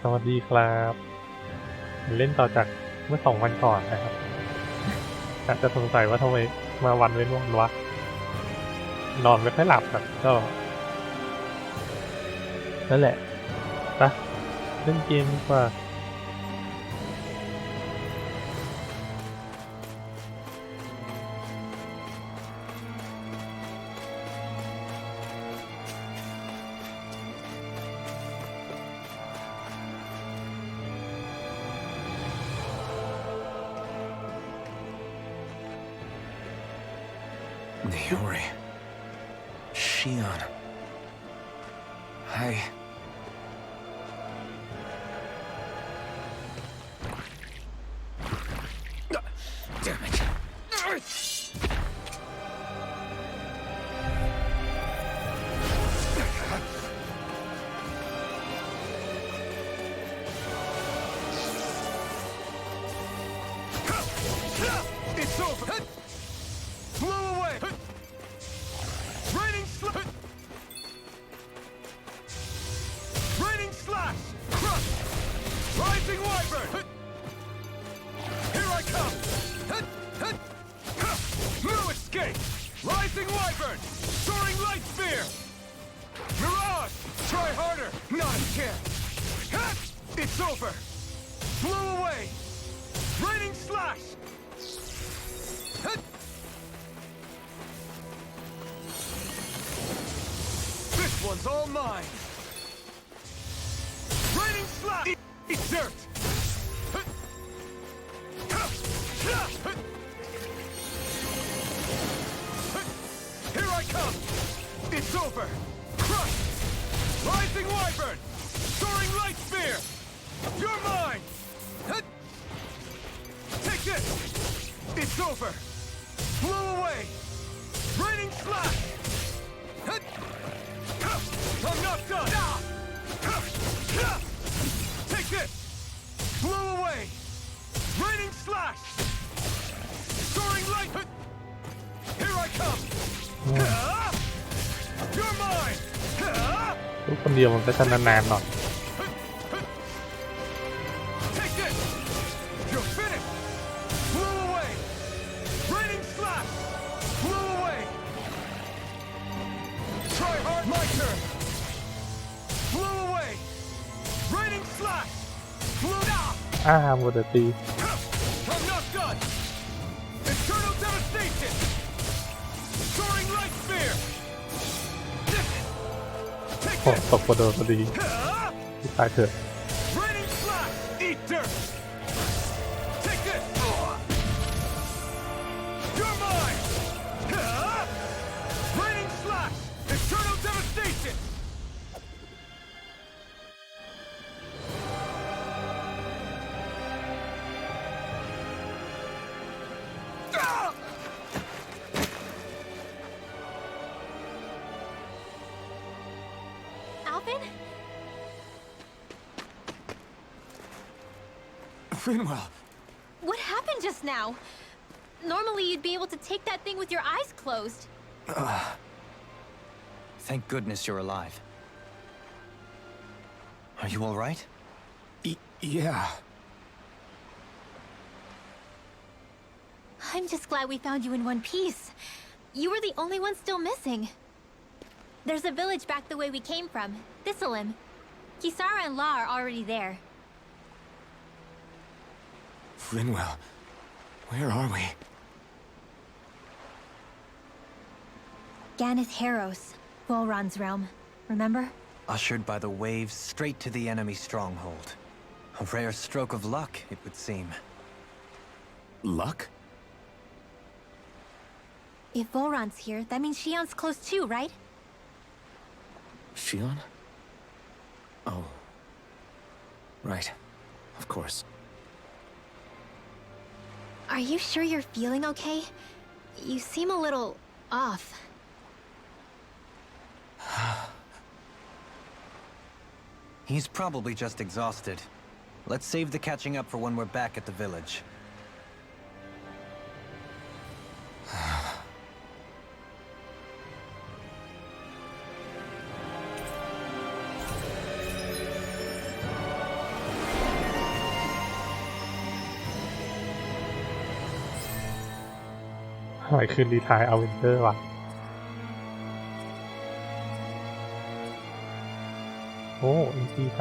สวัสดีครับเล่นต่อจากเมื่อ2 วันก่อนนะครับอาจจะสงสัยว่าทำไมมาวันเว้นวันวะนอนไม่ค่อยหลับครับก็นั่นแหละไปเล่นเกมดีกว่า Naori. Shion. Damn it. It's over. Blow away. Raining Raining slash. Crush. Rising wyvern. Here I come. No escape. Rising wyvern. Soaring light spear. Mirage. Try harder. Not a chance. It's over. Blow away. Raining slash. This one's all mine. Raining slash. Eat dirt. Here I come. It's over. Crush. Rising wyvern. Soaring light spear. You're mine. Take this. It's over. Blow away. Raining slash. I'm not done. Take this. Blow away. Raining slash. Soaring light. Here I come. You're mine. ลูกคนเดียวมันก็จะนานๆหน่อย Take this. You're finished. Blow away. Raining slash. Blow away. Try hard. My turn. Blow away. Raining slash. Blow down. หมดแต่ตี I'm not done. Eternal devastation. Soaring light spear. Take โอ้ this. ตกกระโดดพอดีที่ตายเถอะ Raining slash. Eat dirt. Take this. You're mine. Raining slash. Eternal devastation. Alvin? Finwell. What happened just now? Normally you'd be able to take that thing with your eyes closed. Thank goodness you're alive. Are you all right? Yeah. I'm just glad we found you in one piece. You were the only one still missing. There's a village back the way we came from, Thistleim. Kisara and La are already there. Finwell. Where are we? Ganeth Haros, Volron's realm. Remember? Ushered by the waves straight to the enemy stronghold. A rare stroke of luck, it would seem. Luck? If Volron's here, that means Shion's close too, right? Shion? Oh. Right. Of course. Are you sure you're feeling okay? You seem a little off. He's probably just exhausted. Let's save the catching up for when we're back at the village. อะไรคือรีทายอเวนเจอร์วะโอ้ EP3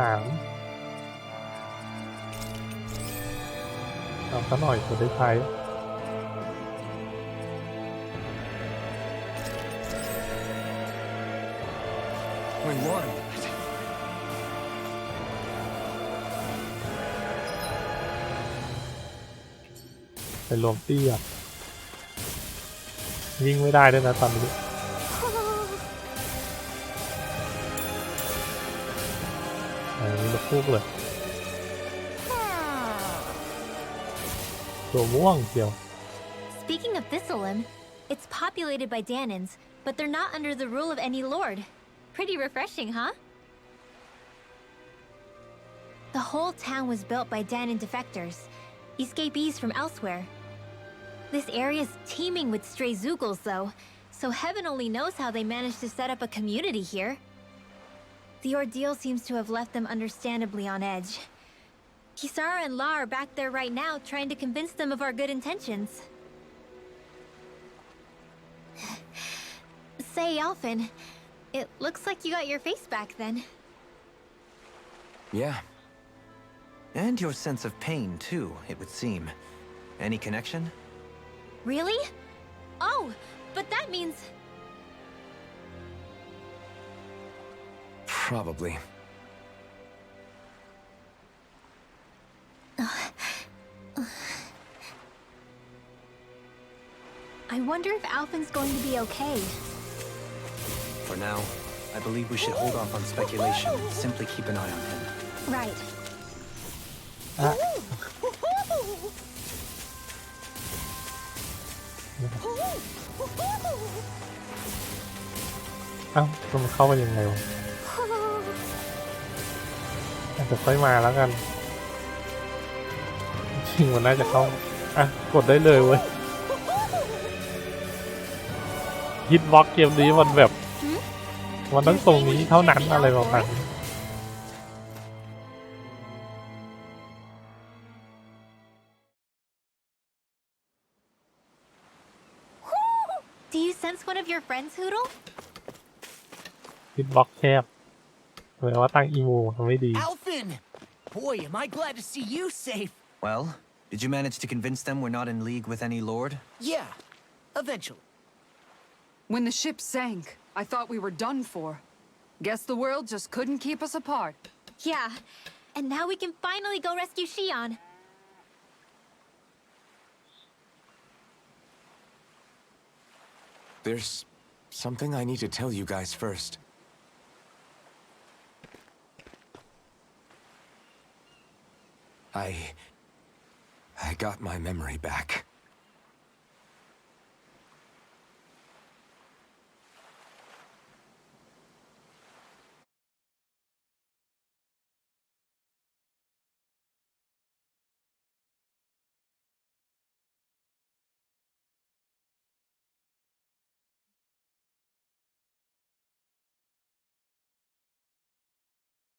เอาซะหน่อยจะได้ใช้ We won. ไปรวมตี้อ่ะวิ่งไม่ได้ด้วยนะตอนนี้มีลูกพูกเลยตัวม่วงเดียว Speaking of Thistleum, it's populated by Danans, but they're not under the rule of any lord. Pretty refreshing, huh? The whole town was built by Danan defectors, escapees from elsewhere. This area's teeming with stray Zeugles, though, so heaven only knows how they managed to set up a community here. The ordeal seems to have left them understandably on edge. Kisara and La are back there right now trying to convince them of our good intentions. Say, Alphen, it looks like you got your face back then. Yeah. And your sense of pain, too, it would seem. Any connection? Really? Oh, but that means... Probably. I wonder if Alphen's going to be okay. For now, I believe we should hold off on speculation and simply keep an eye on him. Right. อ่ะเอ้ามันเข้าไปยังไงวะอาจจะค่อยมาแล้วกันจริงมันน่าจะเข้าอ่ะกดได้เลยเว้ยฮิตบ็อกเกมนี้มันแบบมันต้องตรงนี้เท่านั้นอะไรประมาณนี้ Do you sense one of your friends, Hoodle? ฮิตบ็อกแคบแปลว่าตั้งอีโมทำไม่ดี Alphen! Boy, am I glad to see you safe. Well, did you manage to convince them we're not in league with any lord? Yeah, eventually. When the ship sank, I thought we were done for. Guess the world just couldn't keep us apart. Yeah, and now we can finally go rescue Shion. There's something I need to tell you guys first. I got my memory back.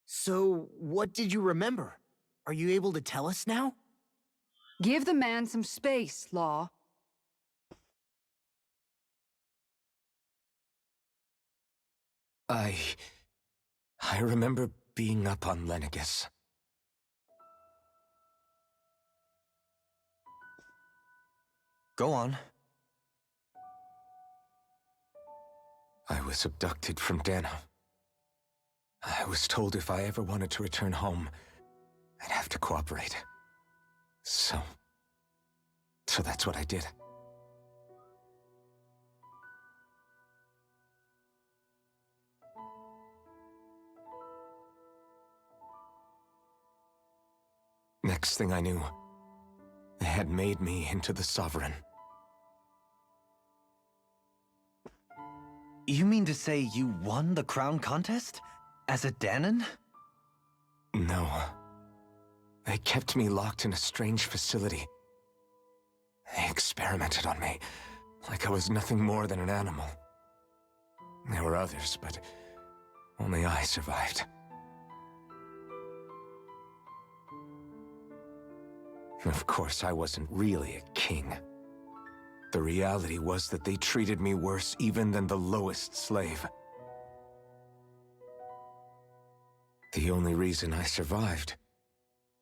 So, what did you remember? Are you able to tell us now? Give the man some space, Law. I remember being up on Lenegus. Go on. I was abducted from Dana. I was told if I ever wanted to return home, I'd have to cooperate. So that's what I did. Next thing I knew, they had made me into the Sovereign. You mean to say you won the crown contest? As a Danan? No. They kept me locked in a strange facility. They experimented on me, like I was nothing more than an animal. There were others, but only I survived. Of course, I wasn't really a king. The reality was that they treated me worse even than the lowest slave. The only reason I survived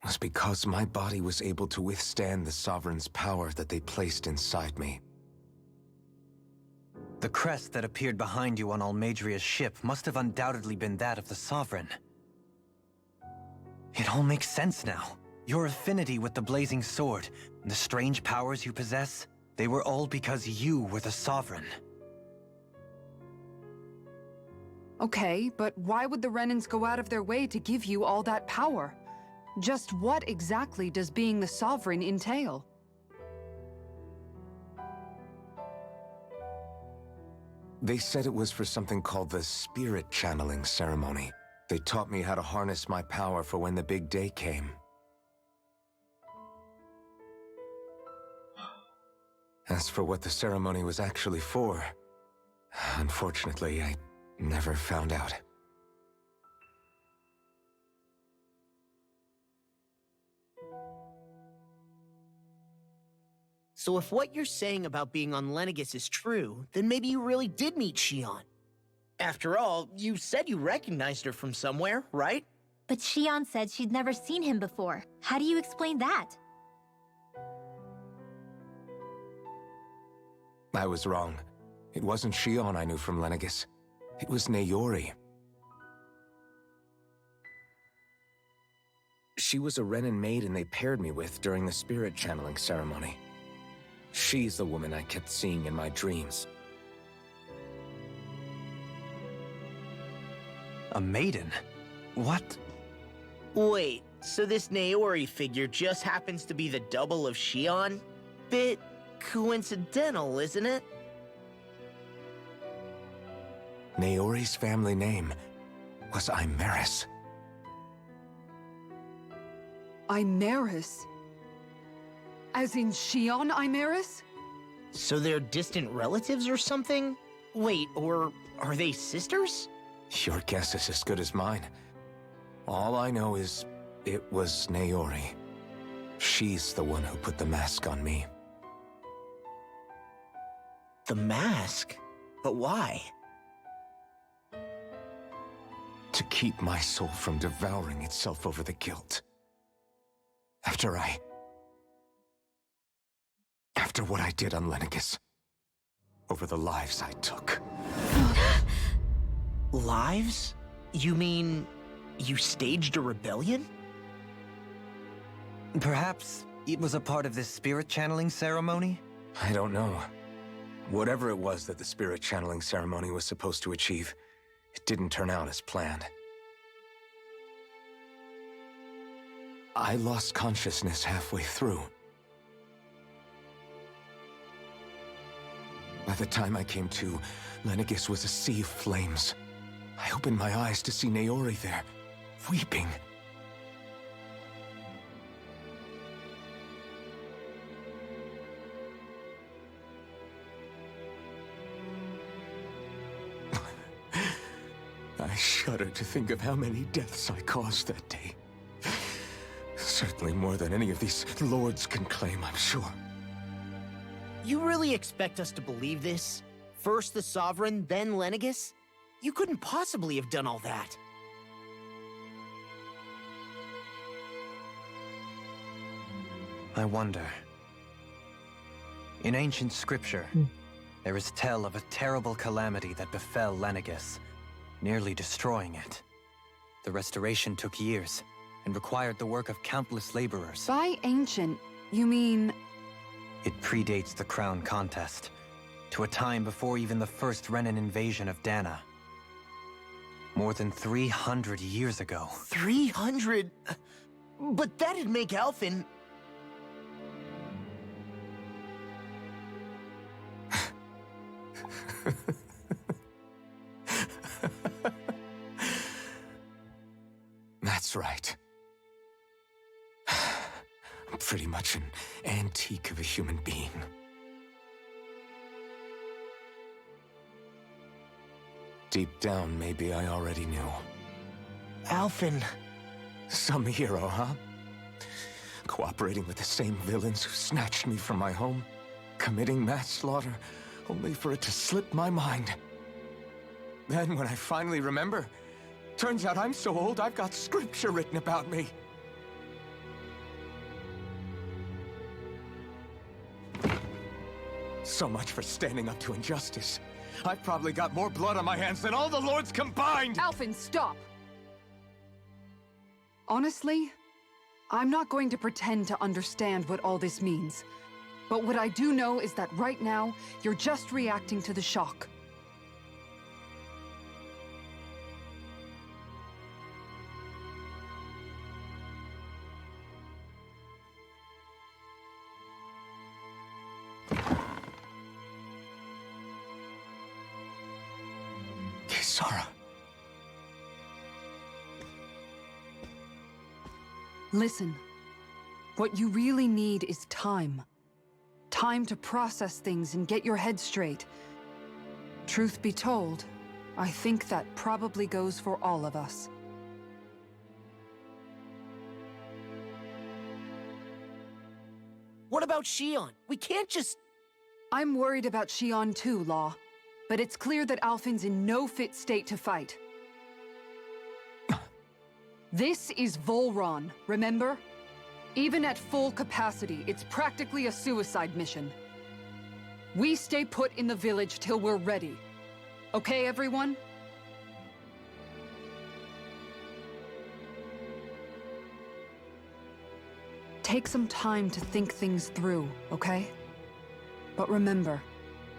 was because my body was able to withstand the Sovereign's power that they placed inside me. The crest that appeared behind you on Almadria's ship must have undoubtedly been that of the Sovereign. It all makes sense now. Your affinity with the Blazing Sword, and the strange powers you possess, they were all because you were the Sovereign. Okay, but why would the Renans go out of their way to give you all that power? Just what exactly does being the Sovereign entail? They said it was for something called the Spirit Channeling Ceremony. They taught me how to harness my power for when the big day came. As for what the ceremony was actually for, unfortunately, I never found out. So if what you're saying about being on Lenegis is true, then maybe you really did meet Xion. After all, you said you recognized her from somewhere, right? But Xion said she'd never seen him before. How do you explain that? I was wrong. It wasn't Xion I knew from Lenegis. It was Naori. She was a Renan maiden they paired me with during the spirit channeling ceremony. She's the woman I kept seeing in my dreams. A maiden? What? Wait, so this Naori figure just happens to be the double of Xion? Bit coincidental, isn't it? Naori's family name was Imeris. Imeris? As in Xion Imeris? So they're distant relatives or something? Wait, or are they sisters? Your guess is as good as mine. All I know is it was Naori. She's the one who put the mask on me. The mask? But why? To keep my soul from devouring itself over the guilt. After what I did on Lenegis. Over the lives I took. Lives? You mean you staged a rebellion? Perhaps it was a part of this spirit channeling ceremony? I don't know. Whatever it was that the spirit channeling ceremony was supposed to achieve, it didn't turn out as planned. I lost consciousness halfway through. By the time I came to, Lenegis was a sea of flames. I opened my eyes to see Naori there, weeping. I shudder to think of how many deaths I caused that day. Certainly more than any of these lords can claim, I'm sure. You really expect us to believe this? First the Sovereign, then Lenegis? You couldn't possibly have done all that. I wonder. In ancient scripture, there is tell of a terrible calamity that befell Lenegis, nearly destroying it. The restoration took years, and required the work of countless laborers. By ancient, you mean... It predates the crown contest, to a time before even the first Renan invasion of Dana. More than 300 years ago. 300? But that'd make Alphen... That's right. I'm pretty much an antique of a human being. Deep down, maybe I already knew. Alphen... Some hero, huh? Cooperating with the same villains who snatched me from my home? committing mass slaughter, only for it to slip my mind. Then when I finally remember, turns out I'm so old I've got scripture written about me. So much for standing up to injustice. I've probably got more blood on my hands than all the lords combined! Alphen, stop! Honestly, I'm not going to pretend to understand what all this means. But what I do know is that right now, you're just reacting to the shock. Kisara. Listen, what you really need is time. Time to process things and get your head straight. Truth be told, I think that probably goes for all of us. What about Shion? We can't just... I'm worried about Shion too, Law. But it's clear that Alphen's in no fit state to fight. This is Volron, remember? Even at full capacity, it's practically a suicide mission. We stay put in the village till we're ready. Okay, everyone? Take some time to think things through, okay? But remember,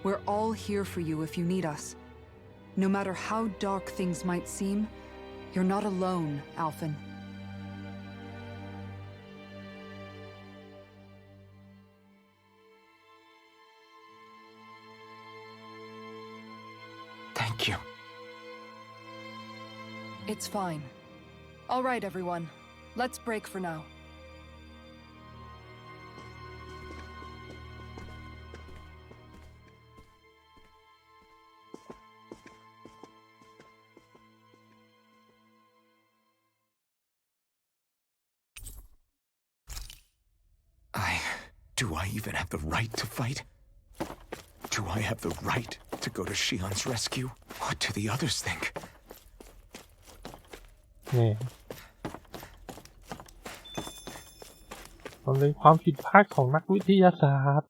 we're all here for you if you need us. No matter how dark things might seem, you're not alone, Alphen. Thank you. It's fine. All right, everyone. Let's break for now. Do I even have the right to fight? Do I have the right to go to Shion's rescue? What do the others think? นี่มันเป็นความผิดพลาดของนักวิทยาศาสตร์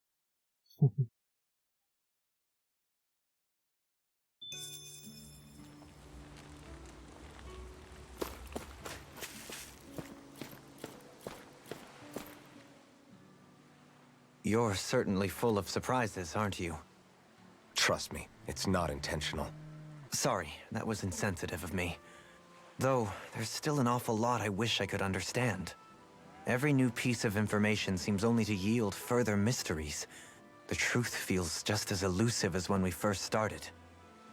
You're certainly full of surprises, aren't you? Trust me, it's not intentional. Sorry, that was insensitive of me. Though, there's still an awful lot I wish I could understand. Every new piece of information seems only to yield further mysteries. The truth feels just as elusive as when we first started.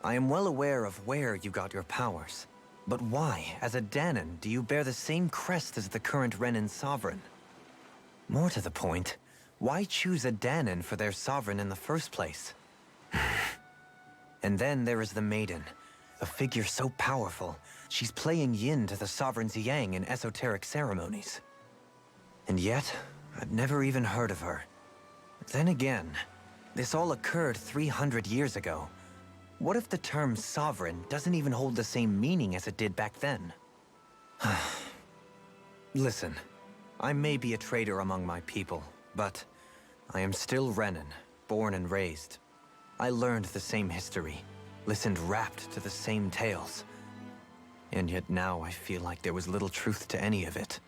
I am well aware of where you got your powers. But why, as a Dahnan, do you bear the same crest as the current Renan sovereign? More to the point, why choose a Dahnan for their sovereign in the first place? And then there is the Maiden, a figure so powerful, she's playing yin to the sovereign's yang in esoteric ceremonies. And yet, I've never even heard of her. Then again, this all occurred 300 years ago. What if the term sovereign doesn't even hold the same meaning as it did back then? Listen, I may be a traitor among my people, but I am still Renan, born and raised. I learned the same history, listened rapt to the same tales. And yet now I feel like there was little truth to any of it.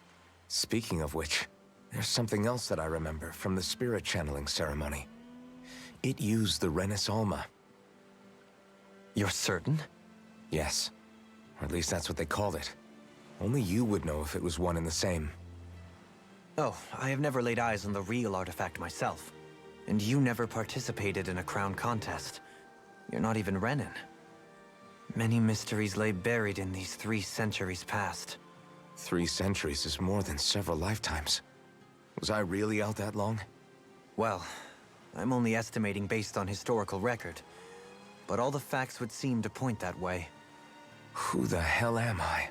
Speaking of which, there's something else that I remember from the spirit channeling ceremony. It used the Renis Alma. You're certain? Yes. Or at least that's what they called it. Only you would know if it was one and the same. Oh, I have never laid eyes on the real artifact myself. And you never participated in a crown contest. You're not even Renan. Many mysteries lay buried in these 3 centuries past. 3 centuries is more than several lifetimes. Was I really out that long? Well, I'm only estimating based on historical record. But all the facts would seem to point that way. Who the hell am I?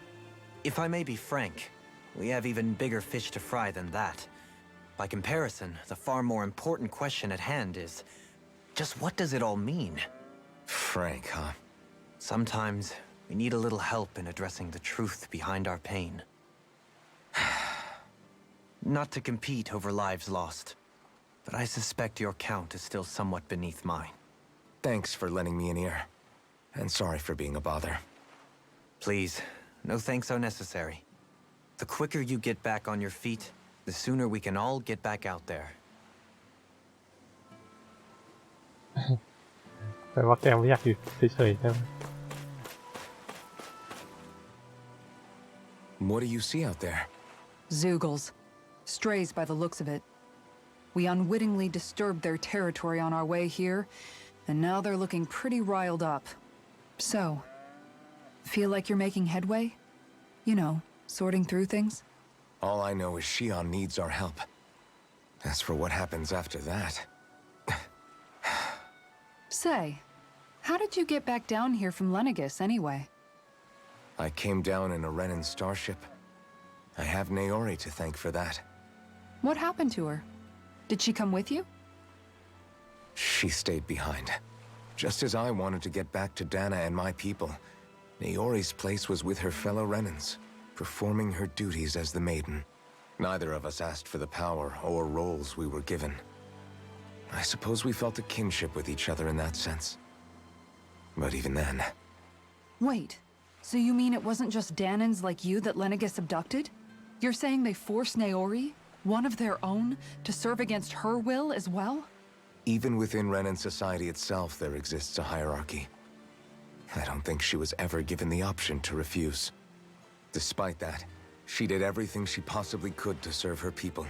If I may be frank, we have even bigger fish to fry than that. By comparison, the far more important question at hand is, just what does it all mean? Frank, huh? Sometimes, we need a little help in addressing the truth behind our pain. Not to compete over lives lost, but I suspect your count is still somewhat beneath mine. Thanks for lending me an ear. And sorry for being a bother. Please, no thanks are necessary. The quicker you get back on your feet, the sooner we can all get back out there. แปลว่าแกไม่อยากอยู่เฉยๆใช่ไหม What do you see out there? Zeugles. Strays by the looks of it. We unwittingly disturbed their territory on our way here, and now they're looking pretty riled up. So, feel like you're making headway? You know, sorting through things? All I know is Shion needs our help. As for what happens after that... Say, how did you get back down here from Lenegis anyway? I came down in a Renan starship. I have Naori to thank for that. What happened to her? Did she come with you? She stayed behind. Just as I wanted to get back to Dana and my people, Naori's place was with her fellow Renans, performing her duties as the Maiden. Neither of us asked for the power or roles we were given. I suppose we felt a kinship with each other in that sense. But even then... Wait, so you mean it wasn't just Danans like you that Lenegis abducted? You're saying they forced Naori, one of their own, to serve against her will as well? Even within Renan society itself, there exists a hierarchy. I don't think she was ever given the option to refuse. Despite that, she did everything she possibly could to serve her people.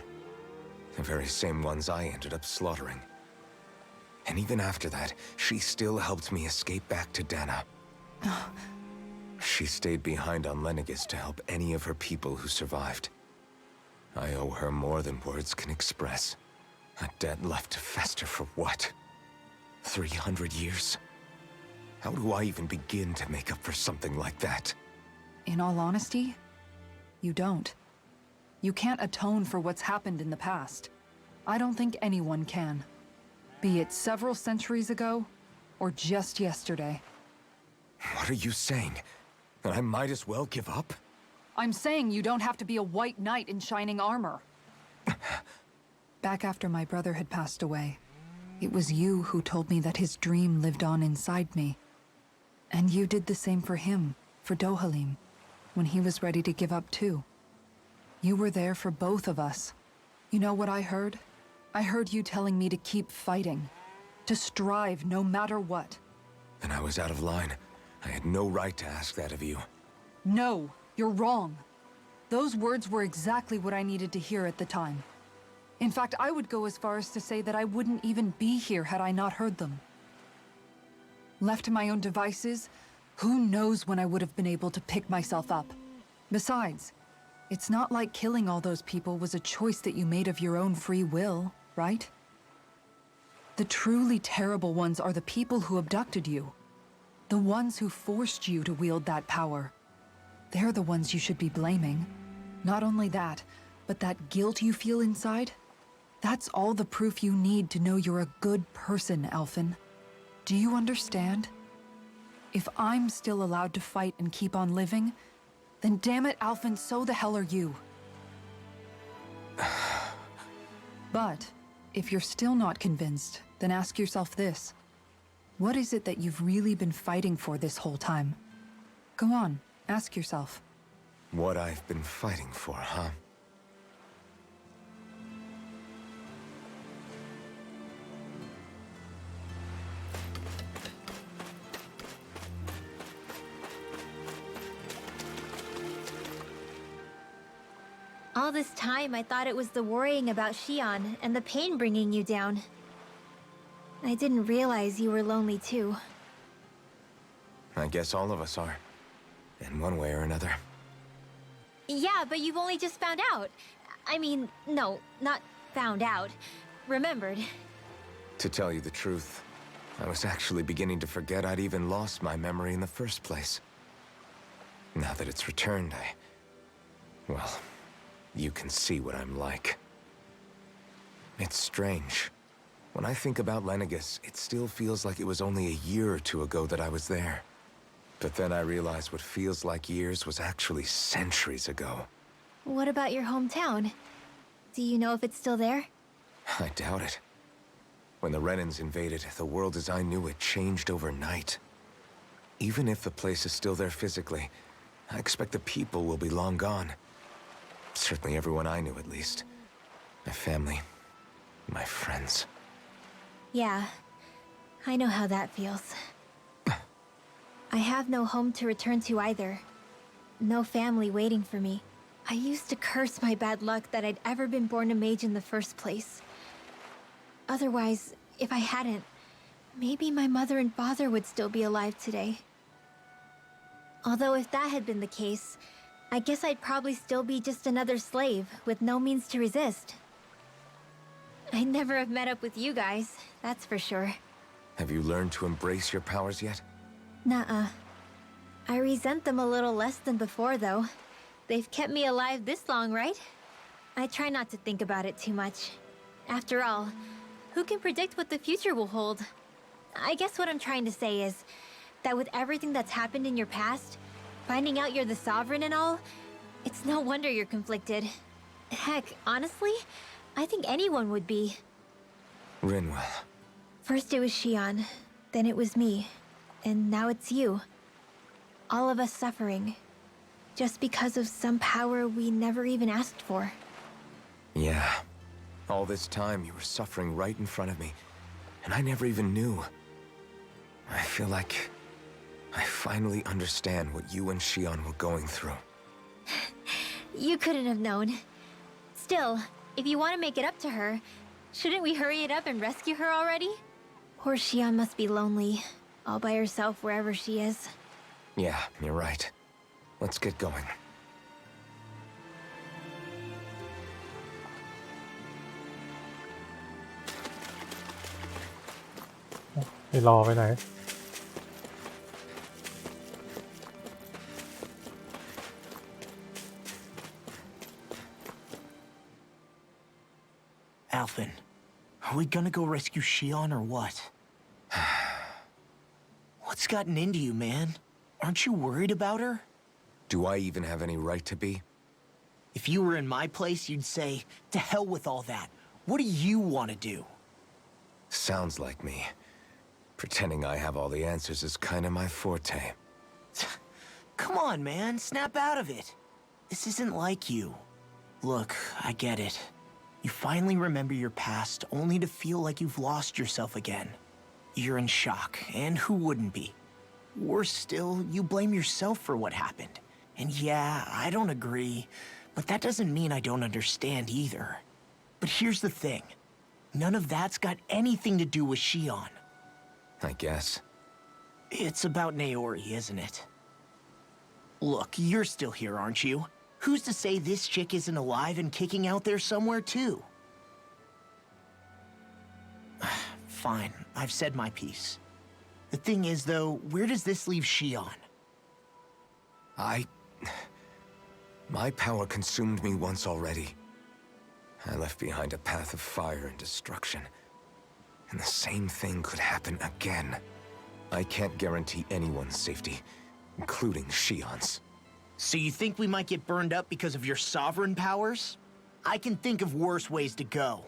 The very same ones I ended up slaughtering. And even after that, she still helped me escape back to Dana. She stayed behind on Lenegis to help any of her people who survived. I owe her more than words can express. A debt left to fester for what? 300 years? How do I even begin to make up for something like that? In all honesty, you don't. You can't atone for what's happened in the past. I don't think anyone can. Be it several centuries ago, or just yesterday. What are you saying? That I might as well give up? I'm saying you don't have to be a white knight in shining armor. Back after my brother had passed away, it was you who told me that his dream lived on inside me. And you did the same for him, for Dohalim, when he was ready to give up too. You were there for both of us. You know what I heard? I heard you telling me to keep fighting, to strive no matter what. Then I was out of line. I had no right to ask that of you. No, you're wrong. Those words were exactly what I needed to hear at the time. In fact, I would go as far as to say that I wouldn't even be here had I not heard them. Left to my own devices, who knows when I would have been able to pick myself up. Besides, it's not like killing all those people was a choice that you made of your own free will, right? The truly terrible ones are the people who abducted you. The ones who forced you to wield that power. They're the ones you should be blaming. Not only that, but that guilt you feel inside, that's all the proof you need to know you're a good person, Alphen. Do you understand? If I'm still allowed to fight and keep on living, then damn it, Alphen, so the hell are you. But, if you're still not convinced, then ask yourself this. What is it that you've really been fighting for this whole time? Go on, ask yourself. What I've been fighting for, huh? All this time, I thought it was the worrying about Shion and the pain bringing you down. I didn't realize you were lonely too. I guess all of us are. In one way or another. Yeah, but you've only just found out. I mean, no, not found out. Remembered. To tell you the truth, I was actually beginning to forget I'd even lost my memory in the first place. Now that it's returned, well, you can see what I'm like. It's strange. When I think about Lenegis, it still feels like it was only a year or two ago that I was there. But then I realized what feels like years was actually centuries ago. What about your hometown? Do you know if it's still there? I doubt it. When the Renans invaded, the world as I knew it changed overnight. Even if the place is still there physically, I expect the people will be long gone. Certainly everyone I knew, at least. My family, my friends. Yeah, I know how that feels. I have no home to return to either. No family waiting for me. I used to curse my bad luck that I'd ever been born a mage in the first place. Otherwise, if I hadn't, maybe my mother and father would still be alive today. Although if that had been the case, I guess I'd probably still be just another slave with no means to resist. I'd never have met up with you guys, that's for sure. Have you learned to embrace your powers yet? Nuh-uh. I resent them a little less than before, though. They've kept me alive this long, right? I try not to think about it too much. After all, who can predict what the future will hold? I guess what I'm trying to say is that with everything that's happened in your past, finding out you're the Sovereign and all, it's no wonder you're conflicted. Heck, honestly, I think anyone would be. Rinwell. First it was Shion, then it was me, and now it's you. All of us suffering, just because of some power we never even asked for. Yeah. All this time you were suffering right in front of me, and I never even knew. I feel like I finally understand what you and Shion were going through. You couldn't have known. Still, if you want to make it up to her, shouldn't we hurry it up and rescue her already? Poor Shion must be lonely, all by herself wherever she is. Yeah, you're right. Let's get going. ไปรอไปไหน Alphen, are we gonna go rescue Shion or what? What's gotten into you, man? Aren't you worried about her? Do I even have any right to be? If you were in my place, you'd say, to hell with all that. What do you want to do? Sounds like me. Pretending I have all the answers is kinda my forte. Come on, man. Snap out of it. This isn't like you. Look, I get it. You finally remember your past, only to feel like you've lost yourself again. You're in shock, and who wouldn't be? Worse still, you blame yourself for what happened. And yeah, I don't agree, but that doesn't mean I don't understand either. But here's the thing. None of that's got anything to do with Shion. I guess. It's about Naori, isn't it? Look, you're still here, aren't you? Who's to say this chick isn't alive and kicking out there somewhere, too? Fine, I've said my piece. The thing is, though, where does this leave Shion? My power consumed me once already. I left behind a path of fire and destruction. And the same thing could happen again. I can't guarantee anyone's safety, including Shion's. So you think we might get burned up because of your sovereign powers? I can think of worse ways to go.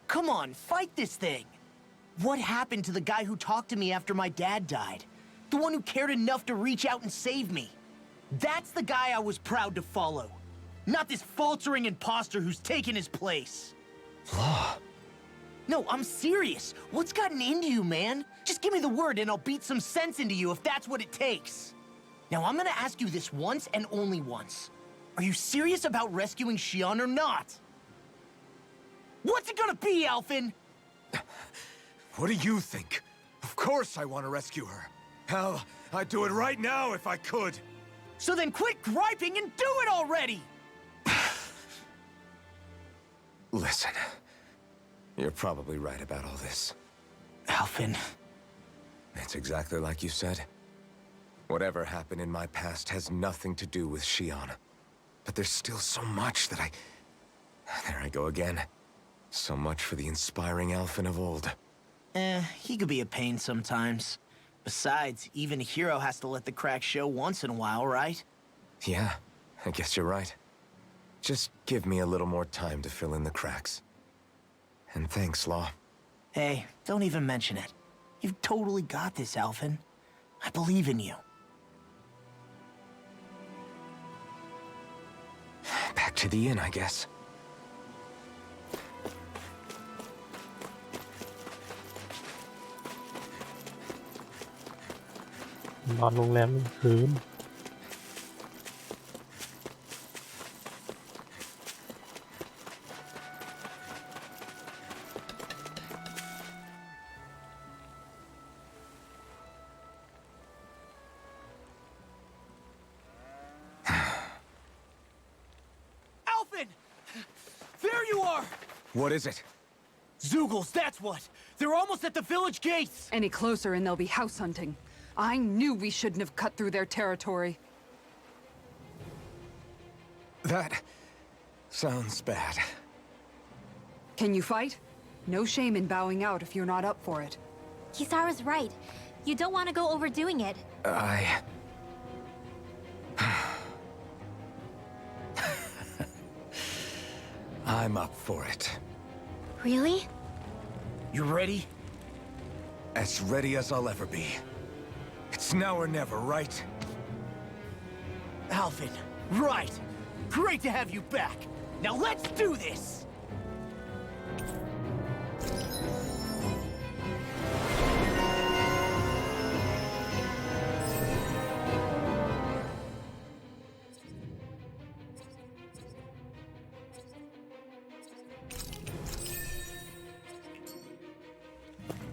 Come on, fight this thing! What happened to the guy who talked to me after my dad died? The one who cared enough to reach out and save me? That's the guy I was proud to follow. Not this faltering imposter who's taken his place. Law. No, I'm serious. What's gotten into you, man? Just give me the word and I'll beat some sense into you if that's what it takes. Now, I'm gonna ask you this once and only once. Are you serious about rescuing Shion or not? What's it gonna be, Alphen? What do you think? Of course I want to rescue her. Hell, I'd do it right now if I could. So then quit griping and do it already! Listen, you're probably right about all this. Alphen. It's exactly like you said. Whatever happened in my past has nothing to do with Shion. But there's still so much that there I go again. So much for the inspiring Alphen of old. He could be a pain sometimes. Besides, even a hero has to let the cracks show once in a while, right? Yeah, I guess you're right. Just give me a little more time to fill in the cracks. And thanks, Law. Hey, don't even mention it. You've totally got this, Alphen. I believe in you. Back to the inn, I guess. นอนโรงแรม1 คืน Alphen! There you are! What is it? Zoogles, that's what! They're almost at the village gates! Any closer and they'll be house hunting. I knew we shouldn't have cut through their territory. That sounds bad. Can you fight? No shame in bowing out if you're not up for it. Kisara's right. You don't want to go overdoing it. I'm up for it. Really? You ready? As ready as I'll ever be. It's now or never, right? Alphen, right! Great to have you back! Now let's do this!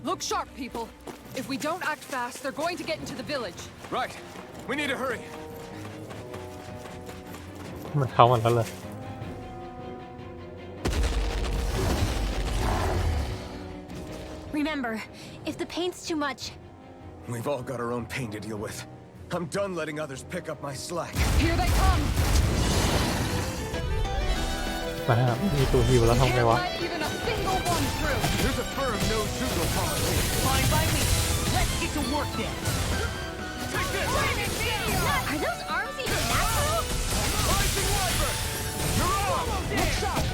Look sharp, people. If we don't act fast, they're going to get into the village. Right. We need to hurry. มันเข้ามันแล้วเลย Remember, if the paint's too much, We've all got our own pain to deal with. I'm done letting others pick up my slack. Here they come! มาไม่มีตัวฮิวแล้วทำไง Can't วะ let even a single one through! There's a firm no Zoogle policy. Fine by me. Let's get to work then. Take this! are those arms even natural? Rising Wyvern! You're on! Look sharp!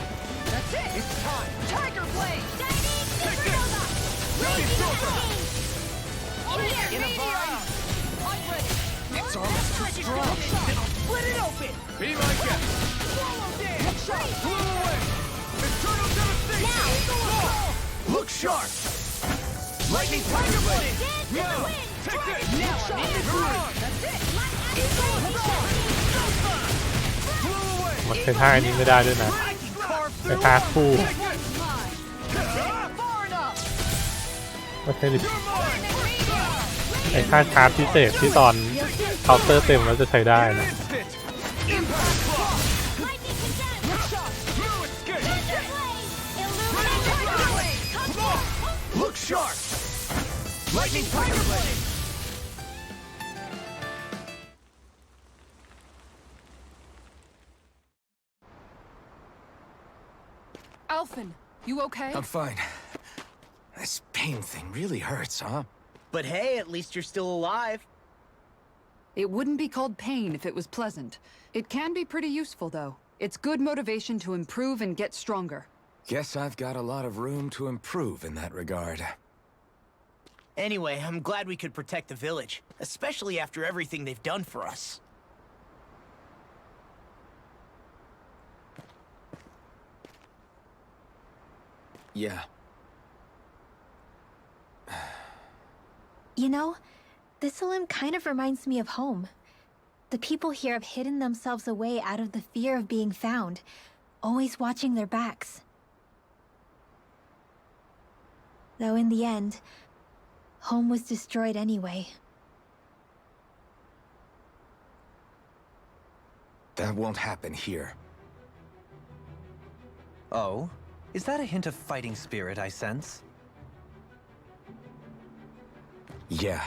That's it! It's time! Tiger Blade! Take this! Ready, Silver! In a vine! I'm ready! It's almost too strong. Then I'll split it open! Be my guest. Swallow dance! Look sharp! Blew away! Eternal devastation! Look sharp! Lightning Tiger Blade! Now! Take this! Now I'm in the groove! That's it! Blew away! มันใช้ท่าอันนี้ไม่ได้ด้วยนะ I can carve ใช้ through! ท่าคู่ Take this! Far enough! ไม่ใช่ดิ You're mine! ไอ้ท่าชาร์จพิเศษที่ตอนเคาน์เตอร์เต็มแล้วจะใช้ได้นะ Instant! Impact Claw! Lightning condemned! You escape! Illuminate! Come on! Look sharp! Lightning Tiger Blade! Alphen, you okay? I'm fine. This pain thing really hurts, huh? But hey, at least you're still alive. It wouldn't be called pain if it was pleasant. It can be pretty useful, though. It's good motivation to improve and get stronger. Guess I've got a lot of room to improve in that regard. Anyway, I'm glad we could protect the village, especially after everything they've done for us. Yeah. You know, Thistleum kind of reminds me of home. The people here have hidden themselves away out of the fear of being found, always watching their backs. Though in the end, home was destroyed anyway. That won't happen here. Oh? Is that a hint of fighting spirit I sense? Yeah.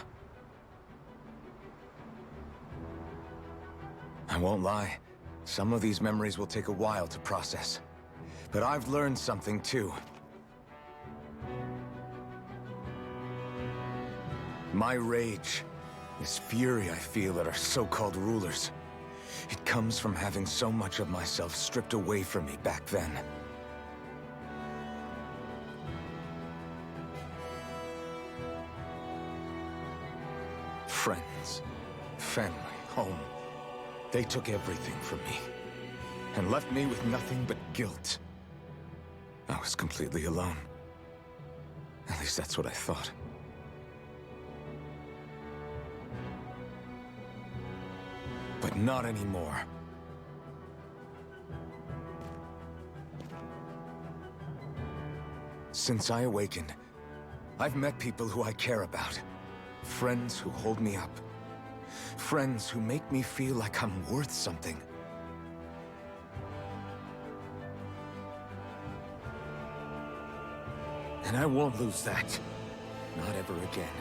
I won't lie. Some of these memories will take a while to process. But I've learned something too. My rage, this fury I feel at our so-called rulers, it comes from having so much of myself stripped away from me back then. Friends, family, home. They took everything from me and left me with nothing but guilt. I was completely alone. At least that's what I thought. But not anymore. Since I awakened, I've met people who I care about. Friends who hold me up. Friends who make me feel like I'm worth something. And I won't lose that. Not ever again.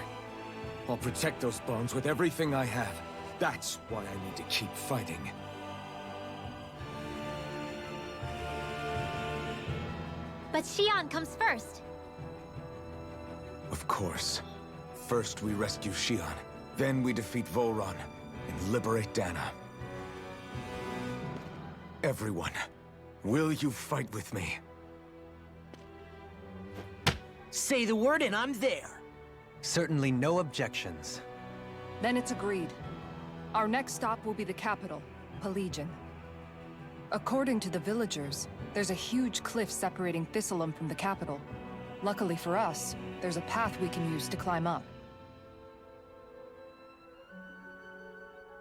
I'll protect those bonds with everything I have. That's why I need to keep fighting. But Xion comes first. Of course. First we rescue Xion, then we defeat Volron and liberate Dana. Everyone, will you fight with me? Say the word and I'm there. Certainly no objections. Then it's agreed. Our next stop will be the capital, Pelegion. According to the villagers, there's a huge cliff separating Thistleum from the capital. Luckily for us, there's a path we can use to climb up.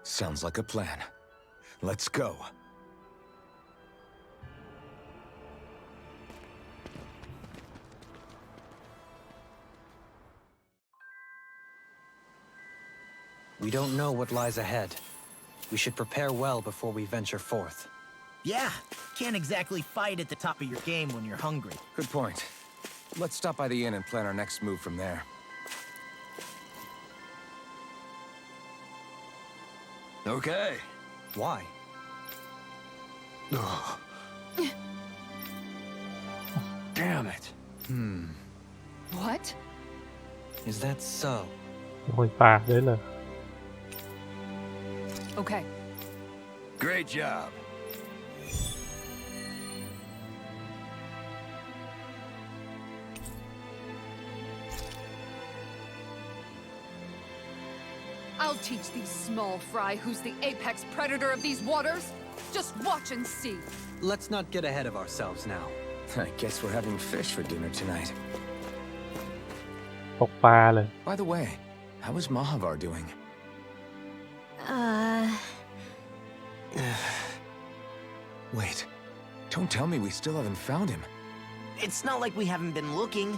Sounds like a plan. Let's go. We don't know what lies ahead. We should prepare well before we venture forth. Yeah, can't exactly fight at the top of your game when you're hungry. Good point. Let's stop by the inn and plan our next move from there. Okay. Why? Damn it. What? Is that so? โอ้ยปากเลยเหรอ Okay. Great job. I'll teach these small fry who's the apex predator of these waters. Just watch and see. Let's not get ahead of ourselves now. I guess we're having fish for dinner tonight. ตกปลาเลย By the way, how is Mahavar doing? Wait, don't tell me we still haven't found him. It's not like we haven't been looking.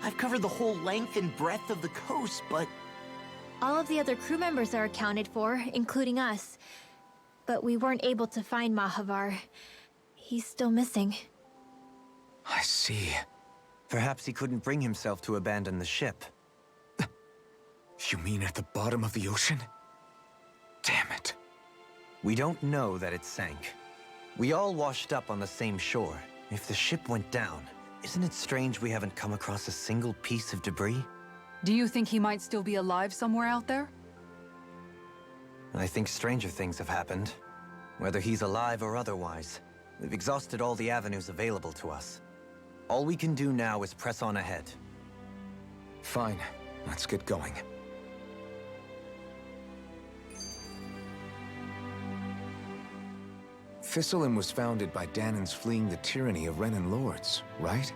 I've covered the whole length and breadth of the coast, but All of the other crew members are accounted for, including us. But we weren't able to find Mahavar. He's still missing. I see. Perhaps he couldn't bring himself to abandon the ship. You mean at the bottom of the ocean? Damn it. We don't know that it sank. We all washed up on the same shore. If the ship went down, isn't it strange we haven't come across a single piece of debris? Do you think he might still be alive somewhere out there? I think stranger things have happened. Whether he's alive or otherwise, we've exhausted all the avenues available to us. All we can do now is press on ahead. Fine, let's get going. Thistleum was founded by Danan's fleeing the tyranny of Renan lords, right?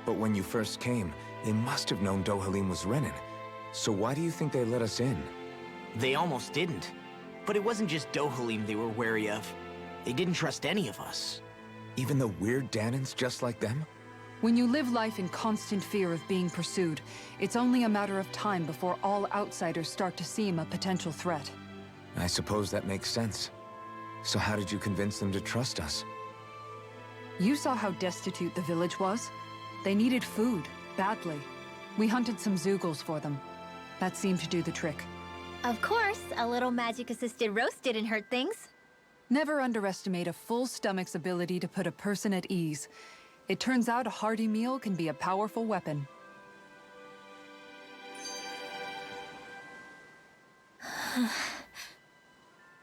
But when you first came, they must have known Dohalim was Renan. So why do you think they let us in? they almost didn't. But it wasn't just Dohalim they were wary of. They didn't trust any of us. Even the weird Danans just like them? When you live life in constant fear of being pursued, it's only a matter of time before all outsiders start to seem a potential threat. I suppose that makes sense. So how did you convince them to trust us? You saw how destitute the village was. They needed food, badly. We hunted some Zeugles for them. That seemed to do the trick. Of course, a little magic-assisted roast didn't hurt things. Never underestimate a full stomach's ability to put a person at ease. It turns out a hearty meal can be a powerful weapon.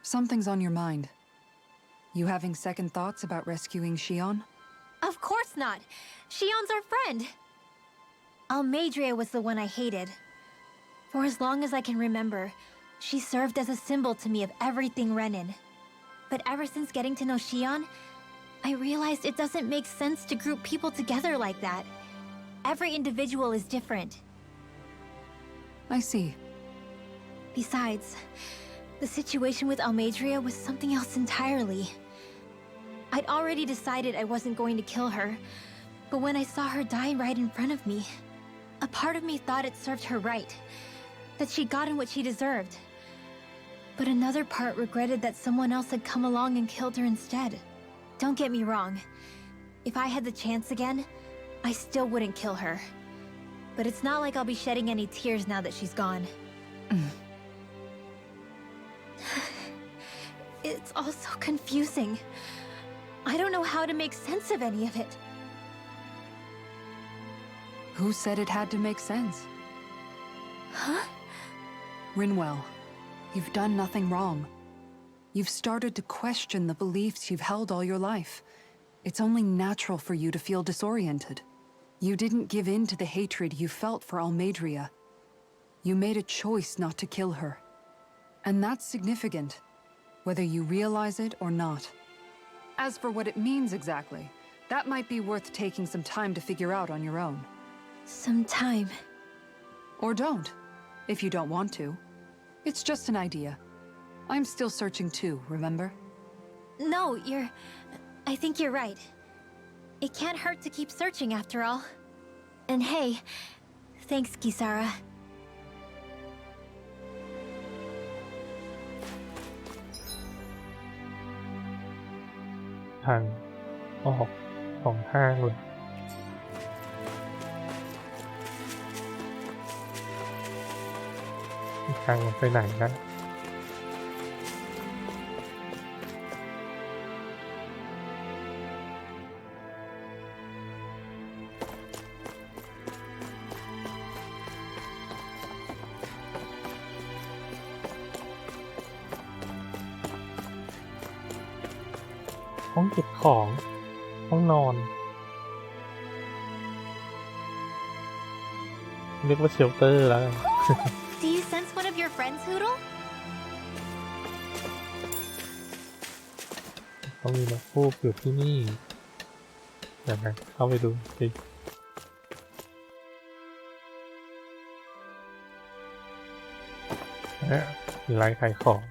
Something's on your mind. You having second thoughts about rescuing Xion? Of course not. Xion's our friend. Almeidrea was the one I hated. For as long as I can remember, she served as a symbol to me of everything Renin. But ever since getting to know Xion, I realized it doesn't make sense to group people together like that. Every individual is different. I see. Besides, the situation with Almeidrea was something else entirely. I'd already decided I wasn't going to kill her, but when I saw her die right in front of me, a part of me thought it served her right, that she'd gotten what she deserved. But another part regretted that someone else had come along and killed her instead. Don't get me wrong. If I had the chance again, I still wouldn't kill her. But it's not like I'll be shedding any tears now that she's gone. It's all so confusing. I don't know how to make sense of any of it. Who said it had to make sense? Huh? Rinwell, you've done nothing wrong. You've started to question the beliefs you've held all your life. It's only natural for you to feel disoriented. You didn't give in to the hatred you felt for Almeidrea. You made a choice not to kill her. And that's significant, whether you realize it or not. As for what it means exactly, that might be worth taking some time to figure out on your own. Some time. Or don't, if you don't want to. It's just an idea. I'm still searching too, remember? No, I think you're right. It can't hurt to keep searching after all. And hey, thanks, Kisara. ทางออกของห้างเลยทางไปไหนนะห้องเก็บของห้องนอนเรียกว่าเชลเตอร์แล้วกัน Do you sense one of your friends, Hoodle? ต้องมีนกฮูกอยู่ที่นี่เดี๋ยวนะเข้าไปดูสิมีร้านขายของ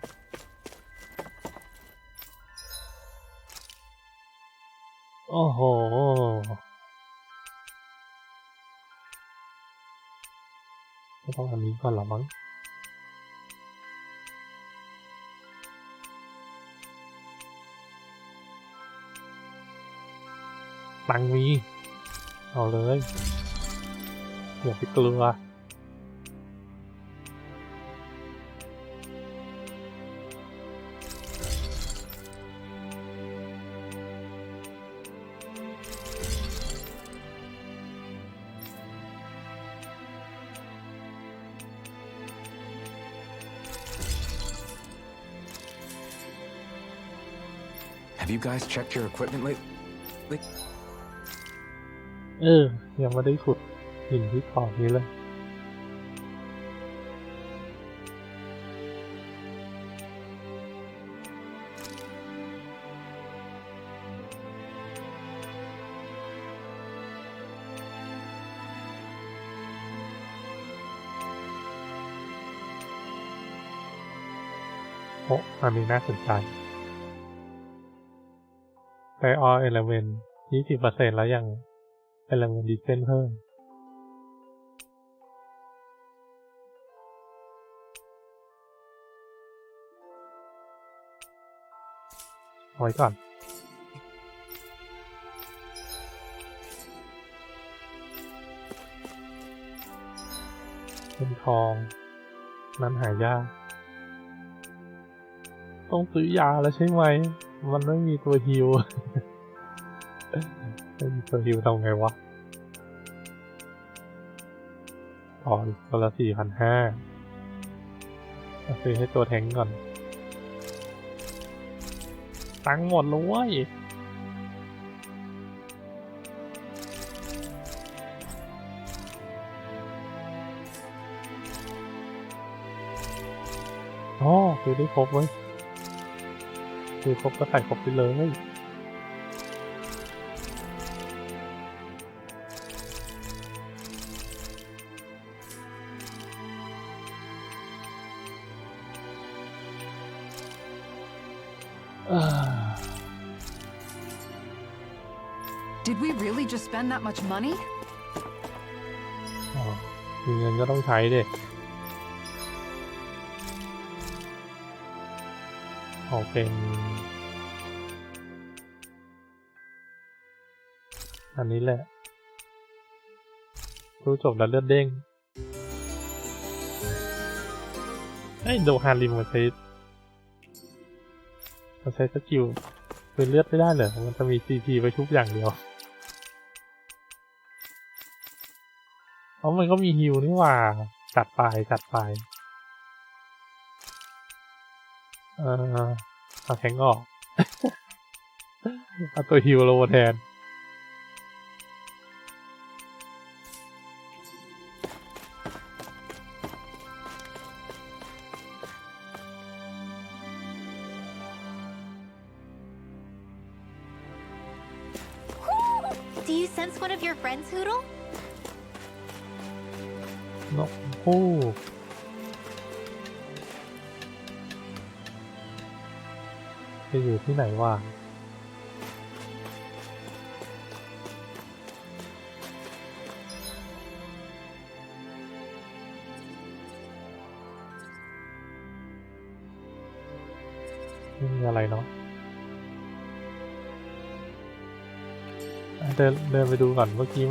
โอ้โหก็ต้องอันนี้ก่อนหรอมั้งตังค์มีเอาเลยอย่าไปกลัวHave you guys checked your equipment lately? ยังไม่ได้ขุดหินที่ขอบนี้เลยโอ้อันนี้น่าสนใจได้ all element 20% แล้วยัง element defense เพิ่มเอาไว้ก่อนเป็นทองนั้นหายาก ต้องซื้อยาแล้วใช่ไหมมันไม่มีตัวฮิว ไม่มีตัวฮิวทำไงวะต่ออีกตัวละ 4,500 ซื้อให้ตัวแทงก่อนตังค์หมดแล้วเว้ยอ๋อซื้อได้ครบเว้ยซื้อครบก็ใส่ครบไปเลยDid we really just spend that much money? มีเงินก็ต้องใช้ดิเอาเป็นอันนี้แหละรู้จบแล้วเลือดเด้งไอ้โดฮาริมมันใช้สกิลเป็นเลือดไม่ได้เหรอมันจะมี CP ไปชุบอย่างเดียวมันก็มีฮิวนี่หว่าจัดไปเอาแทงออก เอาตัวฮิวโลแทนDo you sense one of your friends, Hoodle? นกคู่จะอยู่ที่ไหนวะไม่มีอะไรเนาะเดินไปดูก่อนเมื่อกี้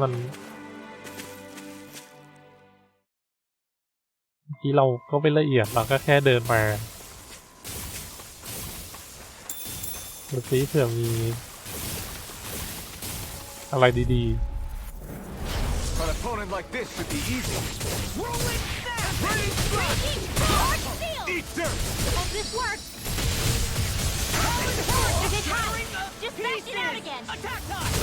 เราก็ไม่ละเอียดเราก็แค่เดินมาดูซิเผื่อมีอะไรดี An opponent like this should be easy. Rolling snap! Ready, strike! Eat dirt! Hope this works. Is it hot? Just smash it out again. Attack time!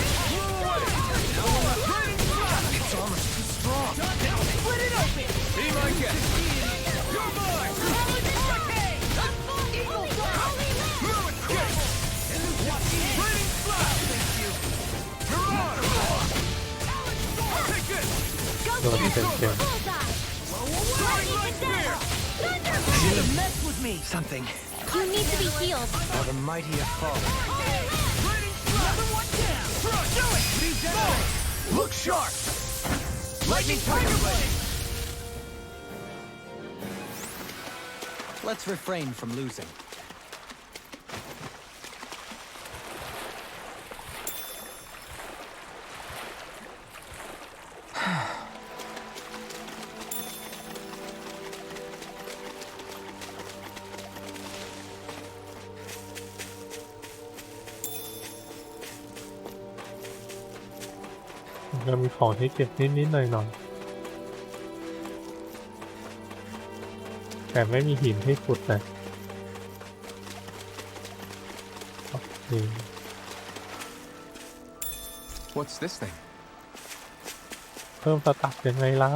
Ready, strike! It's almost too strong. Split it open! Be my guest. You're mine! Okay! Eagle fly! Ruin kick! Ready, strike! You're on! Take this! ๆโดนเต็ม Bullseye. Lightning spear! Should've messed with me. Something. You need to be healed. How the mighty have fallen. Ready, another one down! Do it! Look sharp! Lightning tiger blade! Let's refrain from losing.ๆเรามีของให้เก็บนิดๆหน่อยๆแต่ไม่มีหินให้ขุดนะโอเค What's this thing? เพิ่มสตั๊กยังไงล่ะ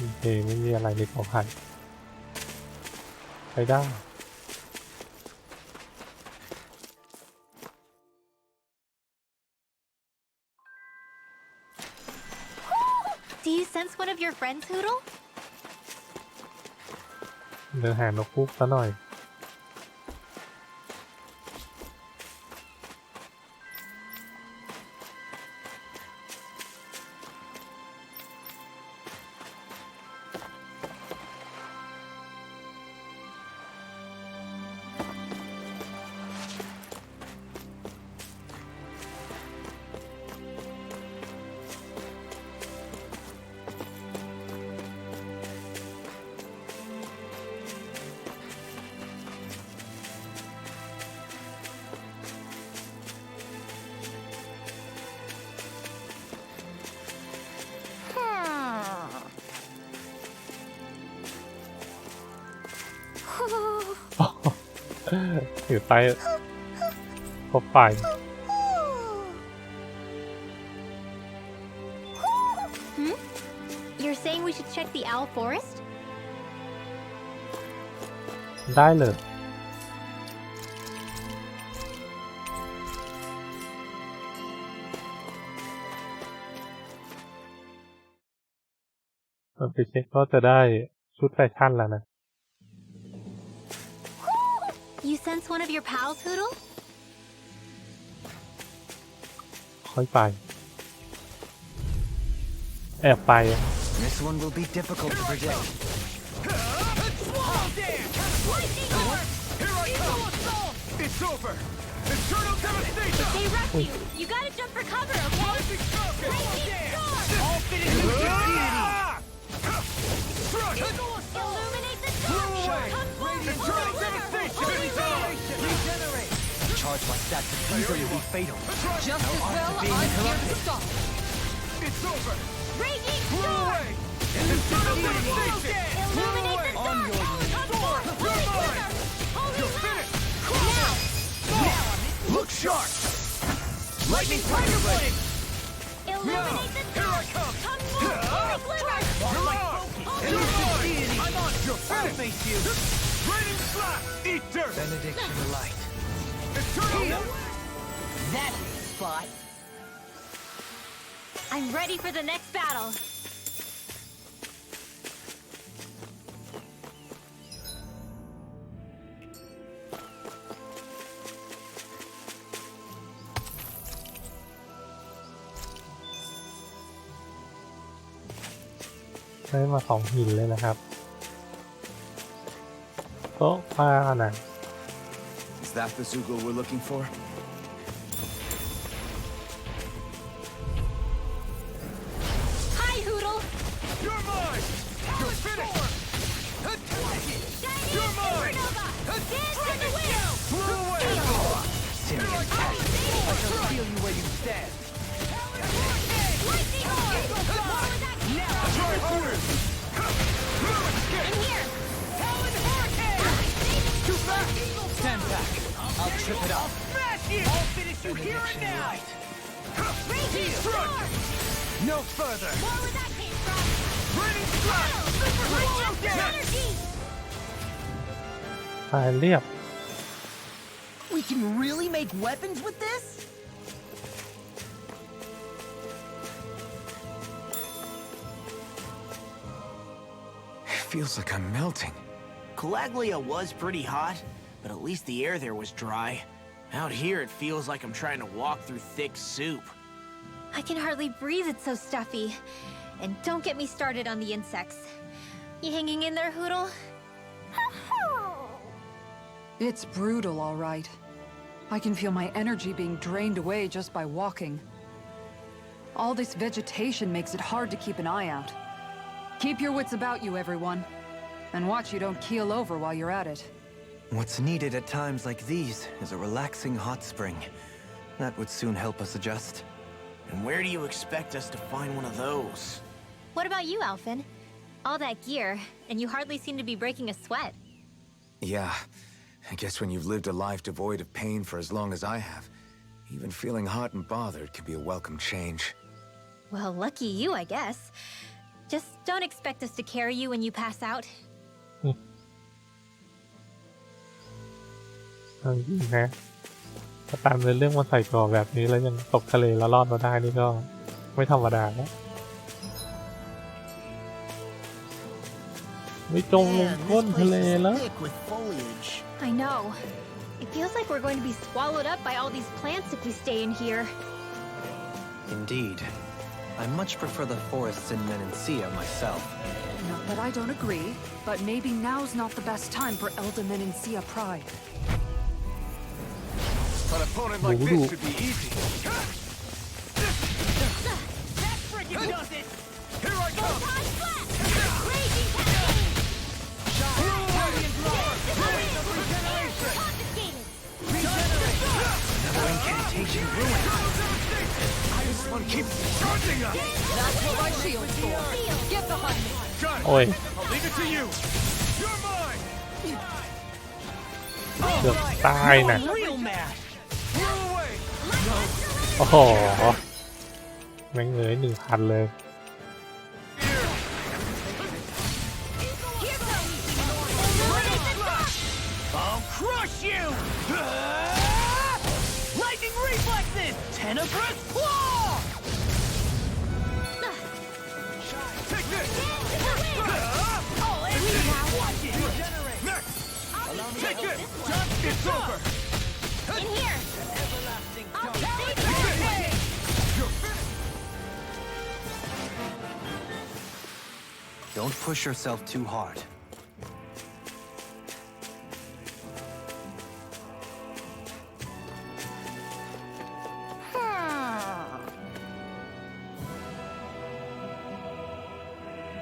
โอเคไม่มีอะไรในกอไผ่ไปได้ Do you sense one of your friends, Hoodle? เดินหานกคุกซะหน่อย ถือไปพบไฟ You're saying we should check the owl forest? ได้เลย ไปเช็คก็จะได้ชุดแฟชั่นแล้วนะ You sense one of your pals, Hoodle? ค่อยไป แอบไป This one will be difficult to predict. It's over! Eternal devastation! They rush you. You gotta jump for cover, okay? Lightning storm! All fitted into Illuminate the storm! Come forward! Eternal devastation! Regenerate! A charge like that could easily be fatal. Just as well, I'm here to stop. It's over! Raging Blow storm! away! Eternal devastation! Illuminate the storm! Come forward! Holy quiver! Holy You're light! finished! Now! Look sharp! Lightning Tiger Blade! Illuminate the Here I storm! come! Come forward! Holy quiver! You're on! Holy You're light! on! I'm on! You're finished! You! Raining slap! Eat dirt! Benediction light. Eternal! That's the spot. I'm ready for the next battle.ได้มา2 หินเลยนะครับโต๊ะปลาน่ะ Is that the Zoogle we're looking for? Hi, Hoodle! You're mine! You're finished! You're mine! Supernova! Dance in the wind! Blow away! Simian passion. Feel you where you stand. Lightning orb! More with that kick! Try harder! In here! Talon Hurricane! Too fast! Stand back. I'll trip it up. Smash you! I'll finish you here and now! Raging storm! No further. More with that came from! Raining slap! Super Blow lightning down! energy! ปลาเรียบ We can really make weapons with this? It feels like I'm melting. Calaglia was pretty hot, but at least the air there was dry. Out here, it feels like I'm trying to walk through thick soup. I can hardly breathe, it's so stuffy. And don't get me started on the insects. You hanging in there, Hoodle? It's brutal, all right. I can feel my energy being drained away just by walking. All this vegetation makes it hard to keep an eye out. Keep your wits about you, everyone. And watch you don't keel over while you're at it. What's needed at times like these is a relaxing hot spring. That would soon help us adjust. And where do you expect us to find one of those? What about you, Alphen? All that gear, and you hardly seem to be breaking a sweat. Yeah, I guess when you've lived a life devoid of pain for as long as I have, even feeling hot and bothered can be a welcome change. Well, lucky you, I guess. Just don't expect us to carry you when you pass out. เอาจริงนะถ้าตามเรื่องมาใส่กรอบแบบนี้แล้วยังตกทะเลแล้วรอดมาได้นี่ก็ไม่ธรรมดานะไม่จมลงก้นทะเลแล้ว thick with foliage. I know. It feels like we're going to be swallowed up by all these plants if we stay in here. Indeed. I much prefer the forests in Menancia myself. Not that I don't agree, but maybe now's not the best time for Elda Menancia pride. An opponent like this should be easy. That friggin' does it! Here I come! Time flat! Raging cascade! Confiscated! Another incantation ruined. This one keeps charging us! That's what my shield's for. Get behind me. Got it! โอ้ย I'll leave it to you! You're mine! เกือบตายนะ Real mash. Blow away. โอ้โหแม่งเลย1,000 เลย I'll crush you. Lightning reflexes. Tenebrous claw. Take this. Oh, and watch it. Next. Take this. It's over. In here! You're finished. Don't push yourself too hard.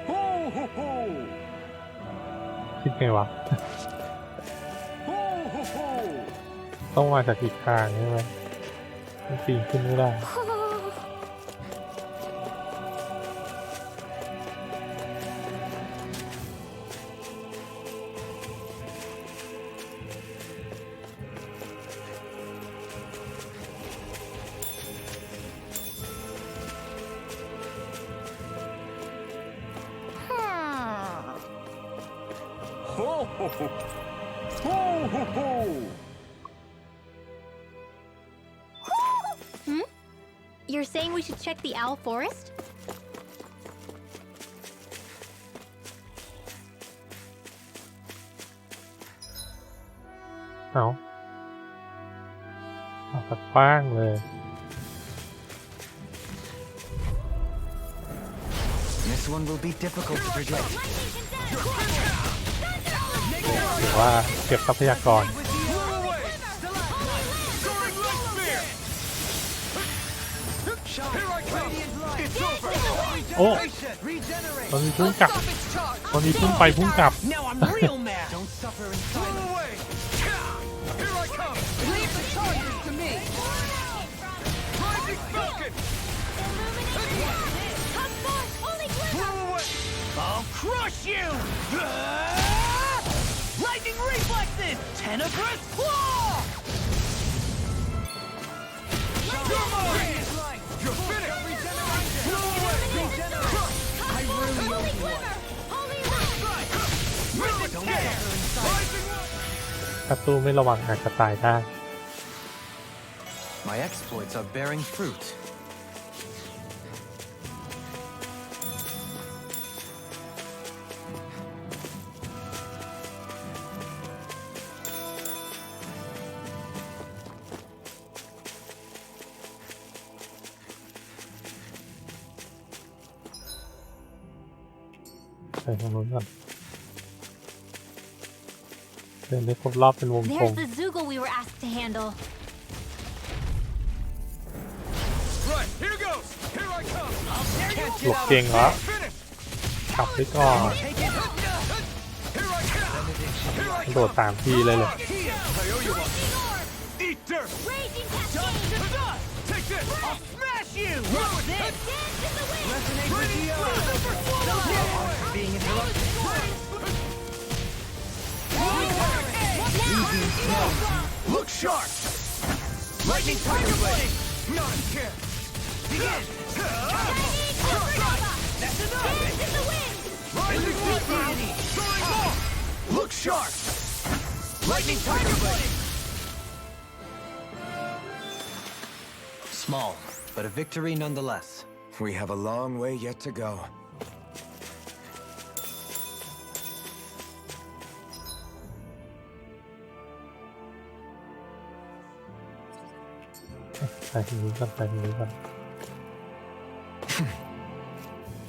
Ho ho ho. คิดไงวะ Ho ho ho. ต้องมาจากอีกทางใช่ไหมมันปีนขึ้นไม่ได้ Ho ho ho. Ho ho ho. You're saying we should check the Owl Forest?เอาสักกว้างเลย This one will be difficult to predict. หรือว่าเก็บทรัพยากร Blow away. Soaring light spear. Here I come. It's over. โอ้ตอนนี้พุ่งกลับตอนนี้พุ่งไปพุ่งกลับ Now I'm real mad. Blow away. Here I come. Leave the charges to me. Rising Falcon. Blow away. I'll crush you. Lightning reflexes. Tenebrous claw. You're mine. You're finished. Blow away. Don't care. Rising light. ถ้าตู้ไม่ระวังอาจจะตายได้ My exploits are bearing fruit. ไปตรงนู้นก่อนเดินได้ครบรอบเป็นวงกล There's ม the Zoogle we were asked to handle. Right, here goes. Here I come. หลบเก่งแล้ว Finish. กลับไปก่อน Here I come. Here I โดด3 ทีเลยเลย I owe you one. Eat dirt. Raging Dust to Cascade! dust. Take this. I'll Smash you. What's this? Dance in the wind! Being interrupted. Look sharp. Lightning Tiger Blade. Not a chance. Begin. That's enough! Dance in the wind! Rising Super. Soaring ball. Look sharp. Lightning Tiger Blade. Small, but a victory nonetheless. We have a long way yet to go. ไปทางนี้ก่อนไปทางนี้ก่อน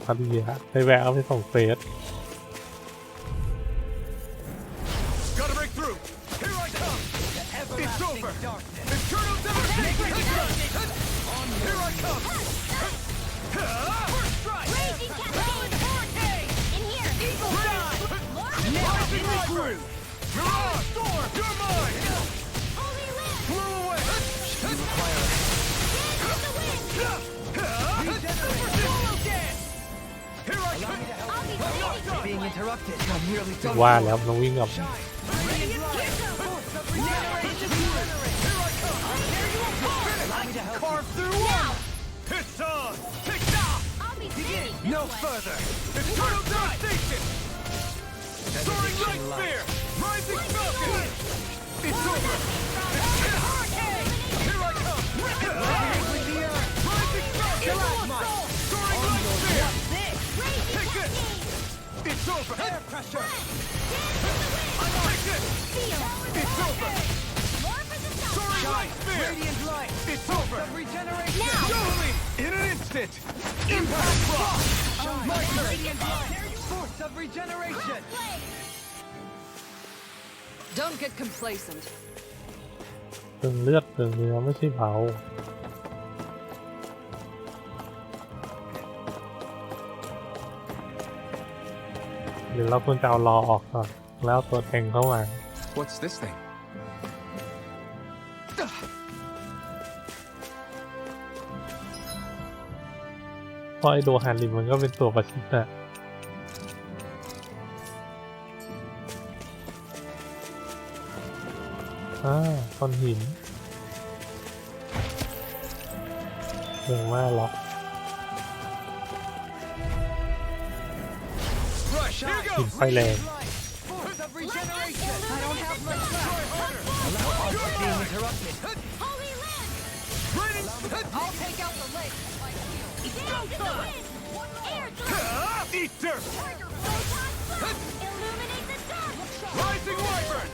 พอดีฮะไปแวะเอาไปส่งเฟส Gotta break through. Here I come. It's over. Eternal devastation. Here I come. First strike. Raging Cascade! In here! Eagle Rising recruit. Mirage. Storm. You're mine. Holy Land! Blow away. Dance in the wind! Here I come. I'll be saving you! Being interrupted. I'm nearly ว่าแล้วน้องวิ่งกับ Raging through one! It's on! Tick-tock! I'll be saving this No one. further! Eternal devastation! Soaring light spear! Rising falcon! It's over! Hurricane! Here I come! With the earth! Rising falcon! Soaring light spear! Take this! It's over! Air pressure! I like it! It's over! Soaring light spear! Radiant light! It's over! Regeneration! Surely! In an instant! Impact block! My turn! Radiant light! Force of regeneration! Don't get complacent. เปลืองเลือดเปลืองเนื้อไม่ใช่เบาหรือเราควรจะเอารอออกก่อนแล้วตัวแทงเข้ามา What's this thing? เพราะไอโดฮารินมันก็เป็นตัวประชิดอะก้อนหินเรื่องมากหรอก Rush! Here หิน goes! ไฟแรง Force of regeneration! I don't have much time. Try harder! Allow us being interrupted! Holy land! Raining! I'll take out the lake. It's go time! Air blast! Eat dirt! Photon blast! Illuminate the dark! Rising wyvern!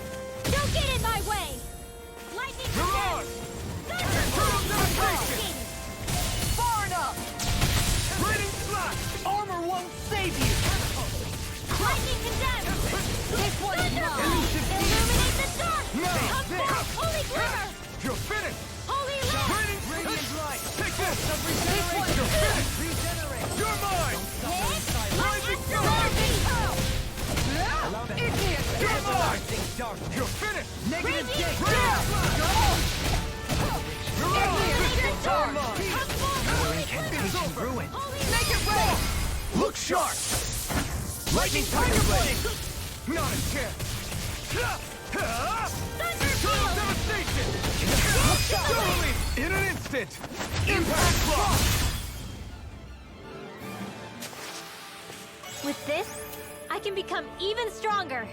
Don't get in my way! Lightning Mirage! condemned! Eternal devastation! Far enough. Raining slash! Armor won't save you! Lightning condemned! This one is mine. Illuminate the dark! No! Come back! Holy glimmer! You're finished! Holy land! Raining radiant light! Take this! This one is You're finished! You're mine! Rising Lightning dark! Idiot. You're mine! You're finished! Negative gate. You're mine! Idiot. You're mine! Incantation ruined. Make it rain. Look sharp! Lightning tiger blade! Not a chance! Eternal devastation! Surely! In an instant! Impact block! With this, I can become even stronger.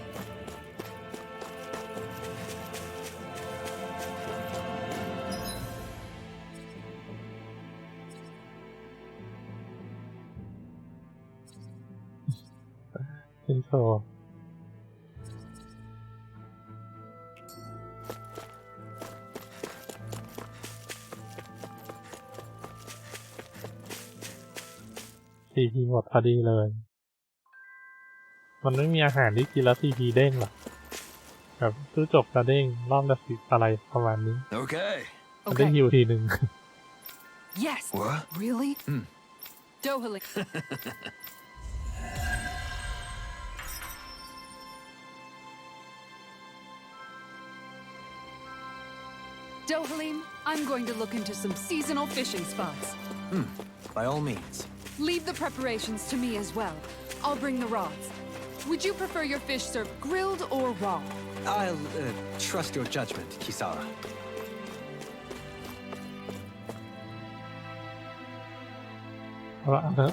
Intro 4 ทีหมดพอดีเลย มันไม่มีอาหารที่กินแล้ว4 ทีเด้งหรอกแบบตู้จบจะเด้งรอบละ10อะไรประมาณนี้ Okay. มันได้ Okay. ฮิวทีหนึ่ง Yes. What? Really? Dohalim. Dohalim, I'm going to look into some seasonal fishing spots. By all means. Leave the preparations to me as well. I'll bring the rods. Would you prefer your fish served grilled or raw? I'll trust your judgment, Kisara.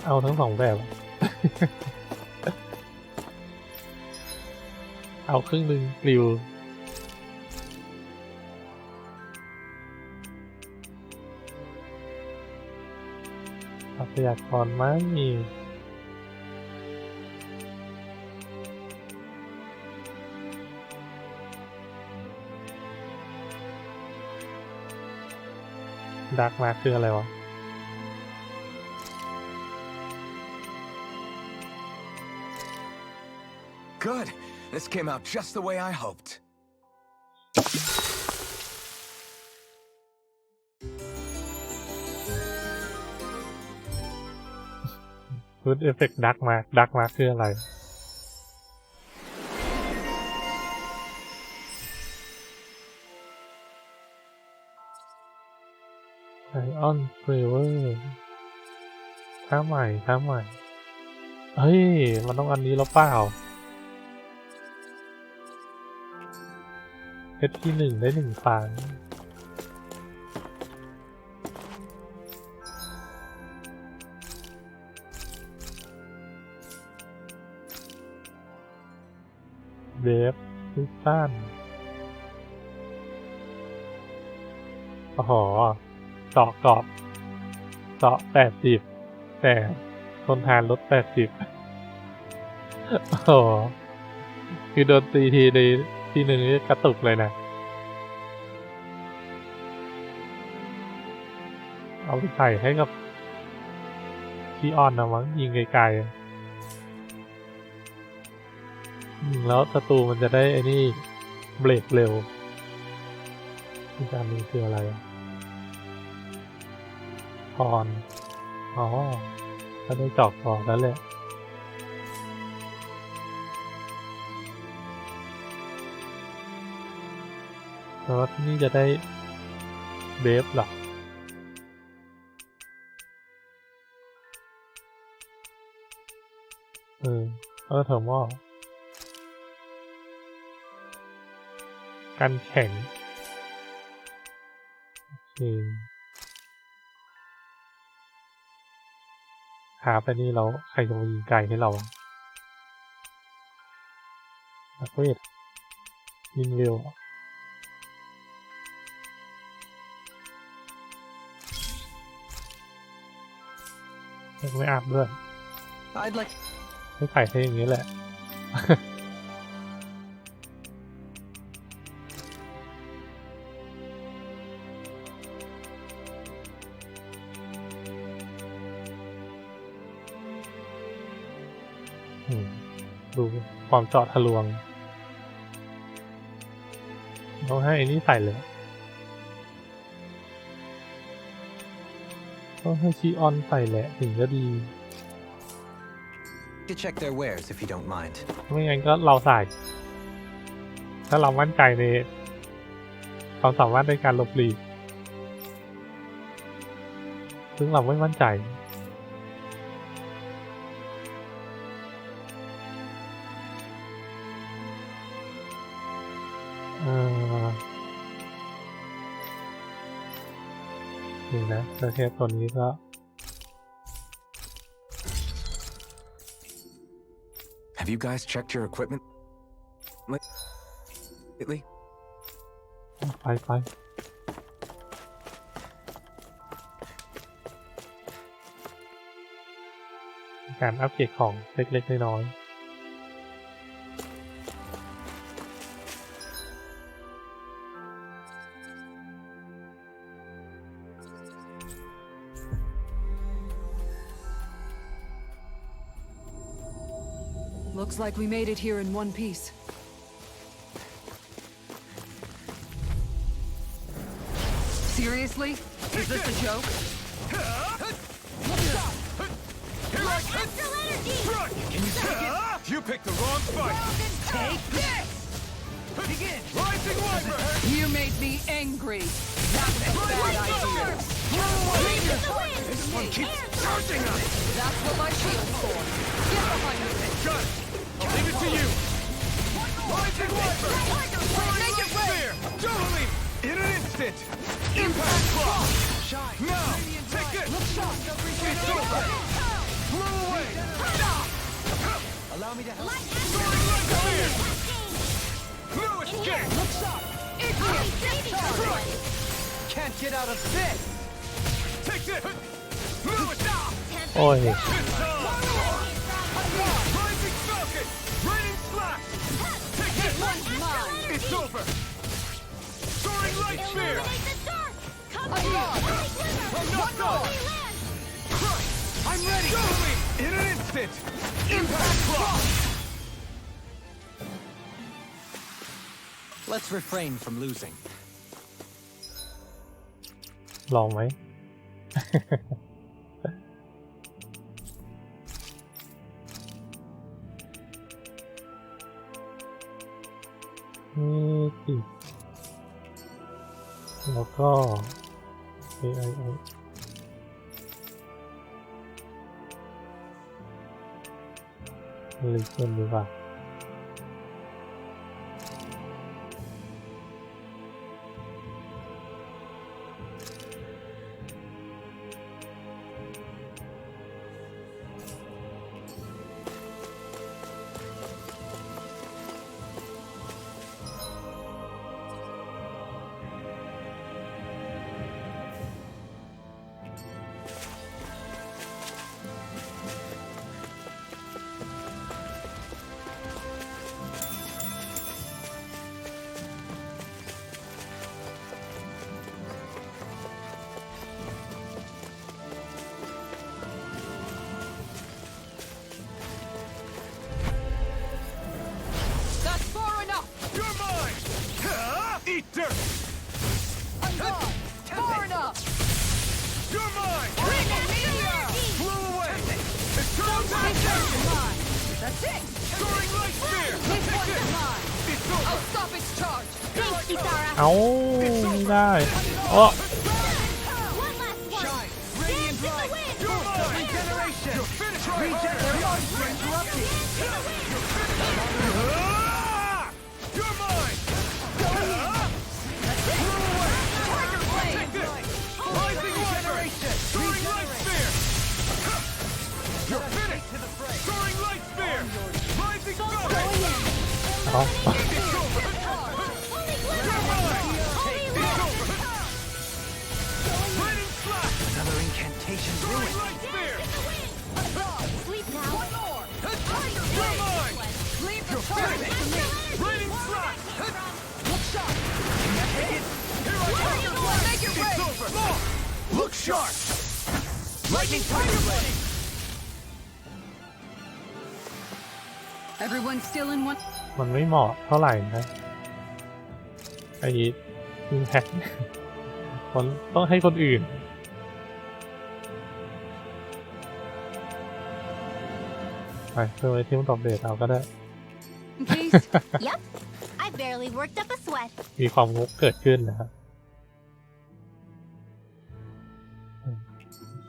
เอาทั้งสองแบบ เอาครึ่งหนึ่งกริวทรัพยากรไม่มีดักมาคืออะไรวะ Good. This came out just the way I hoped. ฟูดเอฟเฟกต์ดักมาคืออะไร ไอออนเฟเวอร์ท่าใหม่ เฮ้ย มันต้องอันนี้แล้วเปล่าเพชรที่1ได้1 ครั้ง เดฟซิสันโอ้โหเจาะเกาะเจาะ80แต่ทนทานลด80โอ้โหคือโดนตีทีหนึ่งนี่กระตุกเลยนะเอาไปใส่ให้กับที่ออนนะมั้งยิงไกลๆแล้วศัตรูมันจะได้ไอ้นี่เบรกเร็วที่การนี้คืออะไรพรอ๋อถ้าได้จอกพอแล้วแหละแต่ว่าที่นี่จะได้เบฟหรอเทอร์โมกันแข็งโอเคหาไปนี่เราใครจะมายิงไกลให้เรานักเวทยิงเร็วไม่อาบด้วย I'd like ให้ไข่ให้อย่างนี้แหละ ดูความเจาะทะลวงต้องให้อันนี้ใส่เลยต้องให้ชีออนใส่แหละถึงจะดี to check their wares if you don't mind. ไม่งั้นก็เราใส่ถ้าเรามั่นใจในความสามารถในการหลบหลีกซึ่งเราไม่มั่นใจนี่นะประเทศตัวนี้ก็ Have you guys checked your equipment lately? ไปการอัปเกรดของเล็กๆน้อยๆLooks like we made it here in one piece. Seriously? Is this a joke? You picked the wrong fight. Take this! Begin. Rising Wyvern. You made me angry. That's a bad idea. This one keeps charging us. That's what my shield's for. Get behind me. Got it. I'll leave it to you. Rising Wyvern. Make it rain. Spear. Totally. In an instant. Impact Claw. Now. Take this. It's over. Blow away. Allow me to help. Soaring like a spear. No escape. Can't get out of this. Take this. No escape. โอ้ย Rising Falcon. Raining Slash. Take this. It's over. Soaring Light Spear. I'm not done. Crush. I'm ready. Totally. In an instant. Impact Claw. Let's refrain from losing. ลองไหม นี่สิแล้วก็ AIO ลิเกนดีกว่า That's it! Soaring light spear! This one's mine! It's over! I'll stop its charge! Thanks, Kisara. เอ้าไม่ได้โอ้ One last one. Shine! Dance Radiant in the light! wind. You're mine! Regeneration! You're finished! Regeneration! Interrupted! You're mine! Rising regeneration! Soaring light spear! You're finished! Soaring light spear! Rising star! เอา It's over! Holy You're glitter. mine! Holy It's glitter. over! Lightning slash! Another incantation Soaring ruined. light spear! Sleep now. One more! You're mine! Leave the You're charge finished! to me! Lightning slash! Look sharp! Here I come! Make it It's rain! over! Look sharp! Lightning tiger blade! Everyone still in one? มันไม่เหมาะเท่าไหร่นะไอ้อิมแพคมันต้องให้คนอื่นไปเพิ่มไอเทมตอบเดทเอาก็ได้ In case. Yep. I barely worked up a sweat. มีความงกเกิดขึ้นนะครับ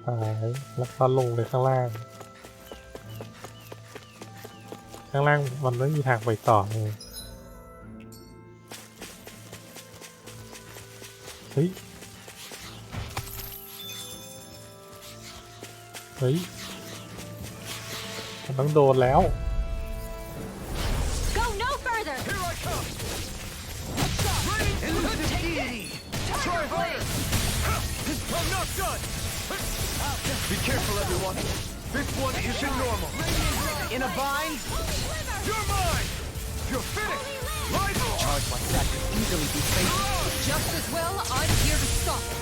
ซ้ายแล้วก็ลงไปข้างล่าง ข้างล่างมันไม่มีทางไปต่อเลยเฮ้ย เฮ้ย มันต้องโดนแล้ว Go no further. Here I come! Elusive deity! Try harder! I'm not done! Be careful, everyone! This one isn't normal! In a bind? You're mine! You're finished! Rise on! Charge like that could easily be fatal. Just as well, I'm here to stop it.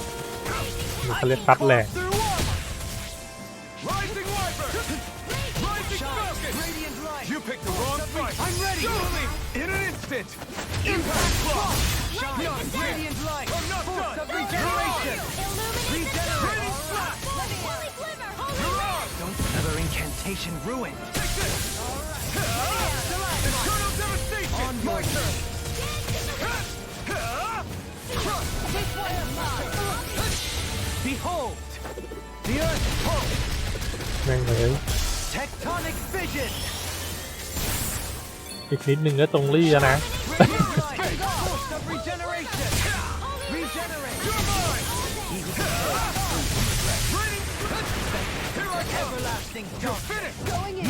มันเขาเรียกตัดแหลก Through armor! Rising Wyvern! Rising Falcon! Radiant light! You picked the wrong fight! I'm ready! Totally! In an instant! Impact Claw! Not yet! Radiant light! I'm not Force done! of regeneration! Illuminate the Radiant slash! Holy glimmer. Holy You're on! Another incantation ruined. Take this! Eternal devastation! On My your turn! This one's mine! Behold! The Earth pulse! แม่งเลย Tectonic vision! อีกนิดนึงก็ตรงรี่แล้วนะ Radiant light! Force of regeneration! Regenerate! You're mine! Here I come! Everlasting You're dark! finished! Going in!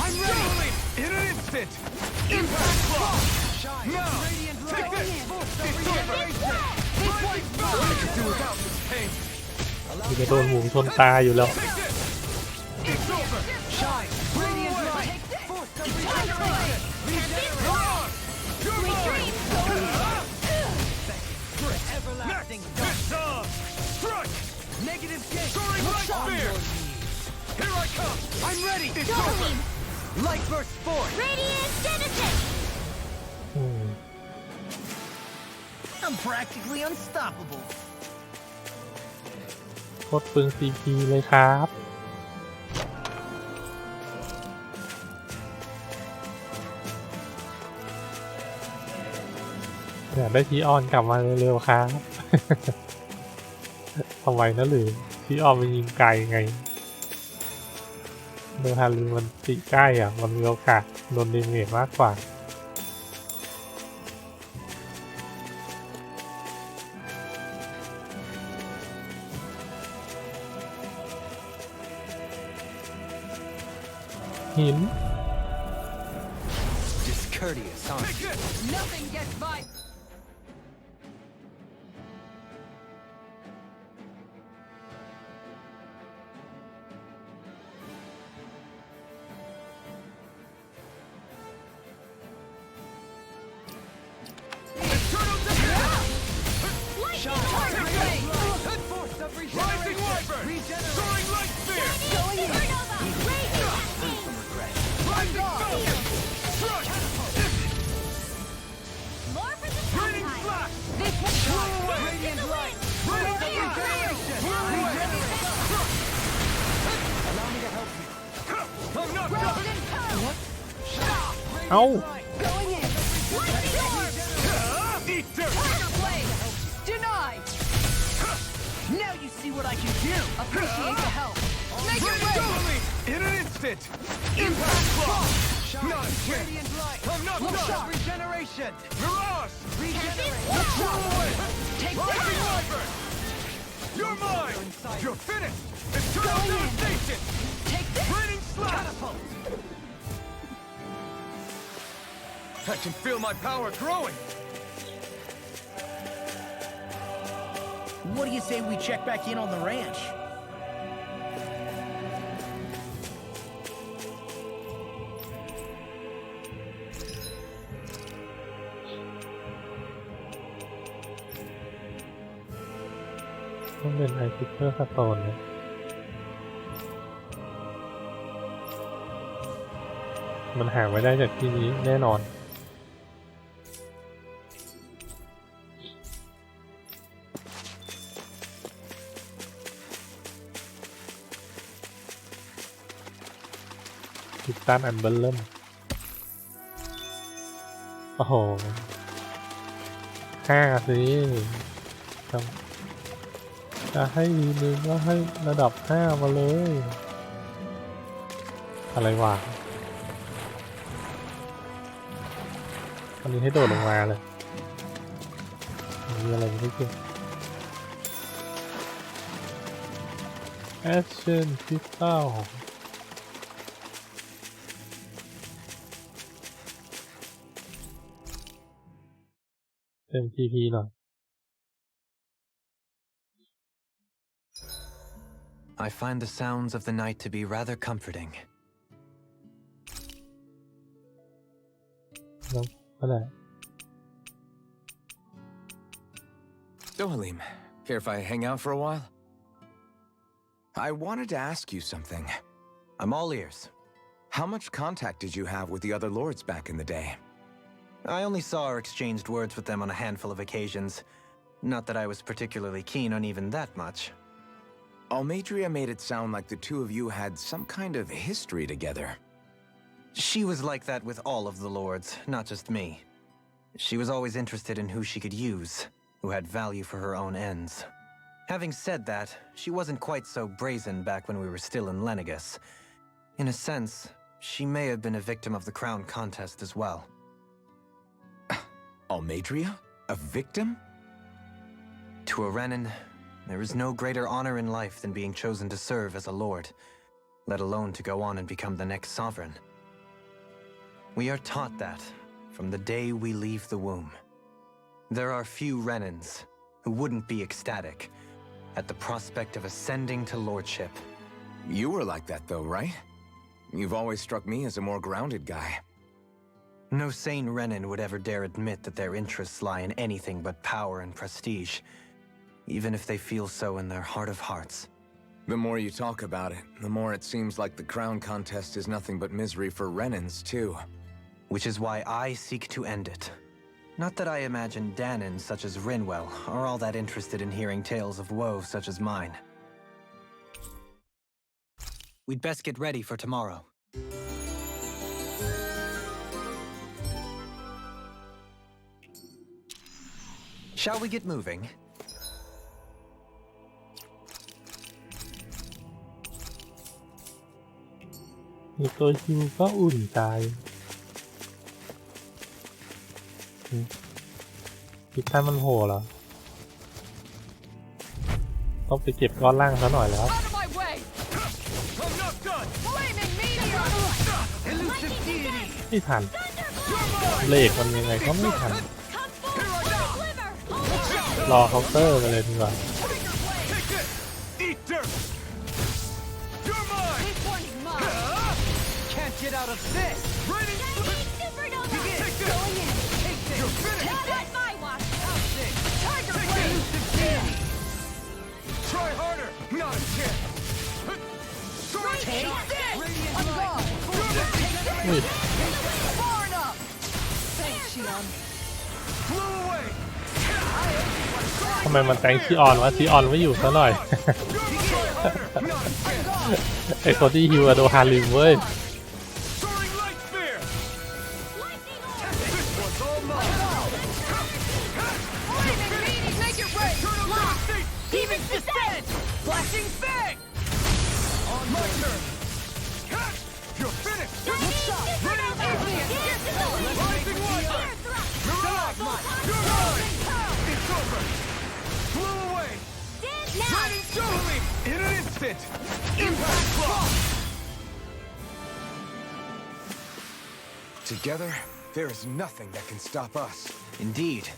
I'm ready! Totally! In an instant! Impact Claw! Shine! Now! Radiant Take light! this! Force of It's over! regeneration! This one's I mine! could do without this pain! มันจะโดนหมูชนตายอยู่แล้ว Take this! It's over! Shine! Radiant light! Force of regeneration! You're on! You're mine! Everlasting Next! dark! It's on! Strike! Negative gate! Soaring light On spear! your knees! Here I come! I'm ready! It's over! Light burst forth! Radiant Genesis. อืม I'm practically unstoppable! โคตรปึง CP เลยครับ อยากได้ทีออนกลับมาเร็วๆครับ ทำไมนะหรือทีออนมันยิงไกลไงโดยฮารุมันติใกล้อ่ะ มันมีโอกาสโดนดาเมจมากกว่า หิน Discourteous, huh? Take this! Nothing gets by. Eternal devastation! Force of Rising regeneration! Wyvern! Regenerate! Soaring light spear! Supernova. Rising Falcon! Strike! More for the Raining sunshine. slash! This one. Flew away! Radiant light! Raining Regeneration! Flew away! Allow me to help you. I'm not เอ้า Going in. Eat dirt! Tiger Blade. Denied. Now you see what I can do. Appreciate the help. Make it Ready, rain. go me! In an instant! Impact block! Not a chance! Radiant light. I'm not Look done! sharp. Regeneration. Mirage! Look Blow sharp. away! Take Lightning this. Wyvern! You're mine! You're finished! Eternal Going in. devastation! Take this. Raining slash! Catapult. I can feel my power growing! What do you say we check back in on the ranch? ต้องเป็นไอซิเปอร์สโตนเนี่ยมันหาไม่ได้จากที่นี้แน่นอนทิตตันอันเบิลเริ่มโอ้โห5สิจะให้ดีนึงก็ให้ระดับ5มาเลยอะไรวะอันนี้ให้โดดลงมาเลยมีอะไรไม่เกี่ยว Action Crystal เต็ม TP หน่อย I find the sounds of the night to be rather comforting. แล้วก็ได้ Dohalim, care if I hang out for a while? I wanted to ask you something. I'm all ears. How much contact did you have with the other lords back in the day? I only saw or exchanged words with them on a handful of occasions. Not that I was particularly keen on even that much. Almadria made it sound like the two of you had some kind of history together. She was like that with all of the lords, not just me. She was always interested in who she could use, who had value for her own ends. Having said that, she wasn't quite so brazen back when we were still in Lenegus. In a sense, she may have been a victim of the crown contest as well. Almadria? A victim? To a Renin, there is no greater honor in life than being chosen to serve as a lord, let alone to go on and become the next sovereign. We are taught that from the day we leave the womb. There are few Renins who wouldn't be ecstatic at the prospect of ascending to lordship. You were like that though, right? You've always struck me as a more grounded guy. No sane Renin would ever dare admit that their interests lie in anything but power and prestige, even if they feel so in their heart of hearts. The more you talk about it, the more it seems like the crown contest is nothing but misery for Renins, too. Which is why I seek to end it. Not that I imagine Danins such as Rinwell are all that interested in hearing tales of woe such as mine. We'd best get ready for tomorrow. Shall we get moving? มีตัวฮิวก็อุ่นใจทิตตันมันโหเหรอต้องไปเก็บก้อนล่างซะหน่อยแล้ว Out of my way. I'm not done! Flaming meteor. Elusive deity! ไม่ทันเลขมันยังไงก็ไม่ทัน Come forward, glimmer! รอเคาน์เตอร์กันเลยดีกว่า Take this! Eat dirt! You're mine! This one is mine. Can't get out of this. Raining Supernova! Take this! Going in. Take this. You're finished! Not on my watch! Tiger Take Blade. elusive deity! Try harder! Not a chance! Sword Take shot! this. Radiant I'm light! gone. You're อุ้ย Far enough. Thanks, Shion. Blew away! ทำไมมันแตงชีออนวะชีออนไม่อยู่ซะหน่อย Not a chance! ไอคนที่ฮิวอะโดฮาริมเว้ย Soaring light sphere! Flashing fang! On my turn! Cut! You're finished! Look shot! Ready! Rising Wyvern! Mirage! You're mine! It's over! Flew away! Raining Dohalim! In an instant! Impact Claw! Together, there is nothing that can stop us. Indeed.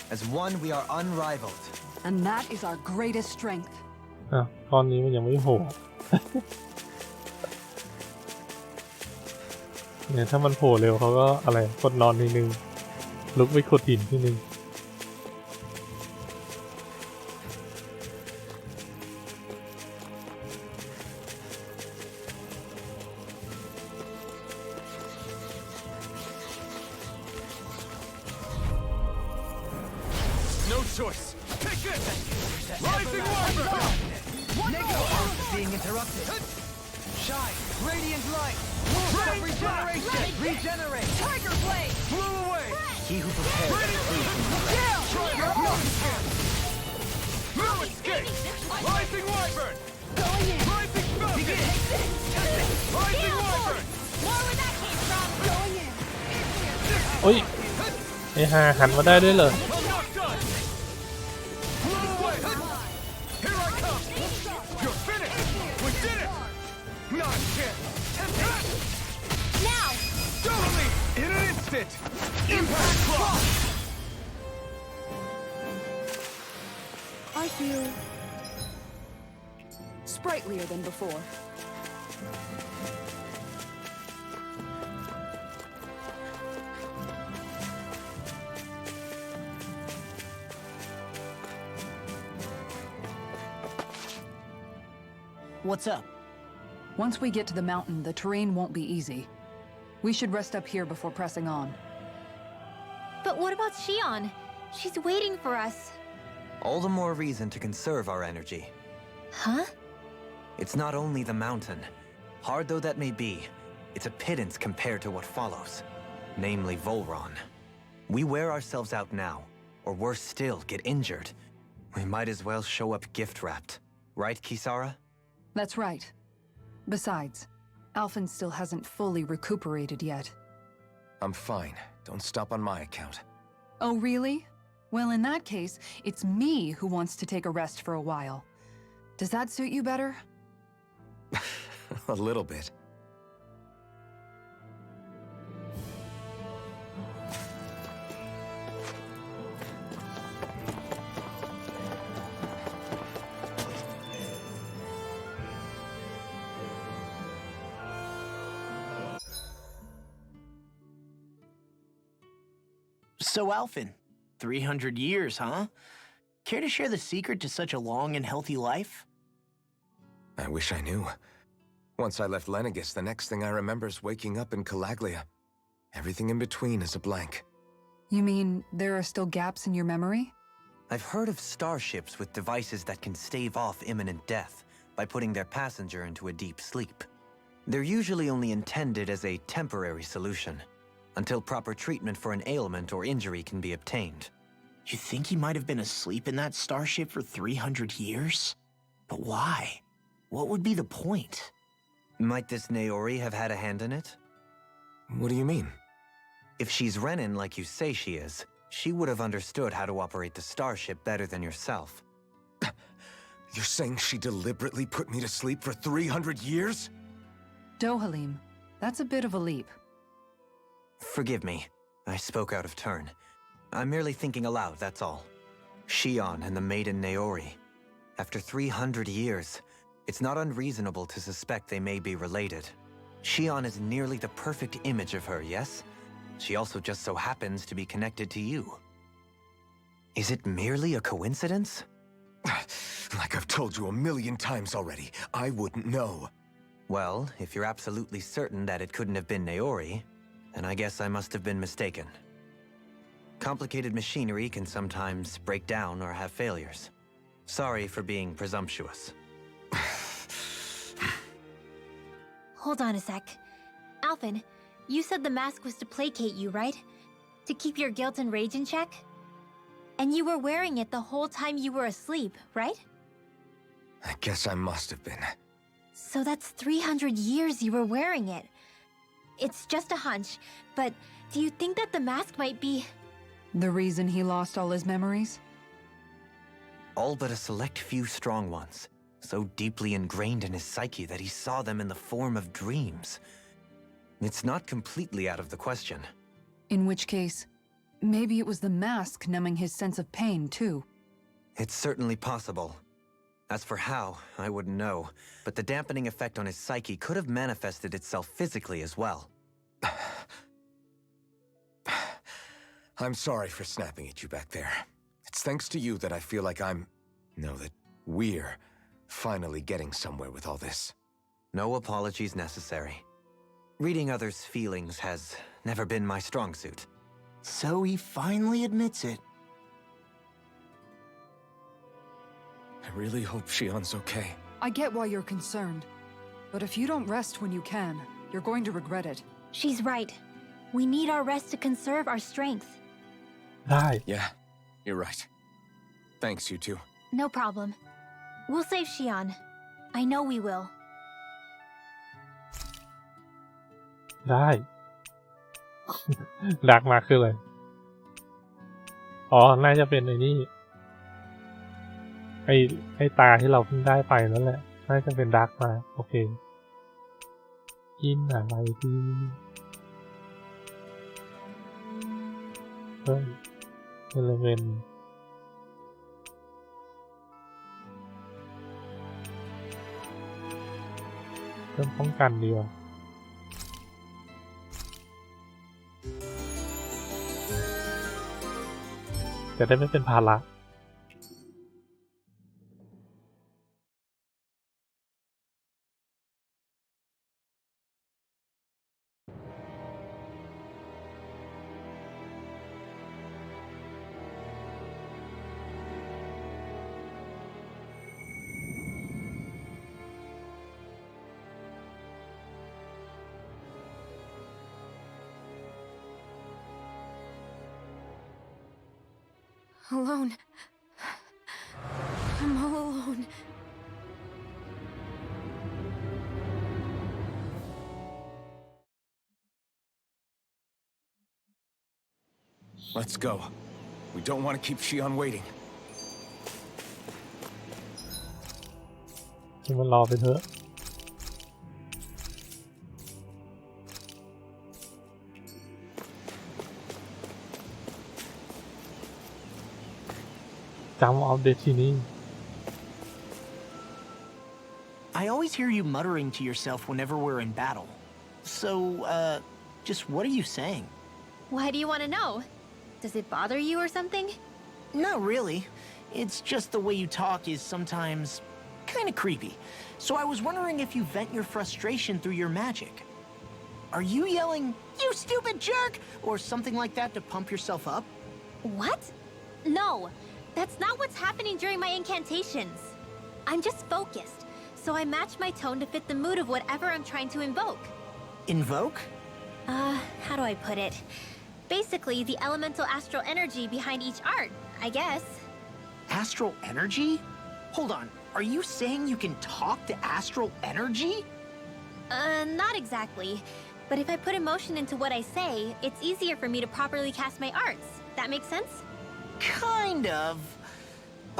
As one, we are unrivaled. And that is our greatest strength. อ่ะตอนนี้มันยังไม่โผล่ เนี่ยถ้ามันโผล่เร็วเขาก็อะไรกดนอนทีนึงลุกไปขุดหินทีนึง No choice! Take this! Rising Wyvern! Being interrupted. Shine! Radiant light! Regeneration! Regenerate! Tiger blade! Flew away! He who prepares Ready! Try your escape! No escape! Rising Wyvern! Rising Falcon! Rising Wyvern! More where that came from! Going in! โอ้ยไอ้ห่าหันมาได้ด้วยเหรอ I'm not done! Flew away! Here I come! You're finished! We did it! Not yet! Now! Dohalim! In an instant! Impact Claw! I feel sprightlier than before. What's up? Once we get to the mountain, the terrain won't be easy. We should rest up here before pressing on. But what about Shion? She's waiting for us. All the more reason to conserve our energy. Huh? It's not only the mountain. Hard though that may be, it's a pittance compared to what follows. Namely Volron. We wear ourselves out now, or worse still, get injured. We might as well show up gift-wrapped. Right, Kisara? That's right. Besides, Alphen still hasn't fully recuperated yet. I'm fine. Don't stop on my account. Oh, really? Well, in that case, it's me who wants to take a rest for a while. Does that suit you better? A little bit. So, Alphen, 300 years, huh? Care to share the secret to such a long and healthy life? I wish I knew. Once I left Lenegis, the next thing I remember is waking up in Calaglia. Everything in between is a blank. You mean there are still gaps in your memory? I've heard of starships with devices that can stave off imminent death by putting their passenger into a deep sleep. They're usually only intended as a temporary solution, until proper treatment for an ailment or injury can be obtained. You think he might have been asleep in that starship for 300 years? But why? What would be the point? Might this Naori have had a hand in it? What do you mean? If she's Renin like you say she is, she would have understood how to operate the starship better than yourself. You're saying she deliberately put me to sleep for 300 years? Dohalim, that's a bit of a leap. Forgive me. I spoke out of turn. I'm merely thinking aloud, that's all. Shion and the maiden Naori. After 300 years, it's not unreasonable to suspect they may be related. Shion is nearly the perfect image of her, yes? She also just so happens to be connected to you. Is it merely a coincidence? Like I've told you a million times already, I wouldn't know. Well, if you're absolutely certain that it couldn't have been Naori, then I guess I must have been mistaken. Complicated machinery can sometimes break down or have failures. Sorry for being presumptuous. Hold on a sec. Alphen, you said the mask was to placate you, right? To keep your guilt and rage in check? And you were wearing it the whole time you were asleep, right? I guess I must have been. So that's 300 years you were wearing it. It's just a hunch, but do you think that the mask might be... The reason he lost all his memories? All but a select few strong ones, so deeply ingrained in his psyche that he saw them in the form of dreams. It's not completely out of the question. In which case, maybe it was the mask numbing his sense of pain, too. It's certainly possible. As for how, I wouldn't know, but the dampening effect on his psyche could have manifested itself physically as well. I'm sorry for snapping at you back there. It's thanks to you that I feel like that we're finally getting somewhere with all this. No apologies necessary. Reading others' feelings has never been my strong suit. So he finally admits it. I really hope Shion's okay. I get why you're concerned. But if you don't rest when you can, you're going to regret it. She's right. We need our rest to conserve our strength. ได้ Yeah, you're right. Thanks, you two. No problem. We'll save Xion. I know we will. ได้ ดักมาคืออะไร อ๋อ น่าจะเป็นไอ้นี่ ไอ้ตาที่เราเพิ่งได้ไปนั่นแหละ น่าจะเป็นดักมา โอเค กินอะไรดีเฮ้ยเอลเมนต์เพิ่มป้องกันดีกว่า จะได้ไม่เป็นภาระ Alone. I'm all alone. Let's go. We don't want to keep Shion waiting. ให้มันรอไปเถอะ Jump of Destiny. I always hear you muttering to yourself whenever we're in battle. So, just what are you saying? Why do you want to know? Does it bother you or something? Not really. It's just the way you talk is sometimes kind of creepy. So I was wondering if you vent your frustration through your magic. Are you yelling, "You stupid jerk," or something like that to pump yourself up? What? No, that's not what's happening during my incantations. I'm just focused, so I match my tone to fit the mood of whatever I'm trying to invoke. Invoke? How do I put it? Basically, the elemental astral energy behind each art, I guess. Astral energy? Hold on. Are you saying you can talk to astral energy? Not exactly. But if I put emotion into what I say, it's easier for me to properly cast my arts. That makes sense? Kind of.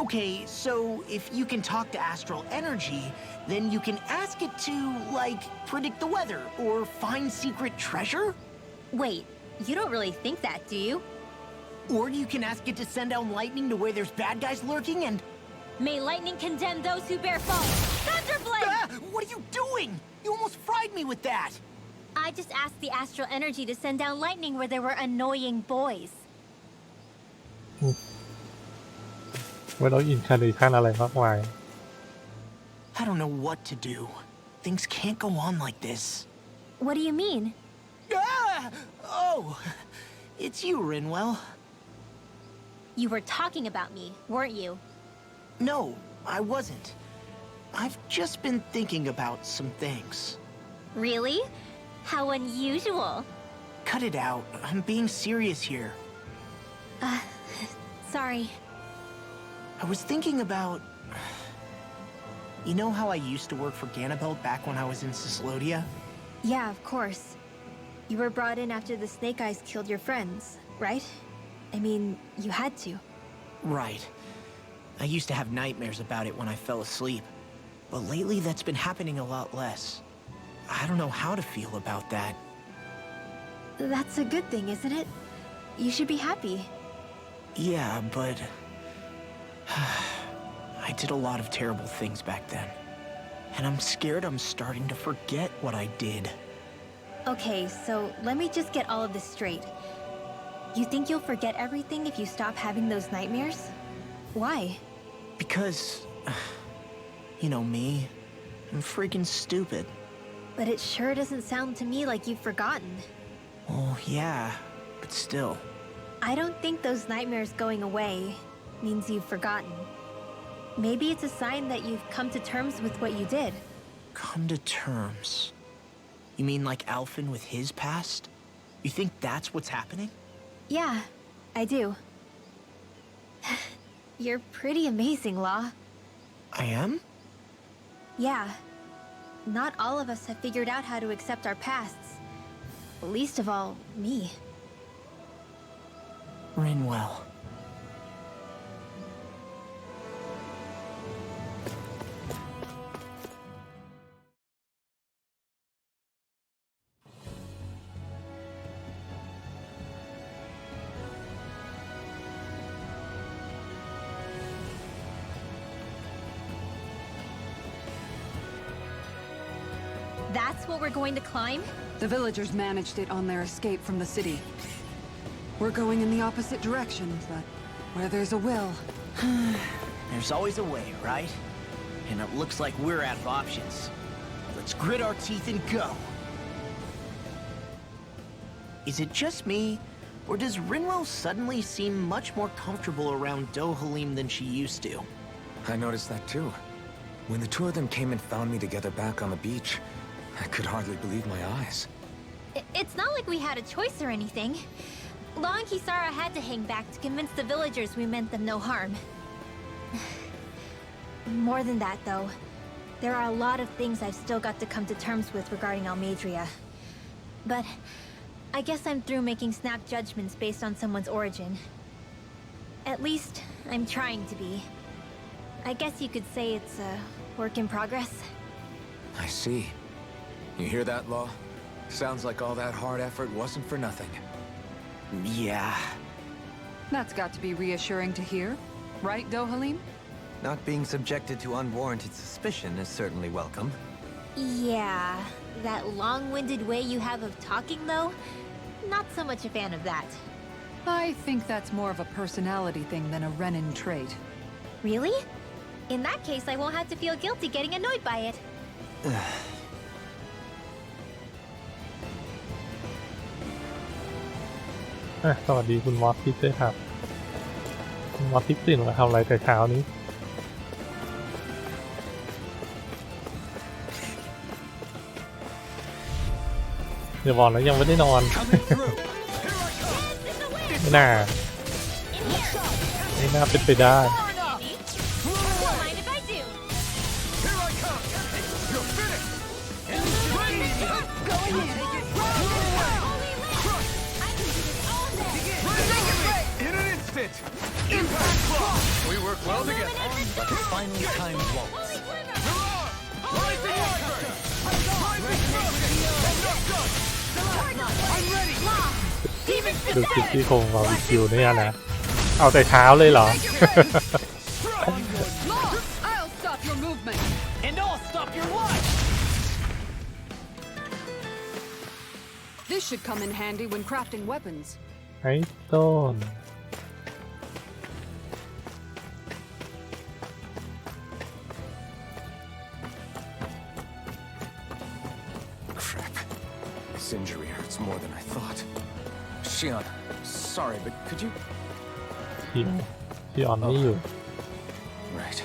Okay, so if you can talk to astral energy, then you can ask it to, like, predict the weather or find secret treasure? Wait, you don't really think that, do you? Or you can ask it to send down lightning to where there's bad guys lurking and... May lightning condemn those who bear false. Thunderblade! Ah! What are you doing? You almost fried me with that! I just asked the astral energy to send down lightning where there were annoying boys. ไม่ต้องอินคาเนชั่นอะไรมากมาย I don't know what to do. Things can't go on like this. What do you mean? Ah! Oh, it's you, Rinwell. You were talking about me, weren't you? No, I wasn't. I've just been thinking about some things. Really? How unusual. Cut it out. I'm being serious here. Sorry. I was thinking about... You know how I used to work for Ganabelt back when I was in Cyslodia? Yeah, of course. You were brought in after the Snake Eyes killed your friends, right? I mean, you had to. Right. I used to have nightmares about it when I fell asleep. But lately that's been happening a lot less. I don't know how to feel about that. That's a good thing, isn't it? You should be happy. Yeah, but... I did a lot of terrible things back then. And I'm scared I'm starting to forget what I did. Okay, so let me just get all of this straight. You think you'll forget everything if you stop having those nightmares? Why? Because... you know me. I'm freaking stupid. But it sure doesn't sound to me like you've forgotten. Oh, yeah. But still. I don't think those nightmares going away means you've forgotten. Maybe it's a sign that you've come to terms with what you did. Come to terms? You mean like Alphen with his past? You think that's what's happening? Yeah, I do. You're pretty amazing, Law. I am? Yeah. Not all of us have figured out how to accept our pasts. Least of all, me. Rinwell. That's what we're going to climb? The villagers managed it on their escape from the city. We're going in the opposite direction, but where there's a will... There's always a way, right? And it looks like we're out of options. Let's grit our teeth and go. Is it just me, or does Rinwell suddenly seem much more comfortable around Dohalim than she used to? I noticed that too. When the two of them came and found me together back on the beach, I could hardly believe my eyes. It's not like we had a choice or anything. Law and Kisara had to hang back to convince the villagers we meant them no harm. More than that, though. There are a lot of things I've still got to come to terms with regarding Almeidrea. But I guess I'm through making snap judgments based on someone's origin. At least, I'm trying to be. I guess you could say it's a work in progress. I see. You hear that, Law? Sounds like all that hard effort wasn't for nothing. Yeah. That's got to be reassuring to hear. Right, Dohalim? Not being subjected to unwarranted suspicion is certainly welcome. Yeah, that long-winded way you have of talking, though? Not so much a fan of that. I think that's more of a personality thing than a Renin trait. Really? In that case, I won't have to feel guilty getting annoyed by it. สวัสดีคุณมอสทิปด้วยครับคุณมอสทิปตื่นมาทำอะไรแต่เช้านี้เดี๋ยวบอกแล้วยังไม่ได้นอน ไม่น่าเป็นไปได้ We work well together. But it's finally time waltz. I'm ready. ดูคลิปที่คงบาร์บีคิวเนี่ยนะเอาแต่เช้าเลยเหรอ Law! I'll stop your movement! And I'll stop your life! This should come in handy when crafting weapons. ไอ้ต้น Crap. This injury hurts more than I thought. Shion, sorry, but could you... ที่ออนไม่อยู่ Right.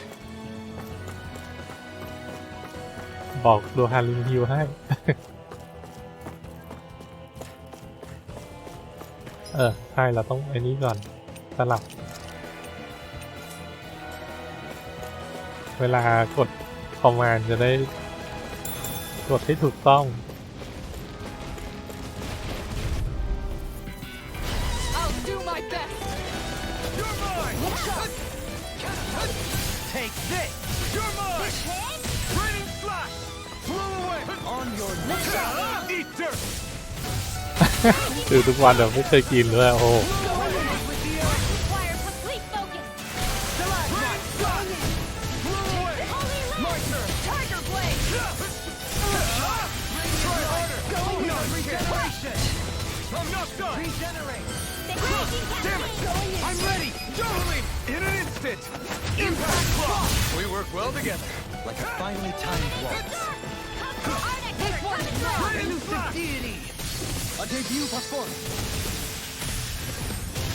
บอกดูฮาริมฮิวให้ ใช่เราต้องไอ้นี้ก่อนสลับ เวลากดค อมมานด์จะได้กดให้ถูกต้อง I'll do my best. You're mine! Take this! You're mine! Raining slash! Flew away! On your neck! Eat dirt! คือทุกวันเราไม่เคยกินด้วยโอ้โห Require complete focus. Flew away! My turn! Tiger Blade. Try harder! Going on regeneration! I'm not done! Regenerate! Damn it! I'm ready! Totally! In an instant! Impact block! We work well together. Like a finely timed waltz. Elusive deity! A debut performance!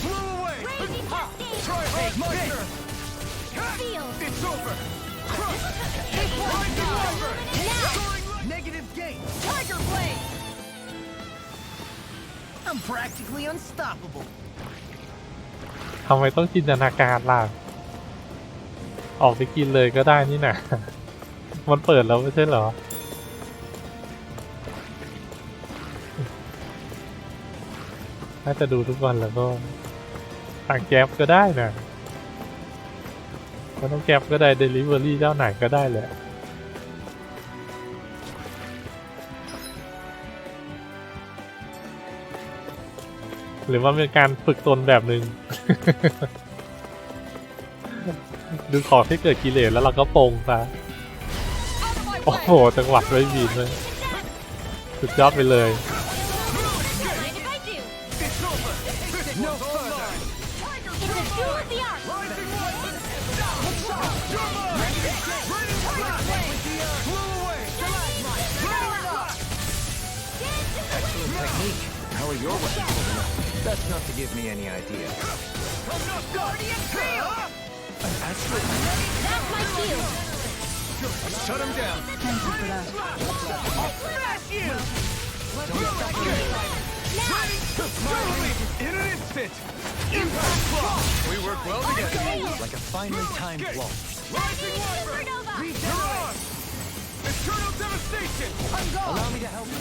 Flew away! Try hard! My turn! It's over! Crush! Rising Wyvern! Negative gate! Tiger Blade. I'm practically unstoppable. ทำไมต้องจินตนาการล่ะ ออกไปกินเลยก็ได้นี่นะ มันเปิดแล้วไม่ใช่เหรอ ถ้าจะดูทุกวันแล้วก็สั่งแก๊ปก็ได้นะไม่ต้องแก๊ปก็ได้ Delivery เจ้าไหนก็ได้แหละ หรือว่าเป็นการฝึกตนแบบหนึ่ง ดูของที่เกิดกิเลสแล้วเราก็ปรงซะ โอ้โห จังหวะไม่มีเลย สุดยอดไปเลย No further! Rising Wyvern! You're mine! Raining slash! Flew away! Excellent technique. How are your weapons holding up? That's not to give me any idea. I'm not done! An astral That's my shield. Shut him down! Thank you for that. Smash you! Totally! In an instant! Impact block! We work well together. like a finely timed waltz. Rising Wyvern! You're on! Eternal devastation! Allow me to help you.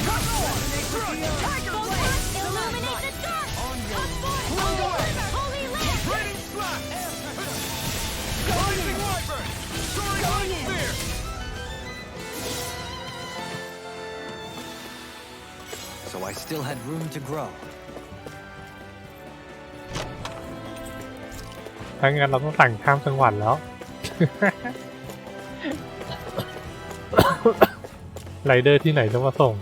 Tiger Blade. Illuminate the dark. Holy Land. Raining slash! Rising Wyvern! Soaring light spear! So I still had room to grow. ถ้างั้นเราต้องสั่งข้ามจังหวัดแล้ว ไรเดอร์ที่ไหนจะมาส่ง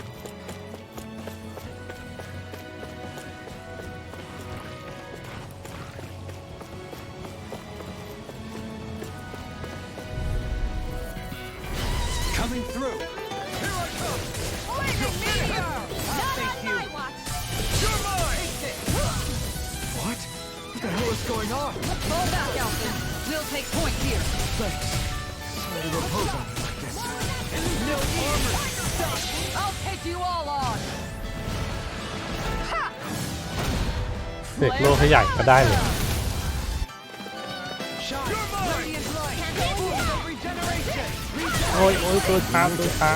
Coming through. Here I come! Not on my watch. You're mine! What? What the hell is going on? Fall back, Alpha. We'll take point here. Thanks. Sorry to repose on you like this. No armor! I'll take you all on. Ha! เสกโลกให้ใหญ่ก็ได้เลย Shine! You're mine! Radiant light! Regeneration! โอ้ยโอ้ยตัวช้าตัวช้า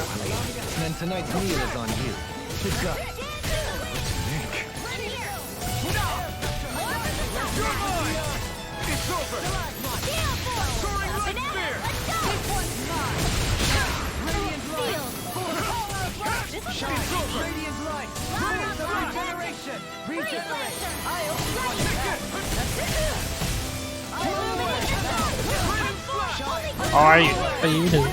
Then tonight's meal is on you. Good job. You're mine! It's over! Soaring light spear! This one's mine. Radiant light! It's over! Radiant light! Rules of regeneration! Regenerate! Take it! Radiant flash! โอ้ยตีไม่ถึง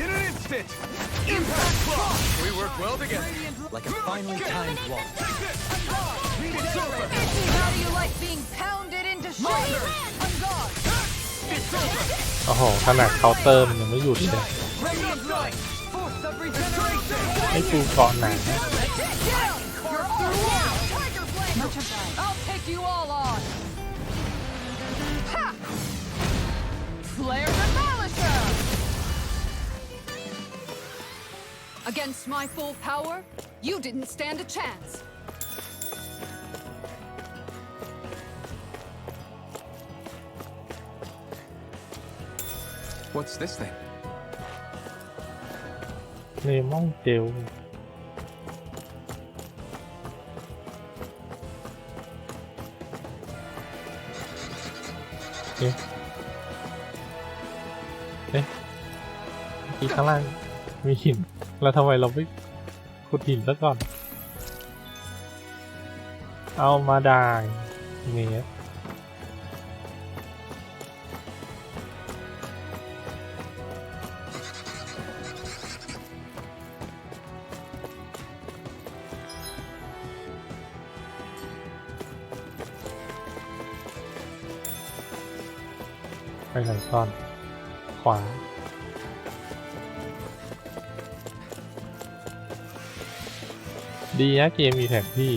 In an instant! Impact block! We work well together. Like a finely timed waltz. Take this! It's over! How do you like being pounded into shape? On guard. It's over! โอ้โห ขนาดเคาน์เตอร์มันยังไม่หยุดเลย Radiant light! Force of regeneration! ให้กูเกาะหนา Down. You're all down. Tiger Blade. I'll take you all on. Ha! Flare Demolisher. Against my full power, you didn't stand a chance. What's this thing? เลมอนเจลเอ๊ะเมื่อกี้ข้างล่างมีหินแล้วทำไมเราไม่ขุดหินซะก่อน เอามาได้เมตรไปไหนก่อน ขวา ดีนะเกมมีแผนที่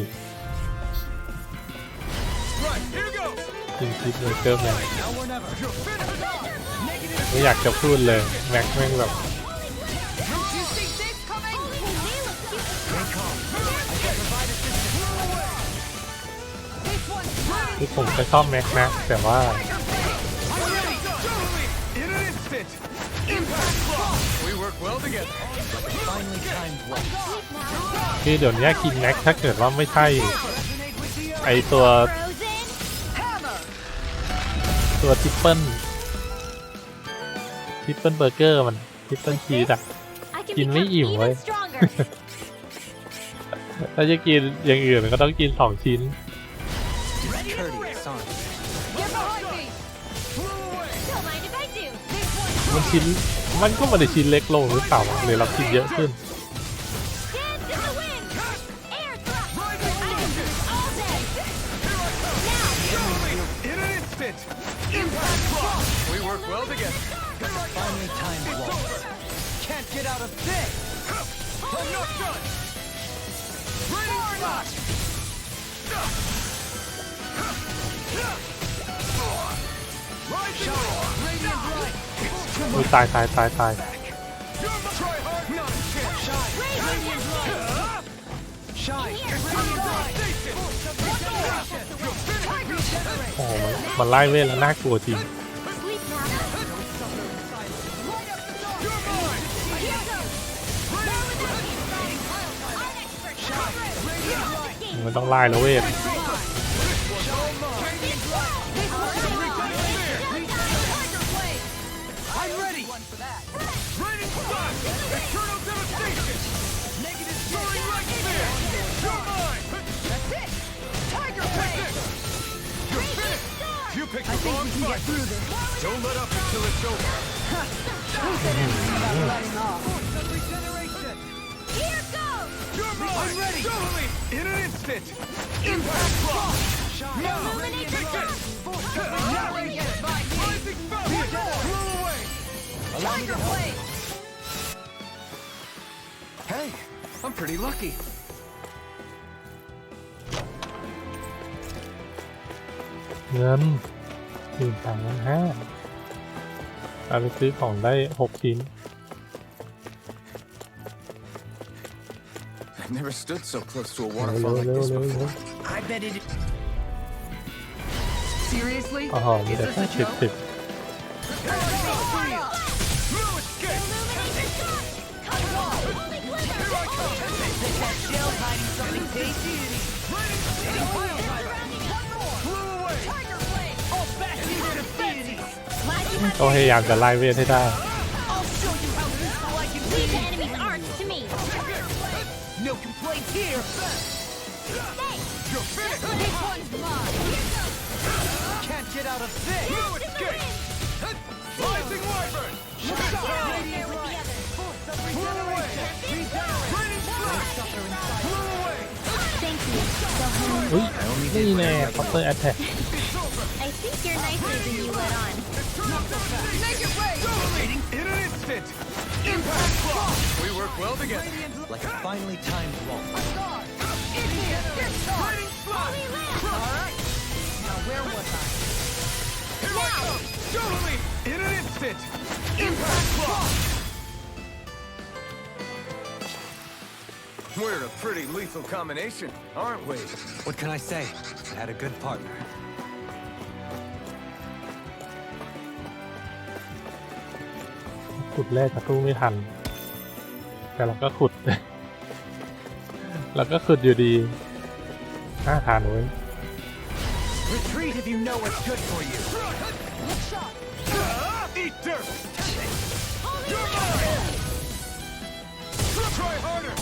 Right, here goes. จริงคิดเลยเกอร์แม็ก Now or never. You're finished. ไม่อยากจะพูดเลย แม็กแม่งแบบ คือผมก็ชอบแม็กนะ แต่ว่า In an instant. Impact block. We work well together. Finely timed blow. คือเดี๋ยวนี้กินแม็กถ้าเกิดว่าไม่ใช่ไอตัวทริปเปิลเบอร์เกอร์มันทริปเปิลชีสอะ กินไม่อิ่มเว้ย ถ้าจะกินอย่างอื่นก็ต้องกิน2 ชิ้น Discourteous, aren't you? Flew away. มันชิ้นมันก็ไม่ได้ชิ้นเล็กลงหรือเปล่าหรือเรากินเยอะขึ้น In an instant. Impact block. We work well together. Finely timed blow. Can't get out of this. I'm not done. Raining flash. Rising radiant light. อุ้ยตาย You're my try hard, not a chance. Shine. Radiant light. Shine. Radiant light. You're finished. โอ้โหมันไล่เวทแล้วน่ากลัวจริง มันต้องไล่แล้วเวท I'm ready. Raining flash. Eternal devastation. Negative soaring right there. You're mine. That's it. Tiger blade. You're finished. You picked the wrong fight. Don't let up until it's over. Regeneration. Here goes! You're mine. I'm ready. Totally. In an instant. Impact block. Now. Illuminate Take the it. Now. Rising falcon. Flew away. Tiger blade! Hey, I'm pretty lucky. เงิน1,500เอาไปซื้อของได้6 ชิ้น I've never stood so close to a เร็ waterfall ว like เร็ว this เร็ว before. I bet it. Seriously? อ๋อมี Is แต่ this แค่ a joke? 10 No escape. Flew away. ก็พยายามจะไล่เวทให้ได้ Leave the enemy's arch to me! No complaints here. You're finished. This one's mine! Can't get out of this. No escape. Rising wyvern. Radiant light! Flew away. Raining flash. Flew away. Thank you, Gohan. อุ้ยนี่แน่คอปเตอร์แอตแทก I think you're nicer than you let on. Make it way. In an instant. Impact block. We work well together. Like a finely timed blow. Raining flash. Now where was I? Here I come. Totally. In an instant. Impact block. We're a pretty lethal combination, aren't we? What can I say? I had a good partner. ขุดแร่จะสู้ไม่ทัน แต่เราก็ขุด เราก็ขุดอยู่ดีน่าทานเว้ย Retreat if you know what's good for you. Eat dirt. You're mine. Try harder.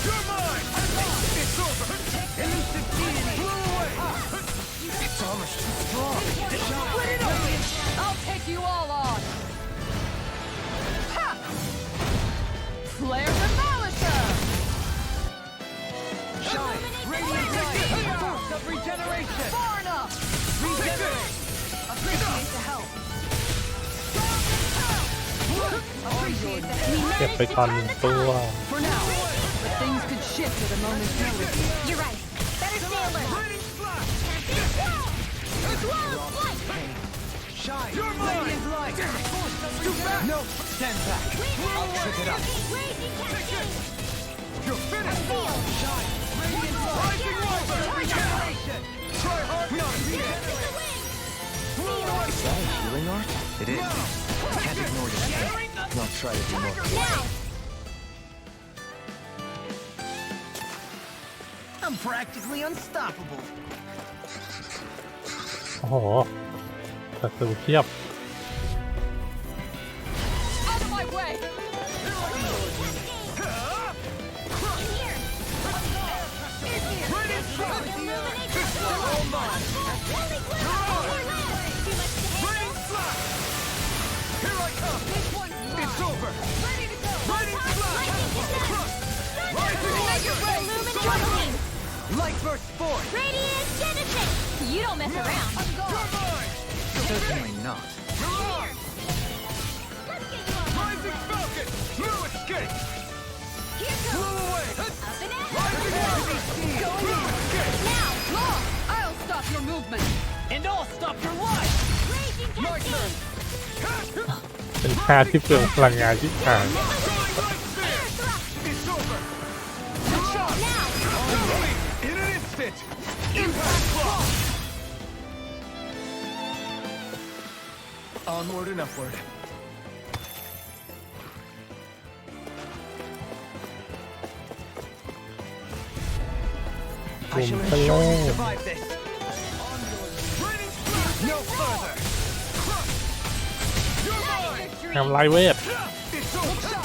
You're mine. It's over. Elusive deity. Blew away. It's almost too strong. Let it open. I'll take you all on! Ha! Flare Demolisher! Shine. Radiant light. Boost of regeneration. Far enough! Regenerate. Appreciate the help. Appreciate the เก็บไปก่อนหนึ่งตัว For now, but things could shift at a moment's notice. You're right. Better stay alert. Radiant flash. Shine. You're mine. Radiant light. No, stand back. I'll trip it up. You're finished. Shine. Radiant light. Rising Wyvern. Regeneration. Try hard. Not yet. Is that a healing art? It is. Can't ignore this. Not try to do more. Now! I'm practically unstoppable. โอ้โหศัตรูเทียบ Out of my way! Radiant flash. It's all mine. Radiant flash. Here I come. It's over. Radiant flash. Crush. Rising Wyvern. Light burst forth. Radiant Genesis! You don't mess around. You're mine. Certainly not. You're on. Let's get you on. Rising Falcon. No escape. Here Blew goes. away. Up and out. Rising Wyvern. No escape. Now! Law, I'll stop your movement! And I'll stop your life. Raging Cascade! เป็นค่าที่เปลืองพลังงานที่ผ่าน Going light sphere. It's over. You're on. Now! Complete in an instant. Impact block. Onward and upward. I shall Boom, ensure you hello. survive this. Raining flash. No further. Crush. You're mine. ทำลายเวท It's over.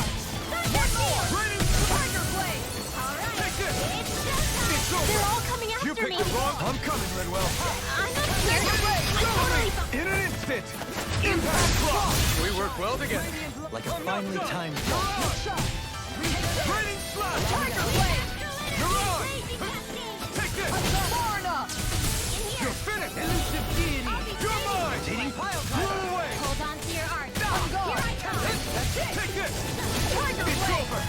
Raining Tiger Blade. Take this. It's over. They're all coming You after me! picked the wrong. I'm coming, Redwell. I'm not scared. I'm totally fine. In an instant. Impact block. We work well together. Like a finely timed You're on. Raining slash. Tiger Blade. You're on. Raging Cascade! Take this. Far enough! In here! You're finished. Elusive deity. You're mine. Eating pile Blew away. Hold on to your art. Now. Here I come! Take this. It's over.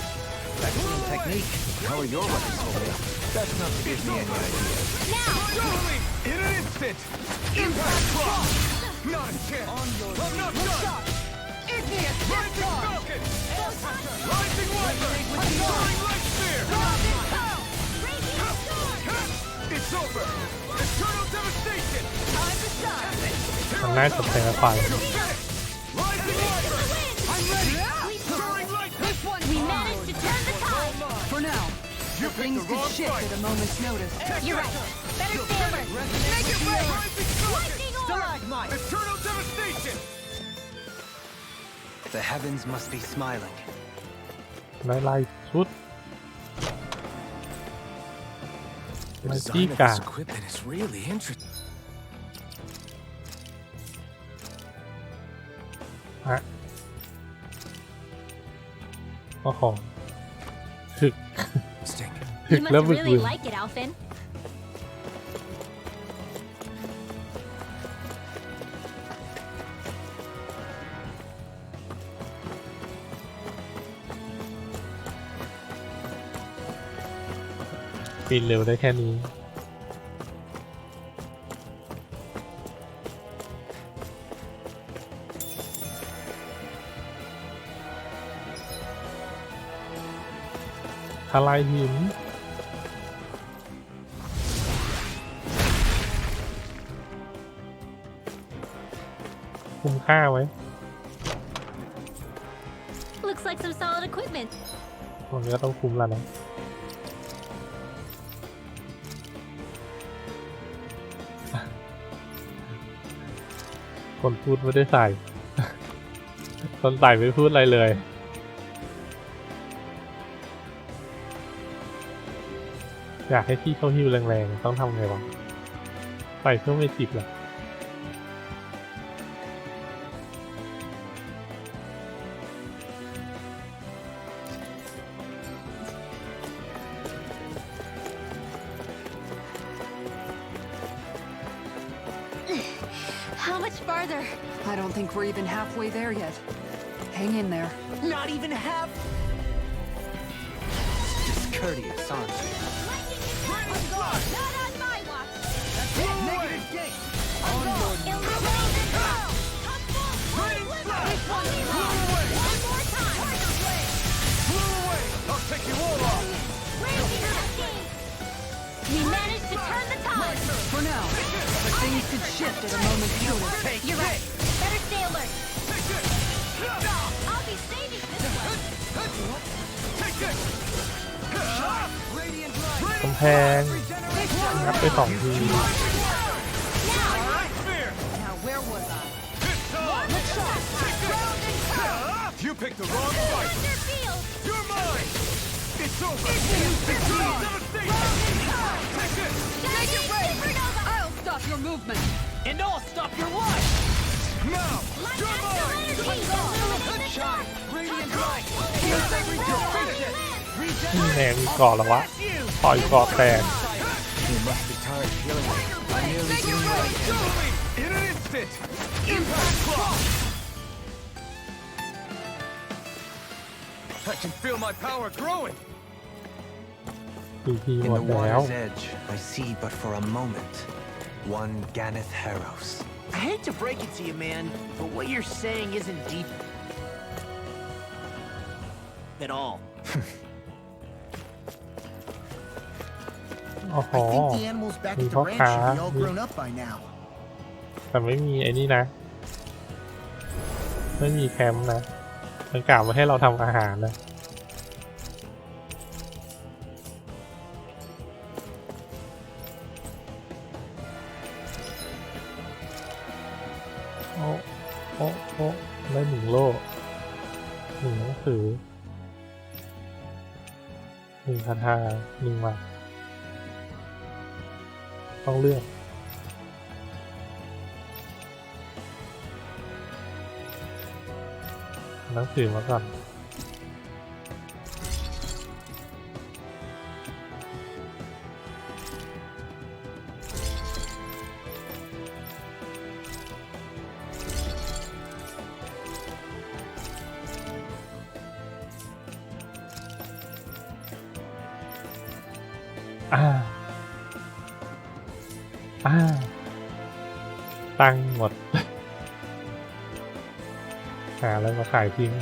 excellent technique. How are your weapons holding up? That's not to give me any ideas. Now! Dueling in an instant. Impact block. Not a chance. I'm not done. Igneous Rising Falcon. Rising Wyvern. Soaring Light Sphere. Raging Storm! It's over. Eternal devastation. Time to shine! มันน่าจะแพ้ไป You're finished. Rising Wyvern. I'm ready! Soaring Light. This one We managed to turn the tide! For now, You things picked the could wrong shift fight. at a moment's notice. You're right. Better stay alert. Make it way. Rising Falcon. Lightning orb! Stalagmite. Eternal devastation. The heavens must be smiling. ไล่ไล่ชุด The ไล่จี้ design of กา this equipment is really interesting. ฮะโอ้โหถึก Sting. ถึ You กแล้ว must บึก really บึน like it, Alphen. ปีนเร็วได้แค่นี้ ทลายหิน คุ้มค่าไว้ payment. มันก็ต้องคุ้มแล้วนะคนพูดไม่ได้ใส่ คนใส่ไม่พูดอะไรเลย อยากให้พี่เข้าฮิวแรงๆต้องทำไงวะใส่เพื่อไม่จิบเหรอ How much farther? I don't think we're even halfway there yet. Hang in there. Not even half. Discourteous, aren't you? Not on my watch. Negative gate. Illuminate the world. Come forward. This won't be long. One more time. Blew away. I'll take you all off. Raising the machine. We managed to turn the tide. For now, but things could shift at a moment's notice. You're right. Better stay alert. Take this. I'll be saving this one. Take this. Radiant light. กำแพงงัดไป2 ที Light spear. Now where was I? It's on. You picked the wrong fight. Thunder field. You're mine. It's over. Devastation. Take this. Shining supernova. I'll stop your movement. And I'll stop your life. Now. You're mine. Illuminate the dark. Radiant light. Here's every Finish it. นี่แน่มีเกาะแล้ววะต่อยเกาะแตก You must be tired of healing me. I'm nearly doing right. In an instant. Impact clock. I can feel my power growing. ที In หมด the แล้ว water's edge, I see but for a moment one Ganeth Harrows. I hate to break it to you, man, but what you're saying isn't deep at all. โอ้โห I think the animals back at theมีพ่อ ranch ค้า should be all grown up by now. แต่ไม่มีไอ้นี่นะ ไม่มีแคมป์นะมันกล่าวมาให้เราทำอาหารนะโอ้โอ้โอ้ได้1 โล่ 1 หนังสือ 1 คาถา 1 หมัดต้องเลือกหนังสือมาก่อนตังค์หมด หาอะไรมาขายทิ้ง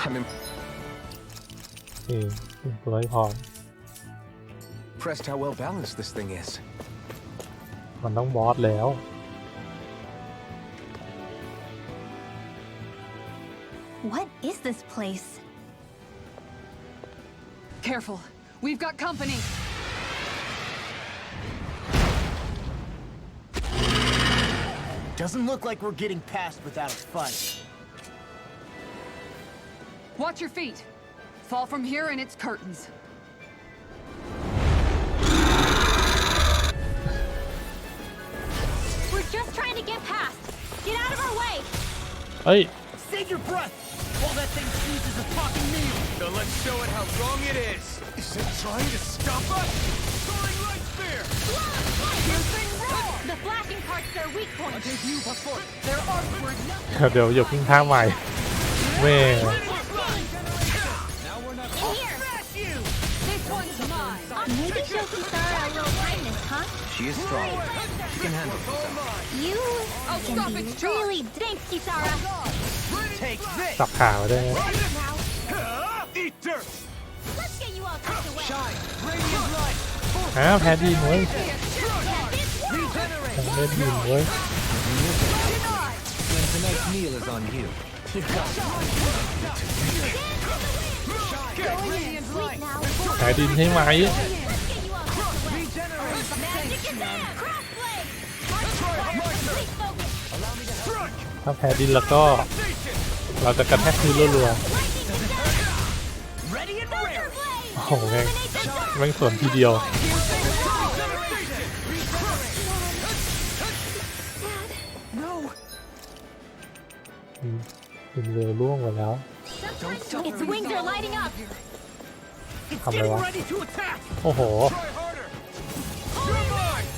I'm ตัวให้พอ impressed how well balanced this thing is. มันต้องบอสแล้ว What is this place? Careful. We've got company. Doesn't look like we're getting past without a fight. Watch your feet. Fall from here and it's curtains. We're just trying to get past. Get out of our way. เอ้ย Save your breath! All that thing sees is a talking meal! So let's show it how wrong it is. Is it trying to stop us? Soaring light spear. The flashing part's their weak point. They're artward. เดี๋ยวอย่าเพิ่งท่าใหม่แม่ Here. This one's mine. Maybe show Kisara a little kindness, huh? She is strong. She can handle herself. You I'll can stop be its charge. really thanks, Kisara. Take this! สับขาไว้ด้วยนะ Now, Eat dirt. let's get you all tucked away. Shine! Radiant light! อ้าวแพ้ดินเว้ย Regenerate! แพ้ดินเว้ย And tonight's meal is on you. Get radiant light! แพ้ดินให้ไหม Get you all tucked away. Regenerate! Magic is there. Crossblade. Please focus. Strike! ถ้าแพ้ดินแล้วก็เราจะกระแทกพื้นรัว Lightning is down. Ready and rare! Blade. ๆโอ้โหแม่งสวนทีเดียว No! ดินเรือล่วงไปแล้ว Its wings are lighting up. It's Come getting on. ready to attack! โอ้โห Try harder! You're mine!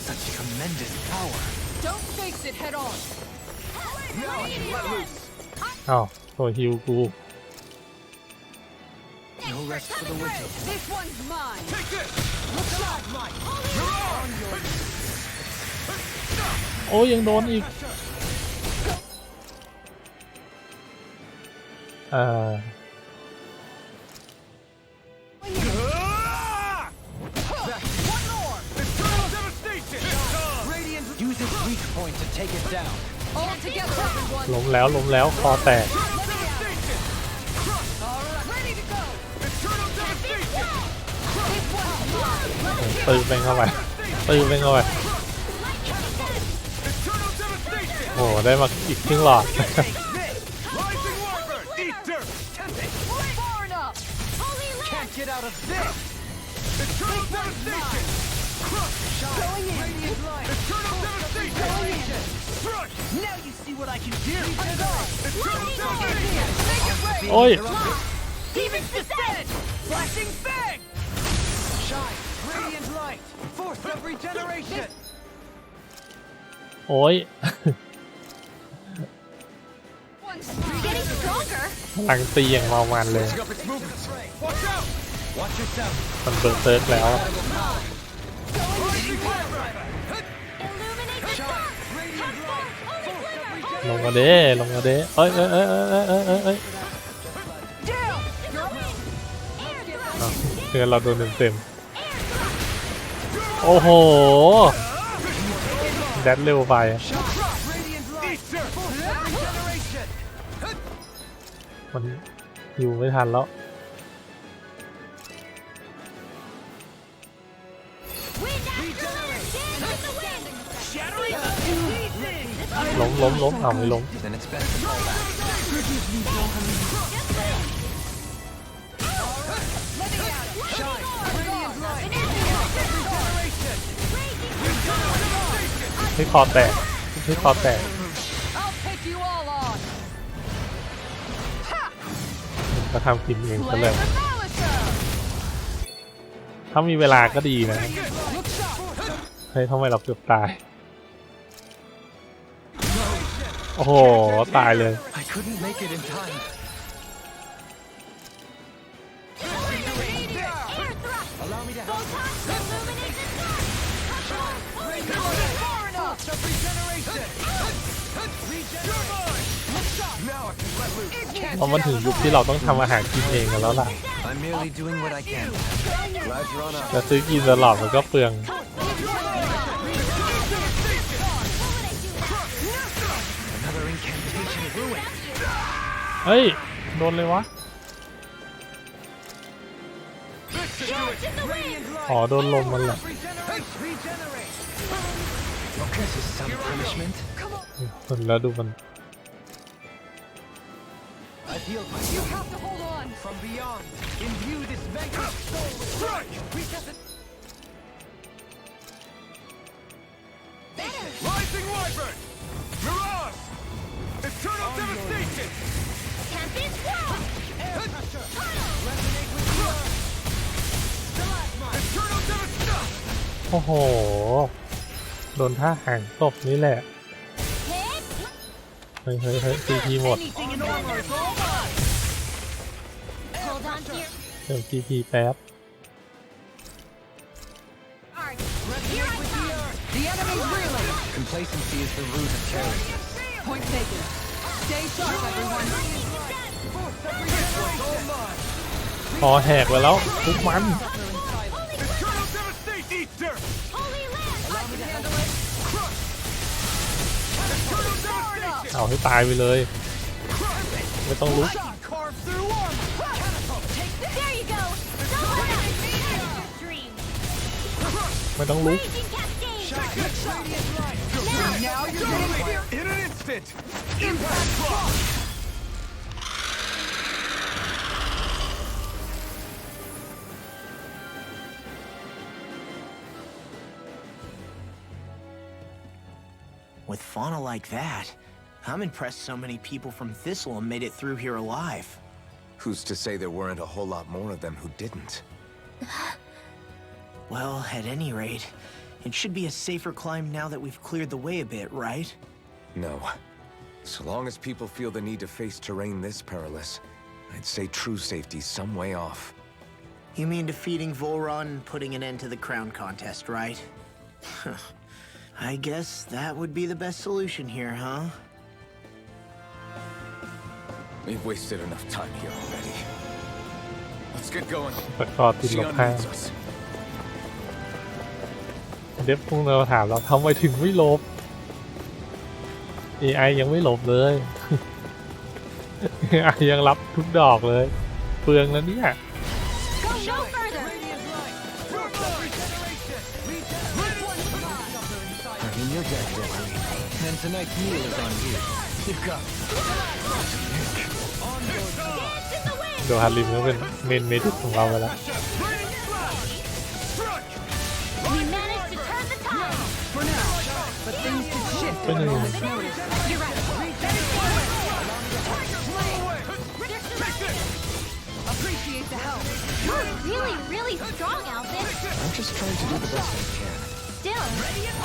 Such tremendous power. Don't face it head on. Now I can let loose! อ้าวตัวฮิวกู No rest for the wicked. This one's mine. Take this! Look out, Mike! You're on! โอ้ยยังโดนอีกOne more! Eternal devastation! Radiant Use its weak point to take it down. All together, everyone. ล้มแล้วคอแตก devastation! Ready to go. Eternal devastation! This one's mine. ตื้อไปเข้าไปตื้อไปเข้าไป Eternal devastation! โอ้โหได้มาอีกครึ่งหลอด Rising wyvern! Eat dirt! Tempest! Far enough. Can't get out of this! Eternal devastation! Crush! Going in. Radiant light! Eternal devastation! Strike! Now you see what I can do! Eternal devastation! Make it rain. โอ้ย Demons descend! Flashing fang! Shine! Radiant light! Force of regeneration! โอ้ย One's Getting stronger. พลังตีอย่างเมามันเลย Up its movements! Watch out! Watch yourself. มันเบิร์เซิร์กแล้ว Rising wyvern! Illuminate the dark. Radiant light! Force of ลง regeneration! มาเด้ลงมาเด้เอ้ยอ้าวเพื่อนเราโดนเต็มๆโอ้โหแดดเร็วไป Radiant light! Eat dirt! Force of regeneration! มันอยู่ไม่ทันแล้ว Shattering! ล้มเอาไม่ล้ม Then it's best to fall back. Shine! Radiant light! Force of regeneration! ที่คอแตกที่คอแตก I'll take you all on. ก็ทำกินเองซะ Play เลย the Malachor. ถ้ามีเวลาก็ดีนะ Look sharp! เฮ้ยทำไมเราเกือบตาย โอ้โห ตายเลย I couldn't make it in time. Allow me to help. Far enough. Force of regeneration! You're mine! Look sharp! Now I can let loose! เพราะมันถึงยุคที่เราต้องทำอาหารกินเองกันแล้วล่ะ I'm merely doing what I can. Glad you're on up. จะซื้อกินตลอดมันก็เปลือง Another incantation ruined. เฮ้ย โดนเลยวะ This should do it! Radiant light! อ๋อ โดนลมมันแหละ Regenerate! Regenerate! This is some punishment. แล้วดูมัน I feel You have to hold on. from beyond. Imbue this vanquished soul with strike! Rising wyvern! Mirage! Eternal devastation! Air pressure! Resonate with the earth! Stalagmite! Eternal devastation! โอ้โห โดนท่าห่างตบนี่แหละ เฮ้ยซีพีหมด Anything in armor is all mine! Hold on to your เติมซีพีแป๊บ art. Resonate with the earth! The enemy's reeling. Complacency is the root of carelessness. Point taken. Stay sharp, everyone. Force of regeneration! All mine! คอแหกไปแล้วทุกมัน Eternal devastation! Easter! Holy land! Crush! Eternal devastation! เอาให้ตายไปเลย ไม่ต้องลุก Carve through armor! Catapult! There you go! Dream! ไม่ต้องลุก Raging cascade! Now you're getting here in an instant! Impact block! With fauna like that, I'm impressed so many people from Thistleum made it through here alive. Who's to say there weren't a whole lot more of them who didn't? Well, at any rate, it should be a safer climb now that we've cleared the way a bit, right? No. So long as people feel the need to face terrain this perilous, I'd say true safety's some way off. You mean defeating Volron and putting an end to the crown contest, right? I guess that would be the best solution here, huh? We've wasted enough time here already. Let's get going. ตะกอติดลบ Xion ข้าง needs us. เดฟพุ่งเราถามเราทำไมถึงไม่ลบ AI ยังไม่ลบเลย AI ยังรับทุกดอกเลย เปลืองแล้วเนี่ย Go no further! I'm in your debt, Desiree. And tonight's meal is on you. You've got Dance in the wind! โดฮาริมก็เป็นเมนเมดิกของเราไปแล้ว We managed to turn the tide! For now, but things could shift But at a no. moment's notice. You're right. Appreciate the help. You're really, really strong, Alvin. I'm just trying to do the best I can. Still,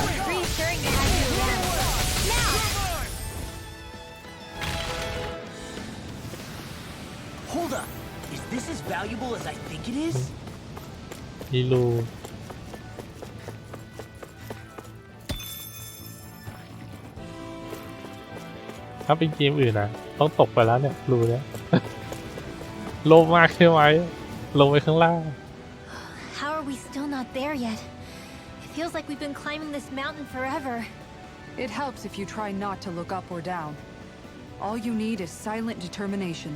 it's reassuring to have you again. Now! Hold up! Is this as valuable as I think it is? ฮีรู ถ้าเป็นเกมอื่นนะต้องตกไปแล้วเนี่ยรูเนี่ย โลงมากใช่ไหมลงไปข้างล่าง How are we still not there yet? It feels like we've been climbing this mountain forever. It helps if you try not to look up or down. All you need is silent determination.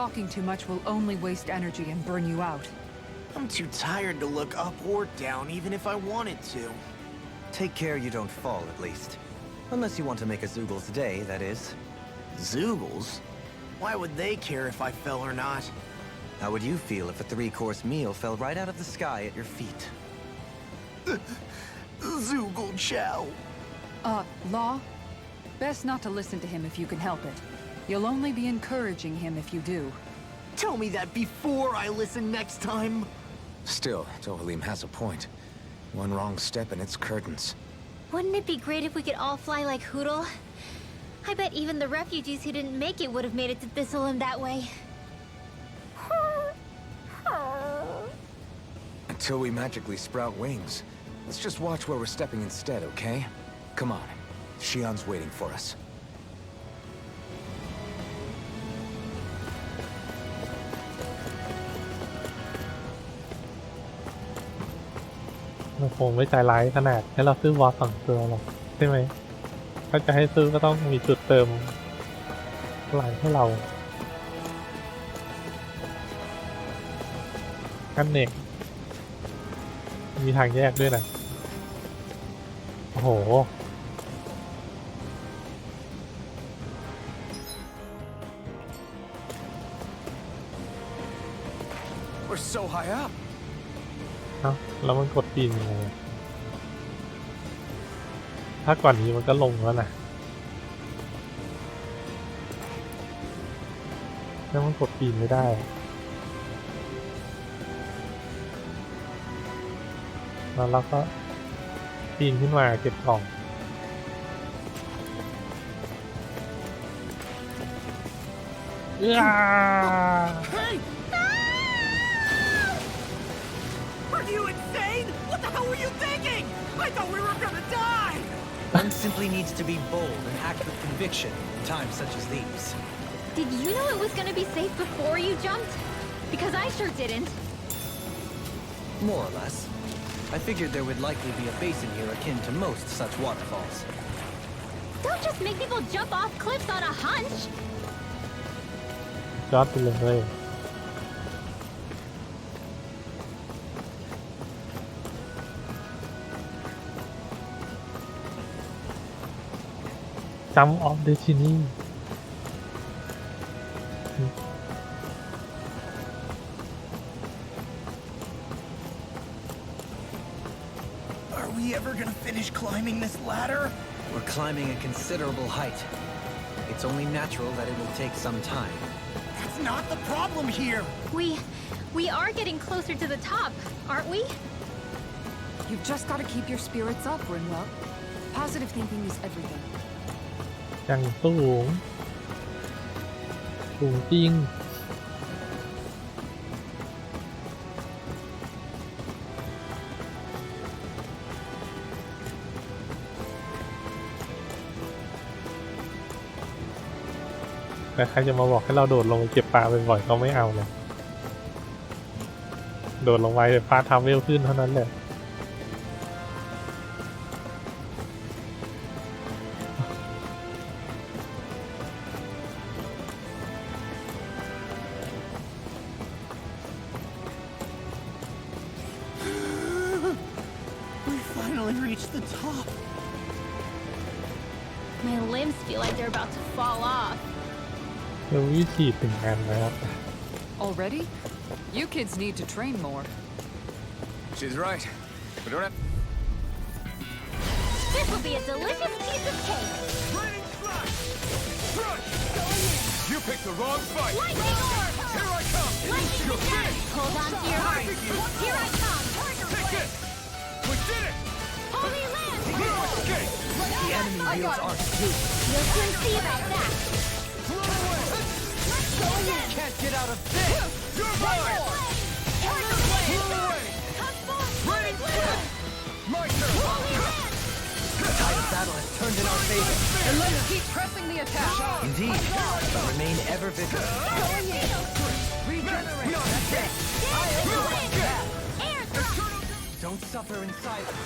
Talking too much will only waste energy and burn you out. I'm too tired to look up or down, even if I wanted to. Take care you don't fall, at least. Unless you want to make a Zoogel's day, that is. Zoogles? Why would they care if I fell or not? How would you feel if a 3-course meal fell right out of the sky at your feet? Zoogle Chow. Law? Best not to listen to him if you can help it. You'll only be encouraging him if you do. Tell me that before I listen next time. Still, Dohalim has a point. One wrong step and it's curtains. Wouldn't it be great if we could all fly like Hootle? I bet even the refugees who didn't make it would have made it to Thistleum that way. Until we magically sprout wings. Let's just watch where we're stepping instead, okay? Come on. Xion's waiting for us. มันคงไม่ใจร้ายขนาดให้เราซื้อวอลสองตัวหรอกใช่ไหม ถ้าจะให้ซื้อก็ต้องมีจุดเติมพลังให้เราขั้นเน็กมีทางแยกด้วยนะ โอ้โห We're so high up. เอ้าแล้วมันกดปีนยังไงอะถ้าก่อนนี้มันก็ลงแล้วนะแล้วมันกดปีนไม่ได้แล้วเราก็ปีนขึ้นมาเก็บกล่องHey! Are you insane? What the hell were you thinking? I thought we were gonna die! One simply needs to be bold and act with conviction in times such as these. Did you know it was gonna be safe before you jumped? Because I sure didn't. More or less. I figured there would likely be a basin here akin to most such waterfalls. Don't just make people jump off cliffs on a hunch. ยอดไปเลยจำออฟเดชินี่ Are we ever gonna finish climbing this ladder? We're climbing a considerable height. It's only natural that it will take some time. That's not the problem here. We are getting closer to the top, aren't we? You've just got to keep your spirits up, Rinwell. Positive thinking is everything. ยังสูงจริงแต่ใครจะมาบอกให้เราโดดลงไปเก็บปลาบ่อยๆก็ไม่เอาเลยโดดลงไปปลาทำเวลขึ้นเท่านั้นแหละ We finally reached the top. My limbs feel like they're about to fall off. เดี๋ยววิธีถึงงานนะครับ Already? You kids need to train more. She's right. We don't have... This will be a delicious piece of cake. Raining flash! Crush! You picked the wrong fight! Lightning orb! Here I come! Lightning You're attack! finished! Hold on to your heart. Here I come. Take this! We did it! Holy land! No escape! The enemy wields arc too. You'll soon see about that. Blow away! Can't get out of this. You're mine! Tiger Blow blade! away! Come forth! Raining flash! My turn! Holy land! The tide of battle has turned in our favor. And let's keep pressing the attack. Indeed, but remain ever vigilant. Regenerate. Not escape! Air thrust! Don't suffer in silence.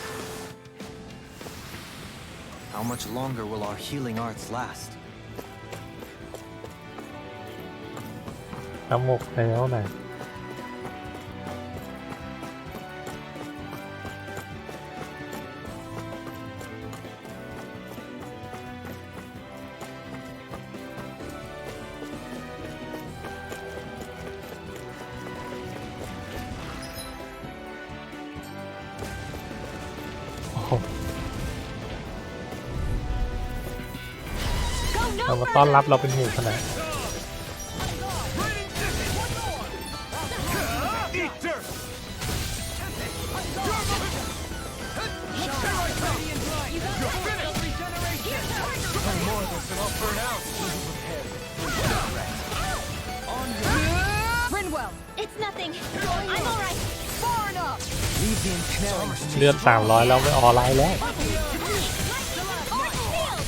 How much longer will our healing arts last? ทำหมกแล้วนะโอ้โห Go เรา no มาต้อน further! รับเราเป็นหมู่ขนาด Eat dirt! Rinwell, It's nothing. I'm alright. far enough. Leave the ensnaring. เลือด300แล้วไม่ออไลน์แล้ว Arc shield!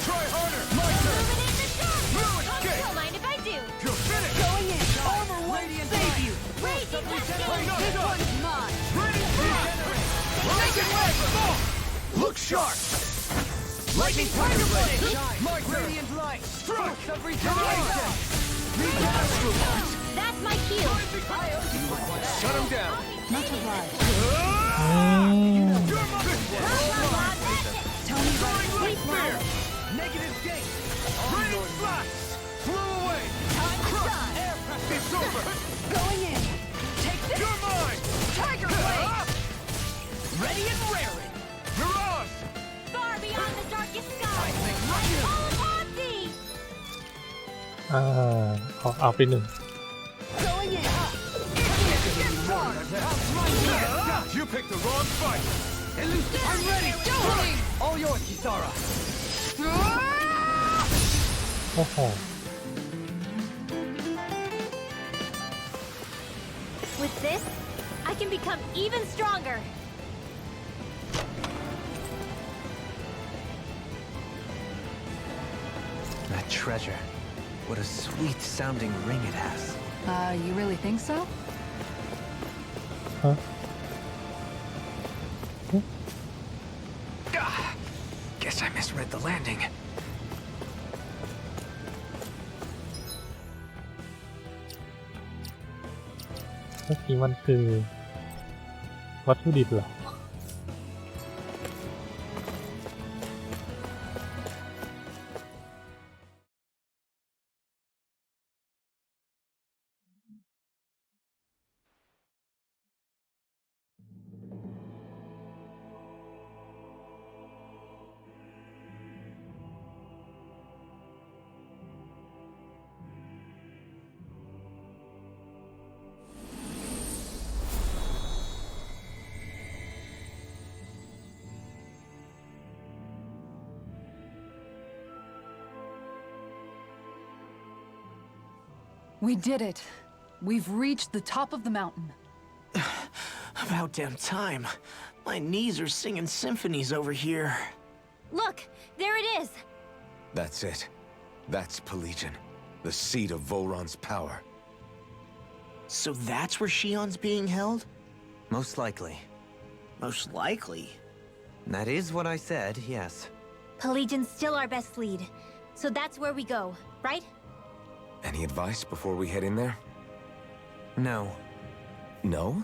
Try harder! Illuminate the sun! No Don't escape! mind if I do. You're finished! Going in. Armor won't save you. Raging cascade! This one's mine. Raining flash! Make it work. Look sharp! Lightning tiger blade. My turn! Radiant light. Struck! Of regeneration. That's my cue. Shut him down! Much obliged. อืม You're my Throwing spear! Negative gate. Raining flash! Flew away! Crush! Air press! It's over! Going in. Take this. You're mine! Tiger blade. Ready and raring. Mirage! Far beyond the darkest sky. I call upon thee. เอาไปหนึ่ง Going in. You picked the wrong fight! I'm ready. Doing. All yours, Kisara. โอ้โห With this, I can become even stronger. That treasure. What a sweet sounding ring it has. You really think so? ฮะ Guess I misread the landing. เมื่อกี้มันคือวัตถุดิบเหรอ We did it. We've reached the top of the mountain. About damn time. My knees are singing symphonies over here. Look, there it is. That's it. That's Pelegion, the seat of Volron's power. So that's where Shion's being held? Most likely. Most likely. That is what I said, yes. Pelagian's still our best lead. So that's where we go, right? Any advice before we head in there? No. No?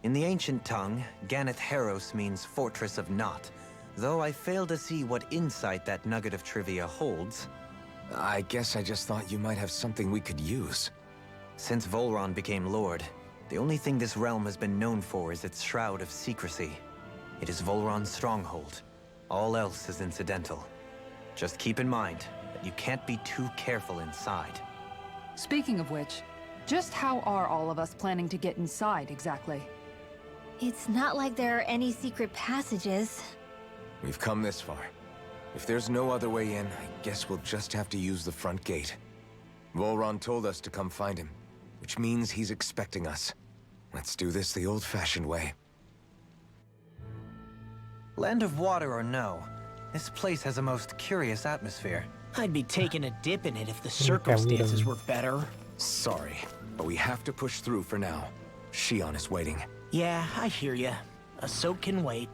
In the ancient tongue, Ganeth Heros means Fortress of Naught, though I fail to see what insight that nugget of trivia holds. I guess I just thought you might have something we could use. Since Volron became Lord, the only thing this realm has been known for is its shroud of secrecy. It is Volron's stronghold. All else is incidental. Just keep in mind that you can't be too careful inside. Speaking of which, just how are all of us planning to get inside exactly? It's not like there are any secret passages. We've come this far. If there's no other way in, I guess we'll just have to use the front gate. Volron told us to come find him, which means he's expecting us. Let's do this the old-fashioned way. Land of Water or no, this place has a most curious atmosphere. I'd be taking a dip in it if the circumstances were better. Sorry, but we have to push through for now. Shion is waiting. Yeah, I hear ya. A soak can wait.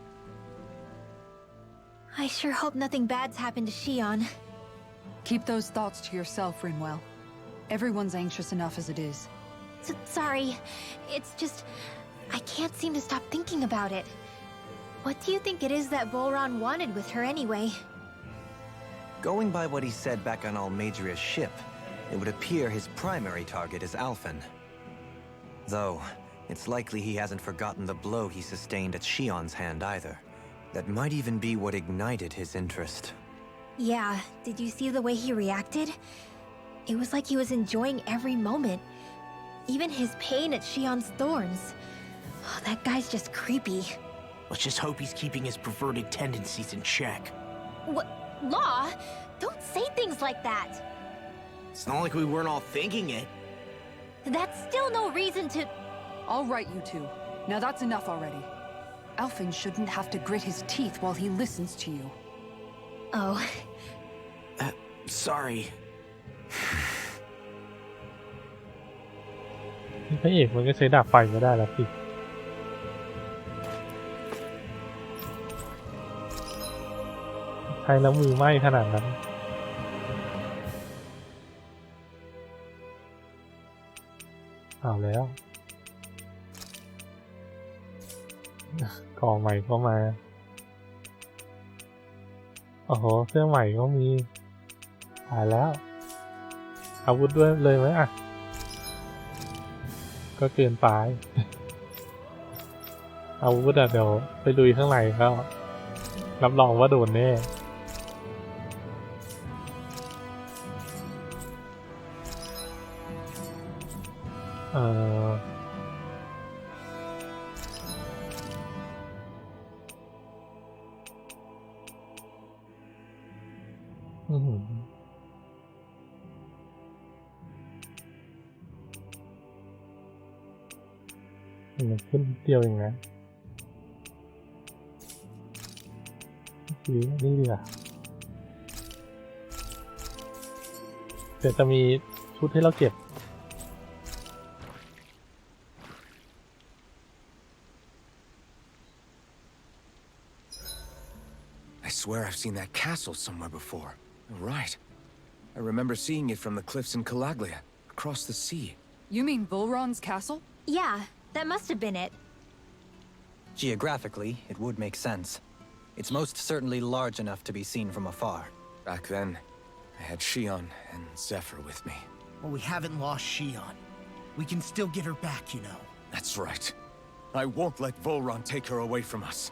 I sure hope nothing bad's happened to Shion. Keep those thoughts to yourself, Rinwell. Everyone's anxious enough as it is. Sorry. It's just... I can't seem to stop thinking about it. What do you think it is that Volron wanted with her anyway? Going by what he said back on Almadria's ship, it would appear his primary target is Alphen. Though, it's likely he hasn't forgotten the blow he sustained at Shion's hand either. That might even be what ignited his interest. Yeah, did you see the way he reacted? It was like he was enjoying every moment. Even his pain at Shion's thorns. Oh, that guy's just creepy. Let's just hope he's keeping his perverted tendencies in check. What? Law? Don't say things like that! It's not like we weren't all thinking it. That's still no reason to... All right, you two. Now that's enough already. Alphen shouldn't have to grit his teeth while he listens to you. Oh. Sorry. พระเอกมันก็ใช้ดาบไฟก็ได้แล้วสิใช้แล้วมือไหม้ขนาดนั้นเอาแล้วก่อใหม่ก็มาโอ้โหเสื้อใหม่ก็มีตายแล้วอาวุธด้วยเลยไหมอ่ะก็เกินไปอาวุธอ่ะเดี๋ยวไปลุยข้างในก็รับรองว่าโดนแน่มันขึ้นเดียวเองนะนี่ดีกว่าเดี๋ยวจะมีชุดให้เราเก็บ swear I've seen that castle somewhere before. Right. I remember seeing it from the cliffs in Calaglia, across the sea. You mean Volron's castle? Yeah, that must have been it. Geographically, it would make sense. It's most certainly large enough to be seen from afar. Back then, I had Shion and Zephyr with me. Well, we haven't lost Shion. We can still get her back, you know. That's right. I won't let Volron take her away from us.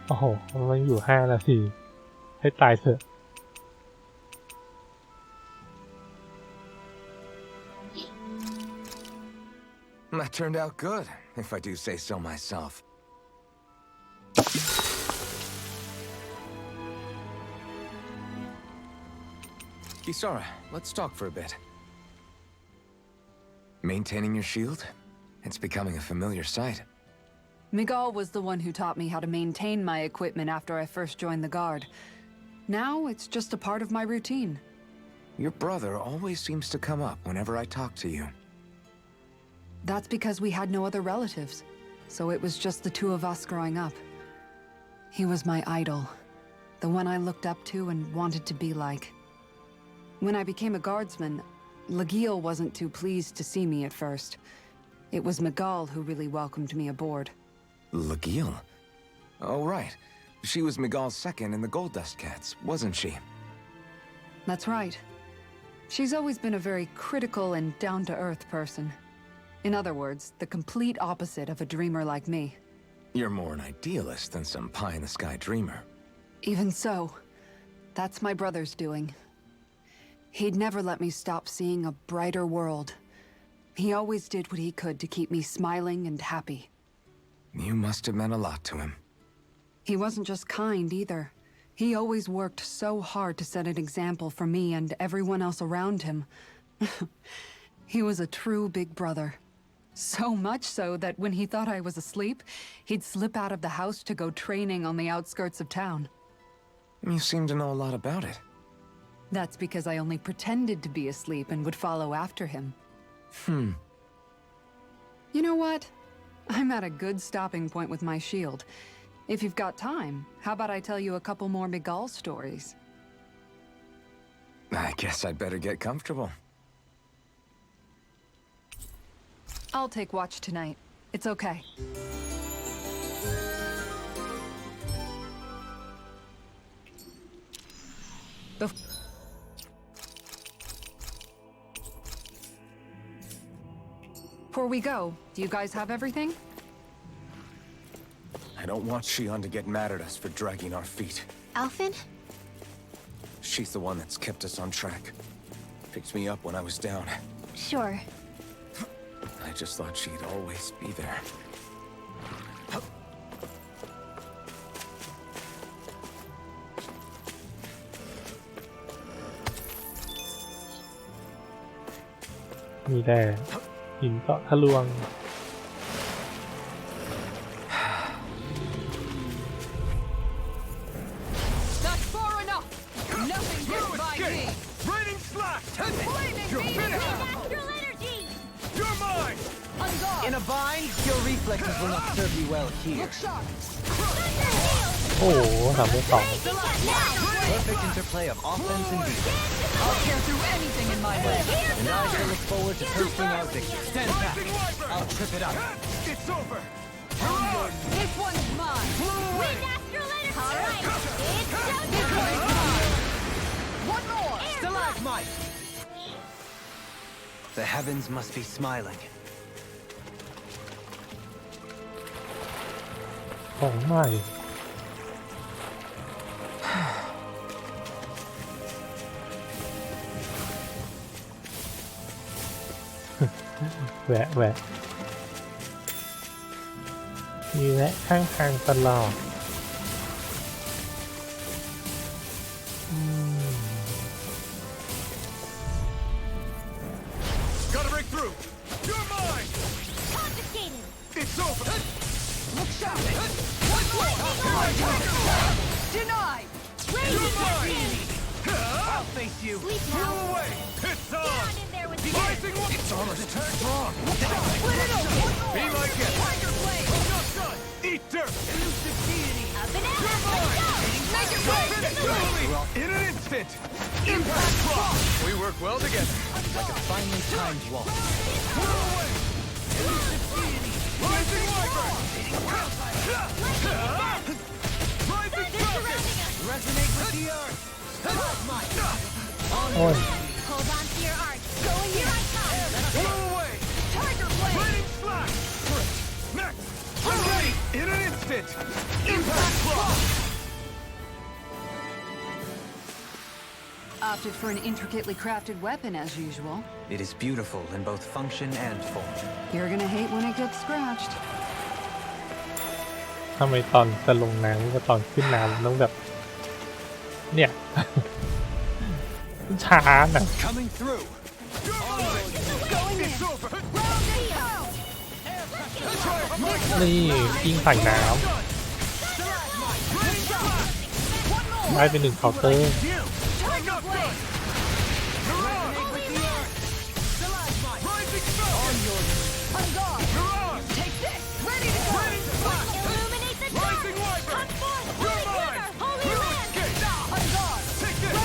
โอ้โหมันอยู่5 นาที ให้ตายเถอะ That turned out good, if I do say so myself. Kisara, let's talk for a bit. Maintaining your shield? It's becoming a familiar sight. Miguel was the one who taught me how to maintain my equipment after I first joined the Guard. Now it's just a part of my routine. Your brother always seems to come up whenever I talk to you. That's because we had no other relatives, so it was just the two of us growing up. He was my idol, the one I looked up to and wanted to be like. When I became a guardsman, Lagiel wasn't too pleased to see me at first. It was Miguel who really welcomed me aboard. Lagiel? Oh, right. She was Miguel's second in the Gold Dust Cats, wasn't she? That's right. She's always been a very critical and down-to-earth person. In other words, the complete opposite of a dreamer like me. You're more an idealist than some pie-in-the-sky dreamer. Even so, that's my brother's doing. He'd never let me stop seeing a brighter world. He always did what he could to keep me smiling and happy. You must have meant a lot to him. He wasn't just kind either. He always worked so hard to set an example for me and everyone else around him. He was a true big brother. So much so that when he thought I was asleep, he'd slip out of the house to go training on the outskirts of town. You seem to know a lot about it. That's because I only pretended to be asleep and would follow after him. You know what? I'm at a good stopping point with my shield. If you've got time, how about I tell you a couple more Miguel stories? I guess I'd better get comfortable. I'll take watch tonight. It's okay. Before we go, do you guys have everything? I don't want Shion to get mad at us for dragging our feet. Alphen? She's the one that's kept us on track. Picked me up when I was down. Sure. I just thought she'd always be there.มีแต่หินเจาะทะลวง That's far enough! Nothing gets by me! Raining slash! Flaming You're beam! finished! Astral energy! You're mine! On guard! In a bind, your reflexes will not serve you well here. Look sharp! โอ้โห3-2 Perfect interplay of offense and defense. I'll tear through anything in my way! And I shall look forward to tasting our victory. Stand back. Rising Wyvern! I'll trip it up. It's over! Hurrah! This one's mine! Wind astral energy! Alright, it's This showtime! one's mine! One more! Stalagmite. The heavens must be smiling. ของใหม่ แวะมีแวะข้างทางตลอด I'll face you. Sleep Move now. away. It's Get on. on in there with me. Rising one. It's almost turned wrong. Be my guest. Tiger Blade. I'm not done. Eat dirt. Elusive deity. A banana. Let's go. Make it Finish in an instant. Impact block. We work well together. Like a finely timed walk. Move away. Elusive deity. Rising wyvern. Rising falcon. Resonate with the earth.โอ้ย Hold on to your arch. Going here I come. Blow away. Tiger Blade. Raining slash. Next. I'm ready. In an instant. Impact block. Opted for an intricately crafted weapon as usual. It is beautiful in both function and form. You're gonna hate when it gets scratched. ทำไมตอนจะลงน้ำกับตอนขึ้นน้ำต้องแบบ เนี่ย ช้าน่ะ Coming through. It's over. นี่ยิงใส่น้ำได้ไป1เคาน์เตอร์ You. I'm not done. Mirage. With the earth. Rising falcon. Mirage. Take this. Ready to go. Raining slash. Illuminate the dark. Rising wyvern. Come forth. You're Holy mine. river. Holy You land. escape. Take this.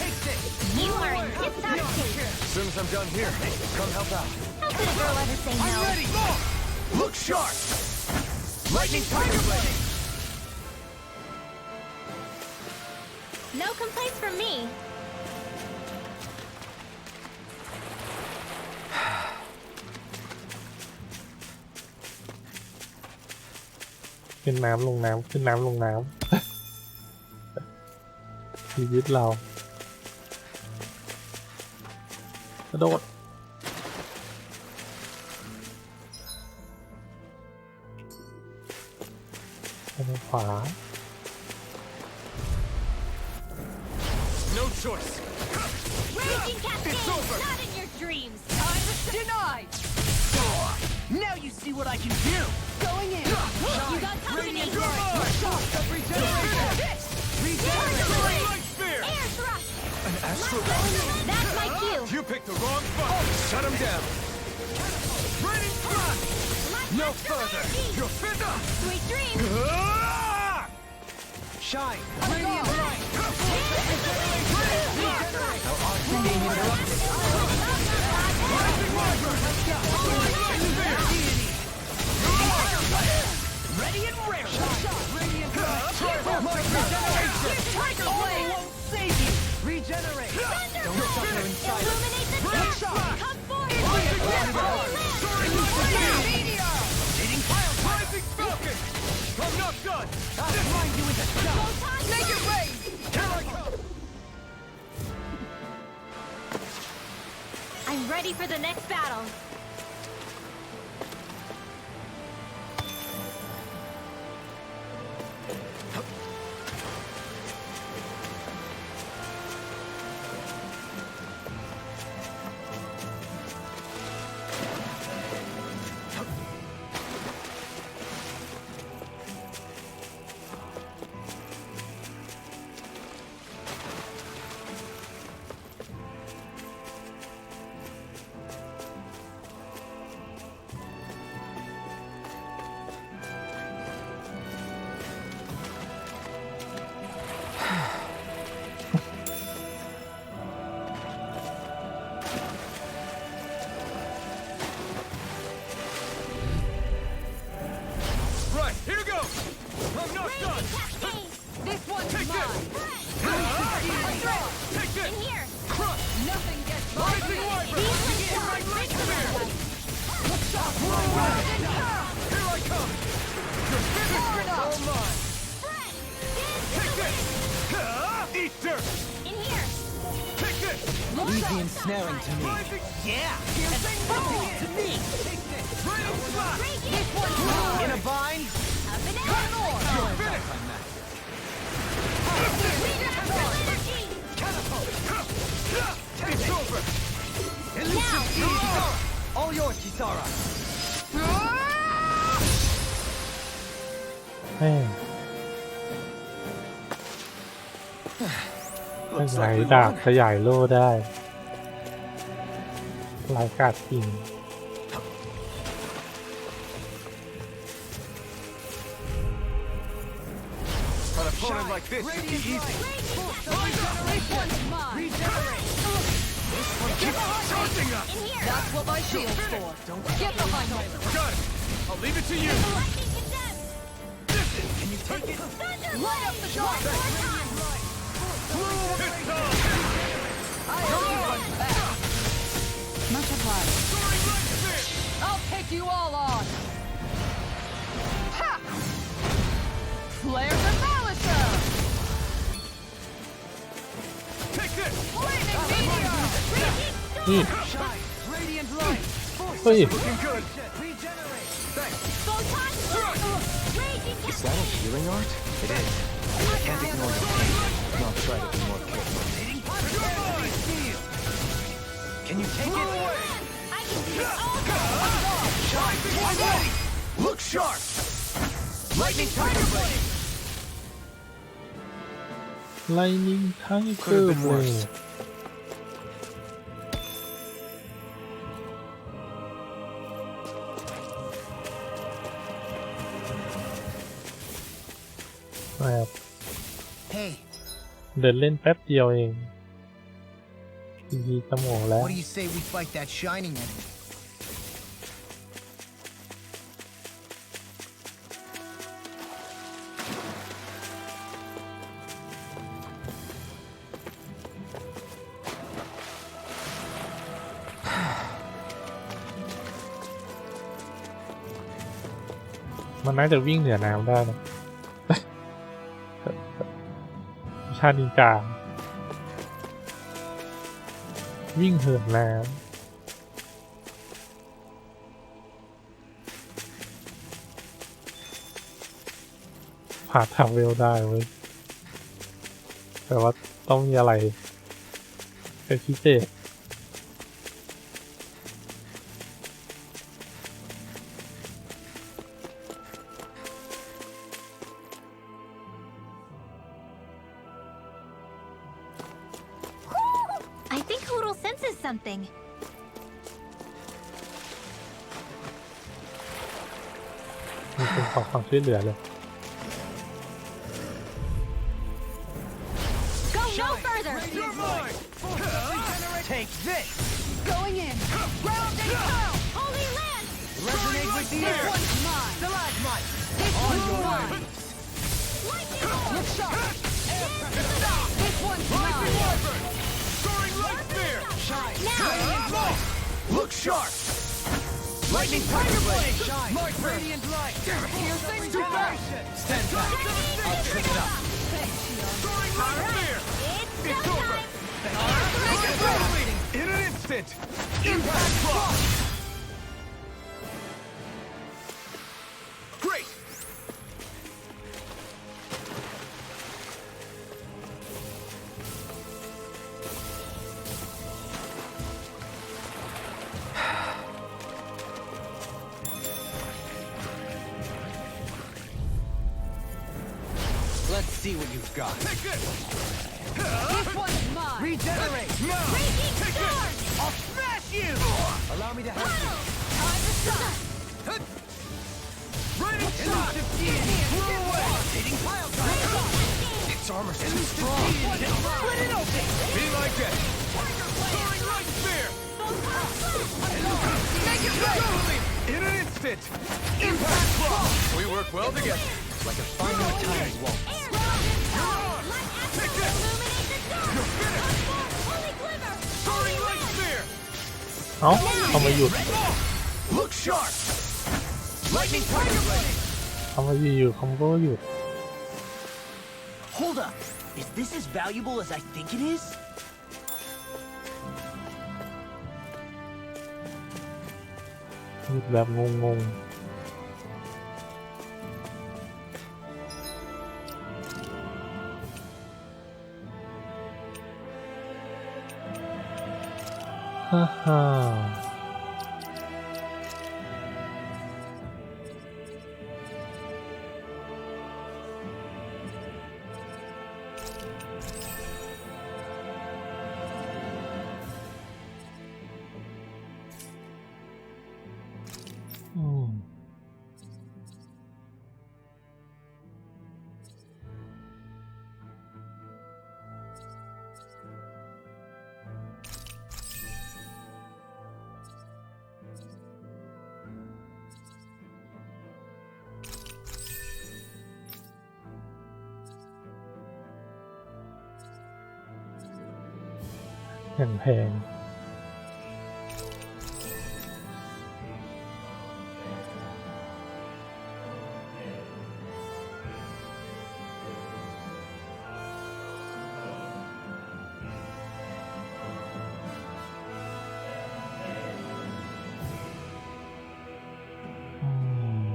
Take this. You are in tip-top shape. As soon as I'm done here, come help out. How could a girl ever say I'm no? ready. Look sharp. Lightning tiger blade. No complaints from me. ขึ้นน้ำลงน้ำขึ้นน้ำลงน้ำ ชีวิตเรากระโดดไปทางขวา No choice. Raging cascade. It's over. Not in your dreams. Denied! Now you see what I can do! Going in. You got company. You're mine. Light spear. Air thrust. An astral. That's my cue. You picked the wrong spot. Shut him down. Raining thrust. No further. You're fit up. Sweet dreams. Ah! Shine! Radiant light. Rising wyvern. Ready and rare! Radiant Tiger Blade won't save you! Regenerate! Don't suffer in silence! Illuminate the dark. Come forth. Hitting pile. Rising falcon. I'm not done. I'll blind you with a shot! Make it rain. Here I come. I'm ready for the next battle. Right, here goes. I'm not done. Cascade. This one's Take mine. Take In this. here. Crush. Nothing gets by Rising me. wyvern. Light spear. Here I come. You're finished. All mine. Take this. Eat dirt. In here. Take this. Easy ensnaring to me. Rising. Yeah! Here's something to me! Raining slash. This one's mine. In a bind? A banana. You're finished. Natural energy. It's over. Now. All yours, Kisara! แม่ Looks ไหน like we ดาบ won. ขยายโล่ได้ลายกาดจริง An opponent like this should be easy. Keep charging us. That's what my shield's for. Get behind me. Got it. I'll leave it to you. Can you take it? Light up the dark. It's on. I hope you run back. Much obliged. Soaring right spear. I'll take you all on. Ha! Flare the Malicer! Take this. Flaming meteor! นี่ Radiant light! เฮ้ย Looking good. Is that a healing art? It is. I can't ignore the pain, and I'll try to be more careful. Can you take it? Look sharp. Lightning Tiger Blade! Lightning Tiger Could've been Blade worse. แบบ Hey, เดินเล่นแป๊บเดียวเองทีสมองแล้ว what do you say we fight that shining enemy?มันน่าจะวิ่งเหนือน้ำได้นะ ชาตินินจาวิ่งเหินน้ำผ่าทำเวลได้เว้ยแต่ว่าต้องมีอะไรเป็นพิเศษ I think Hoodle senses something. มีคนขอความช่วยเหลือเลย Go no further! You're mine. Take this! Going in! Ground and pound! Holy Land! Resonate with the This air! one's mine! Stalagmite! This On one's your mine! way! Look sharp! This one's Lightning mine! Wyvern. Soaring right spear. Shine! Now! Look sharp. Lightning Tiger Blade! Shine! My turn. Radiant light! Piercing Regeneration! Stand back! I'll trip it up! Soaring right spear. It's It's over. showtime! In an instant. Impact Frost. Great. Let's see what you've got. Take this. This one's mine! Regenerate! Raging Storm! I'll smash you! Allow me to help you. Time to shine! Radiant shot. Elusive deity! Flew away! Hitting pile driver! Its armor's too strong! Split it open! Be my guest. Soaring right spear. Make it right! In an instant. Impact Frost. We work well together. Like a fine times won't. Take this. You're finished. Soaring right spear. เอ้าเอามาหยุด Look sharp. Lightning Tiger Blade! เอามาอยู่คอมโบหยุด Hold up! Is this as valuable as I think it is? หยุดแบบงงๆฮ่าฮ่า อย่างแพงอืม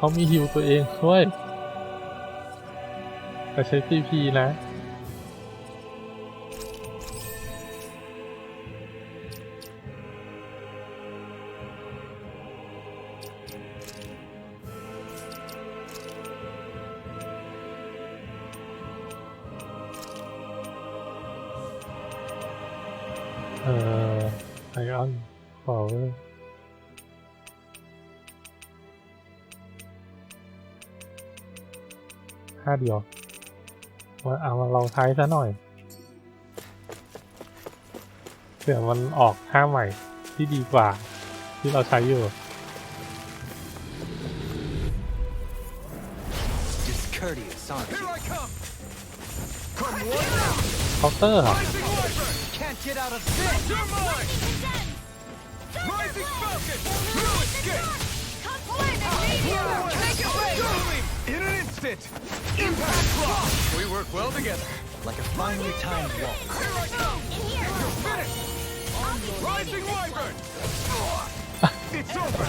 เขามีฮิวตัวเองด้วยแต่ใช้ CP นะ ไอออนพาวเวอร์ค่าเดียวมาลองใช้ซะหน่อยเผื่อมันออกค่าใหม่ที่ดีกว่าที่เราใช้อยู่ Discourteous, aren't Here you? I come! Come one round! เคาน์เตอร์เหรอ Rising Wyvern! Can't get out of this! You're mine! Rising Falcon! No escape! Take it away! In an instant! Impact Block! We work well together. Like a finely timed walk. Here I come! You're finished! Rising Wyvern! It's over!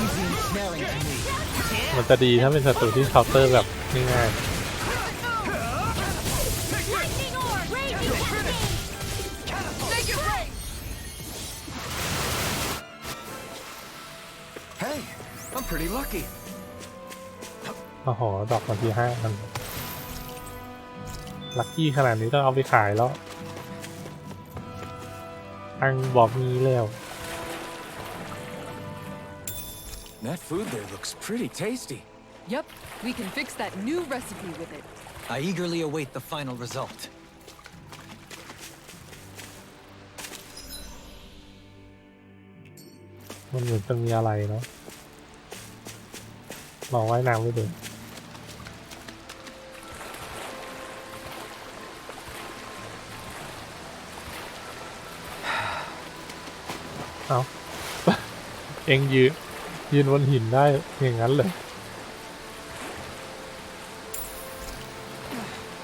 Easy ensnaring to me. มันจะดีถ้าเป็นศัตรูที่เคาน์เตอร์แบบง่าย Hey, I'm pretty lucky. ๆโอ้โหดอกมาที5 อันลัคกี้ขนาดนี้ต้องเอาไปขายแล้วอังบอกมีแล้ว That food there looks pretty tasty. Yep, we can fix that new recipe with it. I eagerly await the final result. มันเหมือนจะมีอะไรเนาะลองว่ายน้ำไปดูเอา เอ็งยืนบนหินได้อย่างนั้นเลย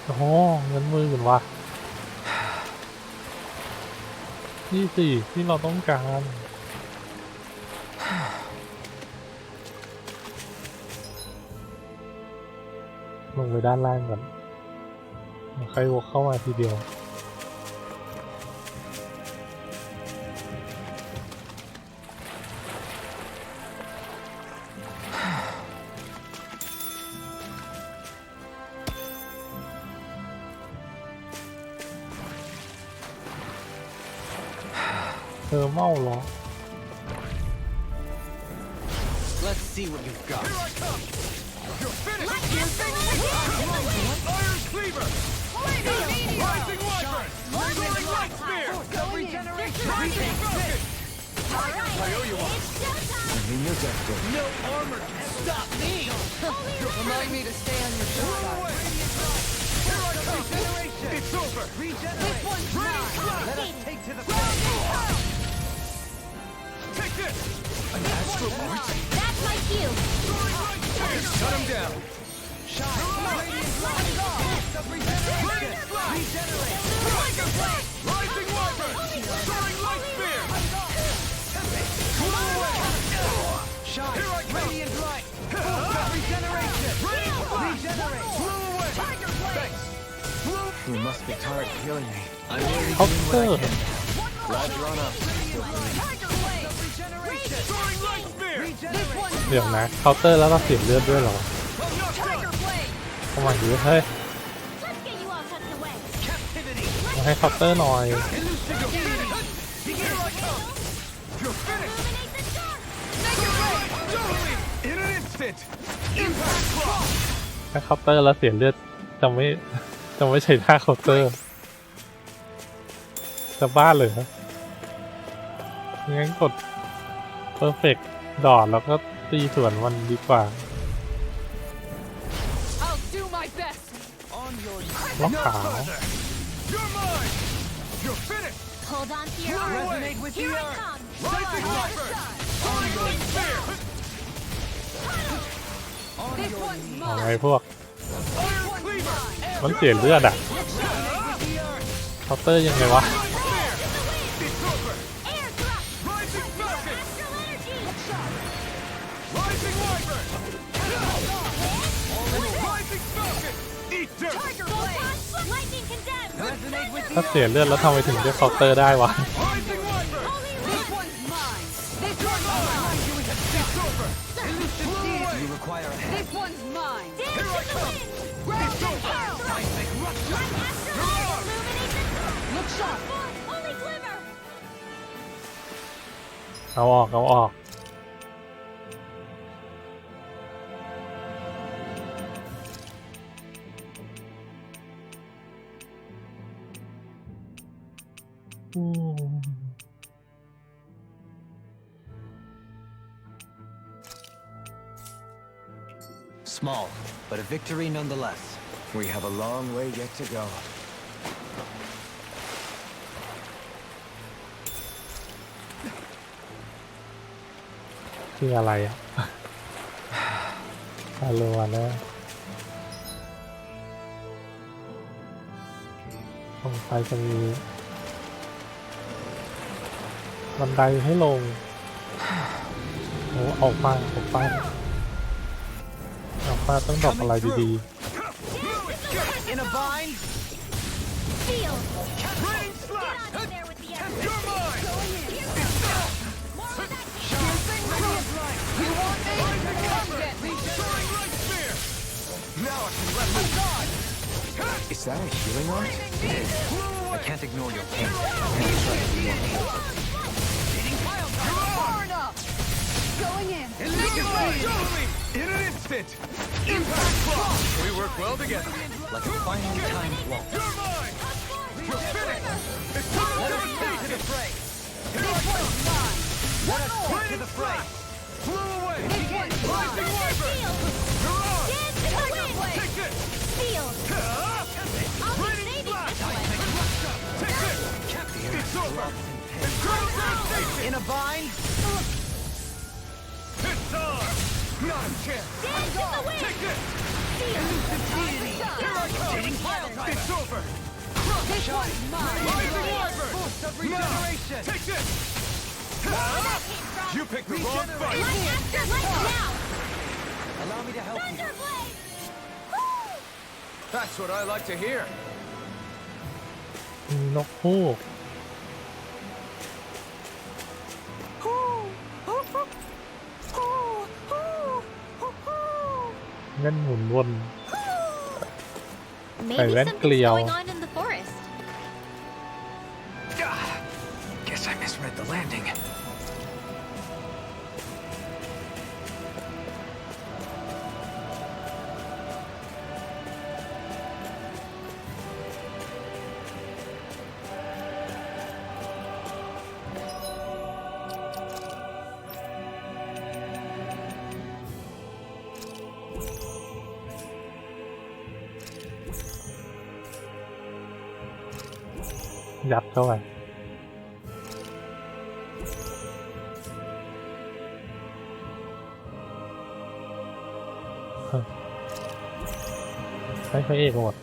โอ้โหเงินมือกันวะนี่สิที่เราต้องการลงไปด้านล่างก่อนใครวกเข้ามาทีเดียวเธอเมาเหรอ Let's see what you've got. Here I come! You're finished! Iron Cleaver! Rising Wyvern! Soaring Light Spear! Rising Falcon! I owe you one. No armor can stop me! Remind me to stay on your Blow side. away! Here I come! It's over! This one's mine. Let us take to the Take this! An astral point? That's my cue. Soaring Light Spear! Shut him down! Rising Wyvern! Soaring Light Spear! Blow away! Here I come! Radiant Light! Regeneration! Regenerate! Blow away! Thanks! You must be tired of healing me. I'm only เคาน์ doing เตอ what I ร์ can. Glad you're on up. Soaring Light Spear! เดี๋ยวนะเคาน์เตอร์แล้วเราเสียเลือดด้วยเหรอ Tiger Blade. เข้ามาเยอะเฮ้ย Let's get you all tucked away. Captivity! มาให้เคาน์เตอร์หน่อย Elusive Impact block. ถ้าเคาน์เตอร์แล้วเสียเลือดจะไม่ใช่ท่าเคาน์เตอร์จะบ้าเลยงั้นกดเพอร์เฟกต์ดอดแล้วก็ตีสวนมันดีกว่า I'll do my best. On your ล็อก no ขาว further. You're mine. You're finished. Hold on to your Fly armor. away. Resonate with Here the I earth. come. Rising Viper. On your spear. On This your one's เอา mine. ไว้พวก Iron Cleaver. มันเสียเลือดอ่ะ Resonate with the earth. เคาน์เตอร์ยังไงวะ Spear. It's over. Air thrust. Rising Falcon. Astral energy. Rising Wyvern. Rising Falcon. Eat dirt. Tiger blade. Lightning condemned. Resonate with ถ้าเสียเลือดแล้วทำไมถึงจะเคาน์เตอร์ได้วะ Rising Wyvern. Holy This Ring. one's mine. This one's mine. It's over. Elusive Flew deer. away. You require a hand. This one's mine. Dance Here I in the come. wind. It's over. Seismic rupture. Light astral energy. Illuminate the sky. Look sharp. Holy glimmer. เอาออก อืม Small, but a victory nonetheless. We have a long way yet to go. คืออะไรอ่ะ ฮัลโหลแล้วตรงไปจะมีบันไดให้ลงโอ้ออกมาต้องดอกอะไรดี In a bind? Feel. Rain Get slash. on in there with the earth. You're mine. More of that. You want me? Come get me. Soaring Light Spear. Now I can let loose. Is that a healing art? I can't ignore your pain. Far enough. Going in. Show me. In an instant. Impact block. We work well together. Like a finely timed waltz. You're mine. You're finished. It's time to retreat. To the fray. This one's mine. Let us take to the fray. Flew away. This one's mine. Rising Wyvern. You're on. Dance in the wind. Take this. Feel. I'll be Raining saving blast. this one. Take this. It's over. Internal devastation. In a bind? It's on. Not a chance. Dance in the wind. Take this. Feel. Here I come. It's over. This one's mine. Rising Wyvern. Regeneration. Take this. You picked the wrong fight. Light after light now. Allow me to help you. Thunderblade. That's what I like to hear. ๆมีนกฮูกเงินหมุนวน Maybe red something's Cleo. going on in the forest. Guess I misread the landing. ยัดเข้าไปให้พระเอกหมด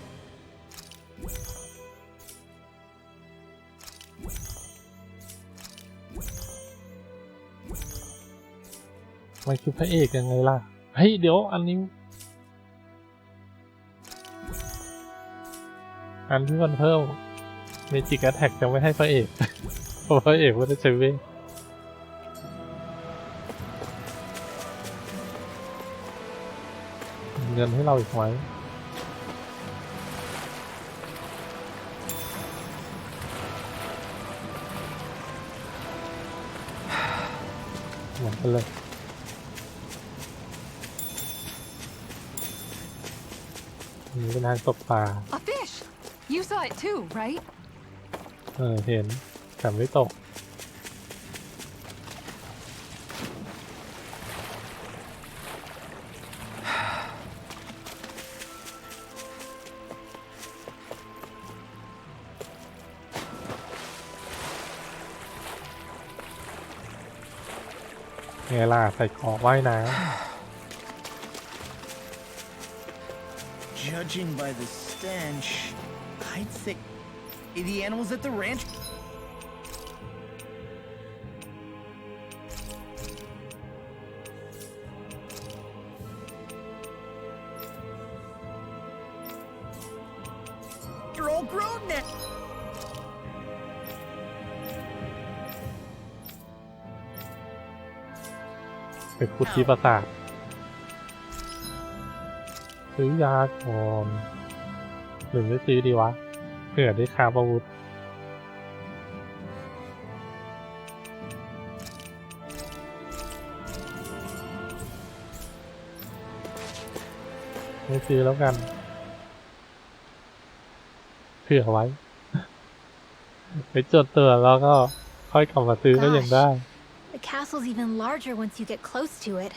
ไม่คือพระเอกยังไงล่ะ เฮ้ย เดี๋ยวอันนี้ อันที่มันเพิ่มเมจิกแอทแท็กจะไม่ให้พระเอก เพราะพระเอกไม่ได้ใช้เวทมีเงินให้เราอีกไหมหมดไปเลย นี่เป็นทางตกปลา A fish! You saw it too, right? เห็นแต่ไม่ตก ไงล่ะใส่เกราะว่ายน้ Judging by the stench, I'd say the animals at the ranch. They're all grown now. ำไปขุดที่ปราสาทซื้อยาก่อนหรือไม่ซื้อดีวะเผื่อได้ค้าอาวุธไม่ซื้อแล้วกันเผื่อไว้ ไปจดตัวแล้วก็ค่อยกลับมาซื้อก็ยังได้ The castle's even larger once you get close to it.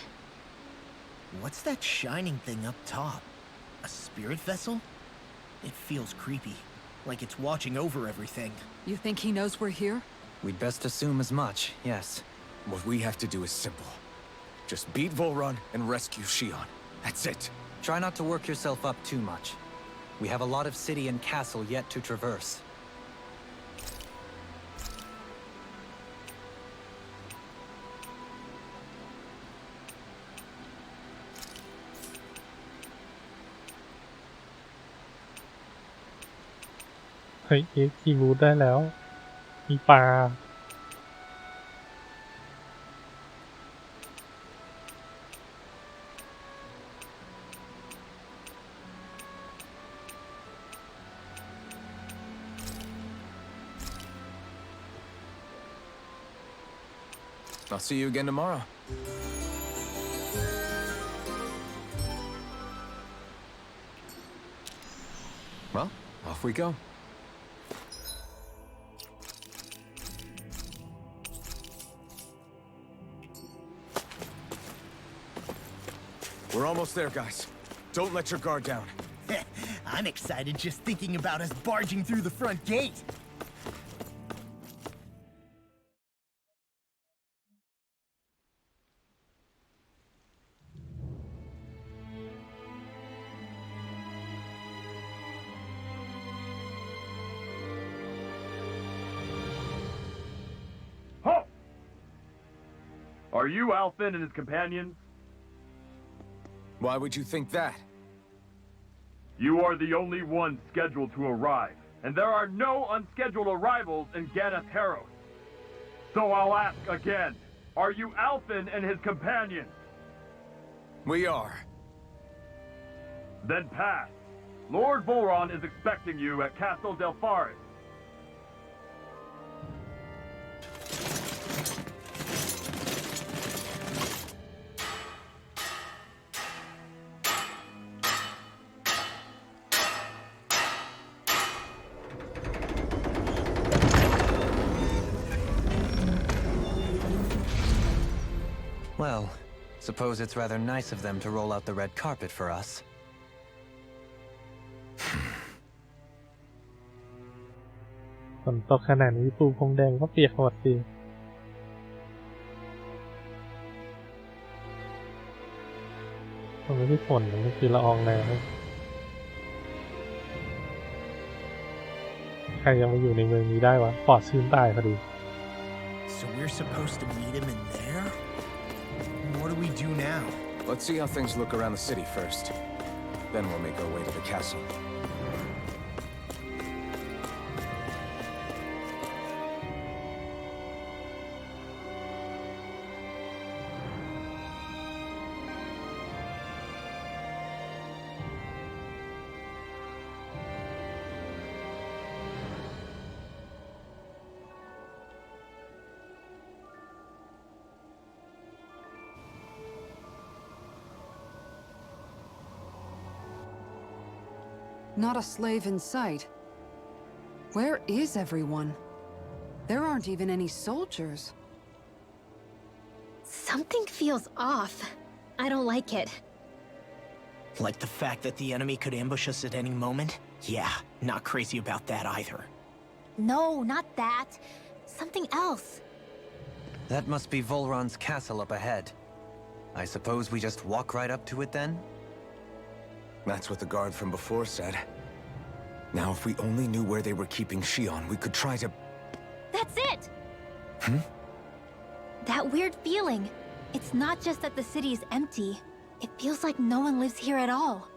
What's that shining thing up top? A spirit vessel? It feels creepy, like it's watching over everything. You think he knows we're here? We'd best assume as much, yes. What we have to do is simple. Just beat Volron and rescue Shion. That's it. Try not to work yourself up too much. We have a lot of city and castle yet to traverse.เฮ้ยคีบูดได้แล้ว มีปลา I'll see you again tomorrow. Well, off we go. We're almost there, guys. Don't let your guard down. I'm excited just thinking about us barging through the front gate. Halt! Are you Alphen and his companions? Why would you think that? You are the only ones scheduled to arrive, and there are no unscheduled arrivals in Ganath Haros. So I'll ask again, are you Alphen and his companions? We are. Then pass. Lord Volron is expecting you at Castle Delpharis. Well, suppose it's rather nice of them to roll out the red carpet for us. ฝนตกขนาดนี้ปูพรมแดงก็เปียกหมดสิมันไม่ใช่ฝนมันคือละอองน้ำใครยังมาอยู่ในเมืองนี้ได้วะปอดชื้นตายพอดี So we're supposed to meet him in there? What do we do now? Let's see how things look around the city first. Then we'll make our way to the castle. Not a slave in sight. Where is everyone? There aren't even any soldiers. Something feels off. I don't like it. Like the fact that the enemy could ambush us at any moment? Yeah, not crazy about that either. No, not that. Something else. That must be Volron's castle up ahead. I suppose we just walk right up to it then? That's what the guard from before said. Now, if we only knew where they were keeping Shion, we could try to... That's it! Hmm? That weird feeling. It's not just that the city is empty. It feels like no one lives here at all.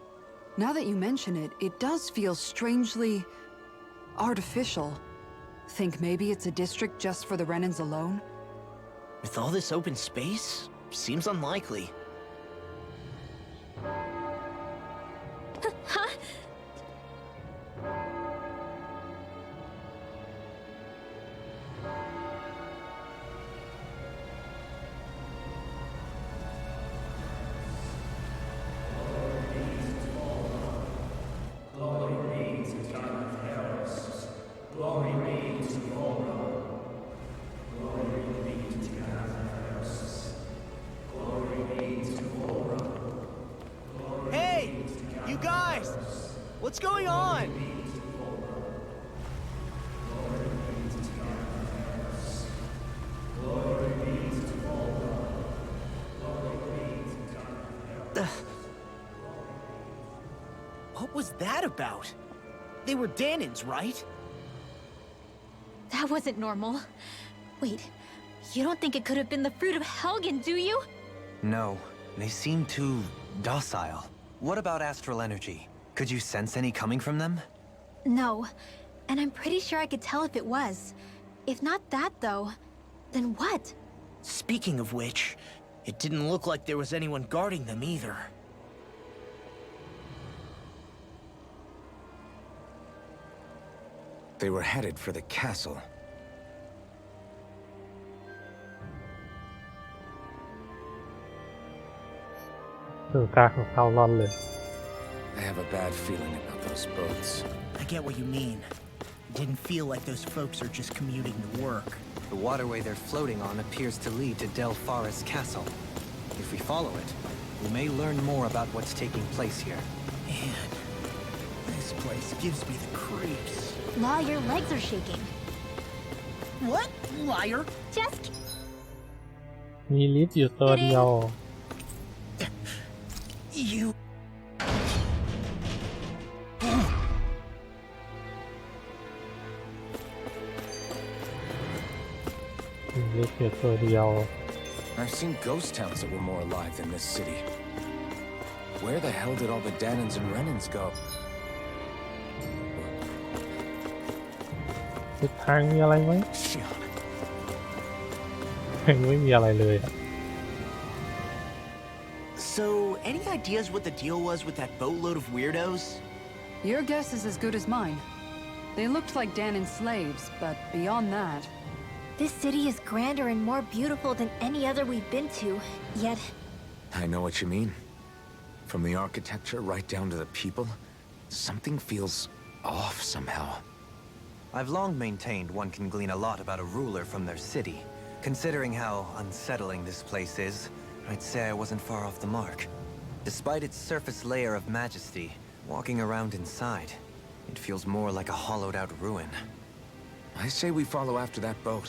Now that you mention it, it does feel strangely... artificial. Think maybe it's a district just for the Renans alone? With all this open space, seems unlikely. Huh? Hey! You guys! What's going on? What was that about? They were Danans, right? That wasn't normal. Wait, you don't think it could have been the fruit of Helgen, do you? No, they seem too docile. What about astral energy? Could you sense any coming from them? No, and I'm pretty sure I could tell if it was. If not that, though, then what? Speaking of which, it didn't look like there was anyone guarding them either. They were headed for the castle. I have a bad feeling about those boats. I get what you mean. It didn't feel like those folks are just commuting to work. The waterway they're floating on appears to lead to Del Faris Castle. If we follow it, we may learn more about what's taking place here. Man, this place gives me the creeps. Law, your legs are shaking. What? Liar? Just มีลิฟต์อยู่ตัวเดียว You... มีลิฟต์อยู่ตัวเดียว I've seen ghost towns that were more alive than this city. Where the hell did all the Danans and Renans go? ทิศทางมีอะไรไหม Shion. ไม่มีอะไรเลยอะ So, any ideas what the deal was with that boatload of weirdos? Your guess is as good as mine. They looked like Danan slaves, but beyond that... this city is grander and more beautiful than any other we've been to, yet I know what you mean. From the architecture right down to the people, something feels off somehow. I've long maintained one can glean a lot about a ruler from their city. Considering how unsettling this place is, I'd say I wasn't far off the mark. Despite its surface layer of majesty, walking around inside, it feels more like a hollowed-out ruin. I say we follow after that boat.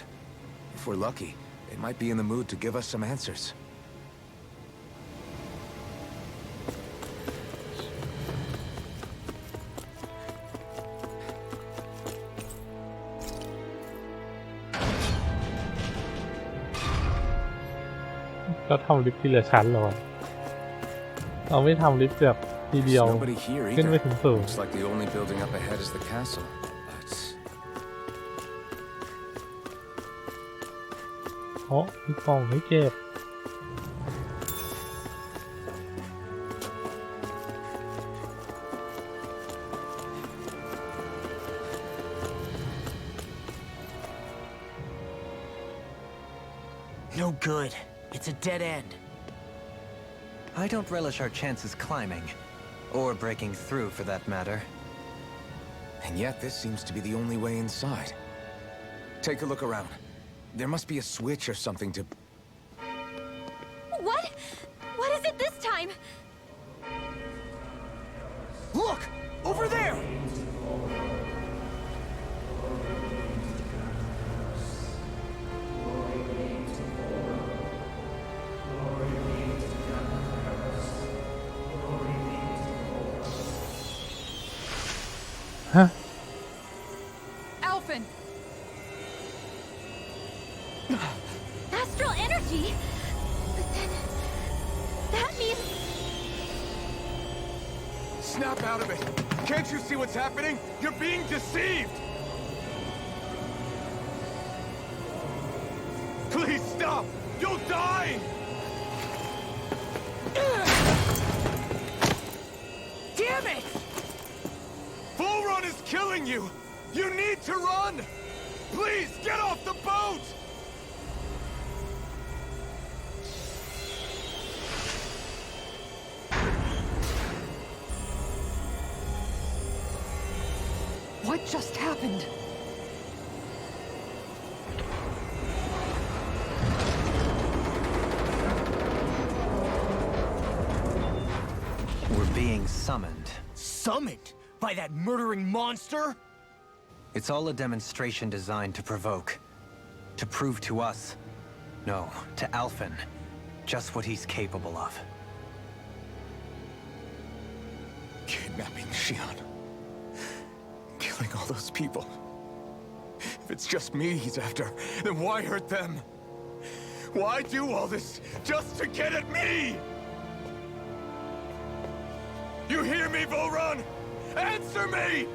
If we're lucky, they might be in the mood to give us some answers. ก็ทำลิฟต์ทีละชั้นเหรอวะเราไม่ทำลิฟต์แบบทีเดียว There's nobody here ขึ้นไป either. ถึงสูง Looks like the only building up ahead is the castle. But โอ้มีกล่องให้เก็บ No good. It's a dead end. I don't relish our chances climbing, or breaking through for that matter. And yet, this seems to be the only way inside. Take a look around. There must be a switch or something to... What? What is it this time? Look! Over there! Huh? Alphen! Astral energy? But then... that means... Snap out of it! Can't you see what's happening? You're being deceived! Please stop! You'll die! Damn it! Bull Run is killing you! You need to run! Please, get off the boat! What just happened? We're being summoned. Summoned? By that murdering monster? It's all a demonstration designed to provoke. To prove to us, no, to Alphen, just what he's capable of. Kidnapping Xion. Killing all those people. If it's just me he's after, then why hurt them? Why do all this just to get at me? You hear me, Volrun? Answer me!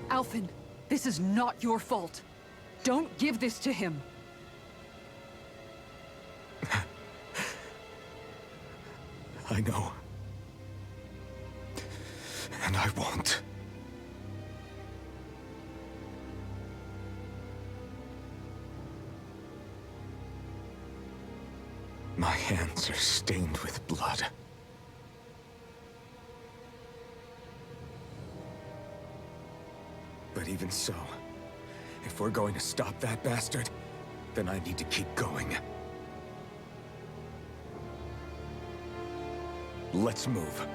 Alphen, this is not your fault. Don't give this to him. I know. And I won't. My hands are stained with blood. But even so, if we're going to stop that bastard, then I need to keep going. Let's move.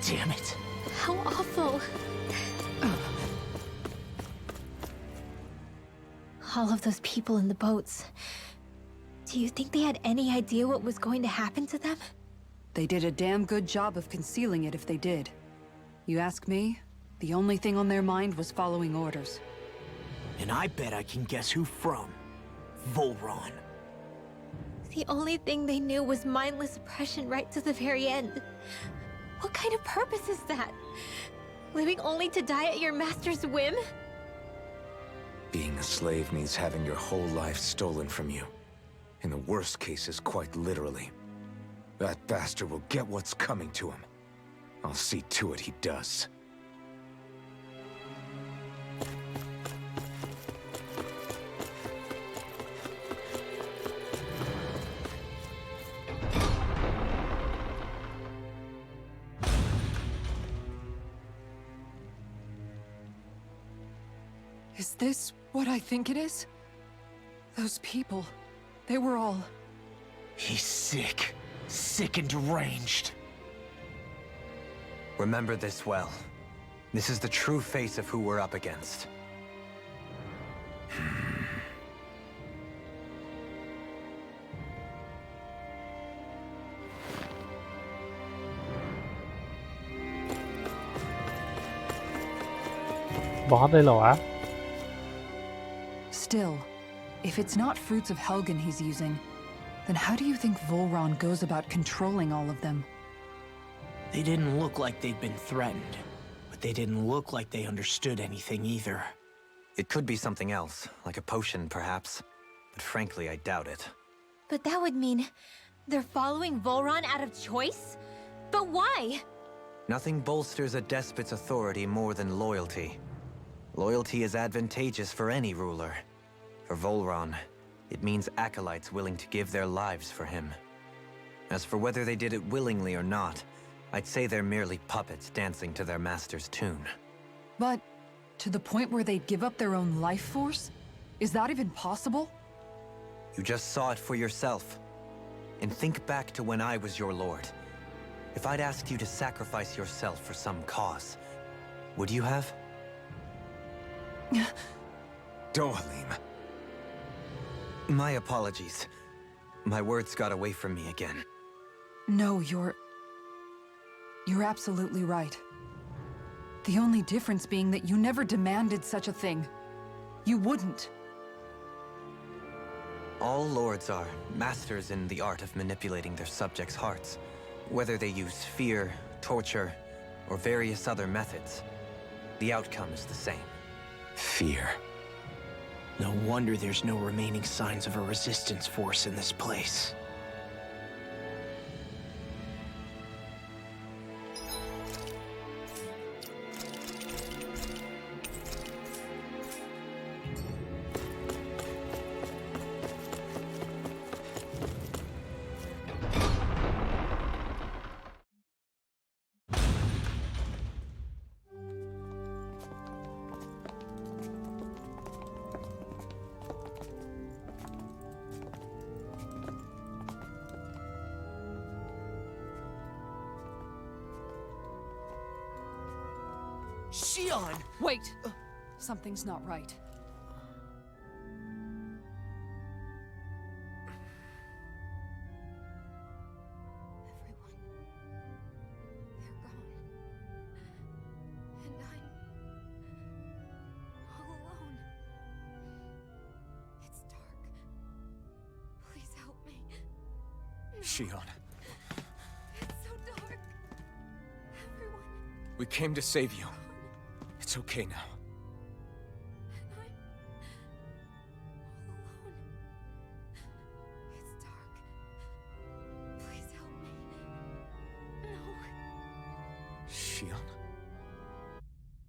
Damn it. How awful. All of those people in the boats. Do you think they had any idea what was going to happen to them? They did a damn good job of concealing it if they did. You ask me, the only thing on their mind was following orders. And I bet I can guess who from. Volron. The only thing they knew was mindless oppression right to the very end. What kind of purpose is that? Living only to die at your master's whim? Being a slave means having your whole life stolen from you. In the worst cases, quite literally. That bastard will get what's coming to him. I'll see to it he does. Is this what I think it is? Those people, they were all... He's sick. Sick and deranged. Remember this well. This is the true face of who we're up against. Boss เลยเหรอวะ Still, if it's not fruits of Helgen he's using, then how do you think Volron goes about controlling all of them? They didn't look like they'd been threatened, but they didn't look like they understood anything either. It could be something else, like a potion perhaps, but frankly I doubt it. But that would mean they're following Volron out of choice? But why? Nothing bolsters a despot's authority more than loyalty. Loyalty is advantageous for any ruler. For Volron, it means acolytes willing to give their lives for him. As for whether they did it willingly or not, I'd say they're merely puppets dancing to their master's tune. But to the point where they'd give up their own life force? Is that even possible? You just saw it for yourself. And think back to when I was your lord. If I'd asked you to sacrifice yourself for some cause, would you have? Dohalim. My apologies. My words got away from me again. No, you're absolutely right. The only difference being that you never demanded such a thing. You wouldn't. All lords are masters in the art of manipulating their subjects' hearts. Whether they use fear, torture, or various other methods, the outcome is the same. Fear. No wonder there's no remaining signs of a resistance force in this place. Shion! Wait! Something's not right. Everyone. They're gone. And I'm all alone. It's dark. Please help me. Shion, It's so dark. Everyone. we came to save you. It's okay now. And I'm all alone. It's dark. Please help me. No. Shion.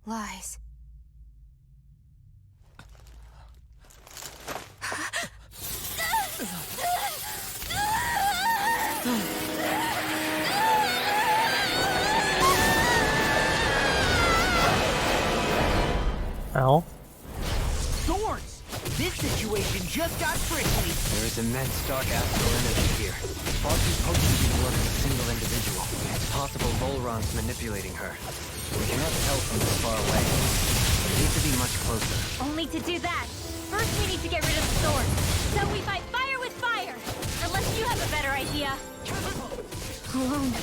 Lies. Ow. Thorns! This situation just got tricky. There is immense dark astral energy here. Far too potent to be the work of a single individual. It's possible Volron's manipulating her. We cannot tell from this far away. But it needs to be much closer. Only to do that, first we need to get rid of the sword. So we fight fire with fire! Unless you have a better idea. Alone.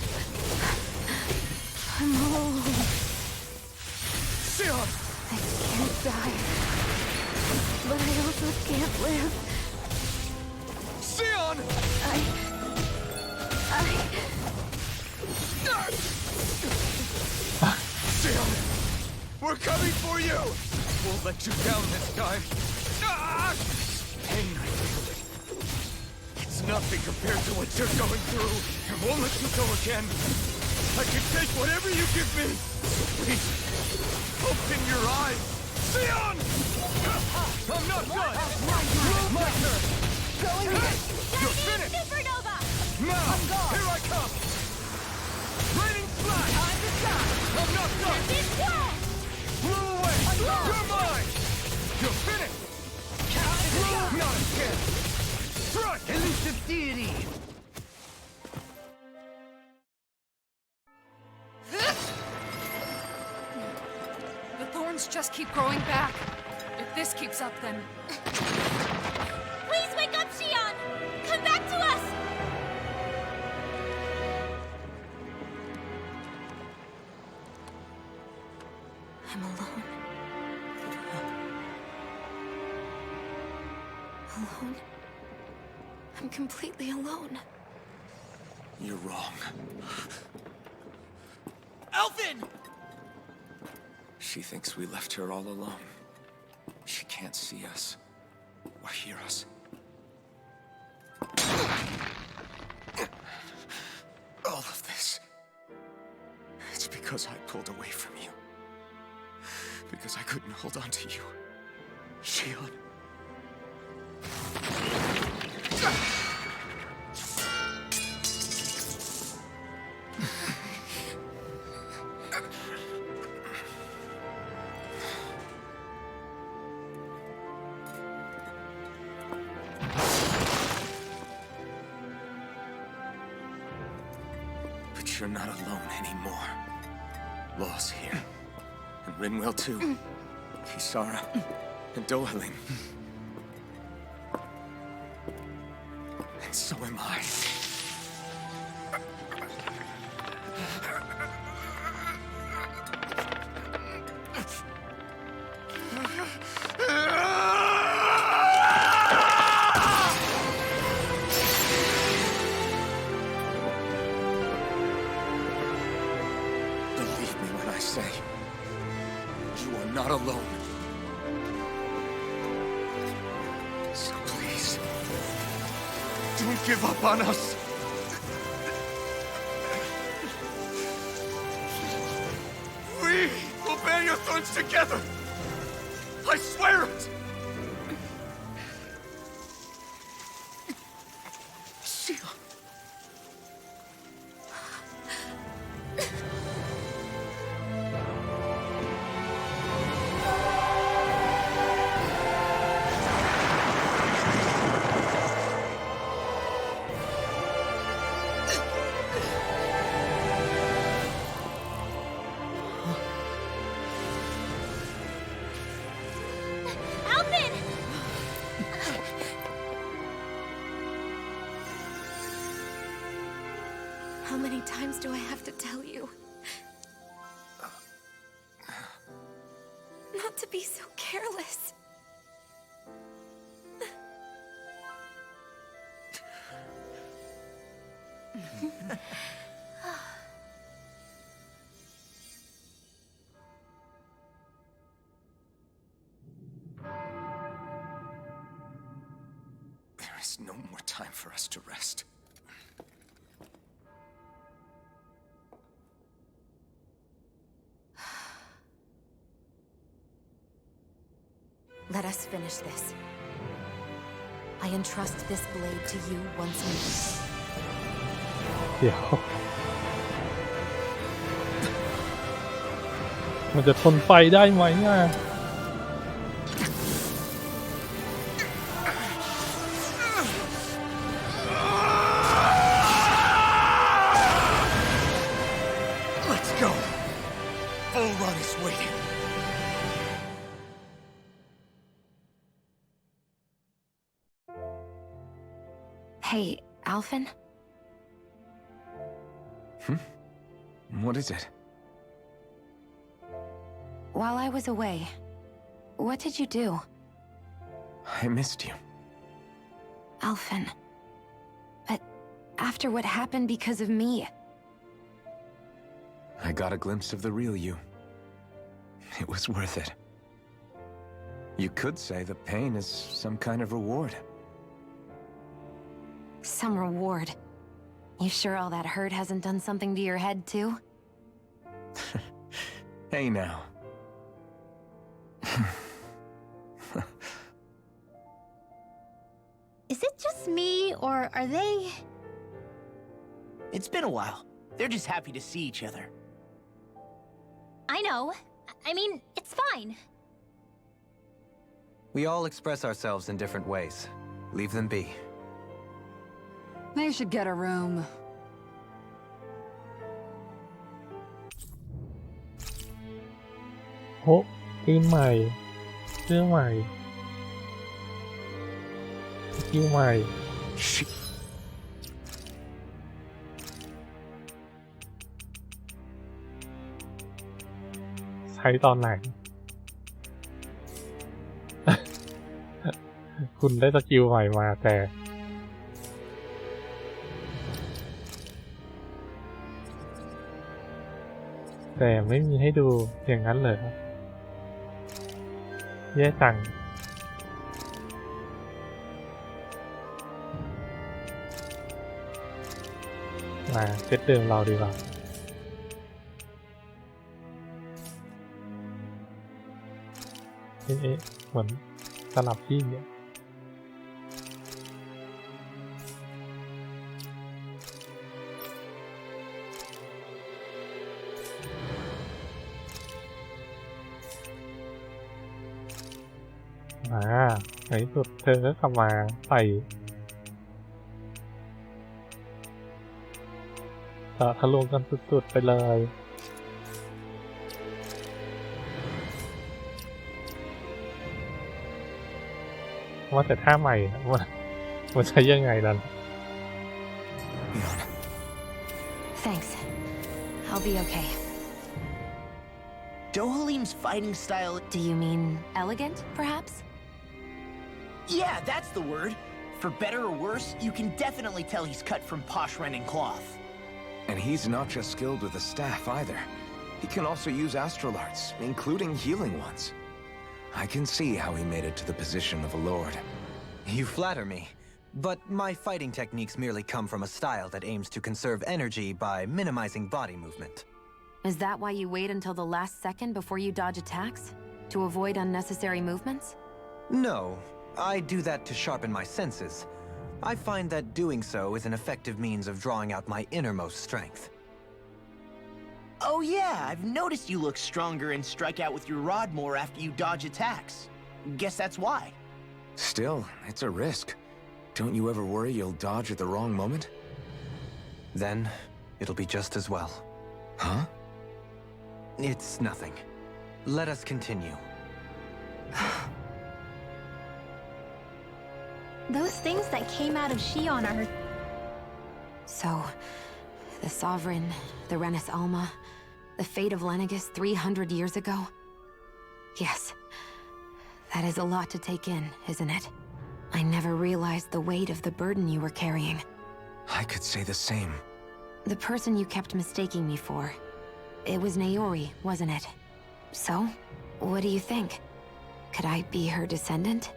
I'm all alone. Shion! I can't die. But I also can't live. Shion! Shion! We're coming for you! Won't let you down this time. Ah! Pain I feel it. It's nothing compared to what you're going through. I won't let you go again. I can take whatever you give me. So please, open your eyes. Shion! I'm not done! My turn! Going in! You're finished! Supernova! Now! Here I come! Raining flash! Time to shine! I'm not done! This way! Blew away! You're mine! You're finished! Not again! Strike! Elusive deity! The thorns just keep growing back. If this keeps up, then... Please wake up, Shion! Come back to us! I'm alone. Alone? I'm completely alone. You're wrong. Elfin! She thinks we left her all alone. She can't see us or hear us. All of this. It's because I pulled away from you. Because I couldn't hold on to you. Shion. But you're not alone anymore. Law's here. And Rinwell too. Kisara. And Dohalim. And so am I. Believe me when I say, you are not alone. So please, don't give up on us. We will bear your thorns together. I swear it. Shia. Alvin! How many times do I have to tell you? Not to be so careless. There is no more time for us to rest. Let us finish this. I entrust this blade to you once more. เดี๋ยว มันจะทนไฟได้ไหมอ่ะ Let's go. Bull Run is waiting. Hey, Alvin? What is it? While I was away, what did you do? I missed you. Alvin. But after what happened because of me, I got a glimpse of the real you. It was worth it. You could say the pain is some kind of reward. some reward. You sure all that hurt hasn't done something to your head, too? Hey now. Is it just me, or are they... It's been a while. They're just happy to see each other. I know. I mean, it's fine. We all express ourselves in different ways. Leave them be. They should get a room. Oh, ปืนใหม่เสื้อใหม่สกิลใหม่ ใช้ตอนไหน คุณได้สกิลใหม่มาแต่ไม่มีให้ดูอย่างนั้นเหรอแย่จังมาเซตเดิมเราดีกว่าเอ๊ะเหมือนสลับที่เนี่ย ในที่สุดเธอก็กลับมาใส่ทะลวงกันสุดๆไปเลยว่าแต่ท่าใหม่มันใช้ยังไงล่ะ Leon, Thanks. I'll be okay. Dohalim's fighting style. Do you mean elegant, perhaps? Yeah, that's the word. For better or worse, you can definitely tell he's cut from posh Renin cloth. and he's not just skilled with the staff either. He can also use astral arts, including healing ones. I can see how he made it to the position of a lord. You flatter me. But my fighting techniques merely come from a style that aims to conserve energy by minimizing body movement. Is that why you wait until the last second before you dodge attacks? To avoid unnecessary movements? No, I do that to sharpen my senses. I find that doing so is an effective means of drawing out my innermost strength. Oh yeah, I've noticed you look stronger and strike out with your rod more after you dodge attacks. Guess that's why. Still, it's a risk. Don't you ever worry you'll dodge at the wrong moment? Then, it'll be just as well. Huh? It's nothing. Let us continue. Those things that came out of Shion are... So, the Sovereign, the Renis Alma, the fate of Lenegis 300 years ago? Yes. That is a lot to take in, isn't it? I never realized the weight of the burden you were carrying. I could say the same. The person you kept mistaking me for. It was Naori, wasn't it? So, what do you think? Could I be her descendant?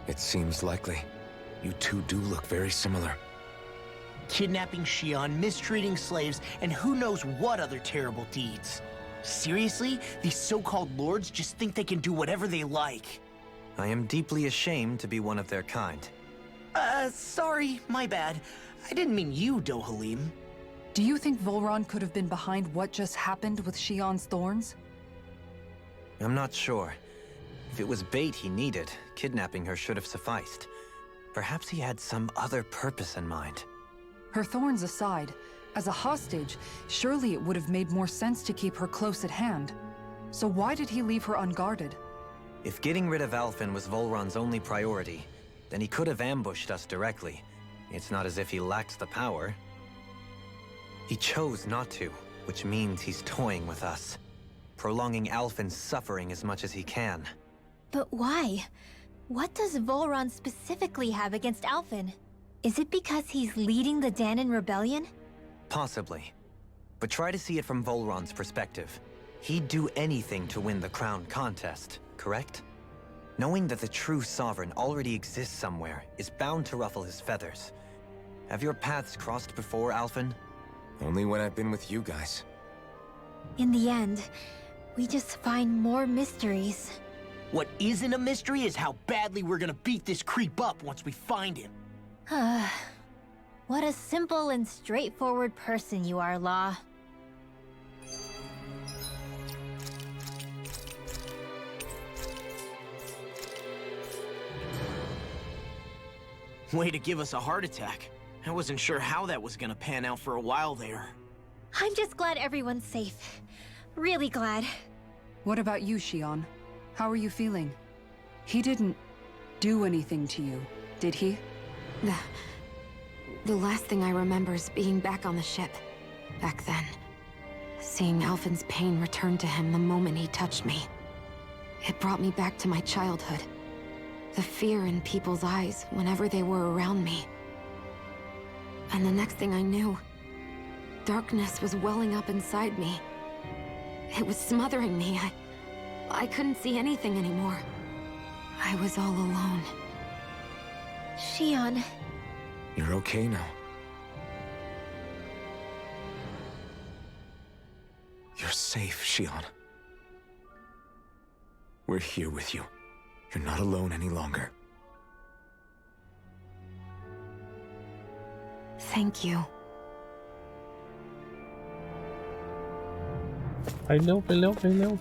It seems likely. You two do look very similar. Kidnapping Shion, mistreating slaves, and who knows what other terrible deeds. Seriously? These so-called lords just think they can do whatever they like. I am deeply ashamed to be one of their kind. Sorry, my bad. I didn't mean you, Dohalim. Do you think Volron could have been behind what just happened with Shion's thorns? I'm not sure. If it was bait he needed, kidnapping her should have sufficed. Perhaps he had some other purpose in mind. Her thorns aside, as a hostage, surely it would have made more sense to keep her close at hand. So why did he leave her unguarded? If getting rid of Alphen was Volron's only priority, then he could have ambushed us directly. It's not as if he lacks the power. He chose not to, which means he's toying with us, prolonging Alphen's suffering as much as he can. But why? What does Volron specifically have against Alphen? Is it because he's leading the Danon rebellion? Possibly. But try to see it from Volron's perspective. He'd do anything to win the crown contest, correct? Knowing that the true sovereign already exists somewhere is bound to ruffle his feathers. Have your paths crossed before, Alphen? Only when I've been with you guys. In the end, we just find more mysteries. What isn't a mystery is how badly we're gonna beat this creep up once we find him. What a simple and straightforward person you are, Law. Way to give us a heart attack. I wasn't sure how that was gonna pan out for a while there. I'm just glad everyone's safe. Really glad. What about you, Shion? How are you feeling? He didn't do anything to you, did he? The last thing I remember is being back on the ship. Back then. Seeing Alphen's pain return to him the moment he touched me. It brought me back to my childhood. The fear in people's eyes whenever they were around me. And the next thing I knew, darkness was welling up inside me. It was smothering me. I couldn't see anything anymore. I was all alone. Shion. You're okay now. You're safe, Shion. We're here with you. You're not alone any longer. Thank you. ไปเร็วไปเร็วไปเร็ว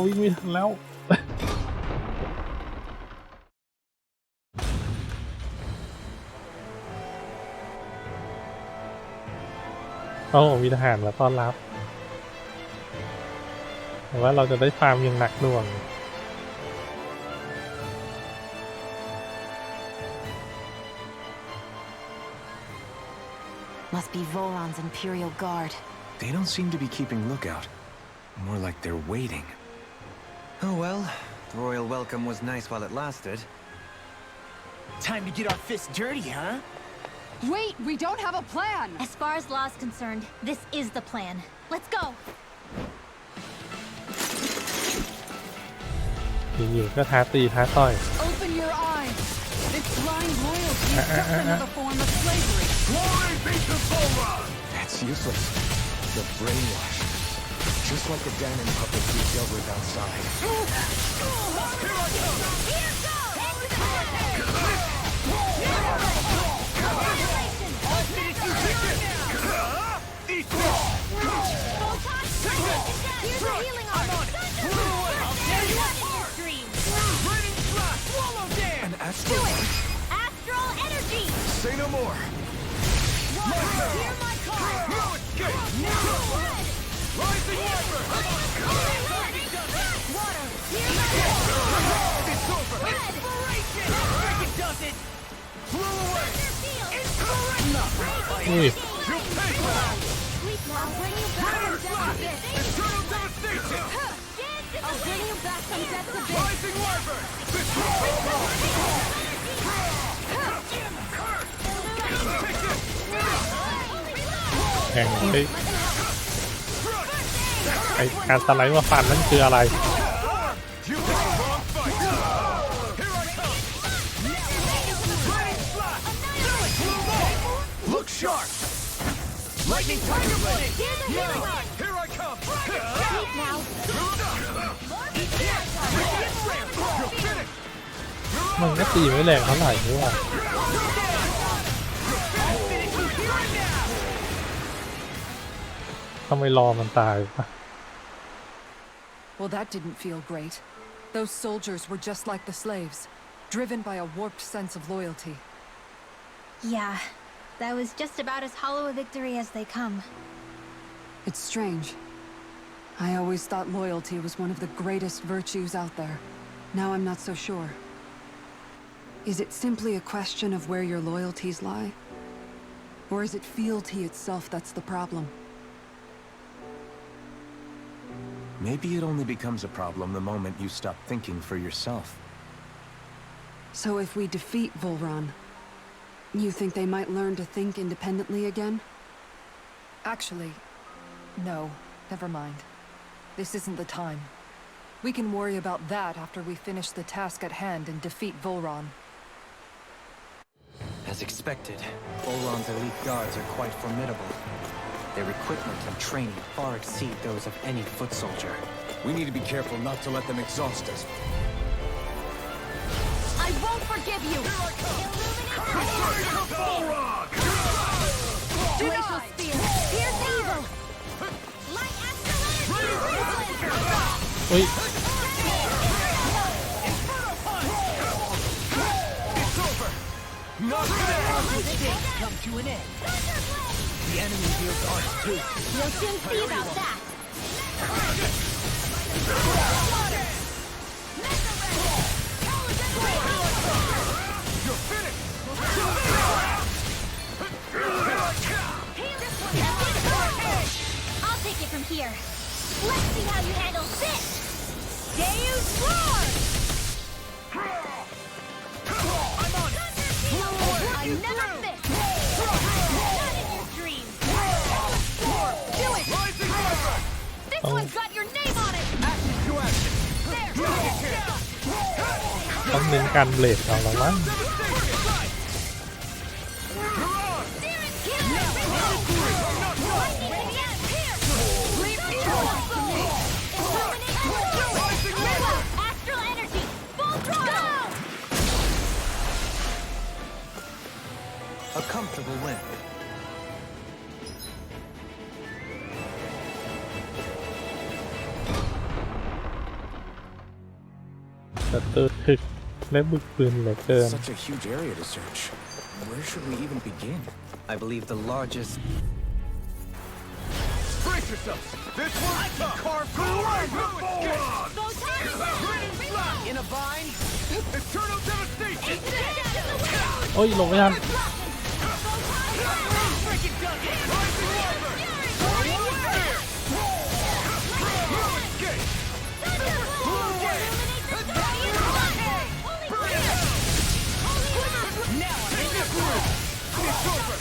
วิ่งไม่ทันแล้ว โอ้มีทหารมาต้อนรับแต่ว่าเราจะได้ฟาร์มอย่างหนักหน่วง Must be Volron's Imperial Guard. They don't seem to be keeping lookout. More like they're waiting. Oh well, the royal welcome was nice while it lasted. Time to get our fists dirty, huh? Wait, we don't have a plan! As far as law's concerned, this is the plan. Let's go! อยู่ๆก็ท้าตีท้าต่อย Open your eyes! This blind loyalty is just another form of slavery. Glory be to Volron! That's useless. The brainwash. Just like the Danon puppets we dealt with outside. An astral... Astral energy! Say no more! Hear my call! No escape! Rising Wyvern! Water! Hear my call! It's over! Inspiration! Break it, does it! Blew away! Ui. You pay for that! I'll bring you back from death to this! Internal devastation! I'll bring you back from death to this! Rising Wyvern! Take it! แข่งเฮ้ยไอการสไลด์มาฟันนั่นคืออะไร You picked the wrong fight! Here I come! Lightning slash! Look sharp! Lightning tiger blade! Here I come! Sleep now! You're finished! มันก็ตีไม่แรงเท่าไหร่นี่หว่าทำไมรอมันตายวะ Well, that didn't feel great. Those soldiers were just like the slaves, driven by a warped sense of loyalty. Yeah, that was just about as hollow a victory as they come. It's strange. I always thought loyalty was one of the greatest virtues out there. Now I'm not so sure. Is it simply a question of where your loyalties lie? Or is it fealty itself that's the problem? Maybe it only becomes a problem the moment you stop thinking for yourself. So if we defeat Volron, you think they might learn to think independently again? Actually, no. Never mind. This isn't the time. We can worry about that after we finish the task at hand and defeat Volron. As expected, Volron's elite guards are quite formidable. Their equipment and training far exceed those of any foot soldier. We need to be careful not to let them exhaust us. I won't forgive you! Glacial Spear! Pierce evil! Light astral energy! อุ้ย It's over! Not today! Come to an end. The enemy heals ours too. You'll soon see about that! You're finished! I'll take it from here. Let's see how you handle this! Deus Roar! I'm on it! I never miss! Not in your dreams! Do it! Rising Wyvern! This one's got your name on it! Action to action! There!ต้องเน้นการเบลดเอาแล้วมั้ง Astral energy! Full throttle! A comfortable win. แต่ตื้อทึกและบึกปืนเหลือเกิน Such a huge area to search. Where should we even begin? I believe the largest. Brace yourselves! This one's tough! Carve through no escape! Go time! In a bind? Eternal devastation! โอ้ยลงไม่ทัน Freaking done it! Rising Wyvern! Forward spear! No escape! Pull away! Now Take this route! It's over!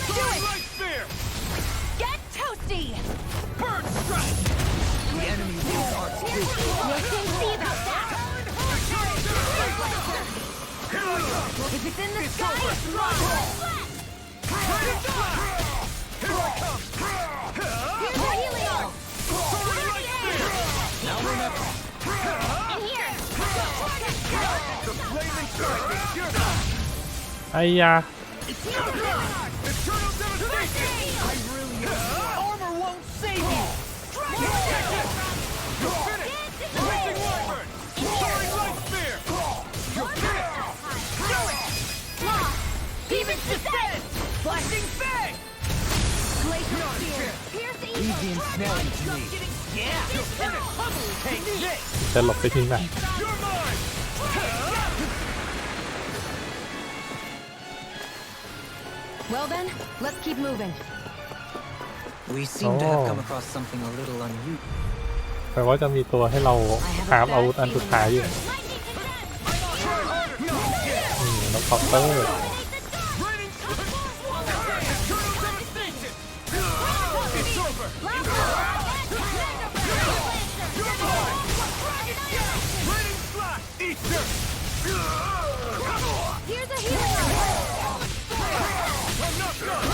Sword light spear! Get toasty! Bird strike! The enemy leaves our We'll soon see about that. If it's in the sky, it's wrong. Raining flash! Here I come! Here's the Helio. Sword light spear! Now remember. In here. The flaming strike is yours! ไอ้ยา Eternal devastation! armor won't save you. You're finished! Raging Wyvern! Soaring light spear! You're finished! Demon's Descent. Flashing fang. Glacier Spear. Pierce the Leave the eagle. ensnaring to me. Yeah. Take this. จะหลบไปที่ไหน You're mine! Well then, let's keep moving. We seem to have Oh. come across something a little unusual. แปลว่าจะมีตัวให้เราคราฟอาวุธอันสุดท้ายอยู่แล้วคอปเตอร์ Raining Eternal devastation! It's over! You're mine! Raining slash! Eat dirt! Here's a Helio. I'm not done!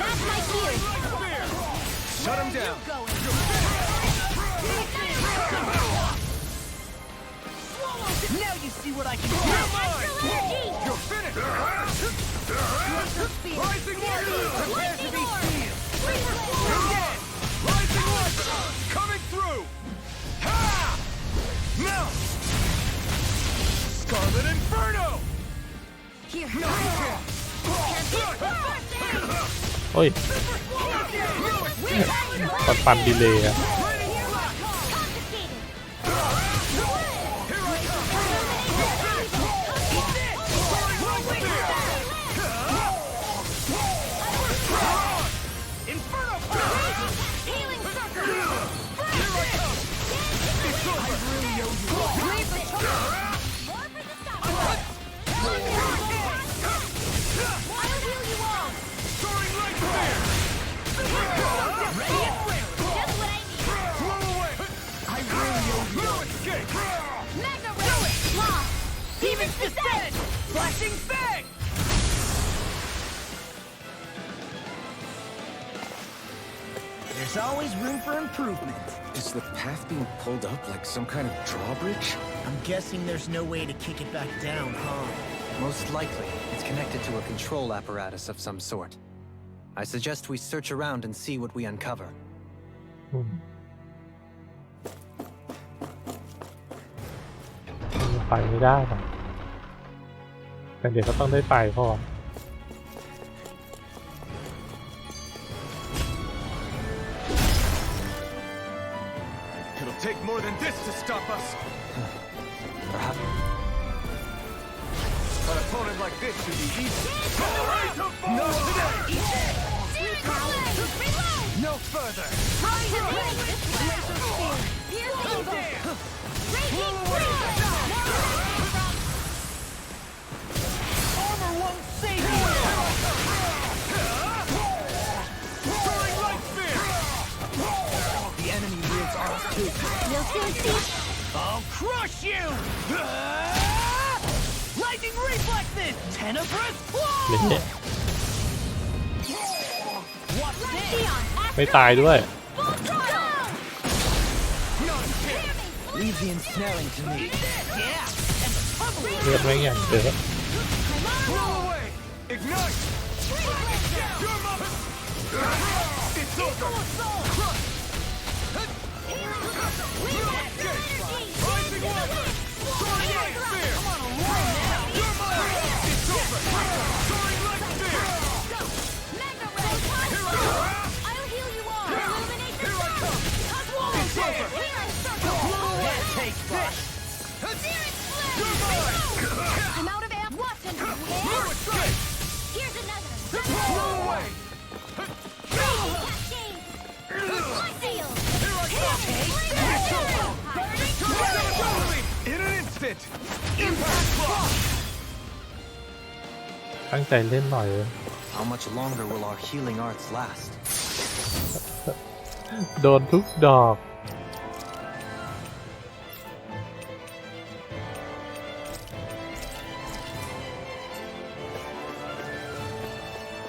That's my cue. Spear! Shut him down! Now you see what I can do. You're mine! Energy. You're finished! Rising Wyvern! Prepare to be sealed! Again! Rising Wyvern! Coming through! Ha! Now! Scarlet Inferno! Here. No, you can't! โอ้ย ปันดีเลยอะ Inferno! Healing circle. I'll heal you all. Soaring light spear! Just what I need. Blow away! No escape! Mega Ray. Law. Demon's Descent. Flashing fang. There's always room for improvement. Is the path being pulled up like some kind of drawbridge? I'm guessing there's no way to kick it back down, huh? Most likely, it's connected to a control apparatus of some sort. I suggest we search around and see what we uncover. อืมไปไม่ได้หรอกแต่เดี๋ยวก็ต้องได้ไปพ่อ It'll take more than this to stop us! Perhaps. An opponent like this should be easy. Not today! No further! Armor won't save you. Soaring light spear! The enemy wields ours too. You'll soon see. I'll crush you! Lightning reflexes! Tenebrous เละ claw! What's this? Leon, ไม่ตายด้วย full throttle. Leave the ensnaring to me. Yeah! And the tumbler เลือดไม่อย่างเยอะ Blow away! Ignite! You're mine! It's over! Rising Water! Soaring Light Spear! You're mine! It's over! Soaring Light Spear! Here I come! I'll heal you all. Illuminate the Here I come! It's over! Take this! You're mine! I'm out of amp. Watch and No escape! here's another. Blow away! Cascade. Light seal. Here I come! It's over! Totally! In an instant! Impact Block! ตั้งใจเล่นหน่อย How much longer will our healing arts last? โดนทุกดอก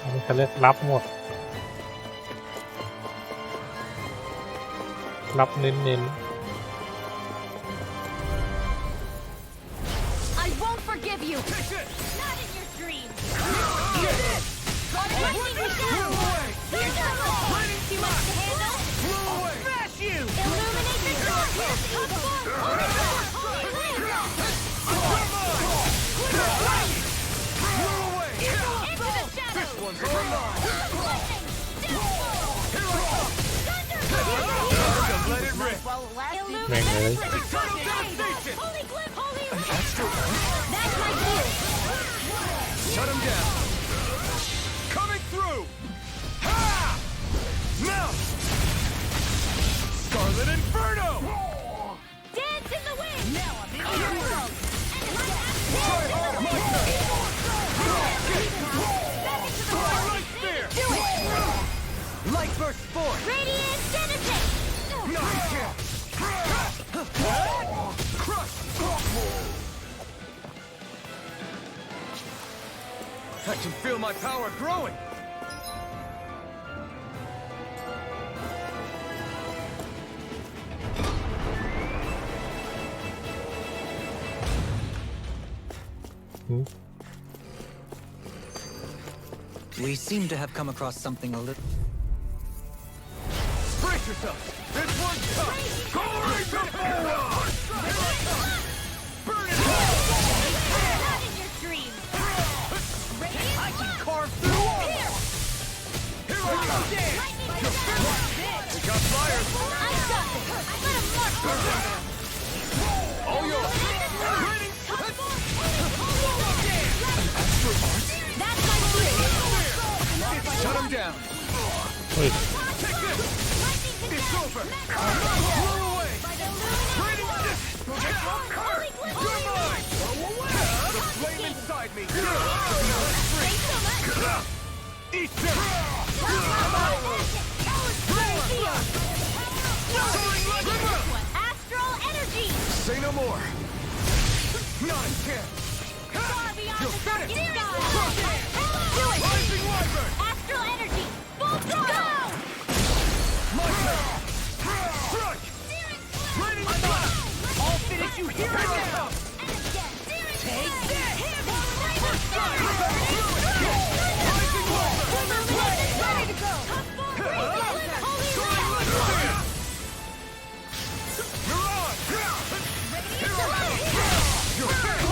อันนี้เขาเรียกรับหมด รับเน้น I won't forgive you. Take this! Not in your dreams. Get it! Lightning Blow away! Too much to handle. Blow away! Smash you! Illuminate the dark. Blow away! Into the shadows. This one's for mine! Lightning. Downfall. Thunder! Let it rip! ๆแม่งเลย Eternal devastation! Holy clip. Holy An light. extra one? That's my cue. Shut him down! Coming through! Ha! Now! Scarlet Inferno! Dance in the wind. Now I'm in your world. Try hard, my turn! Starlight Spear! Do it. Light burst forth! Radiant Genesis. No, you can't! Crush! I can feel my power growing! We seem to have come across something a little... Brace yourself! This one's tough! Go raise the forward! Burn it up! Not in your dreams. I can carve through walls! Here I come! You're finished! We got fires! I got this. Let him march. All yours! Raining That's my cue. Shut him down! เฮ้ย Take this! It's over! Blow away! Raining You're mine! The flame inside me! Eat this! Astral energy. Say no more! Not a chance! Far beyond You're the finished! darkest sky. Do it. Rising Wyvern! Astral energy. Full throttle. My turn! Strike! Raining Fire! I'll finish you here and now! Take this! Rising Wyvern! Ready to go. You're on! Here I come! You're finished!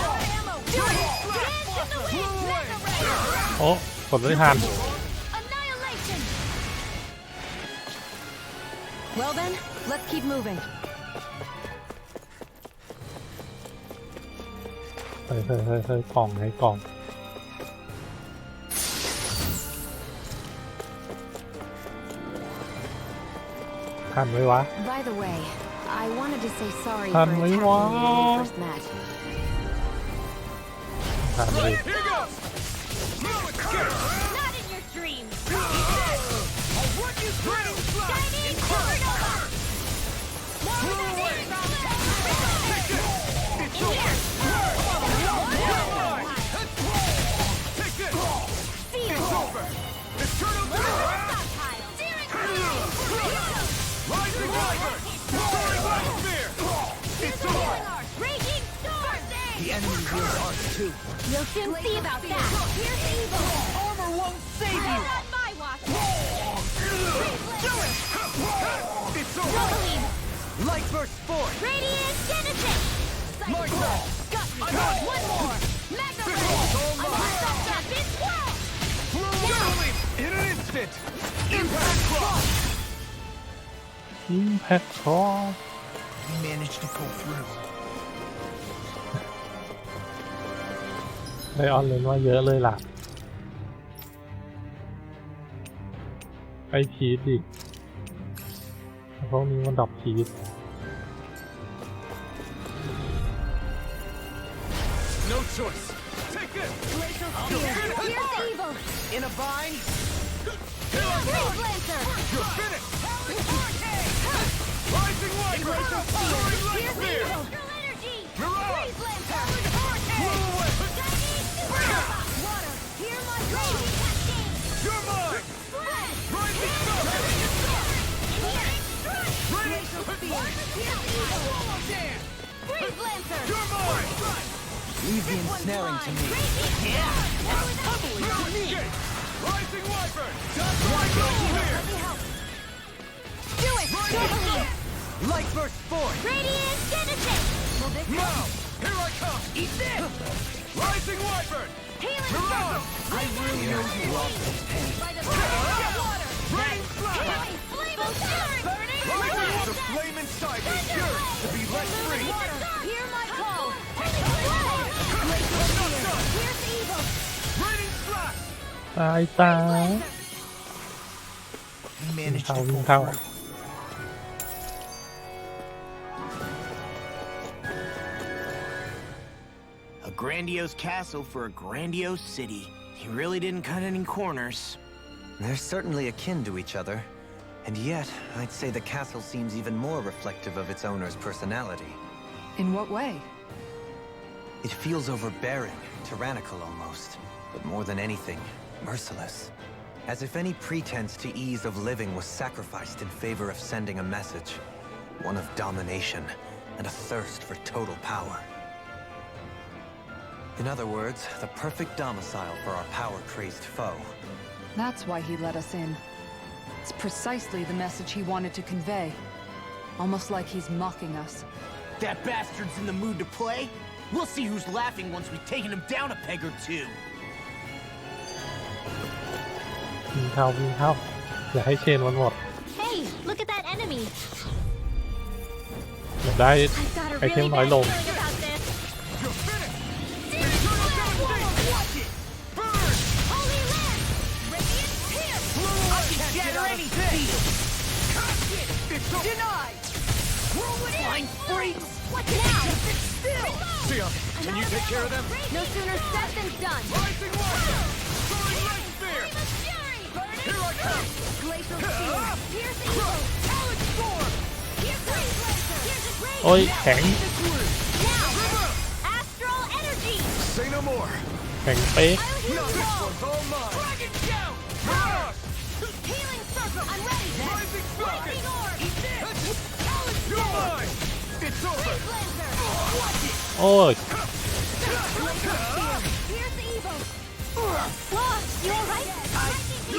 Do it. Dance in the wind. Blow away! Mega ray. โอ้กดไม่ทัน Annihilation. Well then, let's keep moving. เฮ้ยกล่องไหนกล่องทันไหมวะ By the way, I wanted to say sorry forทัน attacking ไหม you วะ when we first met. ทันเลย Here goes! No escape! Not in your dreams. I'll run you through! Shining supernova. Blow away! Take this! It's over! You're mine! Take this! It's over! Eternal Devastation! Rising Wyvern! Soaring Light Spear! It's over! Raging storm. The enemy wields arts too. You'll soon see about that. Here's evil. Armor won't save you! Not my watch. Do it! It's over! Rosaline. Light burst forth! Radiant Genesis! Mark that! Got me! I'm on! One more! Magna This Ray! one's all I'm mine! on the champion swirl! Whirling in an instant! Impact cross! Impact Cross We managed to pull through. ได้ออนเลนว่าเยอะเลยล่ะไอพีชดิพวกนี้มันดรอปพีช No choice! Take this! Glacial I'll Spear! finish it! Here's the evil! In a bind! Freeze Lancer! You're finished! Rising Wyvern! Glacial Spear! Soaring Light Here's the Spear! evil! Energy! Mirage! Freeze Lancer! Blew away! Water! Hear my call! You're mine! Splash! Rising Sun! Glacial Spear! Here's the evil! Freeze Lancer! You're mine! Leave the ensnaring to me. Escape! Rising Wyvern! Rising Spear! Do it! Genesis! Light burst forth! Radiant Genesis! Will this Now! Here I come! Eat this! Rising Wyvern! Healing Mirage! Circle! I really know you lost this pain. By the power of water! Rain Slash! Flame of Fury! Burning The flame inside me yearns to be let free! Water! Hear my call! Glacial Spear! Here's the evil! Raining Slash! ตายตาย We managed to How- pull how- through. A grandiose castle for a grandiose city. He really didn't cut any corners. They're certainly akin to each other. And yet, I'd say the castle seems even more reflective of its owner's personality. In what way? It feels overbearing, tyrannical almost. But more than anything, merciless. As if any pretense to ease of living was sacrificed in favor of sending a message. One of domination and a thirst for total power. In other words, the perfect domicile for our power-crazed foe. That's why he let us in. It's precisely the message he wanted to convey. Almost like he's mocking us. That bastard's in the mood to play? We'll see who's laughing once we've taken him down a peg or two. วิ่งเข้าวิ่งเข้าอย่าให้เชนมันหมด Hey, look at that enemy! อย่าได้ I've got a ไอเทม really น้อย bad ลง feeling about this! You're finished! Eternal devastation! Watch it! Burn! Holy Land! Radiant Pierce! I can't get anything! It's over! Denied! Flying freaks! What now? Still! Sion, can you take care of them? No sooner said than done! Rising Wyvern! Soaring Light Spear! Flame of Fury! Burning Here I come! Glacial Spear! Here's the evil! Talon Storm! Here's Freeze Lancer! Here's a great! โอ้ยแข็ง Now! Astral Energy! Say no more! แข็งเป๊ก I'll heal This you all! one's all mine! Dragon Shout! Mirage! Healing Circle! I'm ready! Rising Falcon! Lightning Orb! Eat this! Talon You're Storm! mine! It's over! Freeze Lancer! Watch it! โอ้ย Glacial Spear! Here's the evil! You alright?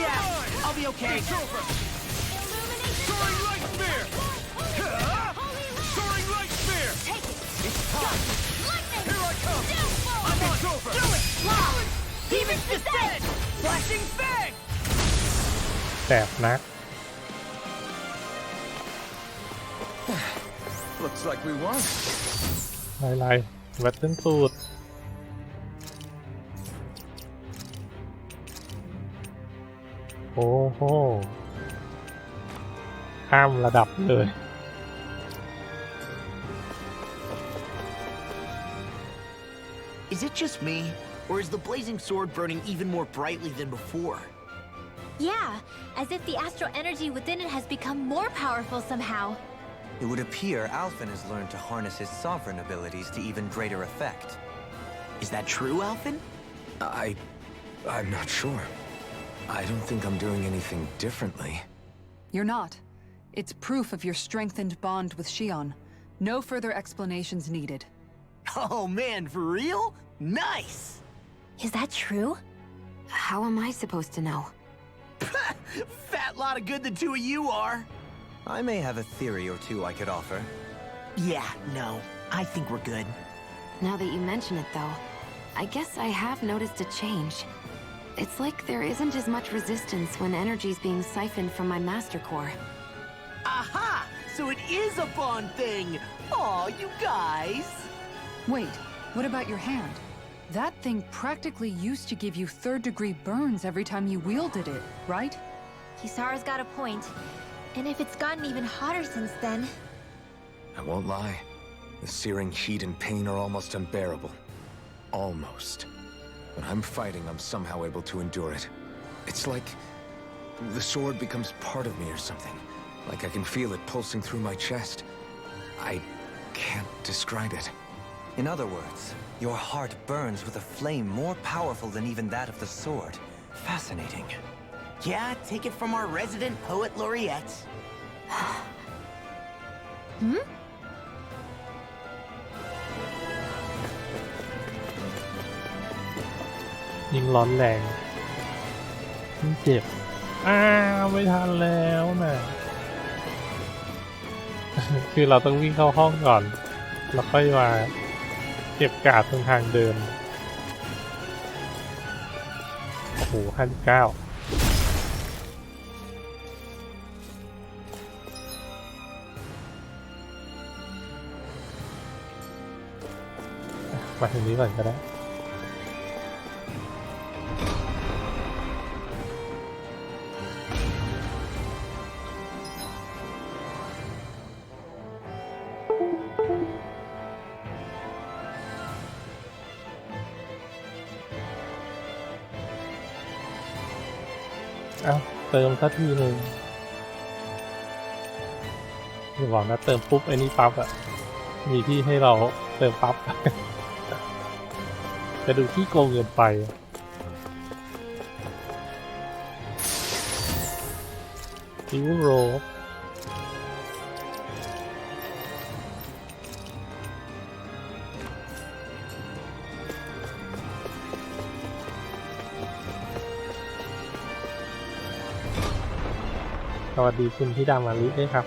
Yeah, I'll be okay. It's over! Illumination! Soaring Light Spear! Holy Land! Soaring Light Spear! Take it! It's time! Lightning! Here I come! Downfall! It's over! Do it! Cloud! Demon's Descent! Flashing Fang! แสบนัก Looks like we won. ลายแวตเทิลสูตรโอ้โหข้ามระดับเลย Is it just me? Or is the blazing sword burning even more brightly than before? Yeah, as if the astral energy within it has become more powerful somehow. It would appear Alphen has learned to harness his sovereign abilities to even greater effect. Is that true, Alphen? I'm not sure. I don't think I'm doing anything differently. You're not. It's proof of your strengthened bond with Shion. No further explanations needed. Oh man, for real? Nice! Is that true? How am I supposed to know? Fat lot of good the two of you are. I may have a theory or two I could offer. Yeah, no. I think we're good. Now that you mention it, though, I guess I have noticed a change. It's like there isn't as much resistance when energy's being siphoned from my Master Core. Aha! So it is a Bond thing! Aw, you guys! Wait, what about your hand? That thing practically used to give you third-degree burns every time you wielded it, right? Kisara's got a point. And if it's gotten even hotter since then... I won't lie. The searing heat and pain are almost unbearable. Almost. When I'm fighting, I'm somehow able to endure it. It's like the sword becomes part of me or something. Like I can feel it pulsing through my chest. I can't describe it. In other words, your heart burns with a flame more powerful than even that of the sword. Fascinating. Yeah, take it from our resident poet laureate. ยิ่งร้อนแรงยิ่งเจ็บไม่ทันแล้วนะ คือเราต้องวิ่งเข้าห้องก่อนแล้วค่อยมาเก็บการ์ดตรงทางเดินโอ้โห59มาถึงนี้ก่อนก็ได้ เอาเติมสักทีหนึ่งอย่าบอกนะเติมปุ๊บไอ้นี่ปั๊บอะมีที่ให้เราเติมปั๊บ จะดูที่โกงเงินไปยูโรสวัสดีคุณพี่ดามาลิด้วยครับ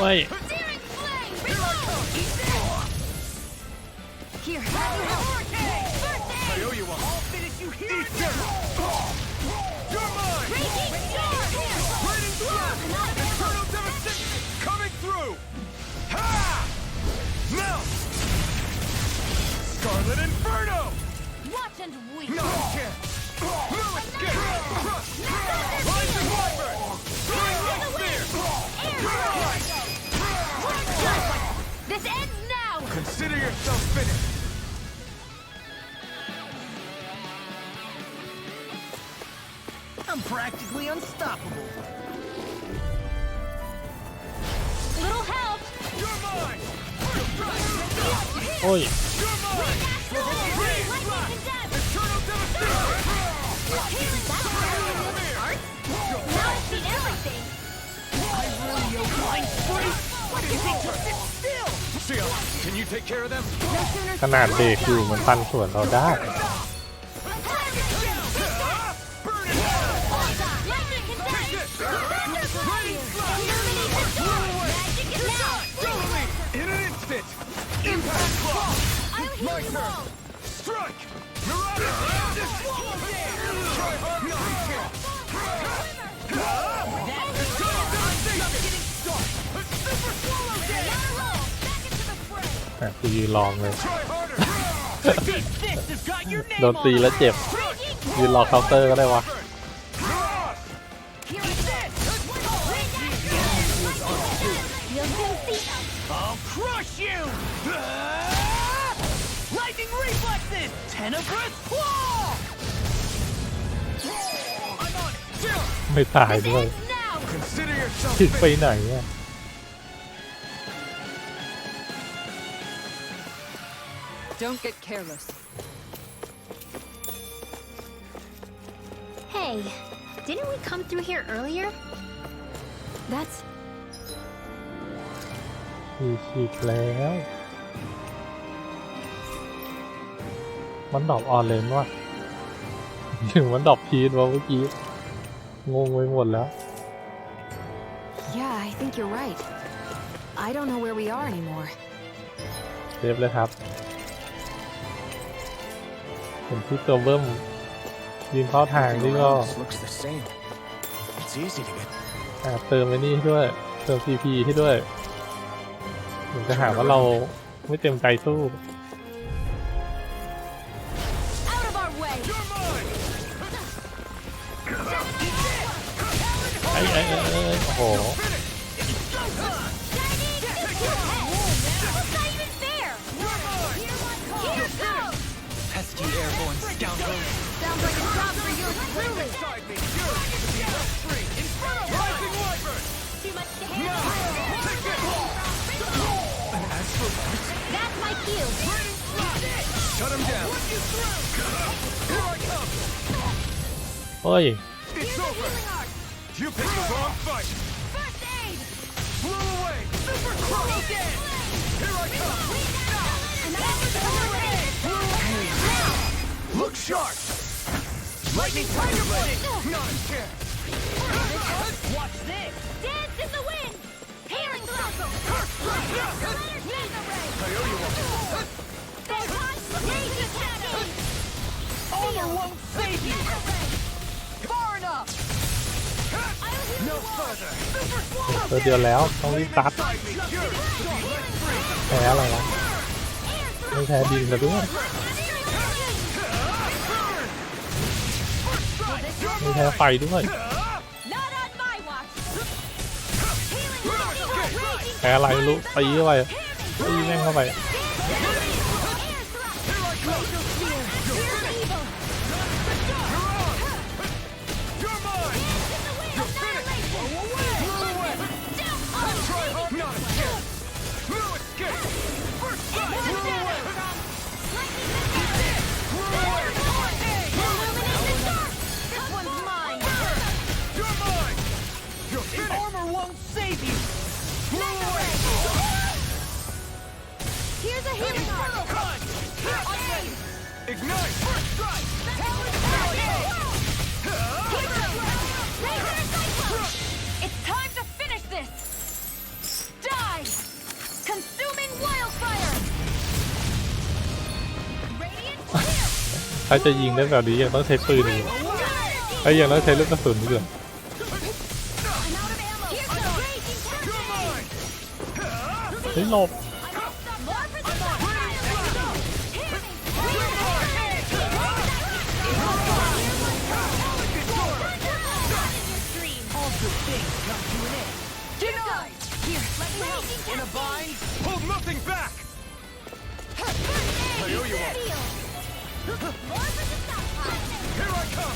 เฮ้ย Here, I owe you one. I'll finish you here. Eat this. You're mine. Raging blood. Eternal devastation coming through. Ha! Now, Scarlet Inferno. Watch and weep! No chance. No escape. Crush. Rising Wyvern. Lightning Spear. This ends now! Consider yourself finished. I'm practically unstoppable. Little help! You're mine. โอ้ย You're mine. Eternal devastation. Now I've seen everything! Blind spree! What do you think you'll sit still? Seal, can you take care of them? ขนาดเบรกอยู่มันปันส่วนเราได้ In an instant! Impact Claw! My turn! Strike! Neurotic! Try hard! No, you can't! Super Swallow Day! แต่กูยืนลองเลย Try harder! This has got your โดน name ตีแล้วเจ็บ ยืนรอเคาน์เตอร์ก็ได้วะ I'll crush you! Lightning reflexes! Tenebrous claw! I'm on it! ไม่ตายด้วย Now! Consider yourself ถึงไป finished. ไหนอะ Don't get careless. Hey, didn't we come through here earlier? That's ฉีกแล้ว มันดรอปออนเลนว่ะถึงมันดรอปพีนวะเมื่อกี้ งงไปหมดแล้ว Yeah, I think you're right. I don't know where we are anymore. เซฟเลยครับเห็นที่ตัวเบิ้มยืนเข้าทางนี่ก็ This looks the same. It's easy to get. เติมไอ้นี่ให้ด้วย เติม CP ให้ด้วยเหมือนจะหาว่าเราไม่เต็มใจสู้ out of our way. You're mine. ไอ้โอ้โห That's not even fair. Here goes. Pesky airborne scoundrels. Sounds like a job for you truly. Inside me. You're to be left free. In front of Rising Wyvern. Too much to Now, handle. take this. That's my cue. Shut him down. Here I come. เฮ้ย It's over. You picked the wrong fight. First aid. Blew away. Super crush. Here I come. Look sharp. Lightning Tiger Blade. Not a chance. Watch this. Dance in the wind. Here is welcome. I owe you one. Armor won't save you. Far enough. No further. ตัวเดียวแล้วต้องรีบตัด Inside me. You're to be left free. แพ้อะไรวะไม่แพ้ดินซะด้วยไม่แพ้ไฟด้วย Not on my watch. แพ้อะไรไม่รู้ตีเข้าไปตีแม่งเข้าไป You're mine. You're finished. Blow away. Try hard. Not a chance. No escape. First strike. Blew away. This one's mine. You're mine. You're finished. Armor won't save you. Blew away. Here's a healing arm. Ignite. First strike. It's time to finish this. Die. Consuming wildfire. Radiant clear. ถ้าจะยิงได้แบบนี้ยังต้องใช้ปืนอีกไอ้ยังต้องใช้ลูกกระสุนด้วย I'm out of ammo. Here's the raging tempest. เฮ้ยหลบ More for the fire. All good things come to an end. Denied. Here, let me help. In a bind. Hold nothing back. I owe you one. More for the stockpile. Here I come.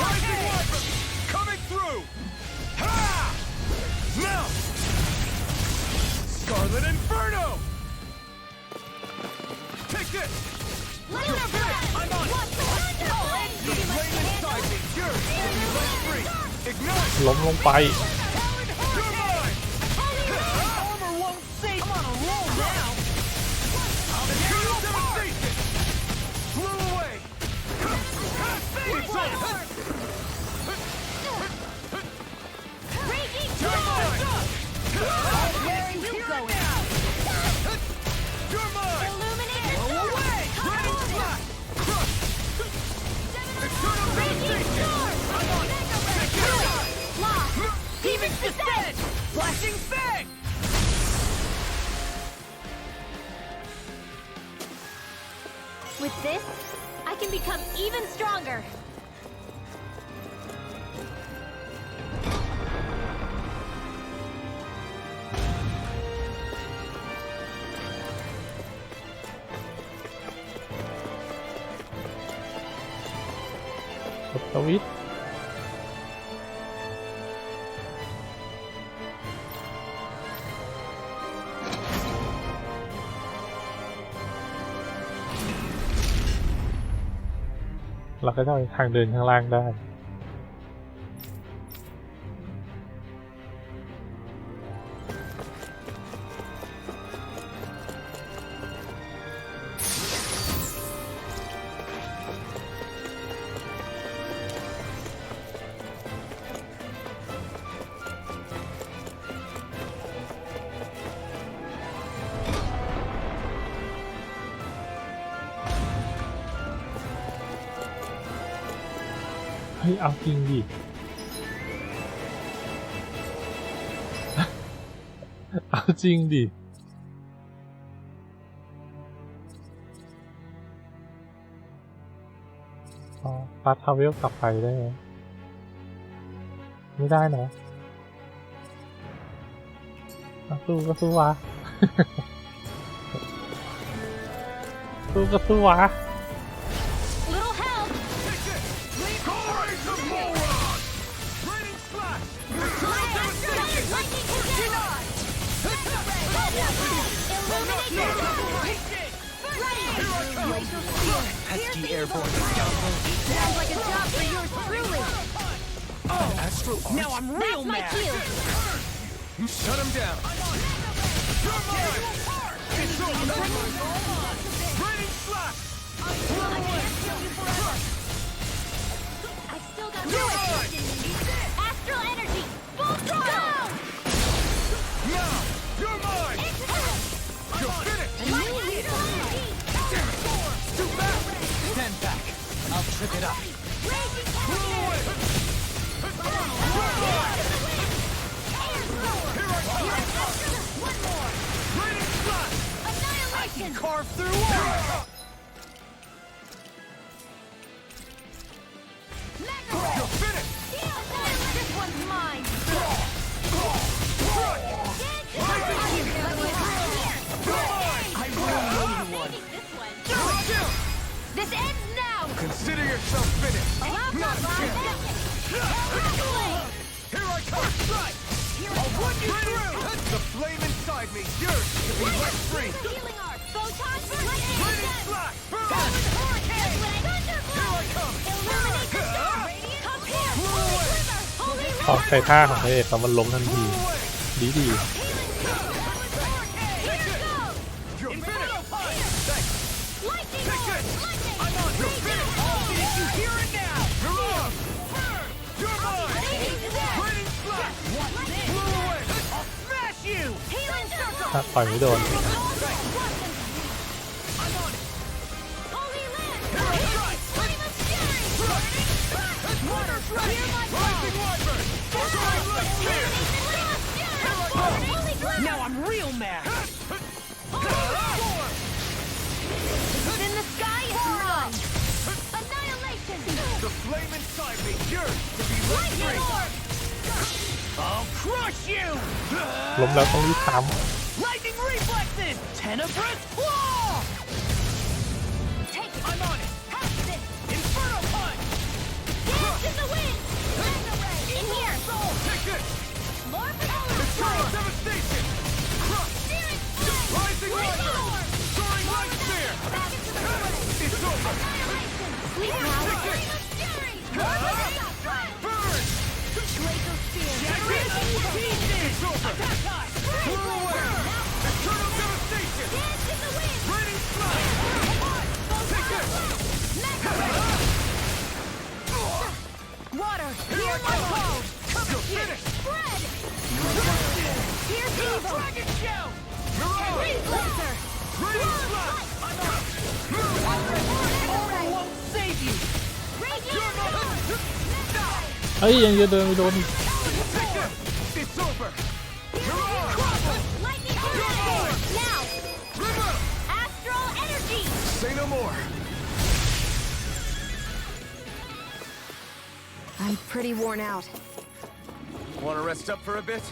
Rising Wyvern. Coming through. Ha! Now. Scarlet Inferno. Take this. Lunar blast. I'm on it. What's the The flame inside me. Yours to be left free. Ignite. ล้มลงไป You're mine. Armor won't save. I'm on a roll now. Eternal devastation. Blew away. It's over. Raging You're mine. Where are you going? You're mine. Illuminate the Blow away. Raging blast. Crush. Eternal devastation. I'm on it. Take it. Lost. Demon descent. Flashing fang. With this, I can become even stronger. เราก็จะไปทางเดินข้างล่างได้เฮ้ยเอาจริงดิ เอาจริงดิ อ๋อฟาสทราเวลกลับไปได้ไหมไม่ได้นะสู้ก็สู้วะ สู้ก็สู้วะ Little help! Glories of Moron! Raining Slash! Lightning together! Pesky airborne scoundrel. Sounds like a job for yours truly! Astral Now I'm real That's my mad. cue! Shut him down! You're mine! It's over! Raining Slash! I still got You're mine! Astral energy! Full throttle! Now! You're mine! You're finished! Too fast! Stand back. I'll trip it up. Blew away! You're mine! Here I come! Raining Slash! Annihilation! Carve through walls! You're finished! This one's mine! This ends now! Consider yourself finished! Not a chance! Here I come! I'll run you through! The flame inside me, yours to be let free! Healing art! Photon burst! Raining Slash! Burn! Hurricane! Here I come! Illuminate the storm! Come here! Blew away! Holy ออกใส่ท่าของพระเอกแล้วมันล้มทันที Blew away! ดีดี Here goes! You're finished! Thanks! Lightning Take bolt! this! Lightning! I'm on! You're finished! Did you hear it now? You're on! You're mine! Raining Slash! Blew away! I'll smash you! Healing circle! ถ้าต่อยไม่โดน I'm on it! Holy land! Here I strike! Flame of fury! Water's ready! Rising Wyvern! Soaring light spear! Holy ground! Now I'm real mad. In the sky is none! Annihilation! The flame inside me yearns to be let Lightning free! orb! I'll crush you! ล้มแล้วต้องรีบท Lightning reflexes! Tenebrous claw! Take it! I'm on it! Have this! Inferno punch! Dance in the wind! Laser ray! In here! Take this! More power! Eternal devastation! Crush! Spirit flame! Rising Lightning Wyvern! orb! Soaring light spear! Back into the fray! It's over! Annihilation! Sleep now! Take it! Flame of fury! Burn! Laser spear! It's over! Blew away! Eternal devastation! Dance in the wind! Raining Slash! Take this! Water! Hear my call! You're finished! Spread! Here's evil! Dragon Shell! You're on! Laser! Raining Slash! Won't save you! Radiant storm! ำเฮ้ยยังจะเดินไม่โดนอีก Take this! It's over! You're on! Lightning grenade! Now! River! Astral energy! Say no more! I'm pretty worn out. Want to rest up for a bit?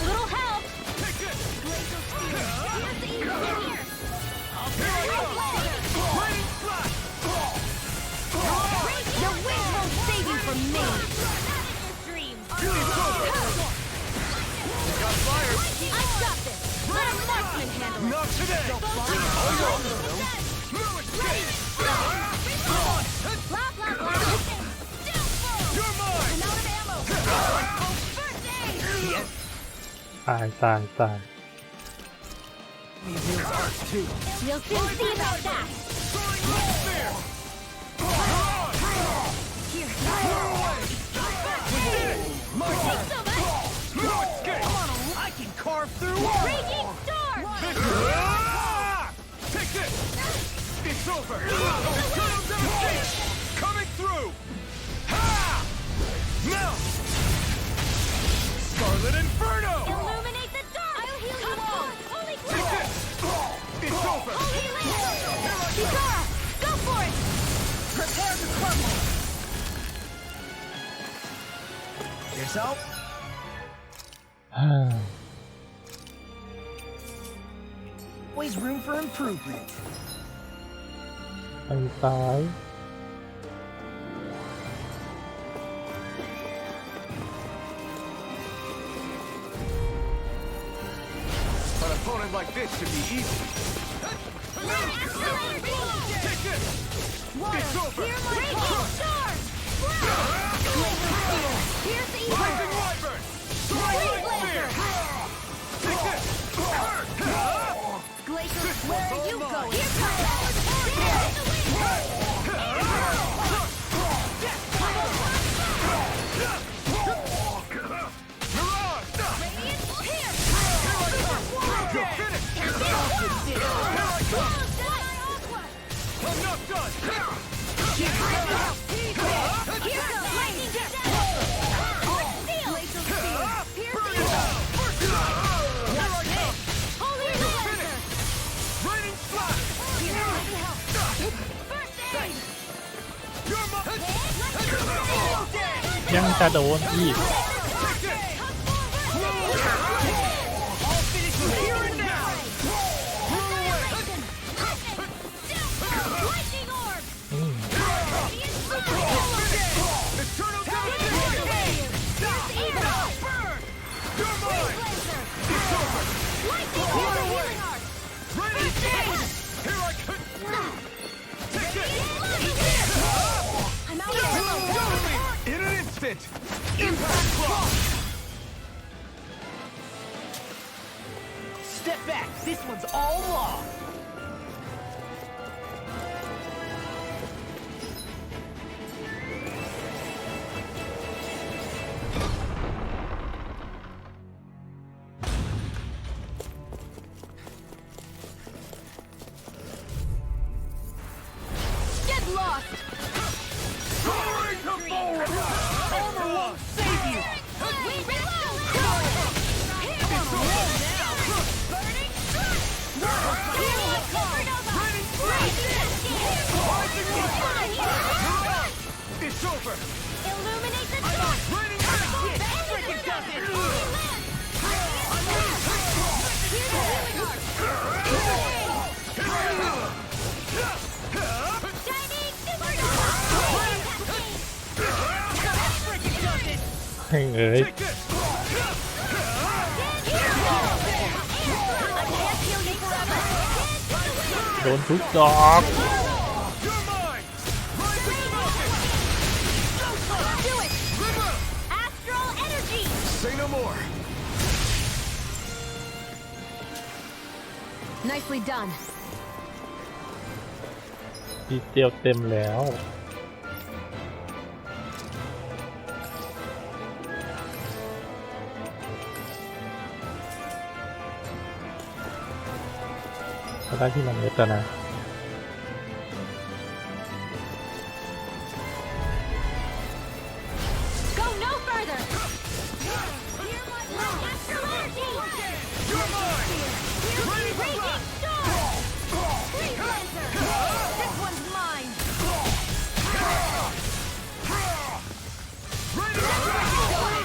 Little help! Take this! Here's the evil in here! Here I come! Raining Slash! The wind won't save you from me! Dream! It's over! fire! I've got this. Let a marksman handle it. Not today! No escape! Blah, blah, blah. You're mine! I'm out of ammo. First aid. ตาย We'll soon see about that. Here. Thanks so much. No escape! I can carve through Raging storm. Take this! It's over! Total devastation! Coming through! Ha! Now! Scarlet Inferno! Illuminate the dark. I'll heal you all. Holy Take glow. this! It's over! Holy laser. Kisara, go for it. Prepare to crumble! Yourself? 'Always room for improvement. ไปซ้าย An opponent like this should be easy. Take this! It's over! Raging storm. Here's the evil. Lightning Wyvern! Blade Lightning Spear! Take this! Glacier, This where one's are all you mine. going? Here You're finished! Here I come! I'm not done! Raining Slash! You're my... ยังจะโดนอีก Take this! I'll finish you here and now! Lightning orb! อืม Eternal devastation! Burn! You're mine! It's over! Raining Slash! Here I come! Take this! I'm out of ammo. In an instant! Impact Block! Step back. This one's all law. Get lost! Soaring to forward! Armor won't save you! We reload! Raining Slash! It's over! Illuminate the dark! Raining Slash! does it! Here's the healing arc! Shining supernova! เฮ้ยเอ้ย Take this! I can't heal you forever! โดนทุกดอก You're mine! Rising Rocket! Do it! Astral energy! Say no more! Nicely done. ดีเตียวเต็มแล้วก็ได้ที่มันเล็กแล้วนะ Go no further! Astral energy! You're mine! Raging storm! Freeze laser! This one's mine! Raining Slash!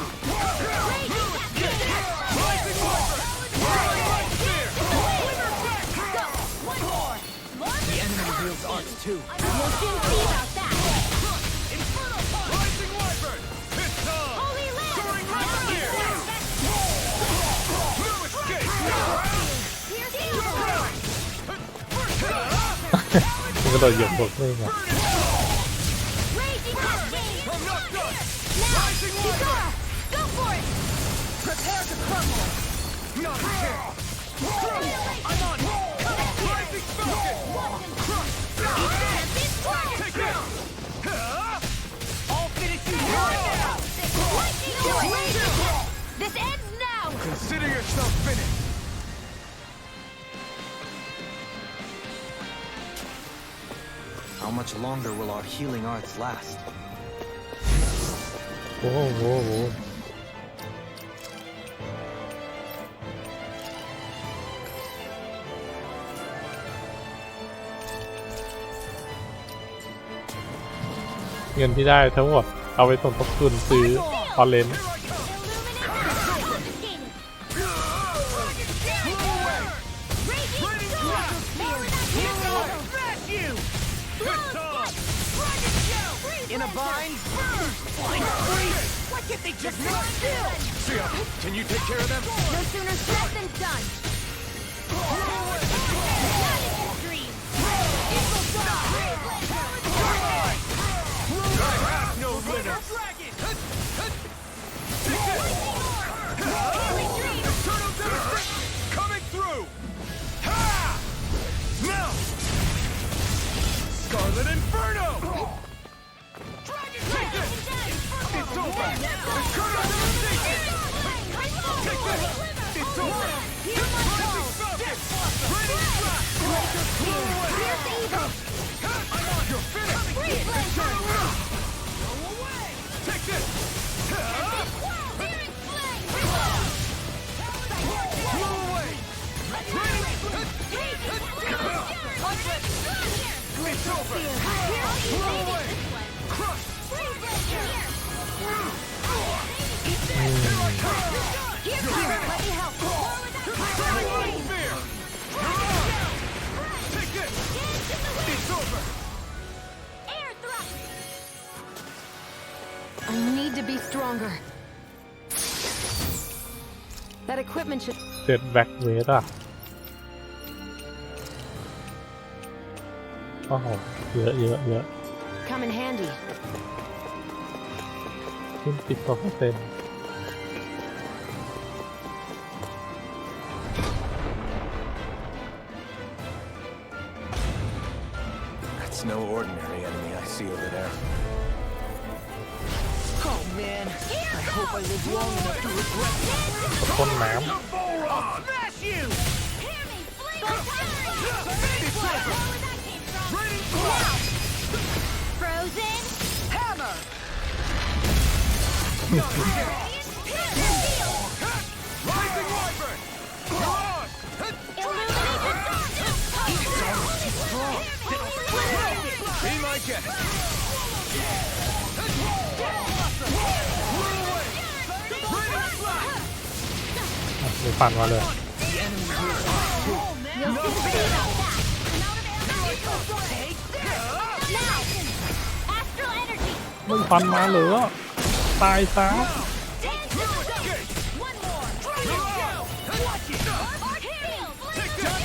Raging cascade! Rising Wyvern! Lightning Spear! Go! One more! The enemy wields arts too. We'll soon see about that! Inferno Punch! Rising Wyvern! It's time! Holy Land! Soaring Rocket! มันกระโดดเหยียบบกเลยอ่ะ Raging Cascade! I'm not done! Now, Rising Kisara, Water! go for it! Prepare to crumble! Not a chance! I'm on it! Rising Falcon! Take it! I'll finish you right now! This ends now! Consider yourself finished! How much longer will our healing arts last? โอ้โหเงินที่ได้ทั้งหมดเอาไปสมทบทุนซื้อออเลน In a bind? Why can't they just sit still? Sia, can you take care of them? No sooner said than done! I have no limits! Eternal Devastation coming through! Ha! Now! Scarlet Inferno! Take this! It's over! Eternal Devastation! Take this! It's over! Rising Falcon! Raining Strike! Blow away! I'm on! You're finished! Eternal Will! Go away! Take this! Blow away! Raining It's over! Blow away! Crush! Here I come! You're finished! Burning Spear! You're on! Take this! It's over! I need to be stronger. That equipment should... เจ็ดแบ็กเวสอ่ะโอ้โหเยอะ come in handy. ขึ้น10%That's no ordinary enemy I see over there. Oh man, I hope I live long enough to regret ต้นน้ I'll smash you! Raining Flash! Frozen! Hammer! Rising Wyvern! You're on! Be my guest! Raining Flash! ำมีฟันมาเลย You'll see pretty about that! Now! Astral energy! มึงฟันมาเหรอตายซะ One more! Watch it! Take this!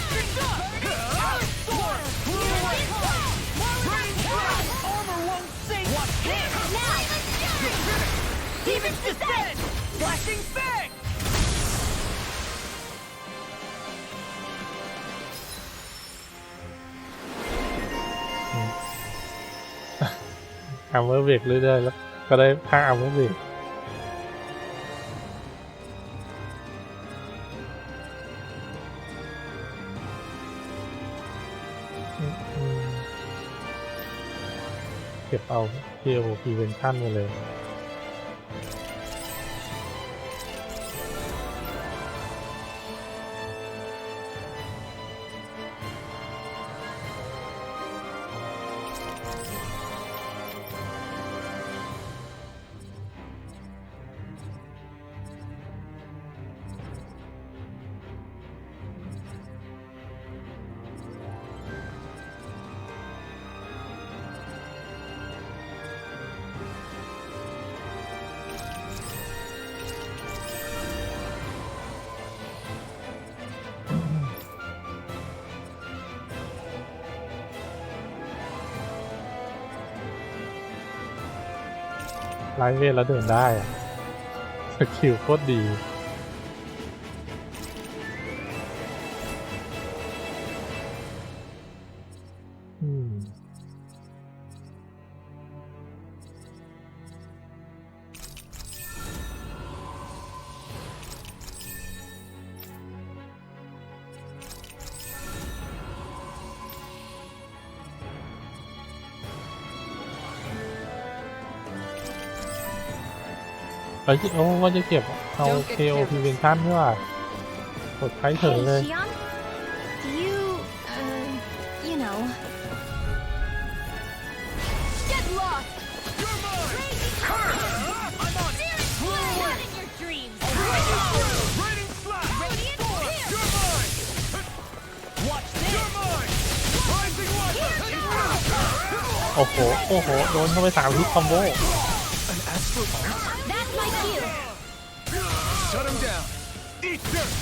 Armor won't sink! Watch this! Now! Demon's Descent! Flashing Fang! อาร์เมอร์เบรกเรื่อยๆแล้วก็ได้ค่าอาร์เมอร์เบรกเก็บเอา KO Prevention มาเลย ไลฟ์เวทแล้วเดินได้อะสกิลโคตรดีไอ้ที่โอ้ว่าจะเก็บเอา KO Prevention ด้วยว่ะกดใช้เฉย Hey, เลย Xion? Do you, you know... Get lost! You're mine! Curse! I'm on! Not in your dreams! Raining slash! Radiant Spear! You're mine! Watch this! You're mine! Rising weapon! โอ้โห โอ้โห โดนเข้าไป3 ฮิตคอมโบ That's my cue! Shut him down! Eat dirt!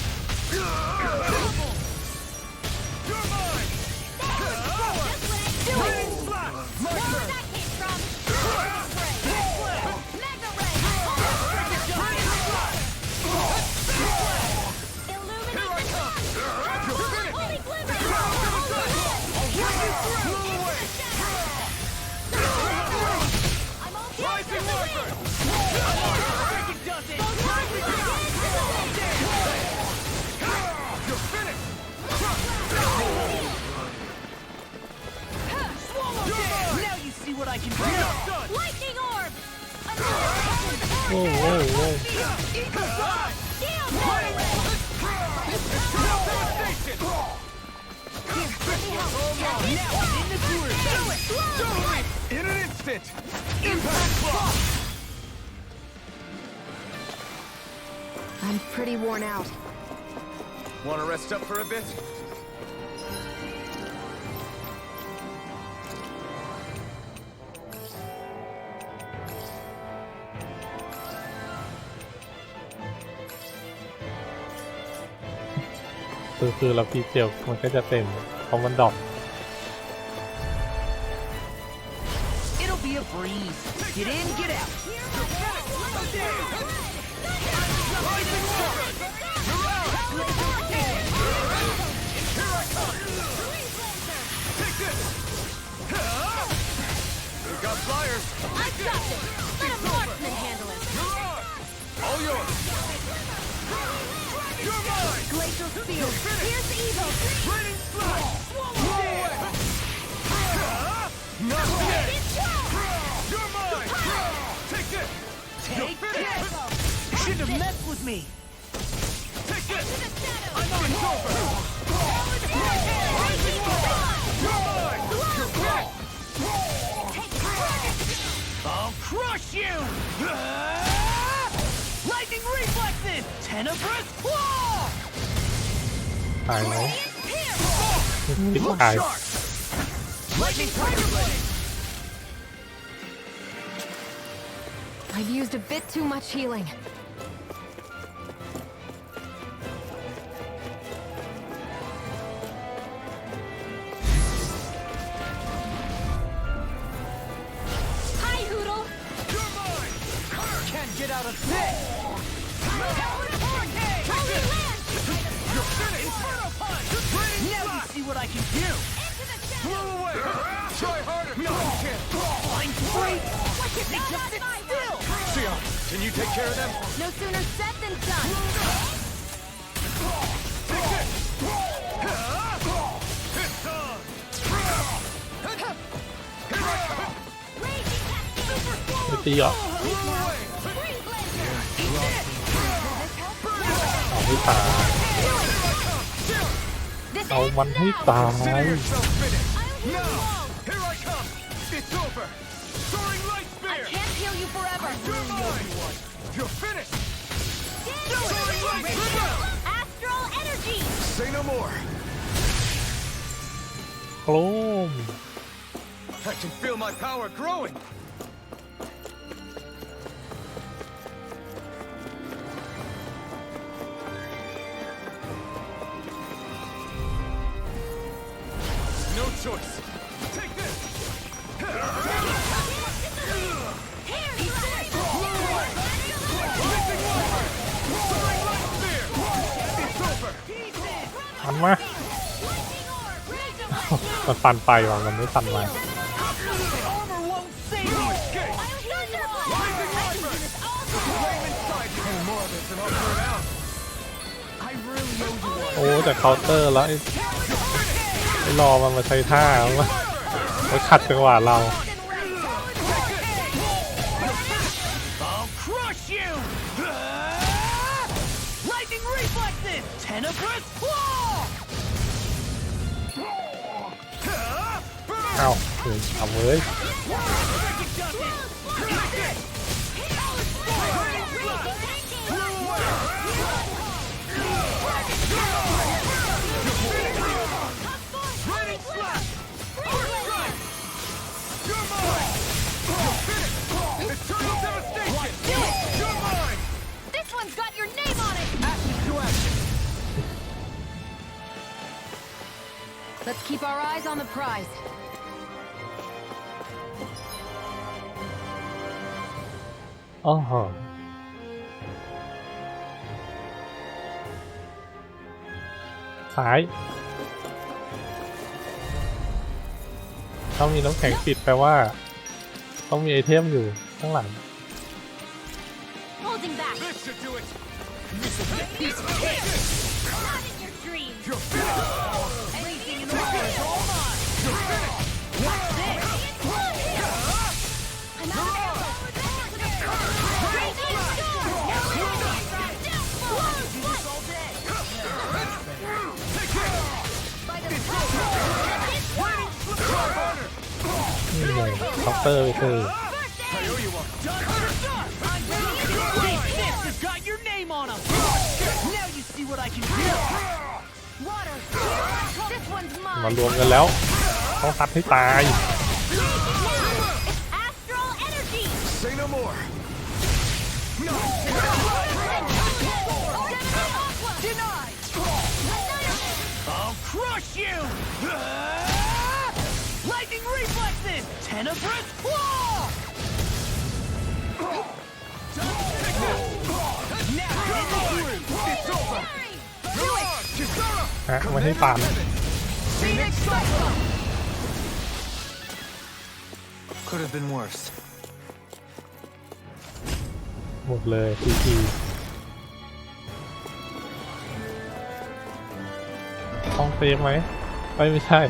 You're mine! Do it! Raining slash! My Where turn! that came from! Mega Ray! Raining slash! Illuminate Here I the come! dark! You're finished! Holy Glimmer! Blew away! I'm all Rising weapon! You're finished! Now you see what I can do. Not done! Lightning Orb! โอ้โหโอ้โห Steel Devastation! Now I'm in the groove. In an instant! Impact block! I'm pretty worn out. Want to rest up for a bit?คือเราพีเจลมันก็จะเต็มเพราะมันดรอป It'll be a breeze. Get in, get out. Rising weapon! You're out! Here I come! Take this! We got flyers! I got this! Let a marksman handle it! You're on! All yours! You're mine! Glacial Spear! Here's the evil! Raining slash! Blow away! Not yet! You're mine! Take this! Take this. You shouldn't have messed with me. Take this! I'm on! It's over! Rising weapon! You're mine! You're back! I'll crush you. Lightning reflexes. Tenebrous claw. ตายไหม Look ตาย sharp! Lightning tiger blade! I've used a bit too much healing. Hi, Hoodle! You're mine! Can't get out of this. Holy Land! You're finished! Inferno punch! Raining Now you slash! see what I can do. Blow away! Try harder! No, you can't! I'm free. They just sit still. Xion, can you take care of them? No sooner said than done! Take this! It's on! Here I come! Raging Cascade! ไม่ตีเหรอ Blow away! Free Blazer! เอาให้ตาย This เอา ends มันให้ now! ตาย Consider yourself finished! I'll heal you Now! all! Here I come! It's over! Soaring light I spear! can't heal you forever! You're mine! You're finished! Soaring light spear! Astral Energy! Say no more! โครม I can feel my power growing! No choice! Take this! Here, มันมามันฟันไปว่ะมันไม่ฟันมา Armor won't save you. Escape. Flame inside you. More of this and I'll burn out. I really owe you one. โอ้แต่เคาน์เตอร์แล้วไอ้รอมันมาใช้ท่ามาขัดจังหวะเรา I'll crush you. Lightning reflexes. Tenebrous claw. เอ้าเอาเว้ย Running slap. Strike. You're mine. Eternal devastation. You're mine. This one's got your name on it! Ashes to action. Let's keep our eyes on the prize. อ๋อฮะซ้ายต้องมีน้ำแข็งปิดแปลว่าต้องมีไอเทมอยู่ข้างหลัง Holding back! This should do it. Not in your dreams! You're finished. Everything in the world is all mine! You're finished. What's this? I'm out of ammo! Raging storm! By the power of this world! นี่ไงเคาน์เตอร์ไปคือ I owe you one. Done. I'm ready. This has got your name on him. Now you see what I can do. Water! This one's มา mine! รวมกันแล้วต้องซัดให้ตาย It's astral energy! Say no more. Denied! I'll crush you. Lightning reflexes. Tenebrous claw. Now it's over. Kisara. ฮะไม่ให้ปาน Phoenix Cyclone. Could have been worse. หมดเลยทีห้องเซฟไหมไม่ใช่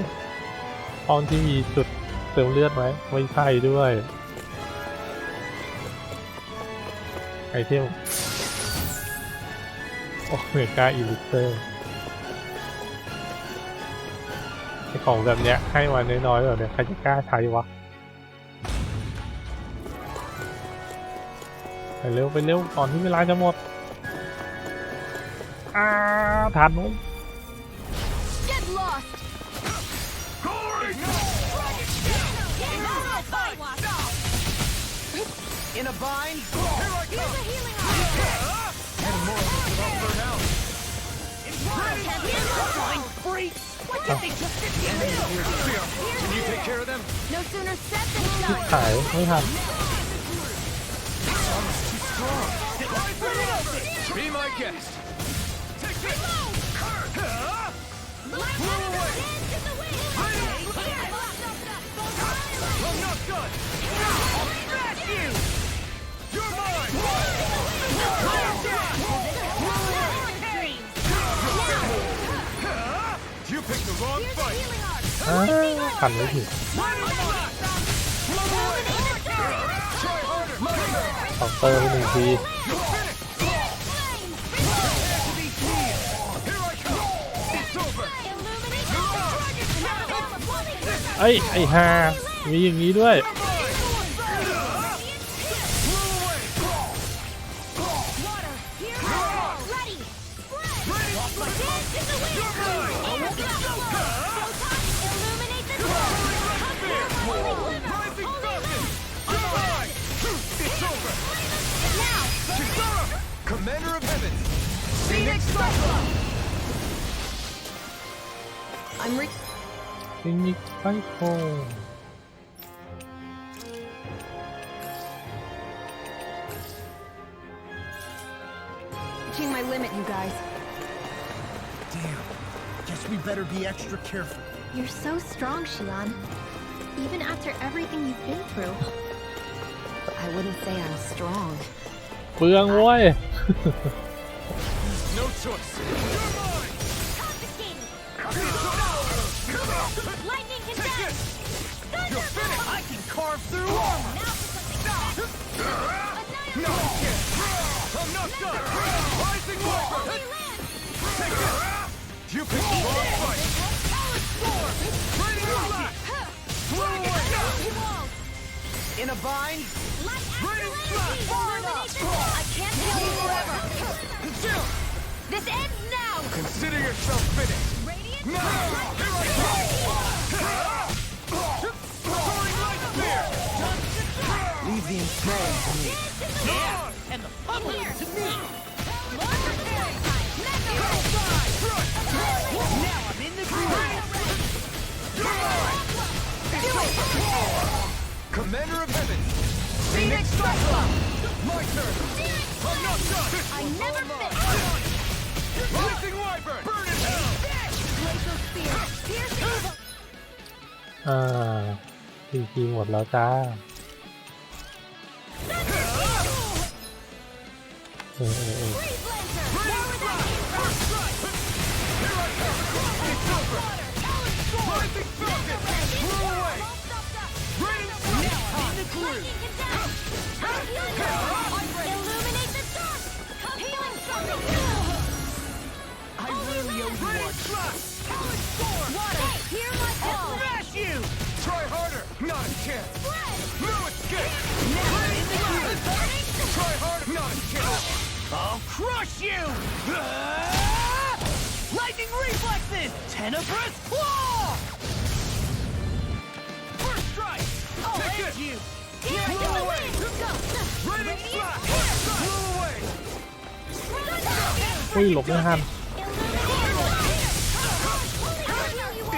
ห้องที่มีจุดเติมเลือดไหมไม่ใช่ด้วยไอเทมโอเมก้าอิลิเตอร์ไอของแบบเนี้ยให้มาน้อยๆแบบเนี้ยใครจะกล้าใช้วะไปเร็วก่อนที่เวลาจะหมดทานนู้น Get lost! In a bind. Here I come. And more of this and I'll burn out. Flying freaks. What did they just get here? Can you take care of them? No sooner said than ชิบ done! หายไม่ทัน Be my guest. Take it. I'm not done. I'll smash you. You're mine. You picked the wrong fight. ทันไม่ถึง Try harder. เคาน์เตอร์ไปหนึ่งที You're finished. Here I come. It's over. ไอ้ฮามีอย่างนี้ด้วย Rising Falcon. You're mine. It's over. Kisara, Commander of Heaven. Phoenix Cyclone. I'm ฟินิกซ์ไซโค reaching my limit, you guys. Damn. Guess we better be extra careful. You're so strong, Xian. Even after everything you've been through. I wouldn't say I'm strong. เปลืองเว้ย No choice. You're mine. Confiscated! Come Lightning Take condemned! it. You're finished. I can carve through armor. Now for something No, I can't. I'm not done. Rising Wyvern. Take it. You picked the wrong fight. Raining Flash. Flew away. In a bind. Raining Flash. Far enough. I can't kill you forever! Chill. This ends now! Consider yourself finished. Radiant Now, here I go. Soaring light spear. Leave the ensnaring to me. Yeah, and the public to me. Now I'm in the groove. Commander of Heaven. Phoenix Cyclops. My turn. I'm not done. I never miss! Rising Wyvern. Burn in hell. Glacial Spear! Piercing! ทีหมดแล้วจ้าFreeze Lancer! More with that First strike. Here I come. It's over. Rising Falcon. Flew away. Raining Flash. Now I'm in the groove. Illuminate the dark! Healing something! I really owe you one. Flash. Water! Hear my call! Smash you. Try harder. Not a chance. No escape. Try harder. Not a chance. I'll crush you. Lightning reflexes. Tenebrous claw. First strike. Take it. You. Here I Flew go! away. Go! Raining flash. Flew away. อุ้ยหลบไม่ทัน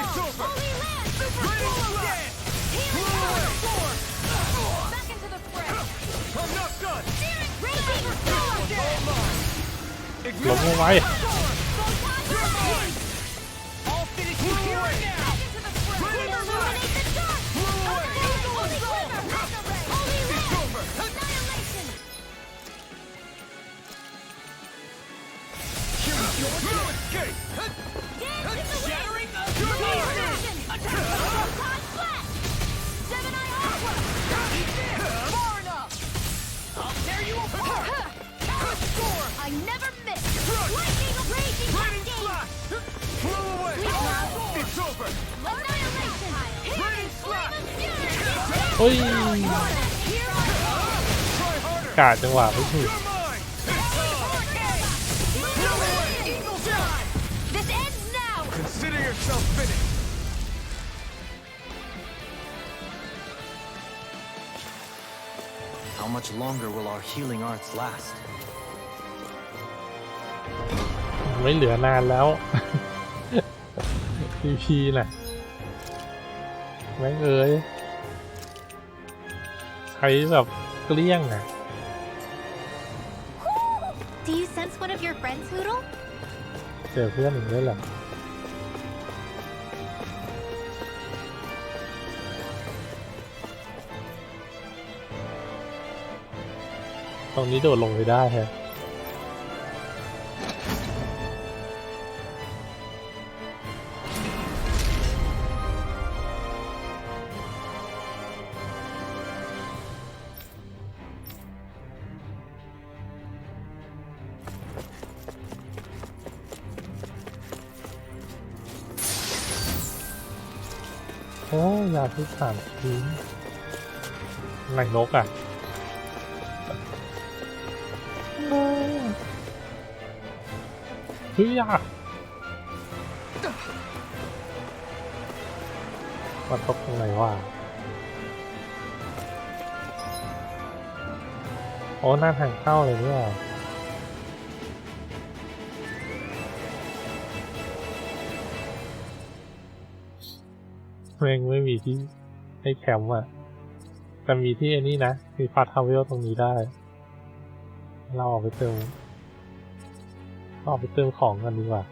It's over. Raining flash. Flew away. Back into the fray! I'm not done. Raging All storm! mine. หลบไม่ไหว I'll finish you here and now. Raining flash. Flew away. It's over. Here we go. No escape. Shattering of your mind. Far enough. I'll tear you apart. I never miss! Crush. Lightning raging Raining cascade! flash. Flew away. It's over. Annihilation! Raining flash. เฮ้ย Here I Try harder. กาดจังหวะไม่ถูก You're mine. Eagle time! This ends now! Consider yourself finished. How much longer will our healing arts last? ไม่เหลือนานแล้ว พีน่ะแม่งเอ้ยใช้แบบเกลี้ยงอ่ะ Do you sense one of your friends, Hoodle? เจอเพื่อนอีกด้วยเหรอตรงนี้โดดลงไปได้แฮะ โอ้ยาที่3 ทิ้งไหนนกอ่ะเฮ้ยอ่ะมันตกตรงไหนวะโอ้หน้าทางเข้าเลยเนี่ยเร่งไม่มีที่ให้แคมป์อ่ะแต่มีที่อันนี้นะมีฟาสทาวเวลตรงนี้ได้เราออกไปเติมของกันดีกว่า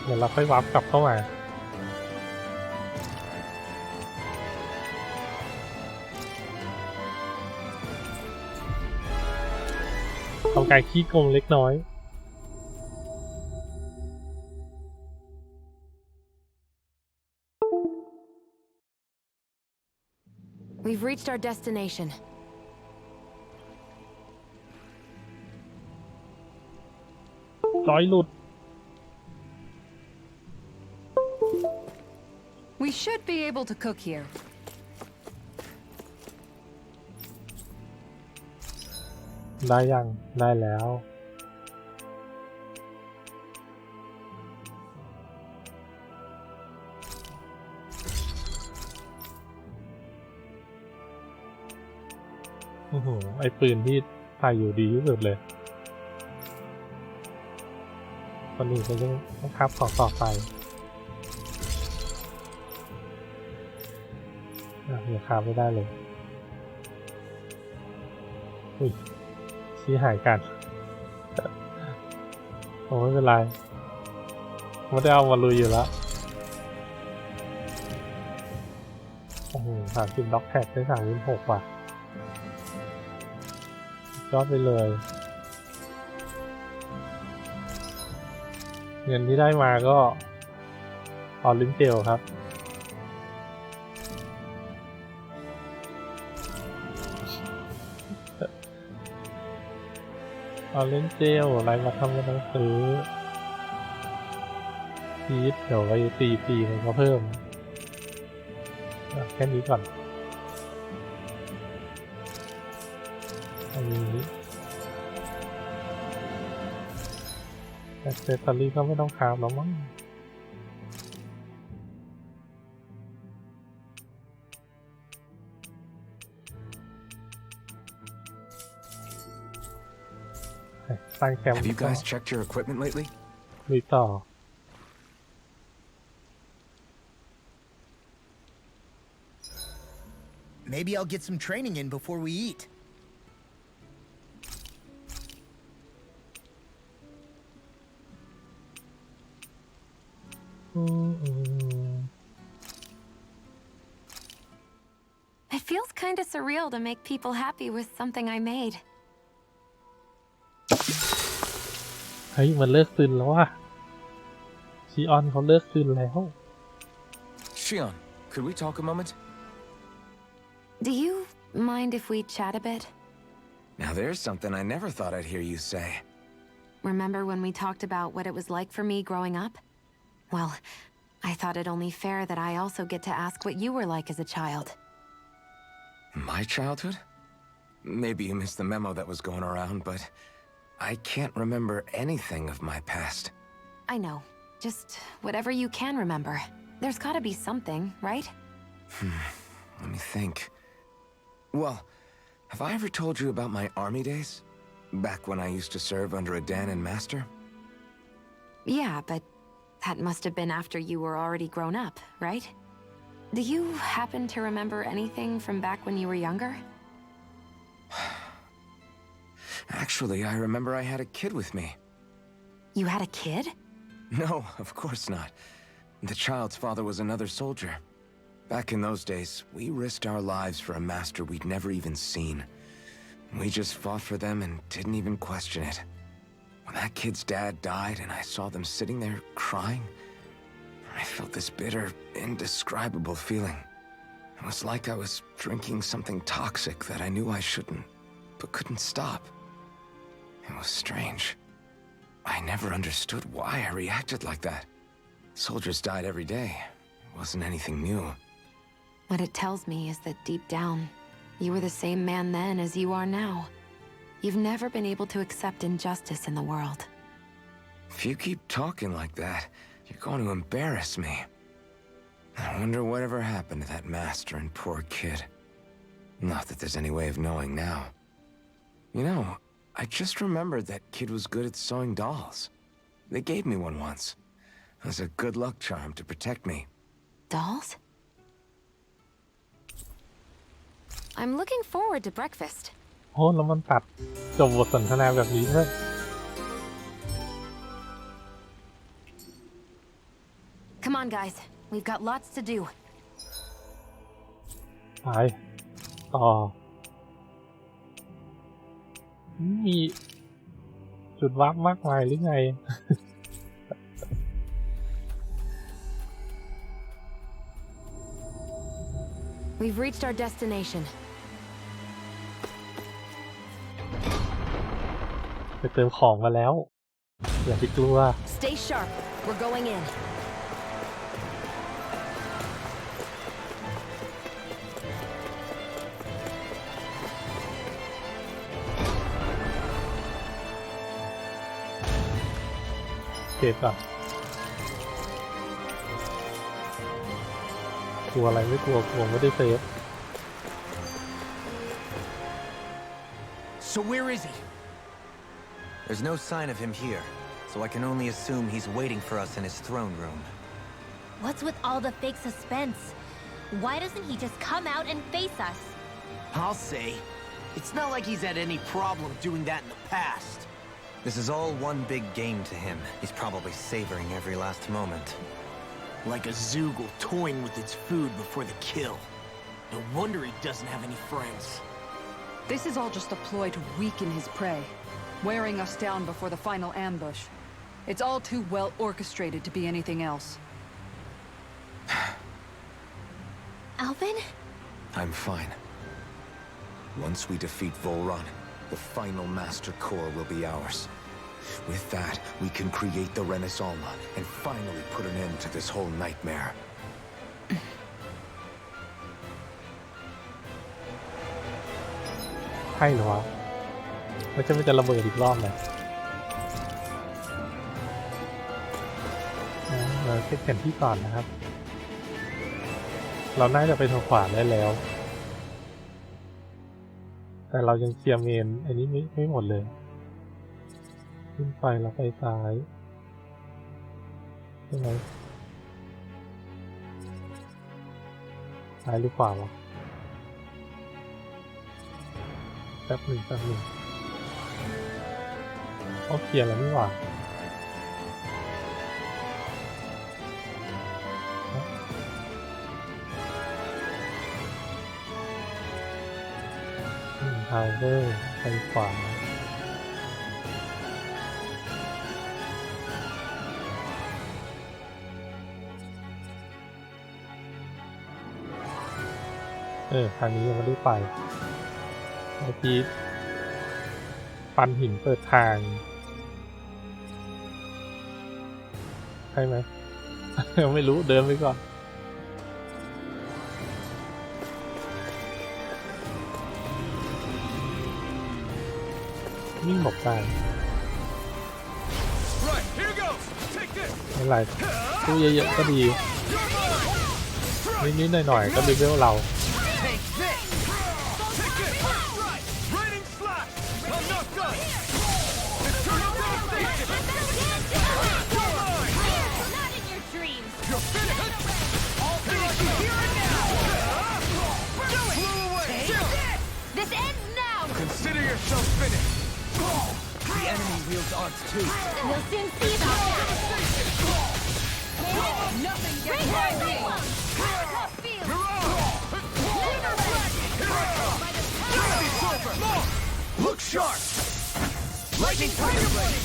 เดี๋ยวเราค่อยวาร์ปกลับเข้ามาทำการขี้โกงเล็กน้อย We've reached our destination. จอยหลุด We should be able to cook here. ได้ยังได้แล้วโอ้โหไอปืนที่ใส่อยู่ดีที่สุดเลยคนอื่นก็ต้องคับของต่อไปอย่าคาบไม่ได้เลยอุ้ยชี้หายกันโอ้ไม่เป็นไรไม่ได้เอามาลุยอยู่แล้วโอ้โห30ด็อกแท็กได้36ว่ะยอดไปเลยเงินที่ได้มาก็ออลิมเจลครับออลิมเจลอะไรมาทำกันต้องซื้อพีทเดี๋ยวไปตีปีมันก็เพิ่มแค่นี้ก่อนอันนี้แอคเซสซอรี่ก็ไม่ต้องคราฟแล้วมั้งตั้งแคมป์ Have you guys checked your equipment lately? ลุยต่อ Maybe I'll get some training in before we eat. It feels kinda surreal to make people happy with something I made. เฮ้ยมันเลิกซึนแล้วว่ะชีออนเขาเลิกซึนแล้ว Shion, could we talk a moment? Do you mind if we chat a bit? Now there's something I never thought I'd hear you say. Remember when we talked about what it was like for me growing up? Well, I thought it only fair that I also get to ask what you were like as a child. My childhood? Maybe you missed the memo that was going around, but I can't remember anything of my past. I know. Just whatever you can remember. There's gotta be something, right? Let me think. Well, have I ever told you about my army days? Back when I used to serve under a Danon master? Yeah, but that must have been after you were already grown up, right? Do you happen to remember anything from back when you were younger? Actually, I remember I had a kid with me. You had a kid? No, of course not. The child's father was another soldier. Back in those days, we risked our lives for a master we'd never even seen. We just fought for them and didn't even question it. When that kid's dad died and I saw them sitting there crying, I felt this bitter, indescribable feeling. It was like I was drinking something toxic that I knew I shouldn't, but couldn't stop. It was strange. I never understood why I reacted like that. Soldiers died every day. It wasn't anything new. What it tells me is that deep down, you were the same man then as you are now. You've never been able to accept injustice in the world. If you keep talking like that, you're going to embarrass me. I wonder whatever happened to that master and poor kid. Not that there's any way of knowing now. You know, I just remembered that kid was good at sewing dolls. They gave me one once. As a good luck charm to protect me. Dolls? I'm looking forward to breakfast. โอ้แล้วมันตัดจบบทสนทนาแบบนี้ด้วย on, guys. We've got lots to do. ไปต่อมีจุดวับมากมายหรือไง We've reached our destination. ไปเติมของมาแล้วอย่าไปกลัว Stay sharp. We're going in. เก็บอ่ะกลัวอะไรไม่กลัวไม่ได้เซฟ So where is he? There's no sign of him here, so I can only assume he's waiting for us in his throne room. What's with all the fake suspense? Why doesn't he just come out and face us? I'll say. It's not like he's had any problem doing that in the past. This is all one big game to him. He's probably savoring every last moment. Like a Zoogle toying with its food before the kill. No wonder he doesn't have any friends. This is all just a ploy to weaken his prey, wearing us down before the final ambush. It's all too well orchestrated to be anything else. Alvin? I'm fine. Once we defeat Volron, the final Master Core will be ours. With that, we can create the Renaissance and finally put an end to this whole nightmare. ใช่เหรอวะไม่ใช่มันจะระเบิดอีกรอบเลยเราเช็คแผนที่ก่อนนะครับ เราน่าจะไปทางขวาได้แล้ว แต่เรายังเคลียร์เมนอันนี้ไม่หมดเลยขึ้นไปเราไปซ้ายใช่ไหมซ้ายหรือขวาวะแป๊บหนึ่งเขาเคลียร์แล้วนี่หว่าทาวเวอร์ไปขวาทางนี้ยังไม่ได้ไปเมื่อกี้ปันหินเปิดทางใช่ไหม ไม่รู้เดินไปก่อนวิ่งหลบได้ Right, here goes. Take this. ไม่เป็นไรตู้เยอะๆก็ดีนิดๆหน่อยๆก็เลเวลเรา Take this. Take this. Right. Raining slash. I'm not done. Eternal devastation. You're mine. Not in your dreams. You're finished. I'll finish you here and now. Flew away. This ends now. Consider yourself finished. The enemy wields arts too. We'll soon see about that. Nothing gets by me. Look sharp. Lightning tiger blade.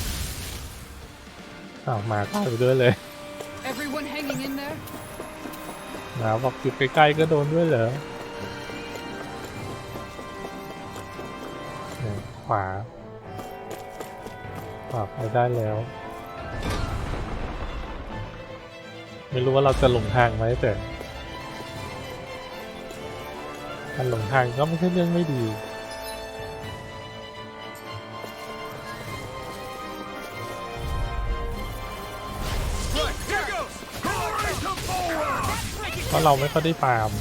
มาเข้าไปด้วยเลย Everyone hanging in there? บอกอยู่ใกล้ๆก็โดนด้วยเหรอขวาไปได้แล้วไม่รู้ว่าเราจะหลงทางไหมแต่การหลงทางก็ไม่ใช่เรื่องไม่ดีเพราะเราไม่ค่อยได้ฟาร์ม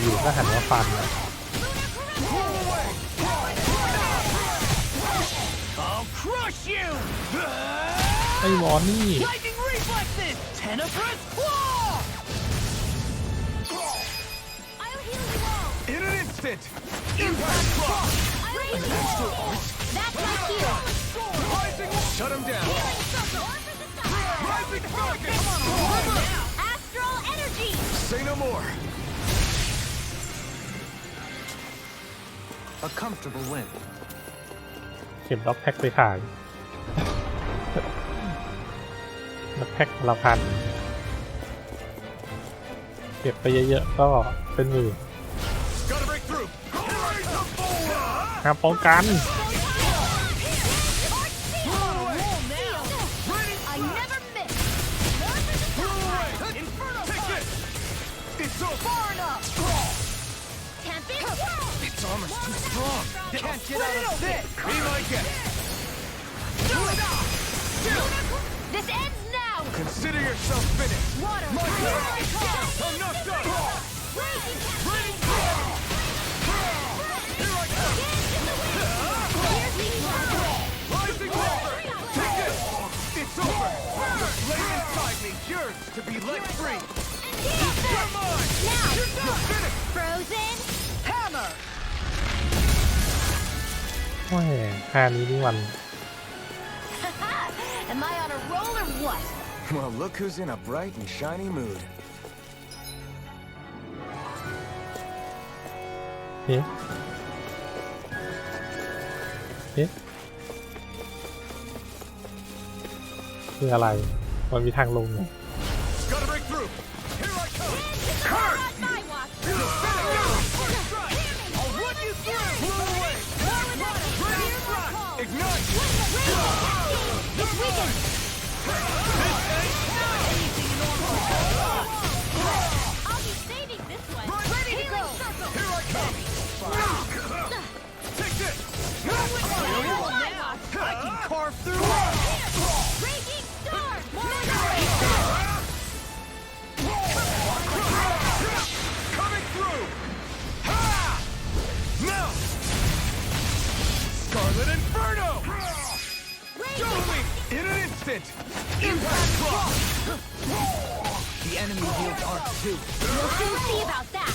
อยู่ก็หันมาฟันนะไอ้วอนนี่ instant! Impact block! That's my cue. Rising! Shut him down! Rising target! Astral energy. Say no more! A comfortable win. เข็มล็อกแพ็คไปขายล็อกแพ็คละพันเก็บไปเยอะๆก็เป็นหมื่น Gotta break through! ห้ามป้องกัน I never miss. Inferno! Take this! It's so far enough! Tempest. Its armor's too strong! Can't get out of this! Be my guest! This ends now. Consider yourself finished! Water. My turn! I'm not done! Raging fire! Here I come! Rising water! Take this! It's over! The flame inside me yearns to be let free! You're mine! Now. You're finished! Frozen. Hammer. โอ้ยท่านี้นี่มัน Am I on a roll or what? Well, look who's in a bright and shiny mood. เอ๊ะเอ๊ะคืออะไร มันมีทางลงไง Gotta break through! Here I come! Not my watch. I'll run you through! Blow away! Ready to rock! Ignite! It's weakened. I'll be saving this one. Ready to go. Here I come! Take this! I can carve through! Raging storm. Coming through! Ha! Now! Scarlet Inferno! Double me in an instant! Impact block! The enemy wields arc too. We'll soon see about that.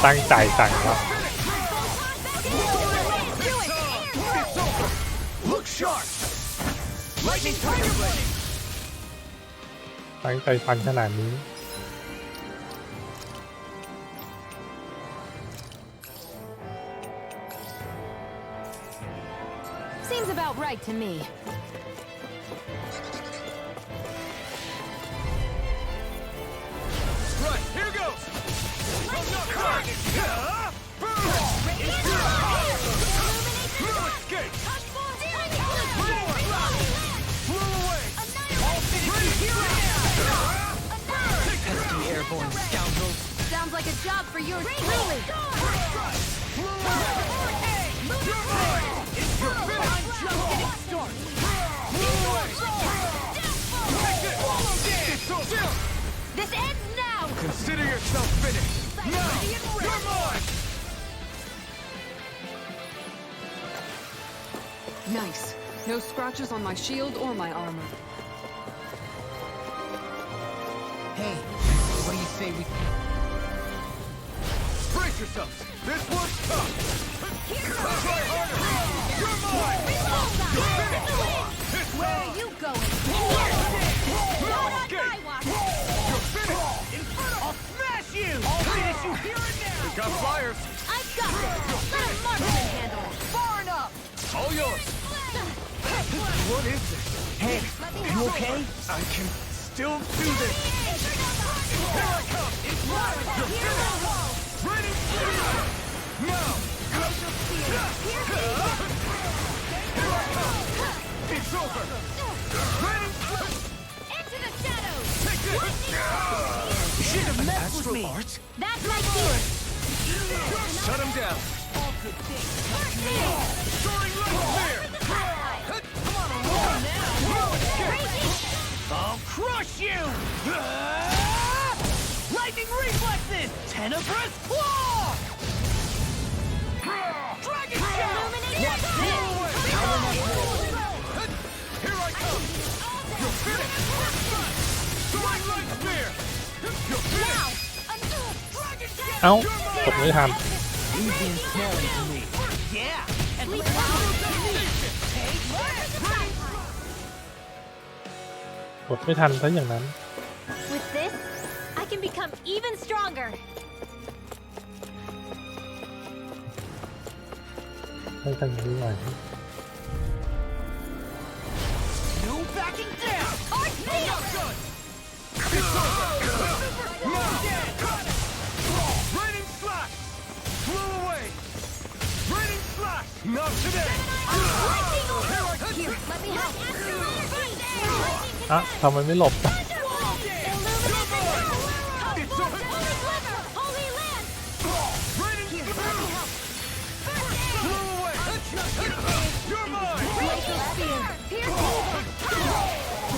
ตั้งใจสั่งครับ It's over! Look sharp! Lightning Tiger Blade! ตั้งใจฟังขนาดนี้ Seems about right to me. Right, here goes! No escape! Blow away! Pesky airborne scoundrels! Sounds like a job for yours truly. This ends now. Consider yourself finished! Now! You're mine! Nice. No scratches on my shield or my armor. Hey, what do you say we... Brace yourselves! This one's tough! Try harder! You're mine! You're finished! It's Where on! are you going? No Not on escape! my watch. You're finished! Inferno! I'll smash you! I'll finish you here and now! We got fires! I've got this. Let a marksman handle it. Far enough. All yours! What is this? Hey, you okay? I can still do this! Here I come! It's mine! You're finished! Ready? Now! Here I come! It's over! Ready? Into the shadows. Take this! You shouldn't have messed with Astral me. art? That's my cue. Shut him down! Soaring light spear! I'll crush you! Lightning reflexes! Tenebrous claw! Dragon shell! Here I come! You're finished! Soaring light spear! You're finished! เอ้ากดไม่ทัน Easy and small to me. Yeah. And let's go. กดไม่ทันซะอย่างนั้น With this, I can become even stronger. ไม่ทันนี้ไหว No backing down. Arch field! Raining slash. Flew away. Raining slash. Not today. Here, let me help. อ่ะทำไมไม่หลบ Holy land! Raining Here, let me help. flew away. You're mine. Glacial spear. Pierce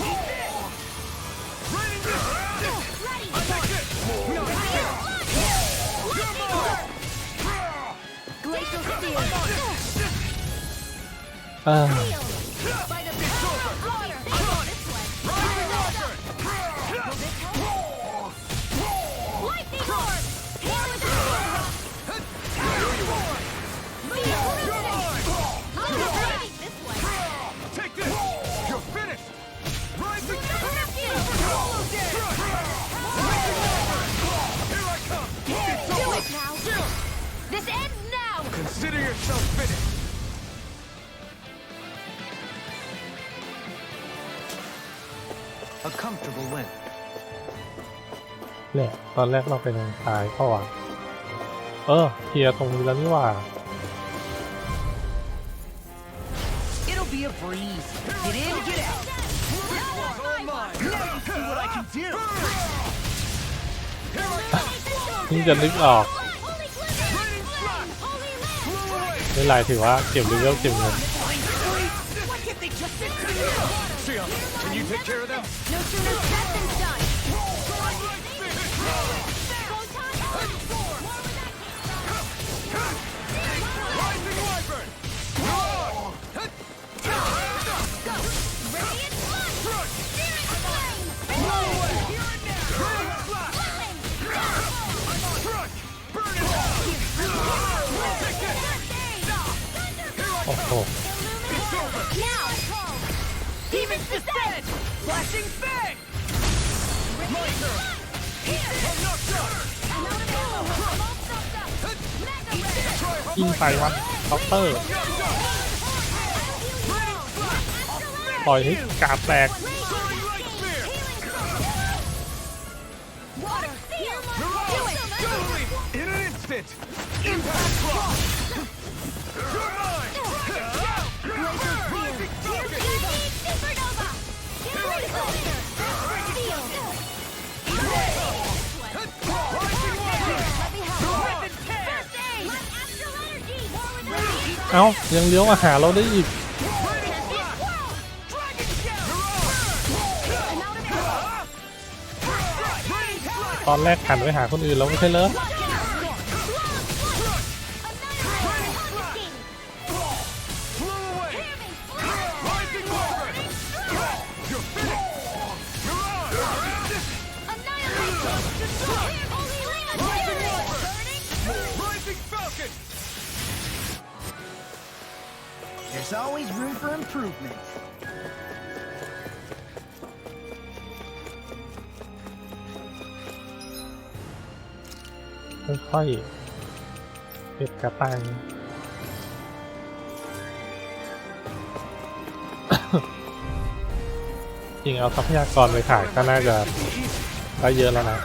evil. Raining Ready. I take it. No, you're mine. Glacial spear. อ่า By the power of water. This way. Lightning orb. Here with the this way. Take this. You're finished. Rising. Here I come. Do it now. This ends now. Consider yourself finished. A comfortable win. แหละตอนแรกเราไปทางซ้ายเปล่าวะเคลียร์ตรงนี้แล้วนี่หว่า It'll be a breeze. Get in, get out. All mine. Now you see what I can do. เพิ่งจะนึกออก Raining slash. Flew away. ไม่เป็นไรถือว่าเก็บเลเวลเก็บเงิน What if they just sit Sia, can you take care of them? No sooner said than done. Rising wyvern. Radiant flood. Searing flame. Raining slash. Crush. Burn it down. Take it. โอ้โห Now. Demons descend. Flashing fang. My turn. I'm not done. Try ยิงไปวัดเคาน์เตอร์ ปล่อยให้กาบแตก Light spear. Water seal. Do it. In an instant. Impact block. You're mine. Rising falcon. Supernova. Seal. Rising wyvern. Let me help. Weapon tear. First aid. Astral energy. เอ้ายังเลี้ยวมาหาเราได้อีก Raining slash. Dragon shout. Raining slash. ตอนแรกหันไปหาคนอื่นแล้วไม่ใช่เหรอ Flew away. Rising wyvern. You're finished. You're on. Rising falcon. There's always room for improvement. ค่อยๆเก็บกระตัง จริงเอาทรัพยากรไปขายก็น่าจะได้เยอะแล้วนะ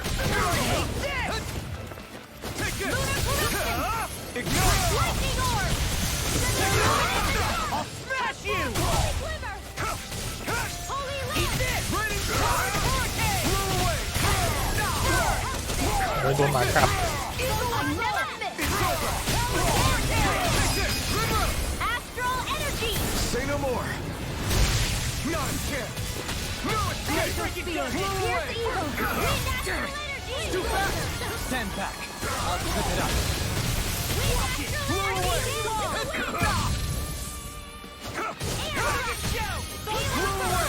Take it. Ignite. I'll smash you. Eat this. Raining slash. Flew away. ไม่โดนหมากัด Astral energy. Say no more. Not a chance. No escape. Spear. Flew Pierce away. evil. Wind astral energy. Too fast. Stand back. I'll clip it up. Flew away. Flew away.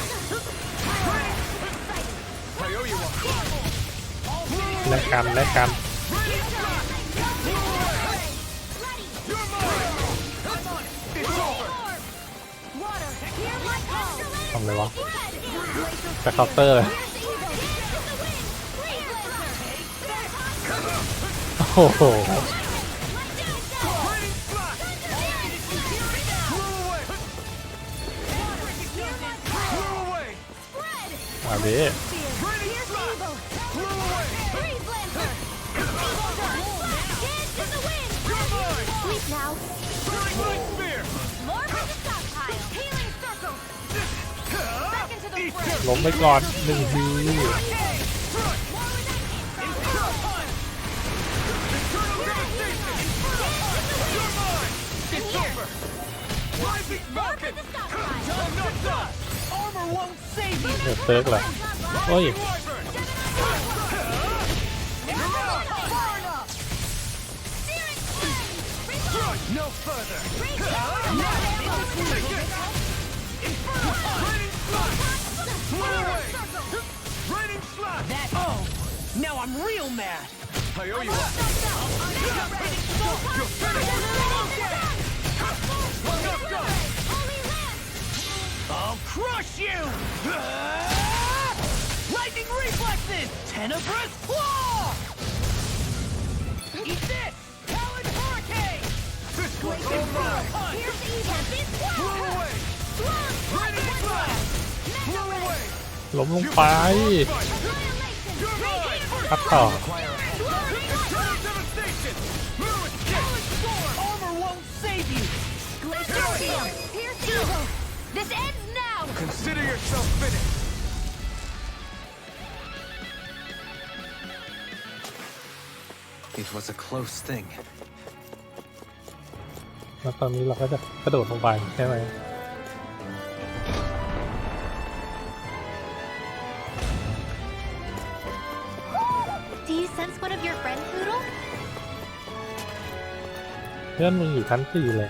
I owe you one. แลกกันแลกกัน Raining slash. ทำอะไรวะจะเคาน์เตอร์เลยโอ้โห มาดิ Sleep now. Spear! More for the stockpile. Healing circle. Back into the fray. ล้มไปก่อนหนึ่งที Rising Falcon! I'm not done! Armor won't save you! เดือดเซิร์กเหรอโอ้ย No further! Raining slot! Oh! Now I'm real mad! I owe you one. You're finished! Not done! I'll crush you! Lightning reflexes! Tenebrous claw! Eat this! Talon hurricane! This one's all mine! Blow away! Raining blast! Blow away! ล้มลงไปคัดต่อ Eternal devastation! Armor won't save you! Glacial shield. Pierce evil. This ends now. Consider yourself finished! It was a close thing. แล้วตอนนี้เราก็จะกระโดดลงไปใช่ไหม Do you sense one of your friends, Poodle? เพื่อนมึงอยู่ชั้น4เลย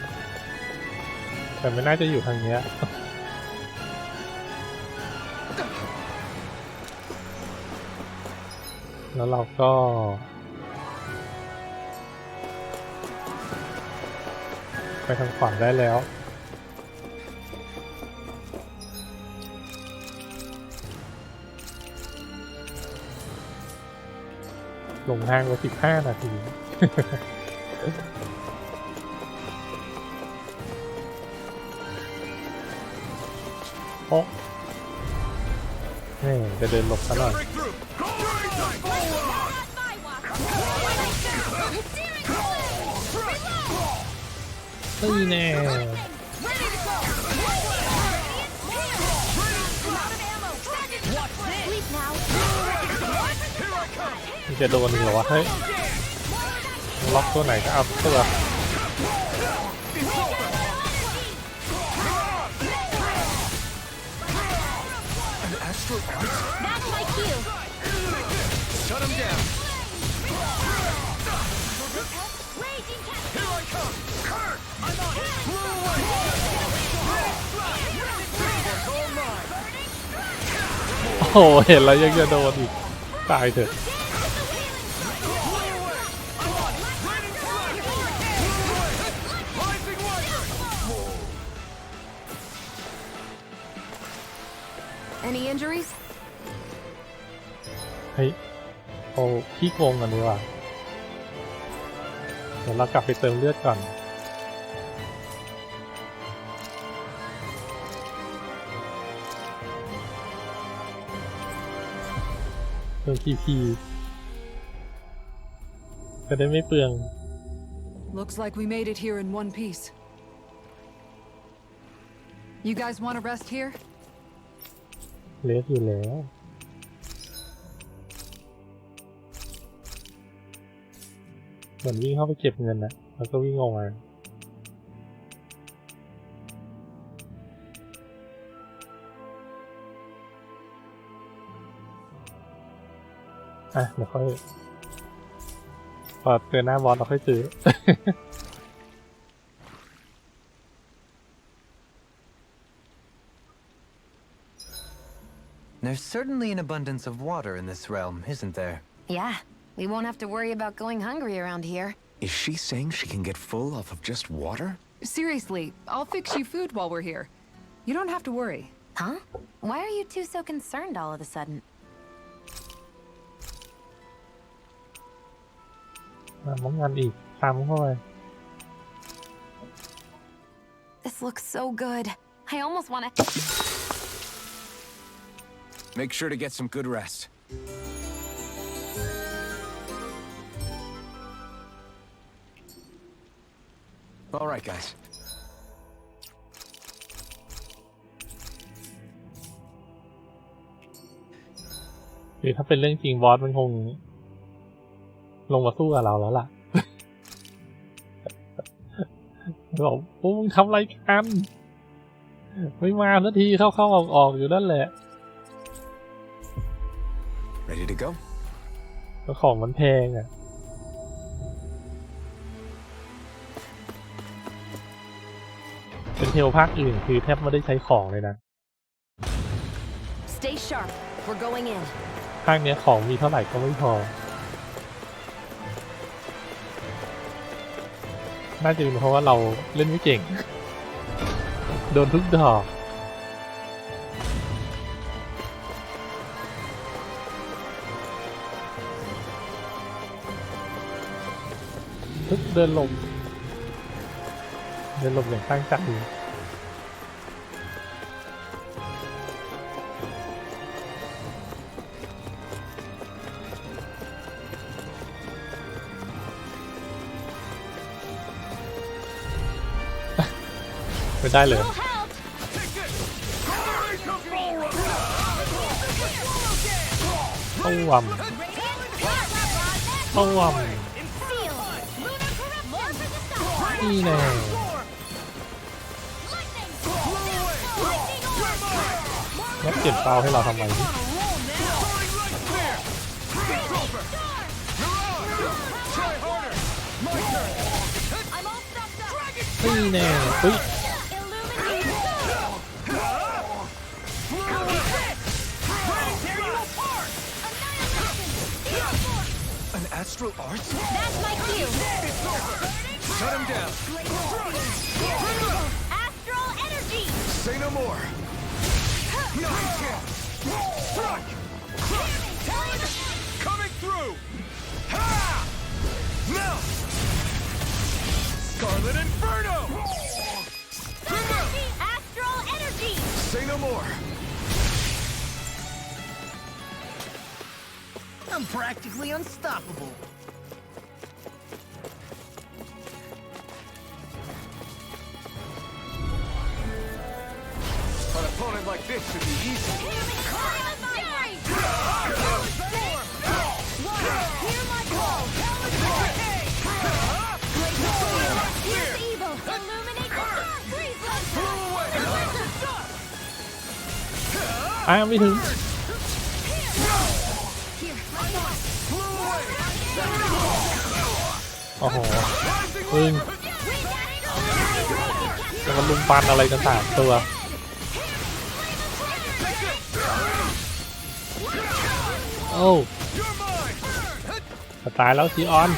แต่ไม่น่าจะอยู่ทางเนี้ย แล้วเราก็ไปทางขวาได้แล้ว ลงทางไป15 นาที โอ้นี่จะเดินหลบซะหน่อย Break through! Go! นี่แน่ Sleep now. มันจะโดนอีกเหรอวะ เฮ้ย ล็อกตัวไหนก็เอาตัว That's my cue. Shut him down! Raging cat. Here I come! Kurt! I'm on it! Blow away! It's all mine! โอ้โห เห็นแล้วยังจะโดนอีก ตายเถอะ Rising Wyvern! Any injuries? เฮ้ยโอ้ขี้โกงกันดีกว่า เดี๋ยวเรากลับไปเติมเลือดก่อน เติมพีจะได้ไม่เปลือง Looks like we made it here in one piece. You guys want to rest here? เลสอยู่แล้ว เหมือนวิ่งเข้าไปเก็บเงินนะแล้วก็วิ่งออกมาเดี๋ยวค่อยพอเจอหน้าบอสเราค่อยซื้อ There's certainly an abundance of water in this realm, isn't there? Yeah, we won't have to worry about going hungry around here. Is she saying she can get full off of just water? Seriously, I'll fix you food while we're here. You don't have to worry. Huh? Why are you two so concerned all of a sudden? มองงานอีกซ้ำเข้าไป This looks so good. I almost want to... Make sure to get some good rest. All right, guys. หรือถ้าเป็นเรื่องจริงบอสมันคงลงมาสู้กับเราแล้วล่ะ บอกพวกมึงทำอะไรกัน ไม่มาสักทีเข้าๆออกๆอยู่นั่นแหละ Ready to go? แล้วของมันแพงอ่ะ เป็นเทลภาคอื่นคือแทบไม่ได้ใช้ของเลยนะ Stay sharp. We're going in. ภาคเนี้ยของมีเท่าไหร่ก็ไม่พอ น่าจะเป็นเพราะว่าเราเล่นไม่เก่ง โดนทุกดอก ทุกเดินหลบอย่างตั้งใจ ไม่ได้เลยต้วมนี่แน่แล้วเปลี่ยนเป้าให้เราทำไมนี่แน่เฮ้ย An astral art? That's my cue. Shut him down. Astral energy. Say no more. No chance. Strike. Coming through. Ha! Now. Scarlet Inferno. Astral energy. Say no more. I'm practically unstoppable. An opponent like this should be easy. À, ไม่ถึง โอ้โหพึ่งแล้วมันลุมฟันอะไรกันต่างตัว โอ้ตายแล้วซีออน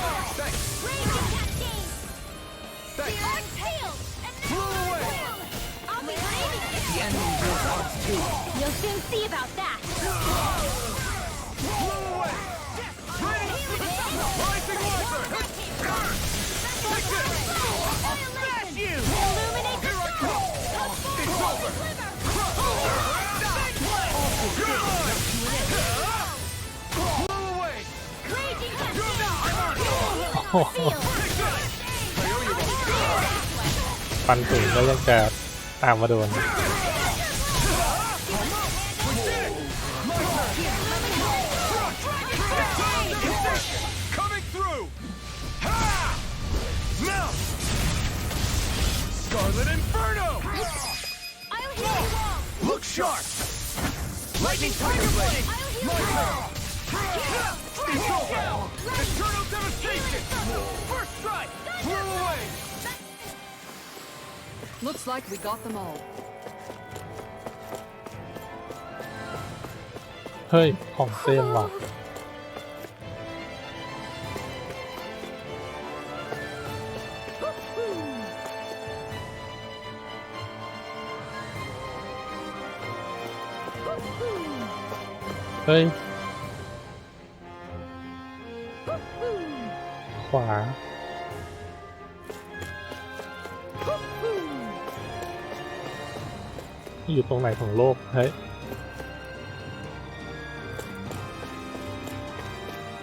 You'll soon see about that.โอ้โหฟันสูงแล้วยังจะตามมาโดน Coming through. Ha! Now. Scarlet Inferno. I'll heal you all. Look sharp. Lightning Tiger Blade. Eternal devastation. First strike. Blew away. Looks like we got them all. เฮ้ย ของเต็มว่ะ เฮ้ย ขวา อยู่ตรงไหนของโลก เฮ้ย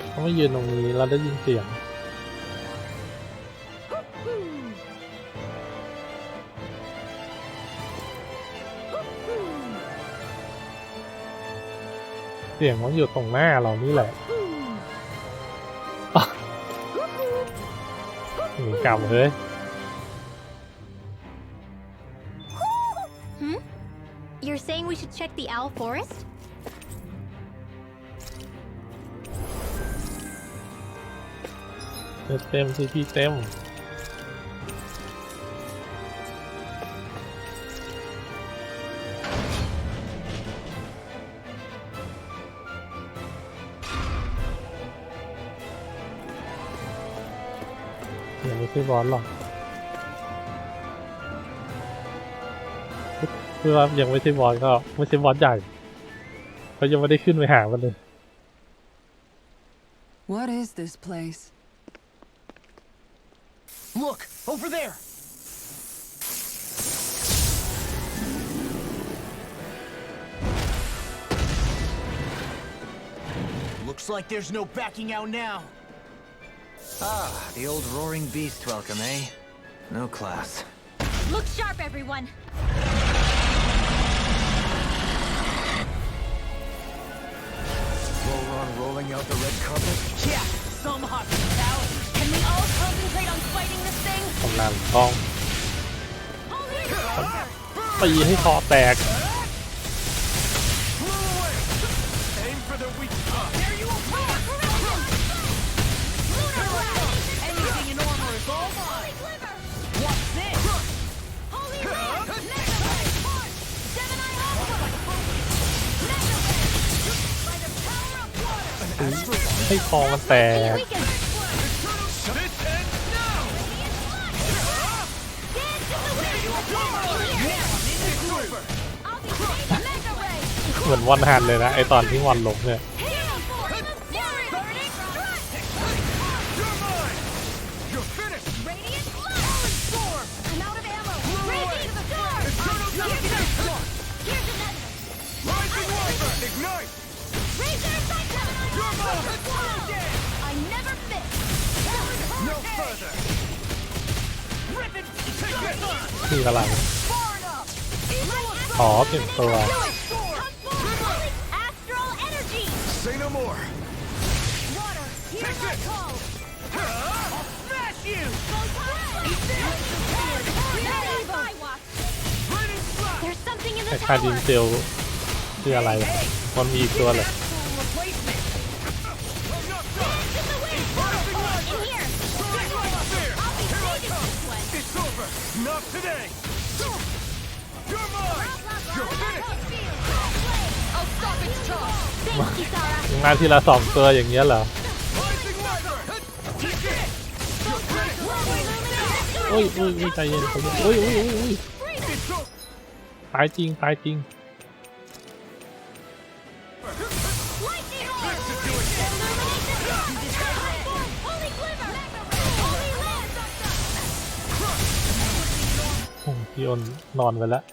เขาไม่ยืนตรงนี้เราได้ยินเสียง เสียงมันอยู่ตรงหน้าเรานี่แหละหนีกลับเฮ้ย You're saying we should check the owl forest? เต็มที่พี่เต็ม ยังไม่ใช่บอสหรอกคือว่ายังไม่ใช่บอสก็ไม่ใช่บอสใหญ่เขายังไม่ได้ขึ้นไปหามันเลย What is this place? Look, over there! Looks like there's no backing out now. Ah, the old roaring beast welcome, eh? No class. Look sharp, everyone! Roll-on rolling out the red carpet? Yeah, some hospitality. Can we all concentrate on fighting this thing? กำลังต้อง ตีให้คอแตก Aim for the weak spot. There you are! Anything in armor is all mine! What's this? Holy Red! Mega Red! Gemini Alpha! Mega Red! By the power of water! ให้คอมันแตก Weaken! This ends now! Dance in the wind! I'll be safe! Mega Ray! เหมือนวันฮันเลยนะไอตอนที่วันลงเนี่ย Hero Force! Fury! Burning Strike! You're mine! You're finished! Radiant Light! Storm! I'm out of ammo! Raging Storm! Here's another! Rising Wyvern! Ignite! Razor Cyclone! You're mine! I never miss! No further! Rip it! Take this! คืออะไร Far enough! อ๋อเก็บตัว Astral Energy! Say no more! Water! Hear Take my this! call! I'll smash you! There's something in แต่ the คาดิน tower! เซลคืออะไร มันมีอีกตัวเลย Replacement! I'm not done! In the wind! In here! I'll be saving this one! It's over! Not today! You're mine! You're finished! I'll stop its charge! Thanks, Kisara! งานทีละ2ตัวอย่างเงี้ยเหรอ Rising Wyvern! Take it! You're finished! อุ้ยใจเย็นใจเย็นอุ้ย It's over! ตายจริงตายจริง Lightning Orb! Holy Glimmer! Holy Lance! โอ้พี่อ้นนอนไปแล้ว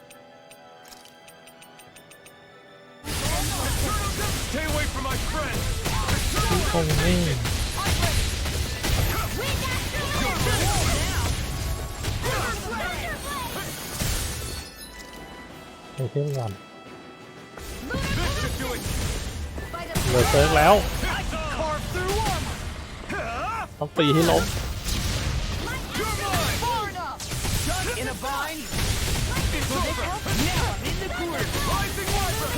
Stay away from my friend! พี่คงนี่ไปเที่ยวก่อน This should do it! เลยเซิร์ฟแล้ว Carve through armor! ต้องตีให้ล้ม You're mine! Far enough! Done in a bind! It's over! Now I'm in the groove! Rising Wyvern!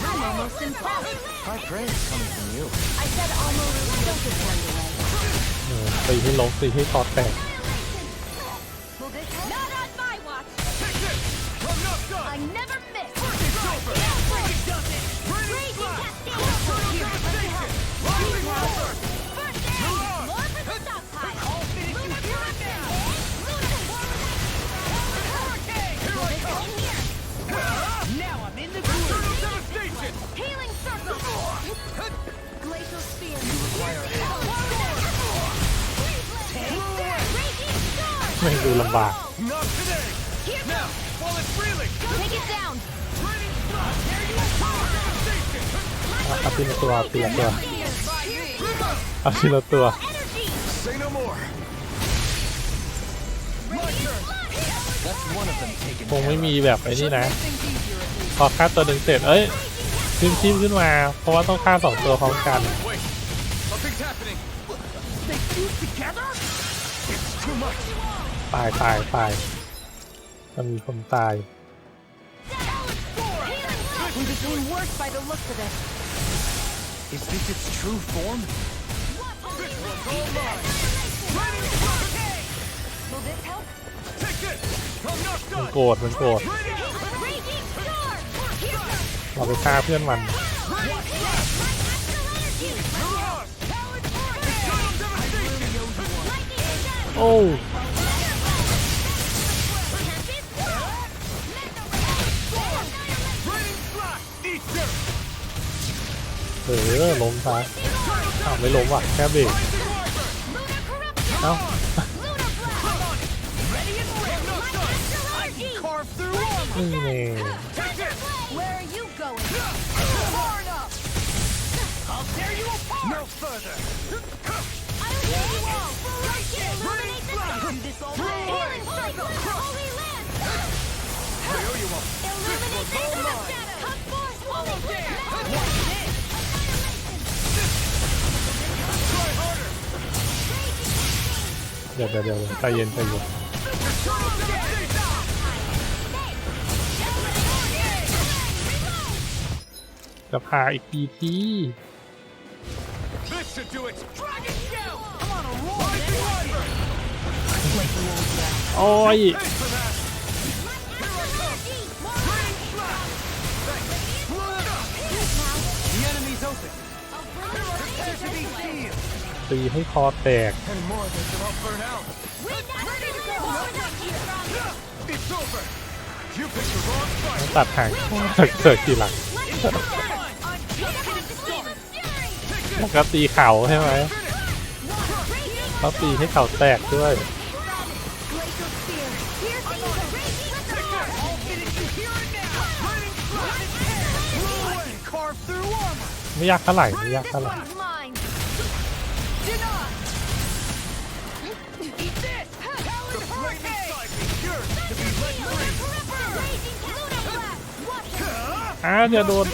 I'm almost impressed. High praise coming from you. I said almost. Don't get carried away. ตีให้ล้มตีให้คอแตก Not on my watch. Take this! I'm not done! I never miss. It's over! Raging Cascade. Rising Wyvern! First aid. More for the stockpile. Lunar Current. Here I come! In here. Now I'm in the groove! Devastation! Healing ไม่ดูลำบาก Not today. Now, while it's reeling. Take it down. Raining blood. There you go. Devastation. เอาทีละตัวเอาทีละตัว River. เอาทีละตัว Energy. Say no more. My turn. That's one of them taken คงไม่ care มีแบบไอ้นี่นะ พอฆ่าตัวหนึ่งเสร็จเอ้ยชิมขึ้นมา เพราะว่าต้องฆ่า2ตัวพร้อมกัน Wait. Something's happening. They fuse together? It's too much. ตายมันมีคนตาย We became worse by the looks of it. Is this its true form? This one's all mine. Raining blood. Will this help? Take this. I'm not มัน done. โกรธ Raging Raging storm. Here goes. เราไปฆ่าเพื่อนมัน Watch that. Energy. Mirage. Eternal devastation. โอ้ Raining blast. Eat dirt. ล้มซะอ้าวไม่ล้มว่ะแค่เบรก Rising Wyvern. เอ้า Ready and ready. Not done. I can carve through armor. นี่ไง Take this. Where are you going? Far enough. I'll tear you apart. No further. I'll heal you all. Raining blast. Do this all Through day. away. Holy land. I owe you all. Illuminate This one's all the mine. shadow. Come forth, holy land. Watch this. Try harder. เดี๋ยวใจเย็น Eternal devastation. จะพาอีกทีที่ This should do it. Dragon Shout. I'm on a roll. Rising Wyvern. โอ้ย Pay for that. Here I come. Raining blast. The enemy's open. Prepare to be sealed. ตีให้คอแตก And more that can all burn out. Ready to go. It's over. You picked the wrong ต้อง fight. ตัดหางเกิดทีหลัง แล้วก็ตีเข่าใช่ไหมต้องตีให้เข่าแตกด้วย I'll finish you here and now. Raining blast. Blow away. Carve through armor. ไม่ยากเท่าไหร่ This one's mine. Deny. Eat this. The flaming cycle yours to be let free. Raging Luna Blast. Watch it. เดี๋ยวโดน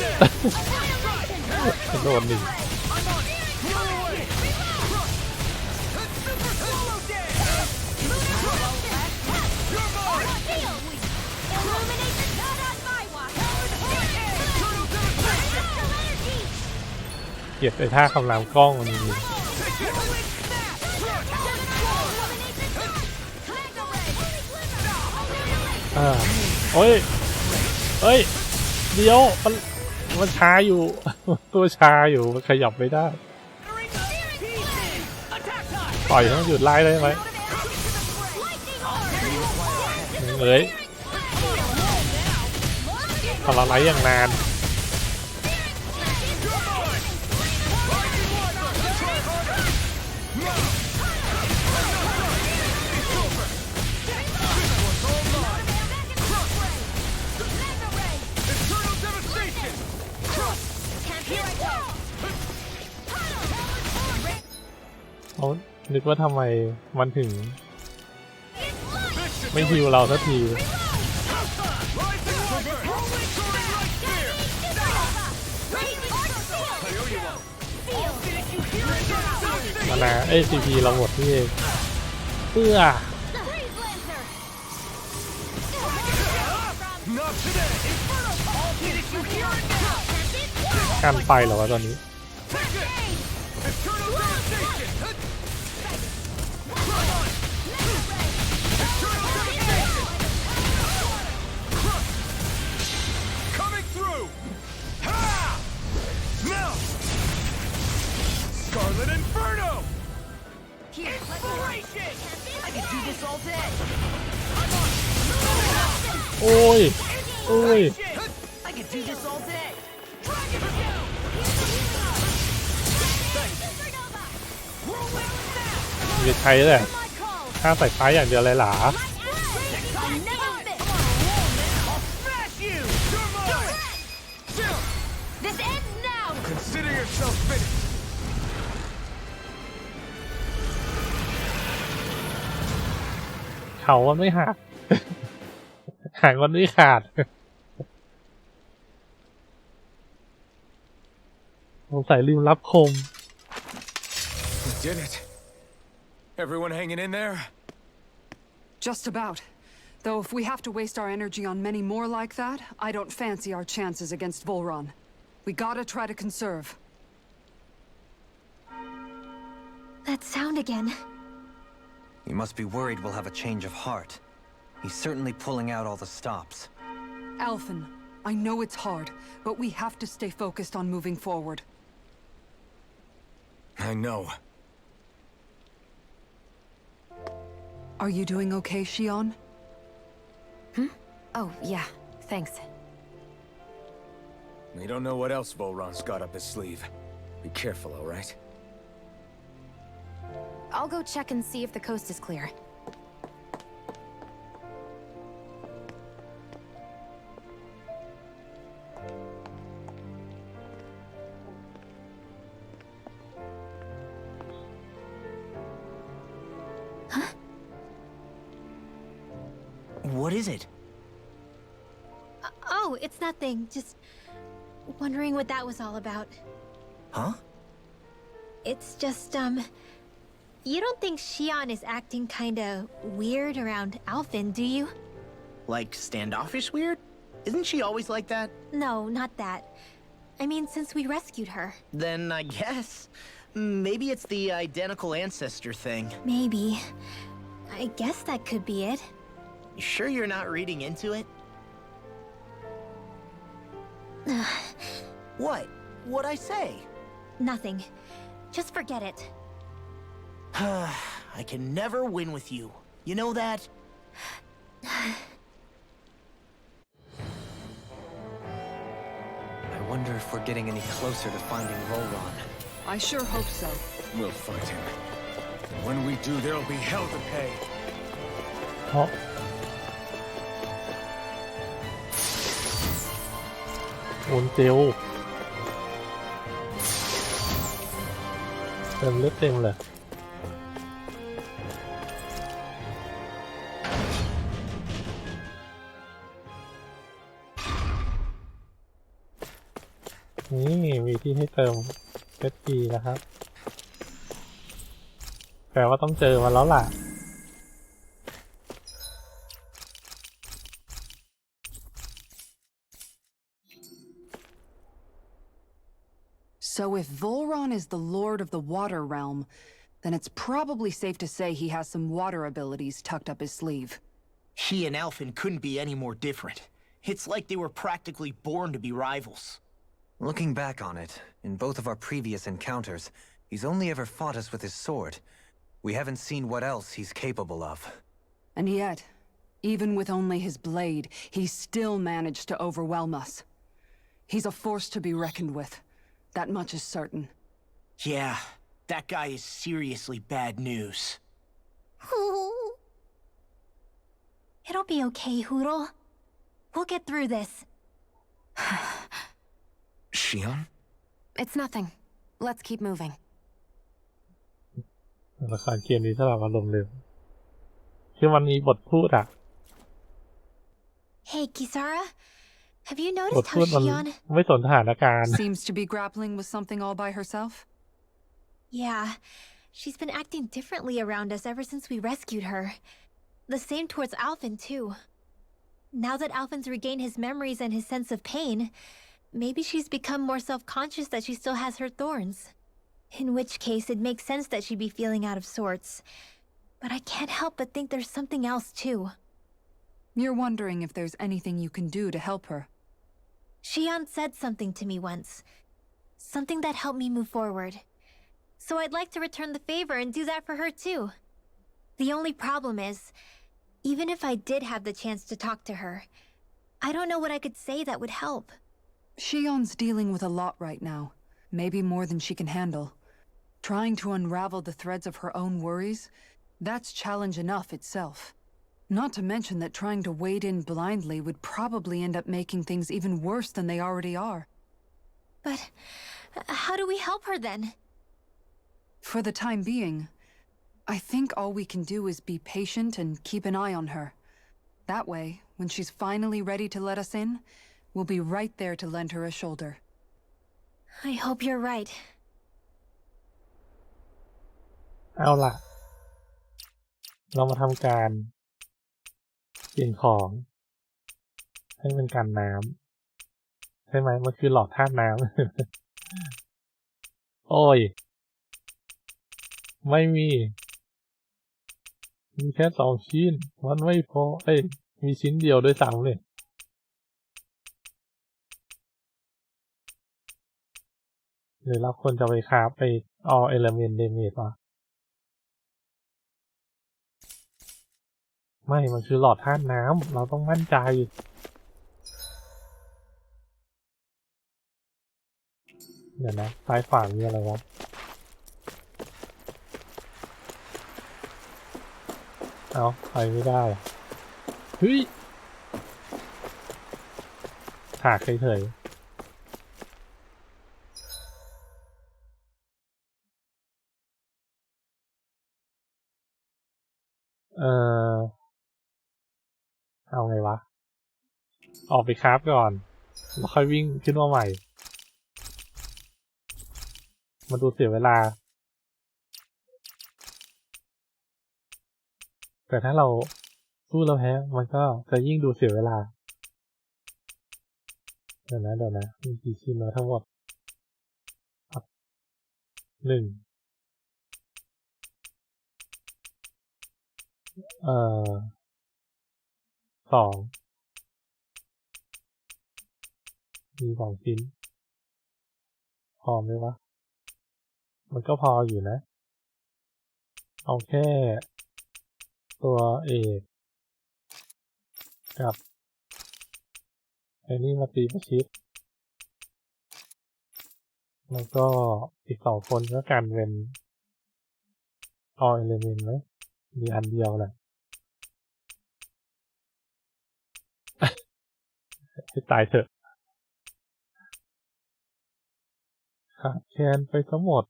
โดนหนึ่ง I'm on it. Blow away. Super solo dance. You're mine. Illuminate the dot on my watch. Eternal devastation. Energy. เกลียดไอ้ท่าคำรามกล้องมันมี Take this. Crush. โอ้ยเอ้ย เดี๋ยวมันช้าอยู่ ตัวช้าอยู่มันขยับไม่ได้ ปล่อยให้มันหยุดไล่ได้ไหมเอ้ยพอเราไล่อย่างนาน Eternal devastation. Here I go. เขานึกว่าทำไมมันถึง This should ไม่ do ฮิ it. วเราสักที Rising Wyvern. Soaring like fear. I owe you all. I'll finish you here and now. มานาซีพีเราหมดที่เองเพื่อ Not today. I'll finish you here and now. กันไฟเหรอวะตอนนี้ Take it. Eternal devastation. Eternal devastation. Coming through. Ha! Now. Scarlet Inferno. Inspiration. I could do this all day. โอ้ย I could do this all day. จะใช้แหละ My call. ฆ่าสายฟ้าอย่างเดียวเลยเหรอ Smash you! You're mine! This ends now! Consider yourself finished. เขามันไม่หัก หางมันไม่ขาด สงสัยลืมรับคม We did it. Everyone hanging in there? Just about. Though if we have to waste our energy on many more like that, I don't fancy our chances against Volron. We gotta try to conserve. That sound again. You must be worried we'll have a change of heart. He's certainly pulling out all the stops. Alphen, I know it's hard, but we have to stay focused on moving forward. I know. Are you doing okay, Shion? Oh, yeah. Thanks. We don't know what else Volron's got up his sleeve. Be careful, all right? I'll go check and see if the coast is clear. What is it? Oh, it's nothing. Just wondering what that was all about. Huh? It's just, you don't think Shion is acting kinda weird around Alphen, do you? Like standoffish weird? Isn't she always like that? No, not that. I mean, since we rescued her. Then I guess. Maybe it's the identical ancestor thing. Maybe. I guess that could be it. You sure you're not reading into it? What? What'd I say? Nothing. Just forget it. I can never win with you. You know that? I wonder if we're getting any closer to finding Volron. I sure hope so. We'll find him. And when we do, there'll be hell to pay. เพราะโอนเจลเติมเลือดเต็มเลยนี่มีที่ให้เติมเพชรดีนะครับแปลว่าต้องเจอมาแล้วล่ะ So if Volron is the lord of the water realm, then it's probably safe to say he has some water abilities tucked up his sleeve. He and Alphen couldn't be any more different. It's like they were practically born to be rivals. Looking back on it, in both of our previous encounters, he's only ever fought us with his sword. We haven't seen what else he's capable of. And yet, even with only his blade, he still managed to overwhelm us. He's a force to be reckoned with. That much is certain. Yeah, that guy is seriously bad news. It'll be okay, Hootle. We'll get through this. Shion? It's nothing. Let's keep moving. ละครเกมนี้สลับอารมณ์เลยคือมันมีบทพูดอะ Hey, Kisara. Have you บท noticed พู how ดมัน Shion... ไม่สนสถานการณ์ Seems to be grappling with something all by herself. Yeah, she's been acting differently around us ever since we rescued her. The same towards Alphen, too. Now that Alphen's regained his memories and his sense of pain, maybe she's become more self-conscious that she still has her thorns. In which case, it makes sense that she'd be feeling out of sorts. But I can't help but think there's something else, too. You're wondering if there's anything you can do to help her. Shion said something to me once. Something that helped me move forward. So I'd like to return the favor and do that for her too. The only problem is, even if I did have the chance to talk to her, I don't know what I could say that would help. Shion's dealing with a lot right now. Maybe more than she can handle. Trying to unravel the threads of her own worries, That's challenge enough itself. Not to mention that trying to wade in blindly would probably end up making things even worse than they already are. But how do we help her then? For the time being, I think all we can do is be patient and keep an eye on her. That way, when she's finally ready to let us in, we'll be right there to lend her a shoulder. I hope you're right. เอาล่ะ เรามาทำการเปลี่ยนของ ให้เป็นการน้ำใช่ไหมมันคือหลอดธาตุน้ำ โอ้ย ไม่มีแค่2 ชิ้นมันไม่พอมีชิ้นเดียวด้วยซ้ำเลยหรือเราควรจะไปคราฟall element damage วะไม่มันคือหลอดธาตุน้ำเราต้องมั่นใจเดี๋ยวนะซ้ายขวามีอะไรวะเอาไปไม่ได้เฮ้ยถากเฉยๆเอาไงวะออกไปคราฟก่อนแล้วค่อยวิ่งขึ้นมาใหม่มาดูเสียเวลาแต่ถ้าเราสู้แล้วแพ้มันก็จะยิ่งดูเสียเวลาเดี๋ยวนะมีกี่ชิ้นแล้วทั้งหมด1 2มี2 ชิ้นพอไหมวะมันก็พออยู่นะเอาแค่ตัวเอกกับไอ้นี่มาตีประชิดแล้วก็อีก2 คนก็กันเป็น all element ไหมมีอันเดียวแหละให้ตายเถอะขาดแคลนไปทั้งหมด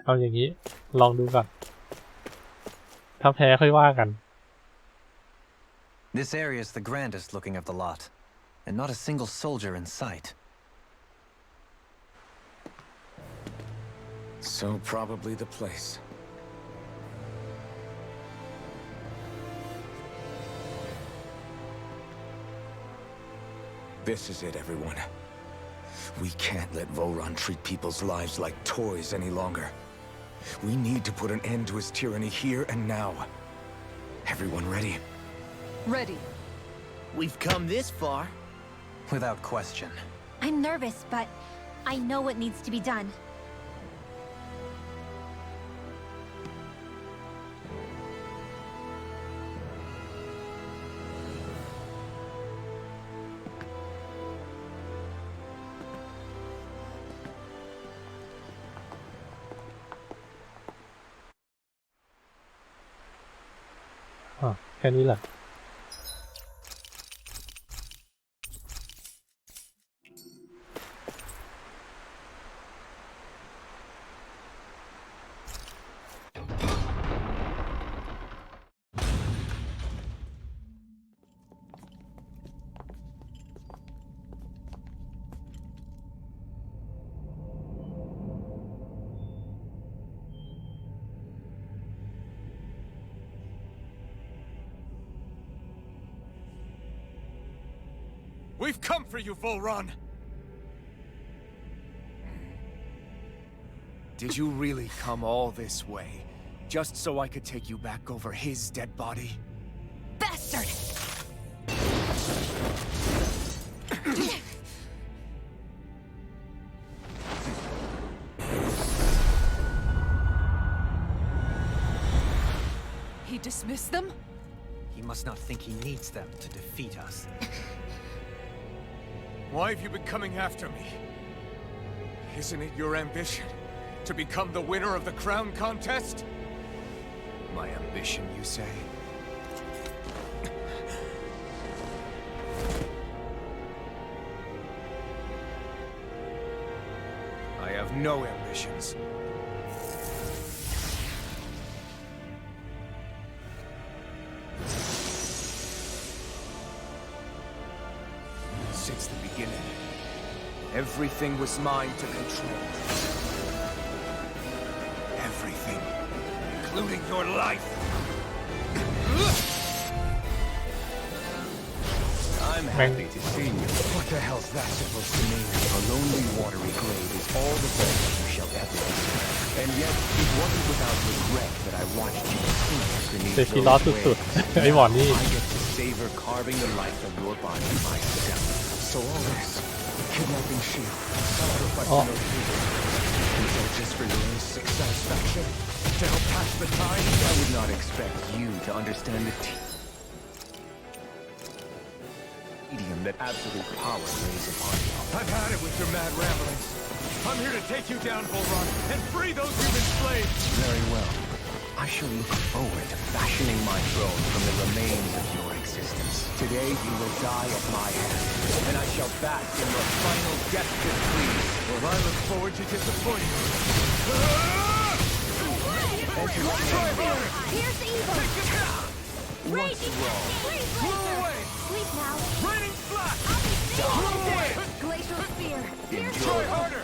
เอาอย่างนี้ลองดูก่อนถ้าแพ้ค่อยว่ากัน This area is the grandest looking of the lot, and not a single soldier in sight. So probably the place. This is it, everyone. We can't let Voron treat people's lives like toys any longer. We need to put an end to his tyranny here and now. Everyone ready? Ready. We've come this far. Without question. I'm nervous, but I know what needs to be done. Oh, แค่นี้แหละWe've come for you, Volron! Did you really come all this way, just so I could take you back over his dead body? Bastard! he dismiss them? He must not think he needs them to defeat us. Why have you been coming after me? Isn't it your ambition to become the winner of the crown contest? My ambition, you say? I have no ambitions. Since the beginning, everything was mine to control. Everything, including your life. I'm happy to see you. What the hell's that supposed to mean? A lonely, watery grave is all the best you shall ever be. And yet, it wasn't without regret that I watched you sink เซ beneath ฟิลอส those สุด waves. ๆ ไอ้หมอนี่ I get to savor carving the life of your body myself. So all this, kidnapping Shield, sacrificing those people, is all just for your own sick satisfaction? To help pass the time? I would not expect you to understand the tedium that absolute power lays upon you. I've had it with your mad ramblings. I'm here to take you down, Volron, and free those you've enslaved. Very well. I shall look forward to fashioning my throne from the remains of your existence. Today you will die at my hand, and I shall bask in your final death please. Well, I look forward to disappointing you. Here's the evil! What's wrong? Blow away! Sleep now! Raining flash! Blow away! Glacial spear! Here's Try harder!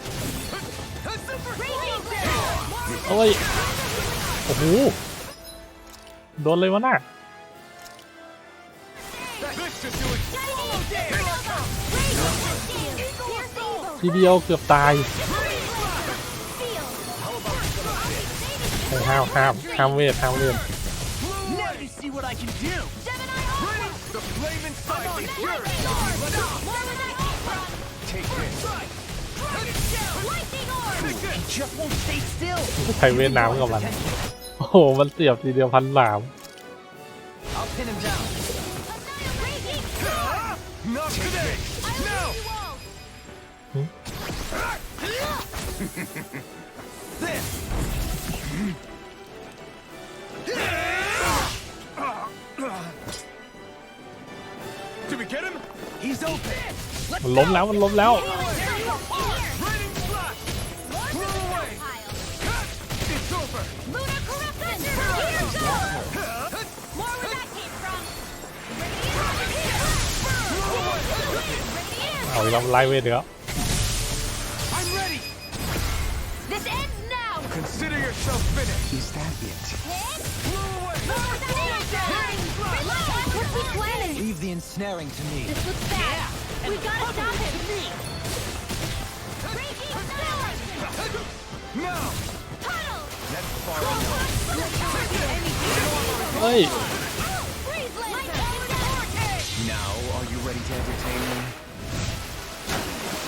Raging spear! โอ้ย โอ้โห โดนเลยวะน่ะ This should do it!ทีเดียวเกือบตายห้ามเวท Now you see what I can do! The flame inside is yours! Take this! It just won't stay still! ใช้เวทน้ำกับมัน โอ้โห มันเสียบทีเดียว1,300 I'll pin him down! Not today! Now! This! Did we get him? He's open! มันล้มแล้ว Raining flash! Blow away! It's over! Lunar corruption! Here goes! More where that came from! เอาเราไล่เวทเดี๋ยว I'm ready! This ends now! Consider yourself finished! Is that it? Blow away! What's he planning? Leave the ensnaring to me. This looks bad. We gotta stop him! Raging storm! Now! Tunnel! That's far enough! เฮ้ย Freeze laser! Now, are you ready to entertain me?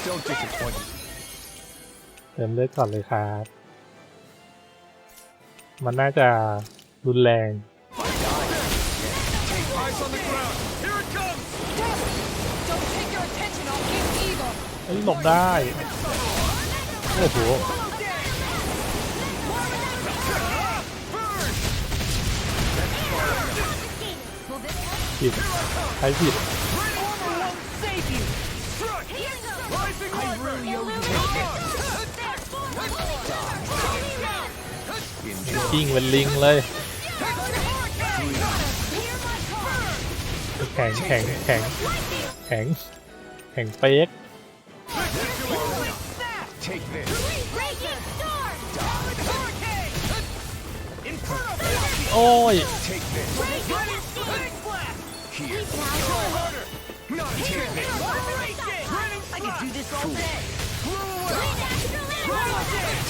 Don't disappoint me. เติมเลือดก่อนเลยครับ มันน่าจะรุนแรง Eyes on the ground! Here it comes! Don't take your attention off King Evil! เฮ้ยหลบได้ โอ้โห ผิด ใครผิด Rising Order! Enjoy. กิ้งเป็นลิงเลย แข็งเป๊ก Take this. Raging storm! Inferno! โอ้ย Take this. Here. Try harder. Not take this. I can do this all day. Blow away.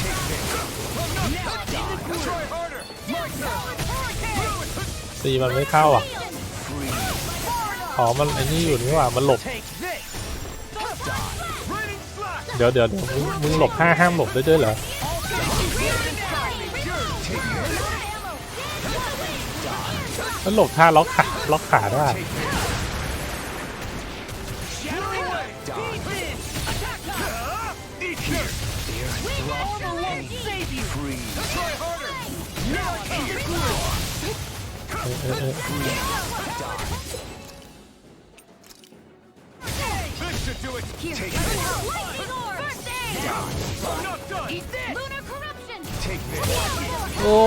Take this. Try harder. My turn. ตีมันไม่เข้าอ่ะ อ๋อ มันไอ้นี่อยู่นี่หว่า มันหลบ Take this. Raining slash. เดี๋ยวมึงหลบห้ามหลบได้ด้วยเหรอ Take this. มันหลบท่าล็อกขาได้ โอ้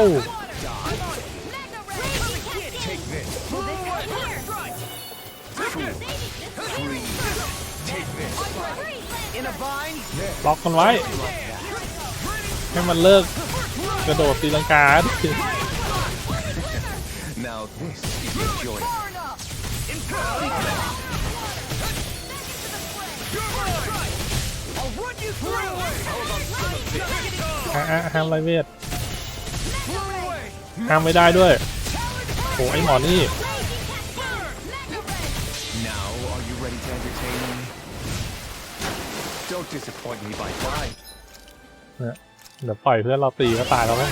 ล็อกมันไว้ ให้มันเลิกกระโดดตีลังกาดิ Now this is enjoyable. ห้ามไรเวทห้ามไม่ได้ด้วยโอ้ไอหมอนี่ Now, are you ready to entertain me? Don't disappoint me by dying. เนี่ยเดี๋ยวปล่อยเพื่อนเราตีก็ตายแล้วมั้ง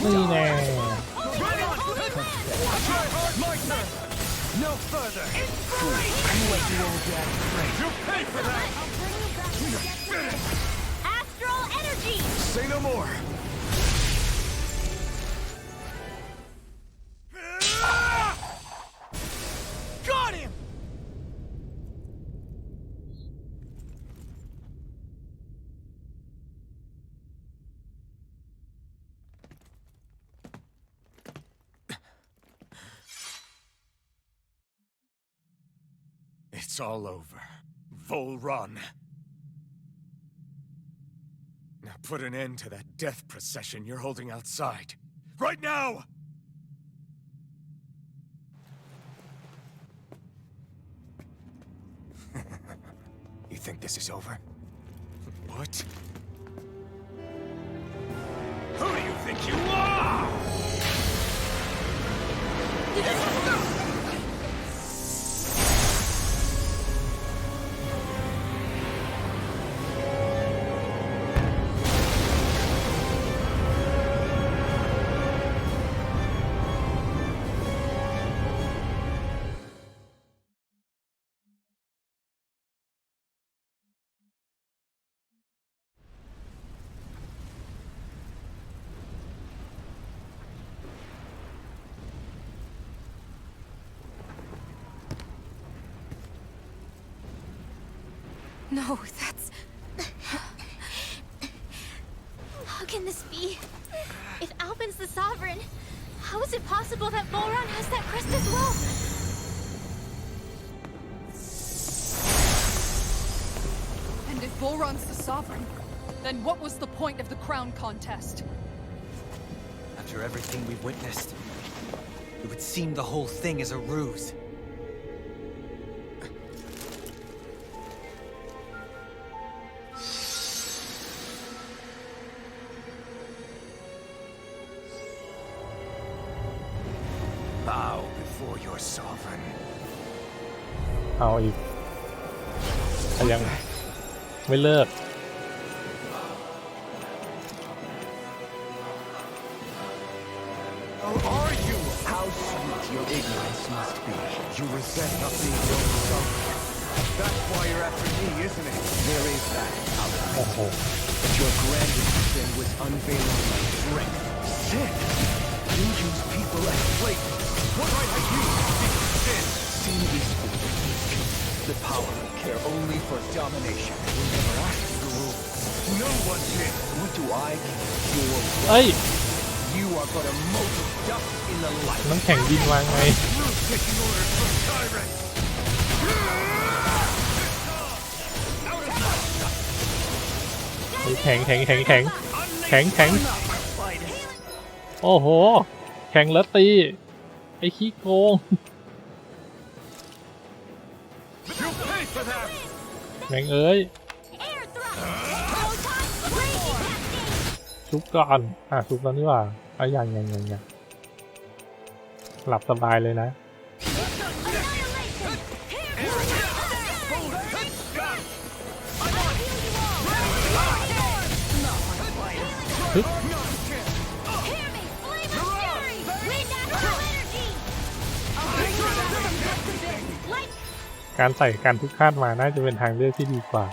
นี่แน่ No further. You let the old dad play. You pay for that. Astral energy! Say no more. Got him. It's all over. Volrun. Now put an end to that death procession you're holding outside. Right now! You think this is over? What? Who do you think you are? No, that's... How can this be? If Alpin's the Sovereign, how is it possible that Volrun has that crest as well? And if Volrun's the Sovereign, then what was the point of the crown contest? After everything we've witnessed, it would seem the whole thing is a ruse. Bow before your sovereign. เอาอีกแต่ยังไม่เลิก Or are you? How sweet your ignorance must be. You resent not being known sovereign. That's why you're after me, isn't it? There is that, Alpin. โอ้โห But your grandest sin was unveiling my strength. Sin? You use people as slaves. What right have you to speak of sin? Sin is for the weak. The power care only for domination. We never asked to rule. No one did. What do I care? Your เอ้ย You are but a mote of dust in the light. น้ำแข็งบินวางไง You're taking orders from tyrants. แข็งโอ้โห แข็งแล้วตี ไอ้ขี้โกง You pay for that. แม่งเอ้ย Air thrust! Photon raging cascade! ชุบก่อนชุบแล้วนี่หว่ายังหลับสบายเลยนะ Hear me, flame of fury! Wind astral energy! I'll bring you back from depths abyss! Light การใส่กันทุกขั้นมาน่าจะเป็นทางเลือกที่ดีกว่า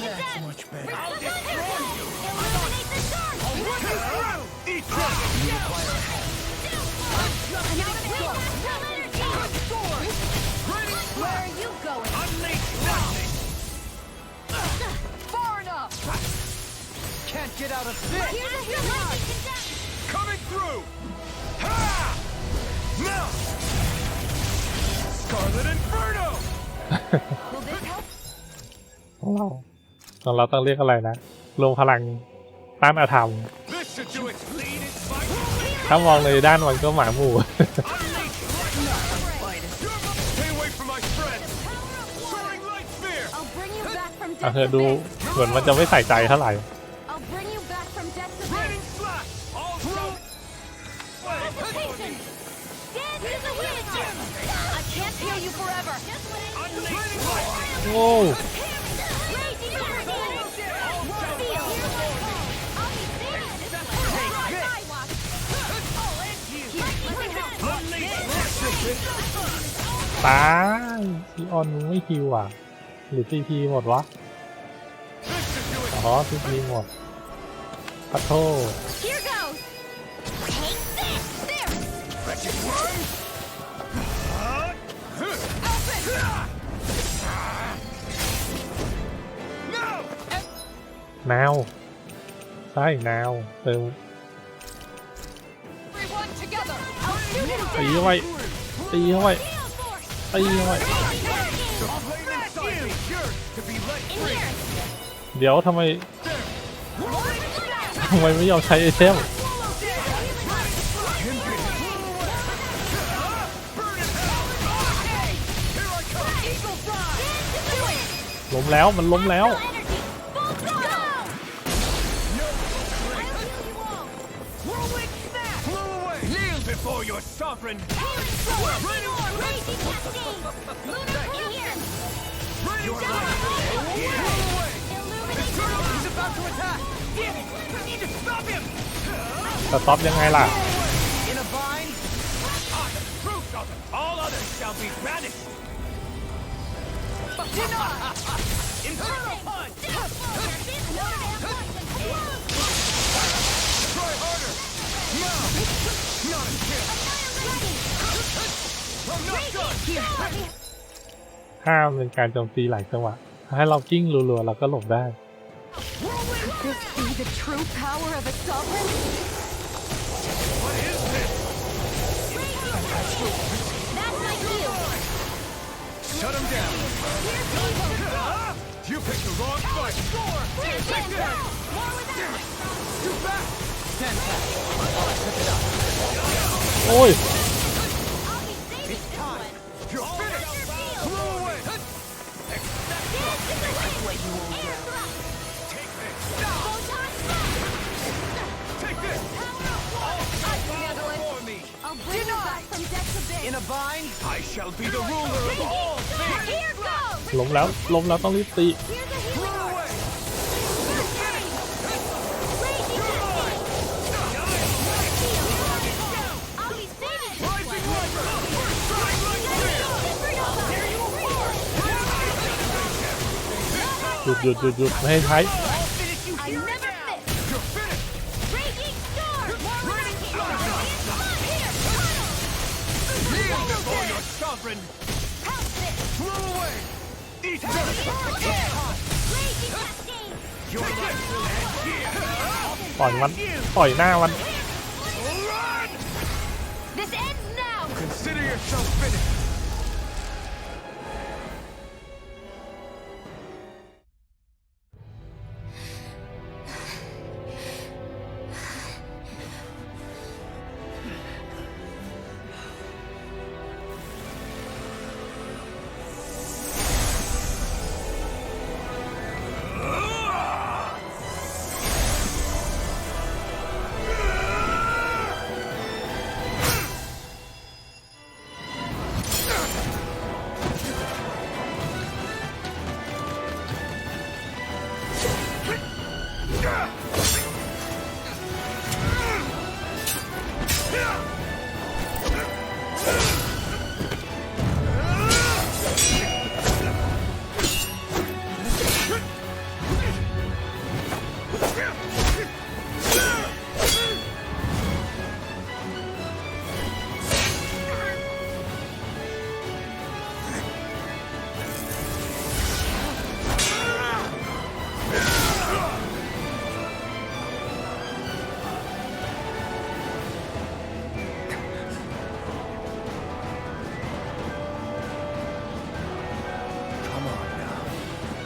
That's much better. illuminate the dark! Eat that! Where are you going? Unleash lightning! Far enough! Can't get out of this! Here's a heal lightning! Coming through! Ha! Now! Scarlet Inferno! Will this help? ของเราต้องเรียกอะไรนะรวมพลังต้านอาธรรม This should do it! Lead its fight! ถ้ามองในด้านมันก็หมาหมู่ Unleash lightning! Stay away from my friends! Throwing light spear! I'll bring you back from เอา death's เธอดู abyss. เหมือนมันจะไม่ใส่ใจเท่าไหร่ I'll bring you back from death's Raining abyss. slash! All through! Hesitation! Dance in the wind! I can't heal you forever. Unleash lightning! โอ้ Raging lightning! Feel! I'll be saving this one. I watch. Unleash lightning! ตายซีออนมึงไม่ฮิวอ่ะ หรือซีพีหมดวะ This should do it! อ๋อซีพีหมดขอโทษ Here goes! Take this! There! Wretched worm! No! นาวใช่นาวเติม Everyone together! I'll shoot him ตี down! เข้าไปตีเข้าไป Heal force! ตีเข้าไป Raging lightning! Flame inside me yearns to be let In free! here! เดี๋ยวทำไม Rolling blast! ทำไมไม่ยอมใช้ไอเทม Burn in hell! Here I come! Eagle fly! Do it! ล้มแล้วมันล้มแล้ว Energy! Full throttle! Whirlwind snap! Flew away! Kneel before your sovereign! Healing sword! Raging cascade! Lunar in here! Your Down! life! Flew away! Illuminate the Colonel, dark! he's about to attack! Damn it! I need to stop him! สต็อปยังไงล่ะ In a bind? Ah, the truth of it! All others shall be banished! Inferno punch! Try harder! No! Not again! I'm not done! ห้ามเป็นการโจมตีหลายจังหวะให้เรากิ้งรัวๆเราก็หลบได้ Could this be the true power of a sovereign? What is this? That's my cue! Shut him down! You picked the wrong fight! Where's Take Jen? that! More with that! Too fast! Stand back! โอ้ย I'll be saving this one! You're finished! Flew away! Dance in the wind! Air thrust! Take this! Photon blast! Take this! I can handle it! For me! I'll bring you back from death's abyss! In a bind? I shall be the ruler of all things! Here goes! ล้มแล้วต้องรีบตี Here's a Flew healing away! Raging cascade! I'll be saving this one! Rising light! Strike like this!หยุดไม่ให้ใช้ I never miss! You're finished! Raging storm! More with that! Here! Kneel before your sovereign! Help this! Flew away! Eat this! Raging cascade! Your life will end here! ต่อยมันต่อยหน้ามัน Run! This ends now! Consider yourself finished!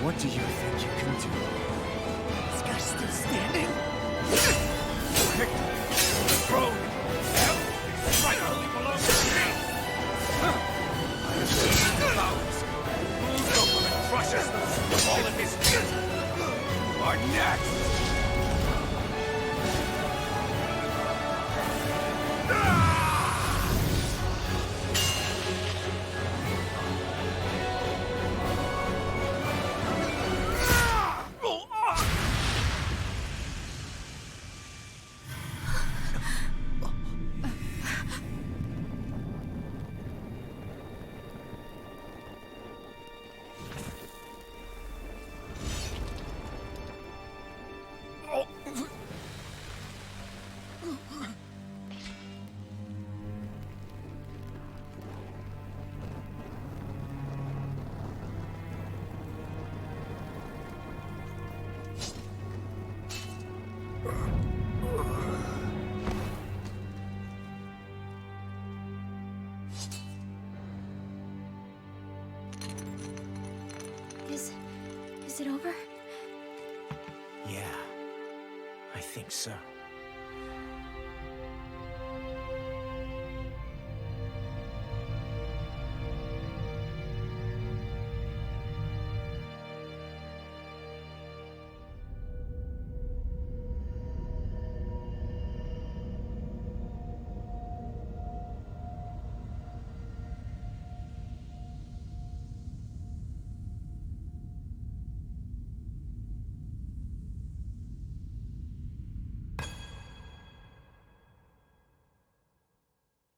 What do you think you can do? This guy's still standing? Victor, the throne, hell, rightfully belongs to me! I have seen the clouds. Moves over and crushes those all in his feet. Are next! Is it over? Yeah, I think so.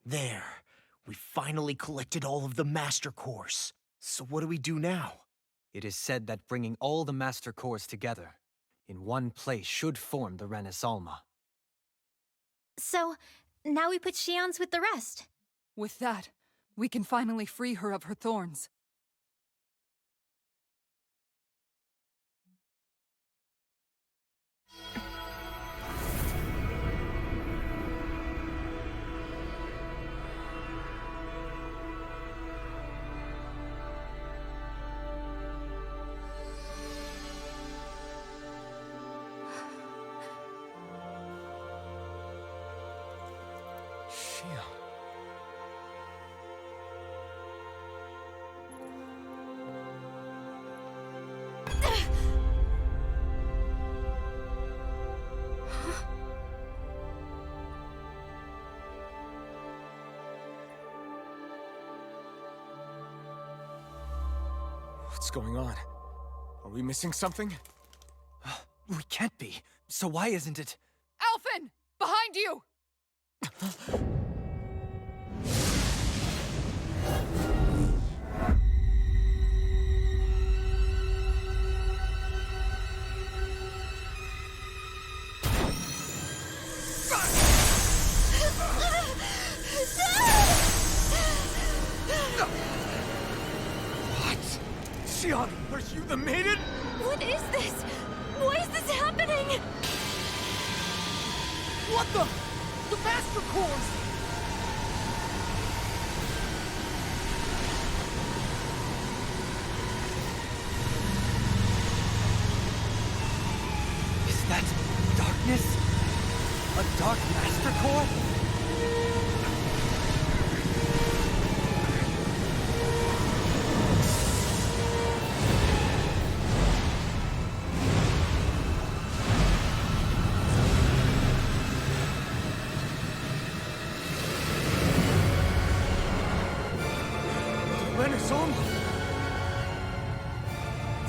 There. We finally collected all of the Master Cores. So what do we do now? It is said that bringing all the Master Cores together in one place should form the Renis Alma. So, now we put Shionne's with the rest. With that, we can finally free her of her thorns. Shion. What's going on? Are we missing something? We can't be. So why isn't it? Alphen! Behind you! Shionne, are you the maiden? What is this? Why is this happening? What the? The Master Cores! Is that darkness? A dark Master Core? Renis Alma!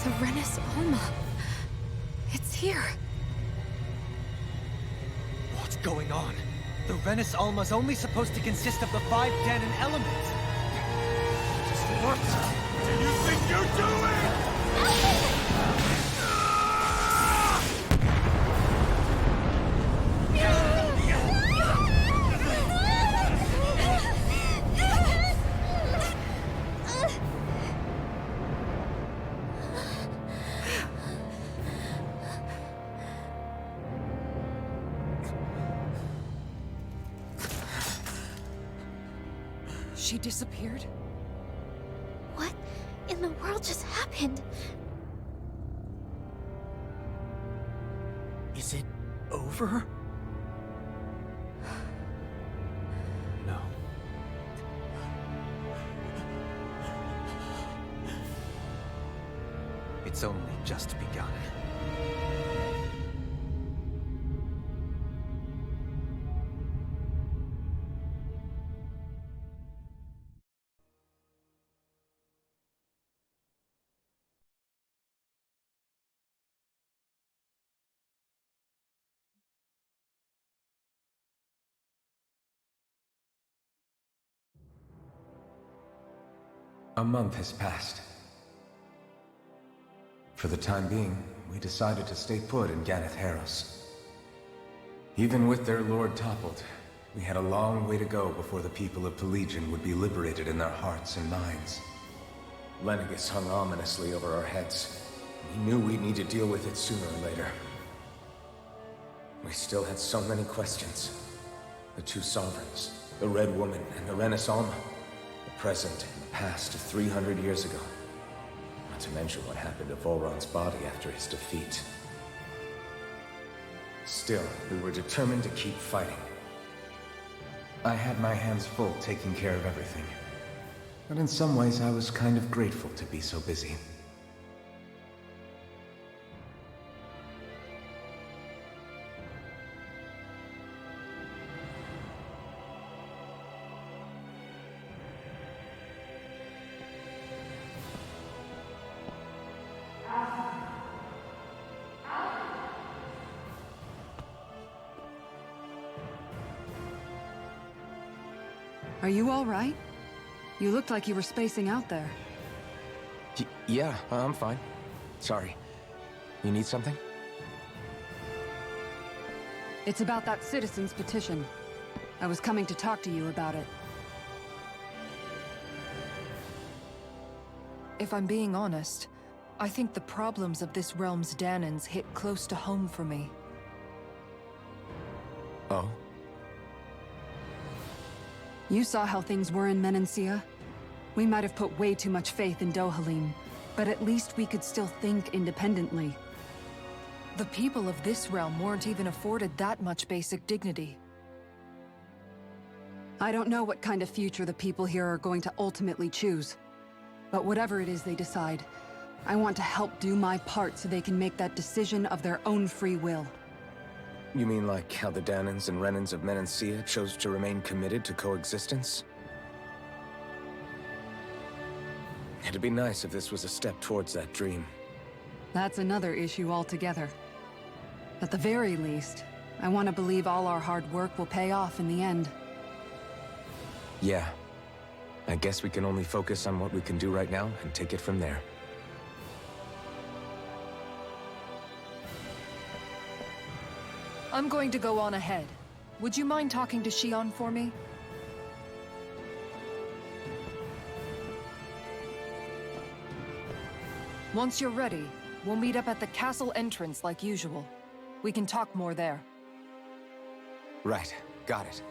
The Renis Alma. It's here. What's going on? The Renis Alma's only supposed to consist of the 5 Dahnan elements. What do you think you're doing? She disappeared? What in the world just happened? Is it over? No. It's only just begun. A month has passed. For the time being, we decided to stay put in Ganeth Haros. Even with their lord toppled, we had a long way to go before the people of Pelegion would be liberated in their hearts and minds. Lenegis hung ominously over our heads. We knew we'd need to deal with it sooner or later. We still had so many questions. The two sovereigns, the Red Woman and the Renaissance, the present and the past of 300 years ago. Not to mention what happened to Volron's body after his defeat. Still, we were determined to keep fighting. I had my hands full taking care of everything. But in some ways, I was kind of grateful to be so busy. Are you all right? You looked like you were spacing out there. Yeah, I'm fine. Sorry. You need something? It's about that citizen's petition. I was coming to talk to you about it. If I'm being honest, I think the problems of this realm's Dahnans hit close to home for me. Oh? You saw how things were in Menancia. We might have put way too much faith in Dohalim, but at least we could still think independently. The people of this realm weren't even afforded that much basic dignity. I don't know what kind of future the people here are going to ultimately choose. But whatever it is they decide, I want to help do my part so they can make that decision of their own free will. You mean like how the Dahnans and Renans of Menancia chose to remain committed to coexistence? It'd be nice if this was a step towards that dream. That's another issue altogether. At the very least, I want to believe all our hard work will pay off in the end. Yeah. I guess we can only focus on what we can do right now and take it from there. I'm going to go on ahead. Would you mind talking to Shion for me? Once you're ready, we'll meet up at the castle entrance like usual. We can talk more there. Right. Got it.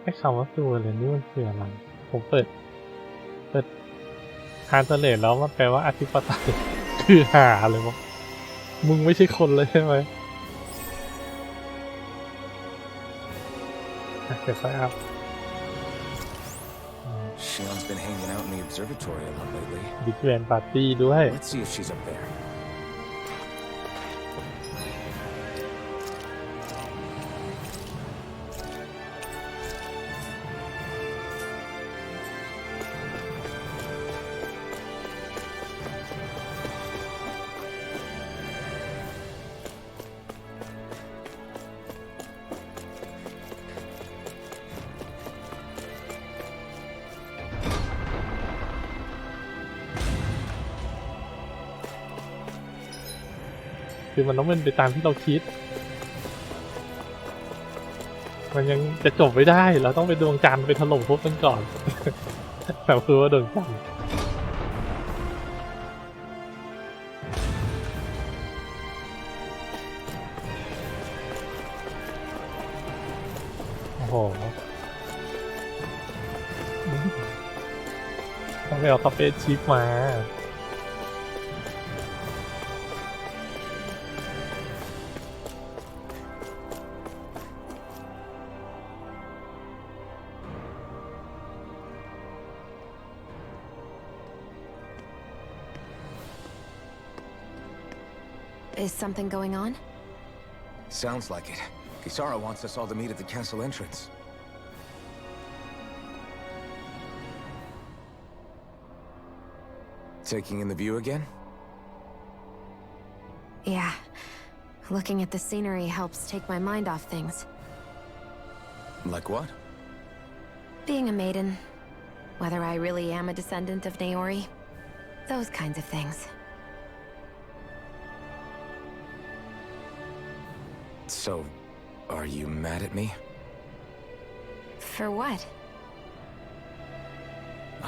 ไอ้คำว่าซูอะไรนี่มันคืออะไรผมเปิดทรานสเลทแล้วมันแปลว่าอธิปไตย คือหาเลยวะมึงไม่ใช่คนเลยใช่ไหมเดี๋ยวค่อยอัพ Shion's been hanging out in the observatory a lot lately. บิ๊กแวนปาร์ตี้ด้วย Let's see if she's up there.คือมันต้องเป็นไปตามที่เราคิดมันยังจะจบไม่ได้เราต้องไปดวงจันทร์ไปถล่มภพกันก่อน แบบคือว่าดวงจันทร์โอ้โห โหต้องไปเอาสเปซชิปมา Is something going on? Sounds like it. Kisara wants us all to meet at the castle entrance. Taking in the view again? Yeah. Looking at the scenery helps take my mind off things. Like what? Being a maiden. Whether I really am a descendant of Naori. Those kinds of things. So, are you mad at me? For what?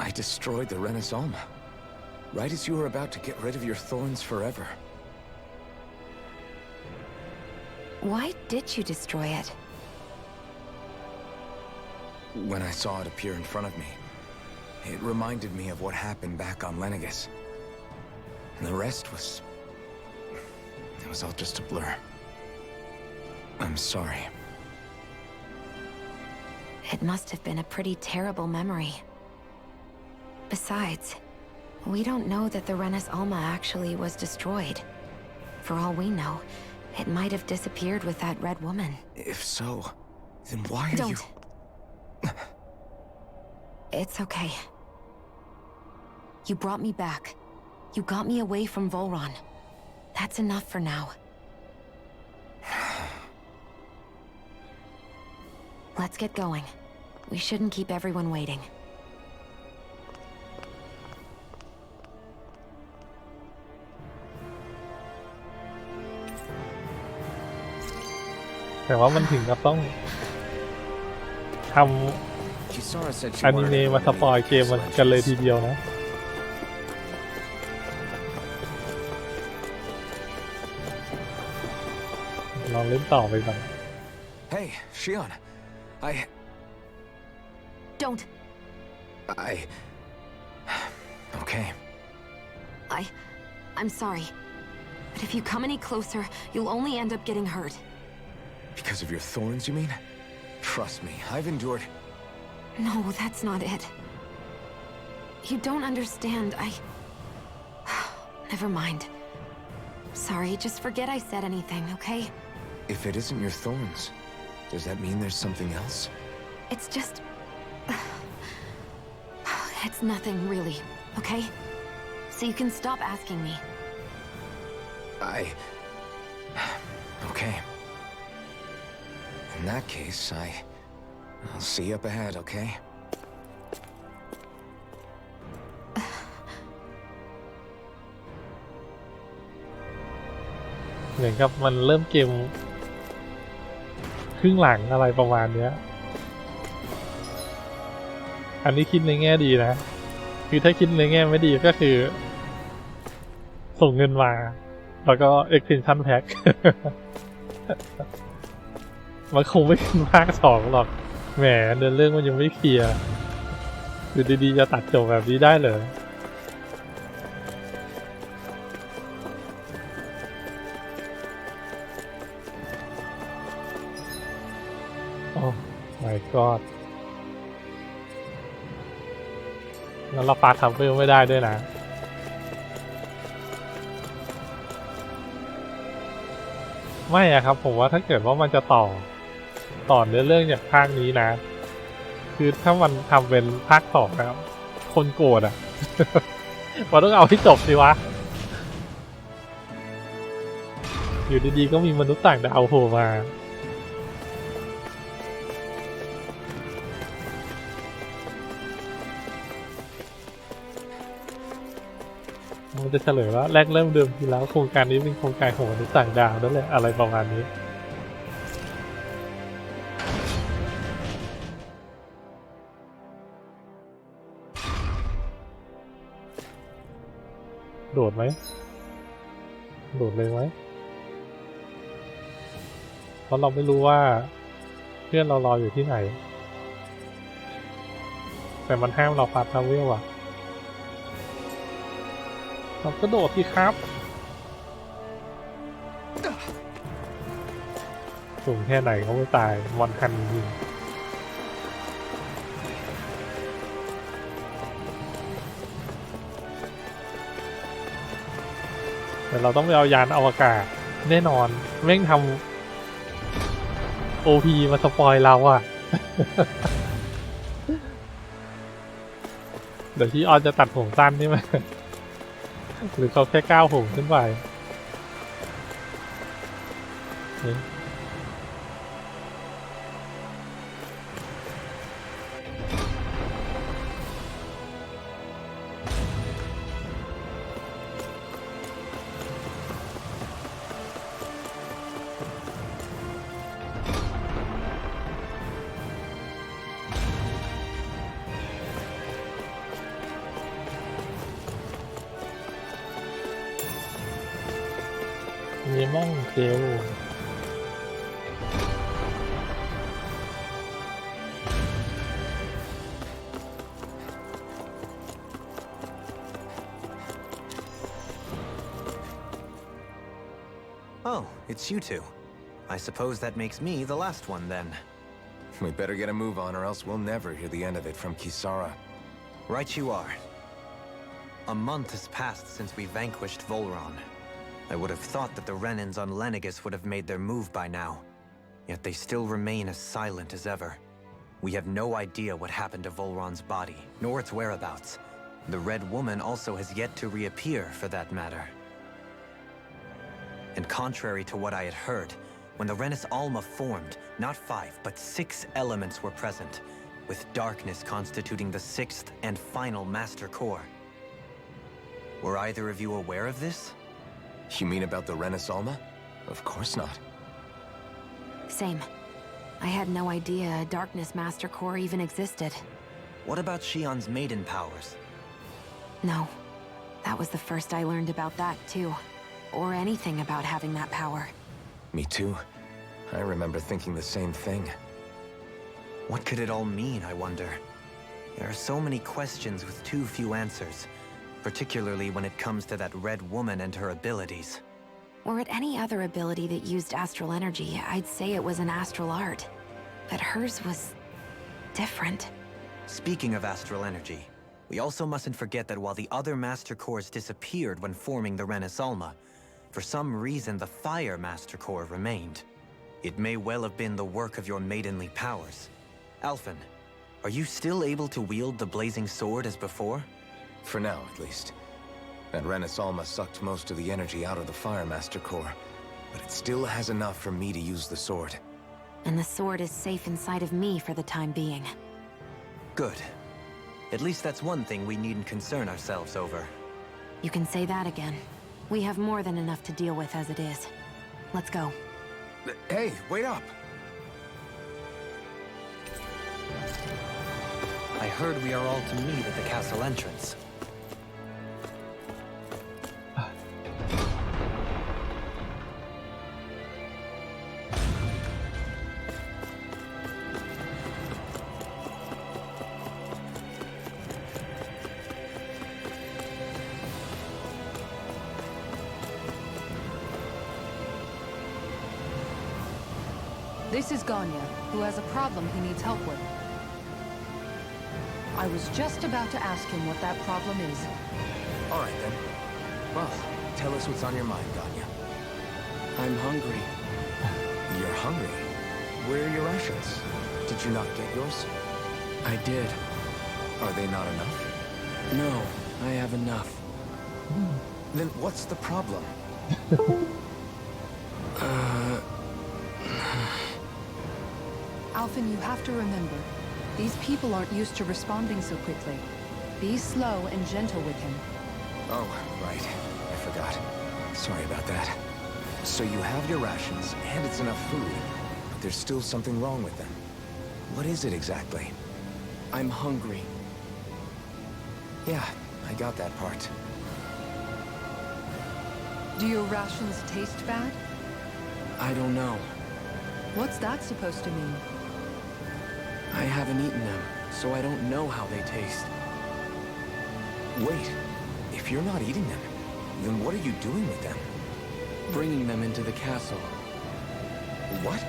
I destroyed the Renis Alma. Right as you were about to get rid of your thorns forever. Why did you destroy it? When I saw it appear in front of me, it reminded me of what happened back on Lenegis. And the rest was... it was all just a blur. I'm sorry. It must have been a pretty terrible memory. Besides, we don't know that the Renis Alma actually was destroyed. For all we know, it might have disappeared with that red woman. If so, then why are Don't. It's okay. You brought me back. You got me away from Volron. That's enough for now. Let's get going. We shouldn't keep everyone waiting. แต่ว่ามันถึงกับต้องท Kisara said ำ she อนิ wanted เมะ everyone มา to ส meet ปอย at the เกมมัน castle กันเลย entrance. ทีเดียวนะ ลองเล่นต่อไปก่อน Hey, Shion. Don't. Okay. I'm sorry. But if you come any closer, you'll only end up getting hurt. Because of your thorns, you mean? Trust me, I've endured... No, that's not it. You don't understand. Never mind. Sorry, just forget I said anything, okay? If it isn't your thorns, does that mean there's something else? It's just... It's nothing, really, okay? So you can stop asking me. Okay. In that case, I'll see you up ahead, okay? เหมือนกับมันเริ่มเกมครึ่งหลังอะไรประมาณเนี้ย อันนี้คิดในแง่ดีนะ คือถ้าคิดในแง่ไม่ดีก็คือ ส่งเงินมา แล้วก็ extension pack มันคงไม่เป็นภาค 2 หรอก แหมเดินเรื่องมันยังไม่เคลียร์คือดีๆจะตัดจบแบบนี้ได้เหรอ โอ้ my god แล้วเราปาทัมเปิลไม่ได้ด้วยนะ ไม่อะครับผมว่าถ้าเกิดว่ามันจะต่อเนื้อเรื่องจากภาคนี้นะ คือถ้ามันทำเป็นภาค 2นะครับคนโกรธอ่ะ มันต้องเอาให้จบสิวะ อยู่ดีๆก็มีมนุษย์ต่างดาวโผล่มา มันจะเฉลยว่าแรกเริ่มเดิมทีแล้วโครงการนี้เป็นโครงการของมนุษย์ต่างดาวนั่นแหละอะไรประมาณนี้ โดดไหม โดดเลยไหม เพราะเราไม่รู้ว่า เพื่อนเรารออยู่ที่ไหน แต่มันห้ามเราปาทราเวลอ่ะเราก็โดดที่ครับสูงแค่ไหนก็ไม่ตายวันคันยิงแต่เราต้องไปเอายานอวกาศแน่นอนแม่งทำ OP มาสปอยเราอ่ะ เดี๋ยวที่ออนจะตัดผมสั้นนี่มั้ย หรือเขาแค่ก้าวผมขึ้นไปมีม่องเจล Oh, it's you two. I suppose that makes me the last one then. We better get a move on or else we'll never hear the end of it from Kisara. Right you are. A month has passed since we vanquished Volron. I would have thought that the Renans on Lenegis would have made their move by now. Yet they still remain as silent as ever. We have no idea what happened to Volron's body, nor its whereabouts. The Red Woman also has yet to reappear, for that matter. And contrary to what I had heard, when the Renis Alma formed, not 5, but 6 elements were present, with darkness constituting the 6th and final Master Core. Were either of you aware of this? You mean about the Renis Alma? Of course not. Same. I had no idea a Darkness Master Core even existed. What about Shion's maiden powers? No. That was the first I learned about that, too. Or anything about having that power. Me too. I remember thinking the same thing. What could it all mean, I wonder? There are so many questions with too few answers, particularly when it comes to that Red Woman and her abilities. Were it any other ability that used astral energy, I'd say it was an astral art. But hers was different. Speaking of astral energy, we also mustn't forget that while the other Master Cores disappeared when forming the Renis Alma, for some reason the Fire Master Core remained. It may well have been the work of your maidenly powers. Alphen, are you still able to wield the blazing sword as before? For now, at least. That Renis Alma sucked most of the energy out of the Fire Master Core, but it still has enough for me to use the sword. And the sword is safe inside of me for the time being. Good. At least that's one thing we needn't concern ourselves over. You can say that again. We have more than enough to deal with as it is. Let's go. Hey, wait up! I heard we are all to meet at the castle entrance. This is Ganya, who has a problem he needs help with. I was just about to ask him what that problem is. All right, then. Well, tell us what's on your mind, Ganya. I'm hungry. You're hungry? Where are your rations? Did you not get yours? I did. Are they not enough? No, I have enough. Then what's the problem? Alphen, you have to remember, these people aren't used to responding so quickly. Be slow and gentle with him. Oh, right. I forgot. Sorry about that. So you have your rations, and it's enough food, but there's still something wrong with them. What is it exactly? I'm hungry. Yeah, I got that part. Do your rations taste bad? I don't know. What's that supposed to mean? I haven't eaten them, so I don't know how they taste. Wait, if you're not eating them, then what are you doing with them? Bringing them into the castle. What?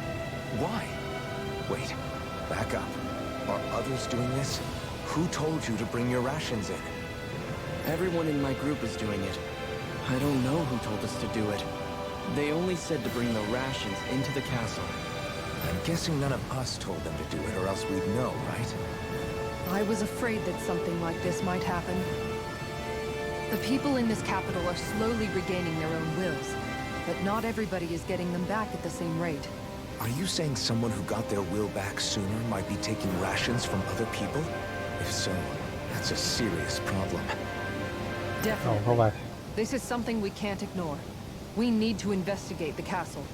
Why? Wait, back up. Are others doing this? Who told you to bring your rations in? Everyone in my group is doing it. I don't know who told us to do it. They only said to bring the rations into the castle. I'm guessing none of us told them to do it, or else we'd know, right? I was afraid that something like this might happen. The people in this capital are slowly regaining their own wills, but not everybody is getting them back at the same rate. Are you saying someone who got their will back sooner might be taking rations from other people? If so, that's a serious problem. เอาเข้า Definitely. ไป This is something we can't ignore. We need to investigate the castle.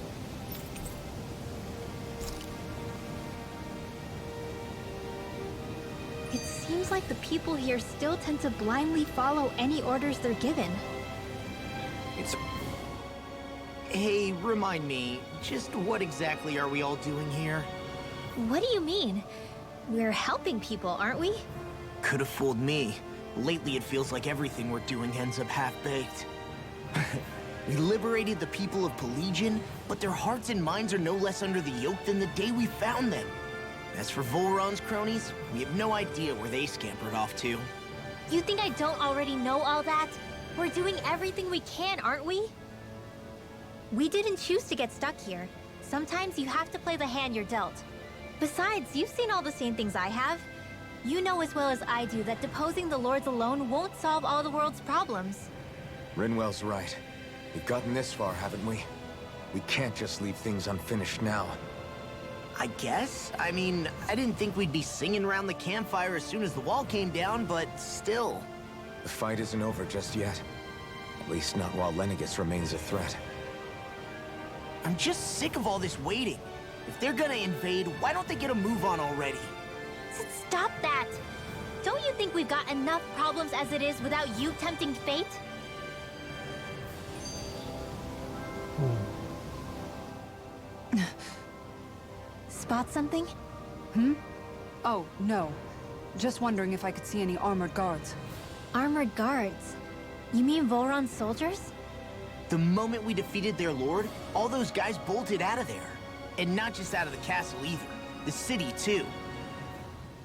It seems like the people here still tend to blindly follow any orders they're given. It's... Hey, remind me, just what exactly are we all doing here? What do you mean? We're helping people, aren't we? Could have fooled me. Lately it feels like everything we're doing ends up half-baked. We liberated the people of Pelegion, but their hearts and minds are no less under the yoke than the day we found them. As for Volron's cronies, we have no idea where they scampered off to. You think I don't already know all that? We're doing everything we can, aren't we? We didn't choose to get stuck here. Sometimes you have to play the hand you're dealt. Besides, you've seen all the same things I have. You know as well as I do that deposing the lords alone won't solve all the world's problems. Rinwell's right. We've gotten this far, haven't we? We can't just leave things unfinished now. I guess? I mean, I didn't think we'd be singing around the campfire as soon as the wall came down, but still. The fight isn't over just yet. At least not while Lenegis remains a threat. I'm just sick of all this waiting. If they're gonna invade, why don't they get a move on already? Stop that! Don't you think we've got enough problems as it is without you tempting fate? Spot something? Oh, no. Just wondering if I could see any armored guards. Armored guards? You mean Volron's soldiers? The moment we defeated their lord, all those guys bolted out of there. And not just out of the castle either. The city, too.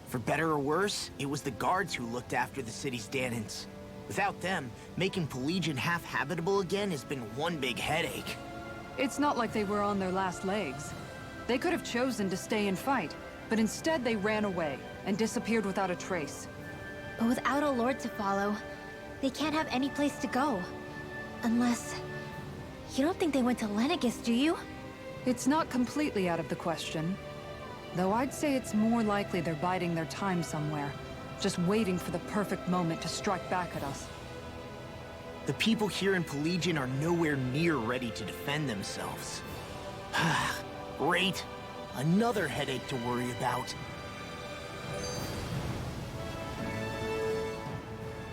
For better or worse, it was the guards who looked after the city's Dahnans. Without them, making Pelegion half-habitable again has been one big headache. It's not like they were on their last legs. They could have chosen to stay and fight, but instead they ran away and disappeared without a trace. But without a lord to follow, they can't have any place to go. Unless... You don't think they went to Lenegis, do you? It's not completely out of the question. Though I'd say it's more likely they're biding their time somewhere, just waiting for the perfect moment to strike back at us. The people here in Pelegion are nowhere near ready to defend themselves. Great. Another headache to worry about.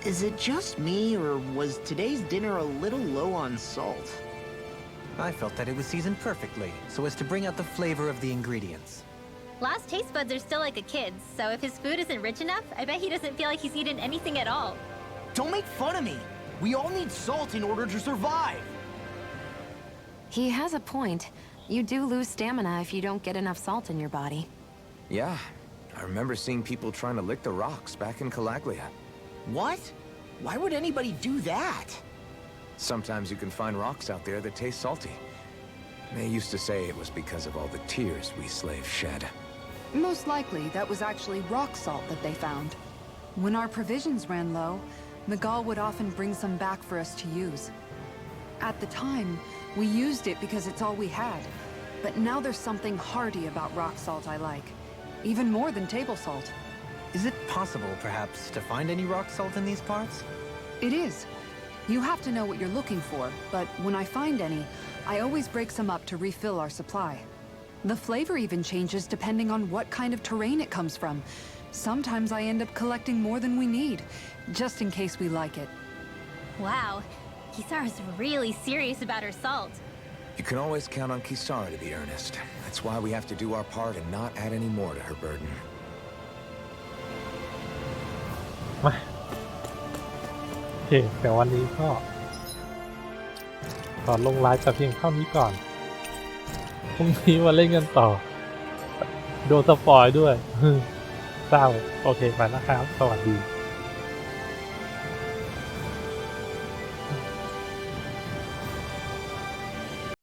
Is it just me, or was today's dinner a little low on salt? I felt that it was seasoned perfectly, so as to bring out the flavor of the ingredients. Last taste buds are still like a kid's, so if his food isn't rich enough, I bet he doesn't feel like he's eaten anything at all. Don't make fun of me! We all need salt in order to survive! He has a point. You do lose stamina if you don't get enough salt in your body. Yeah, I remember seeing people trying to lick the rocks back in Calaglia. What? Why would anybody do that? Sometimes you can find rocks out there that taste salty. They used to say it was because of all the tears we slaves shed. Most likely, that was actually rock salt that they found. When our provisions ran low, Miguel would often bring some back for us to use. At the time, we used it because it's all we had. But now there's something hearty about rock salt I like. Even more than table salt. Is it possible, perhaps, to find any rock salt in these parts? It is. You have to know what you're looking for, but when I find any, I always break some up to refill our supply. The flavor even changes depending on what kind of terrain it comes from. Sometimes I end up collecting more than we need, just in case we like it. Wow, Kisara's really serious about her salt. You can always count on Kisara to be earnest. That's why we have to do our part and not add any more to her burden. มาโอเคแต่วันนี้ก็ขอลงไลฟ์แต่เพียงเท่านี้ก่อนพรุ่งนี้มาเล่นกันต่อโดนสปอยด้วยเศร้าโอเคไปแล้วครับสวัสดี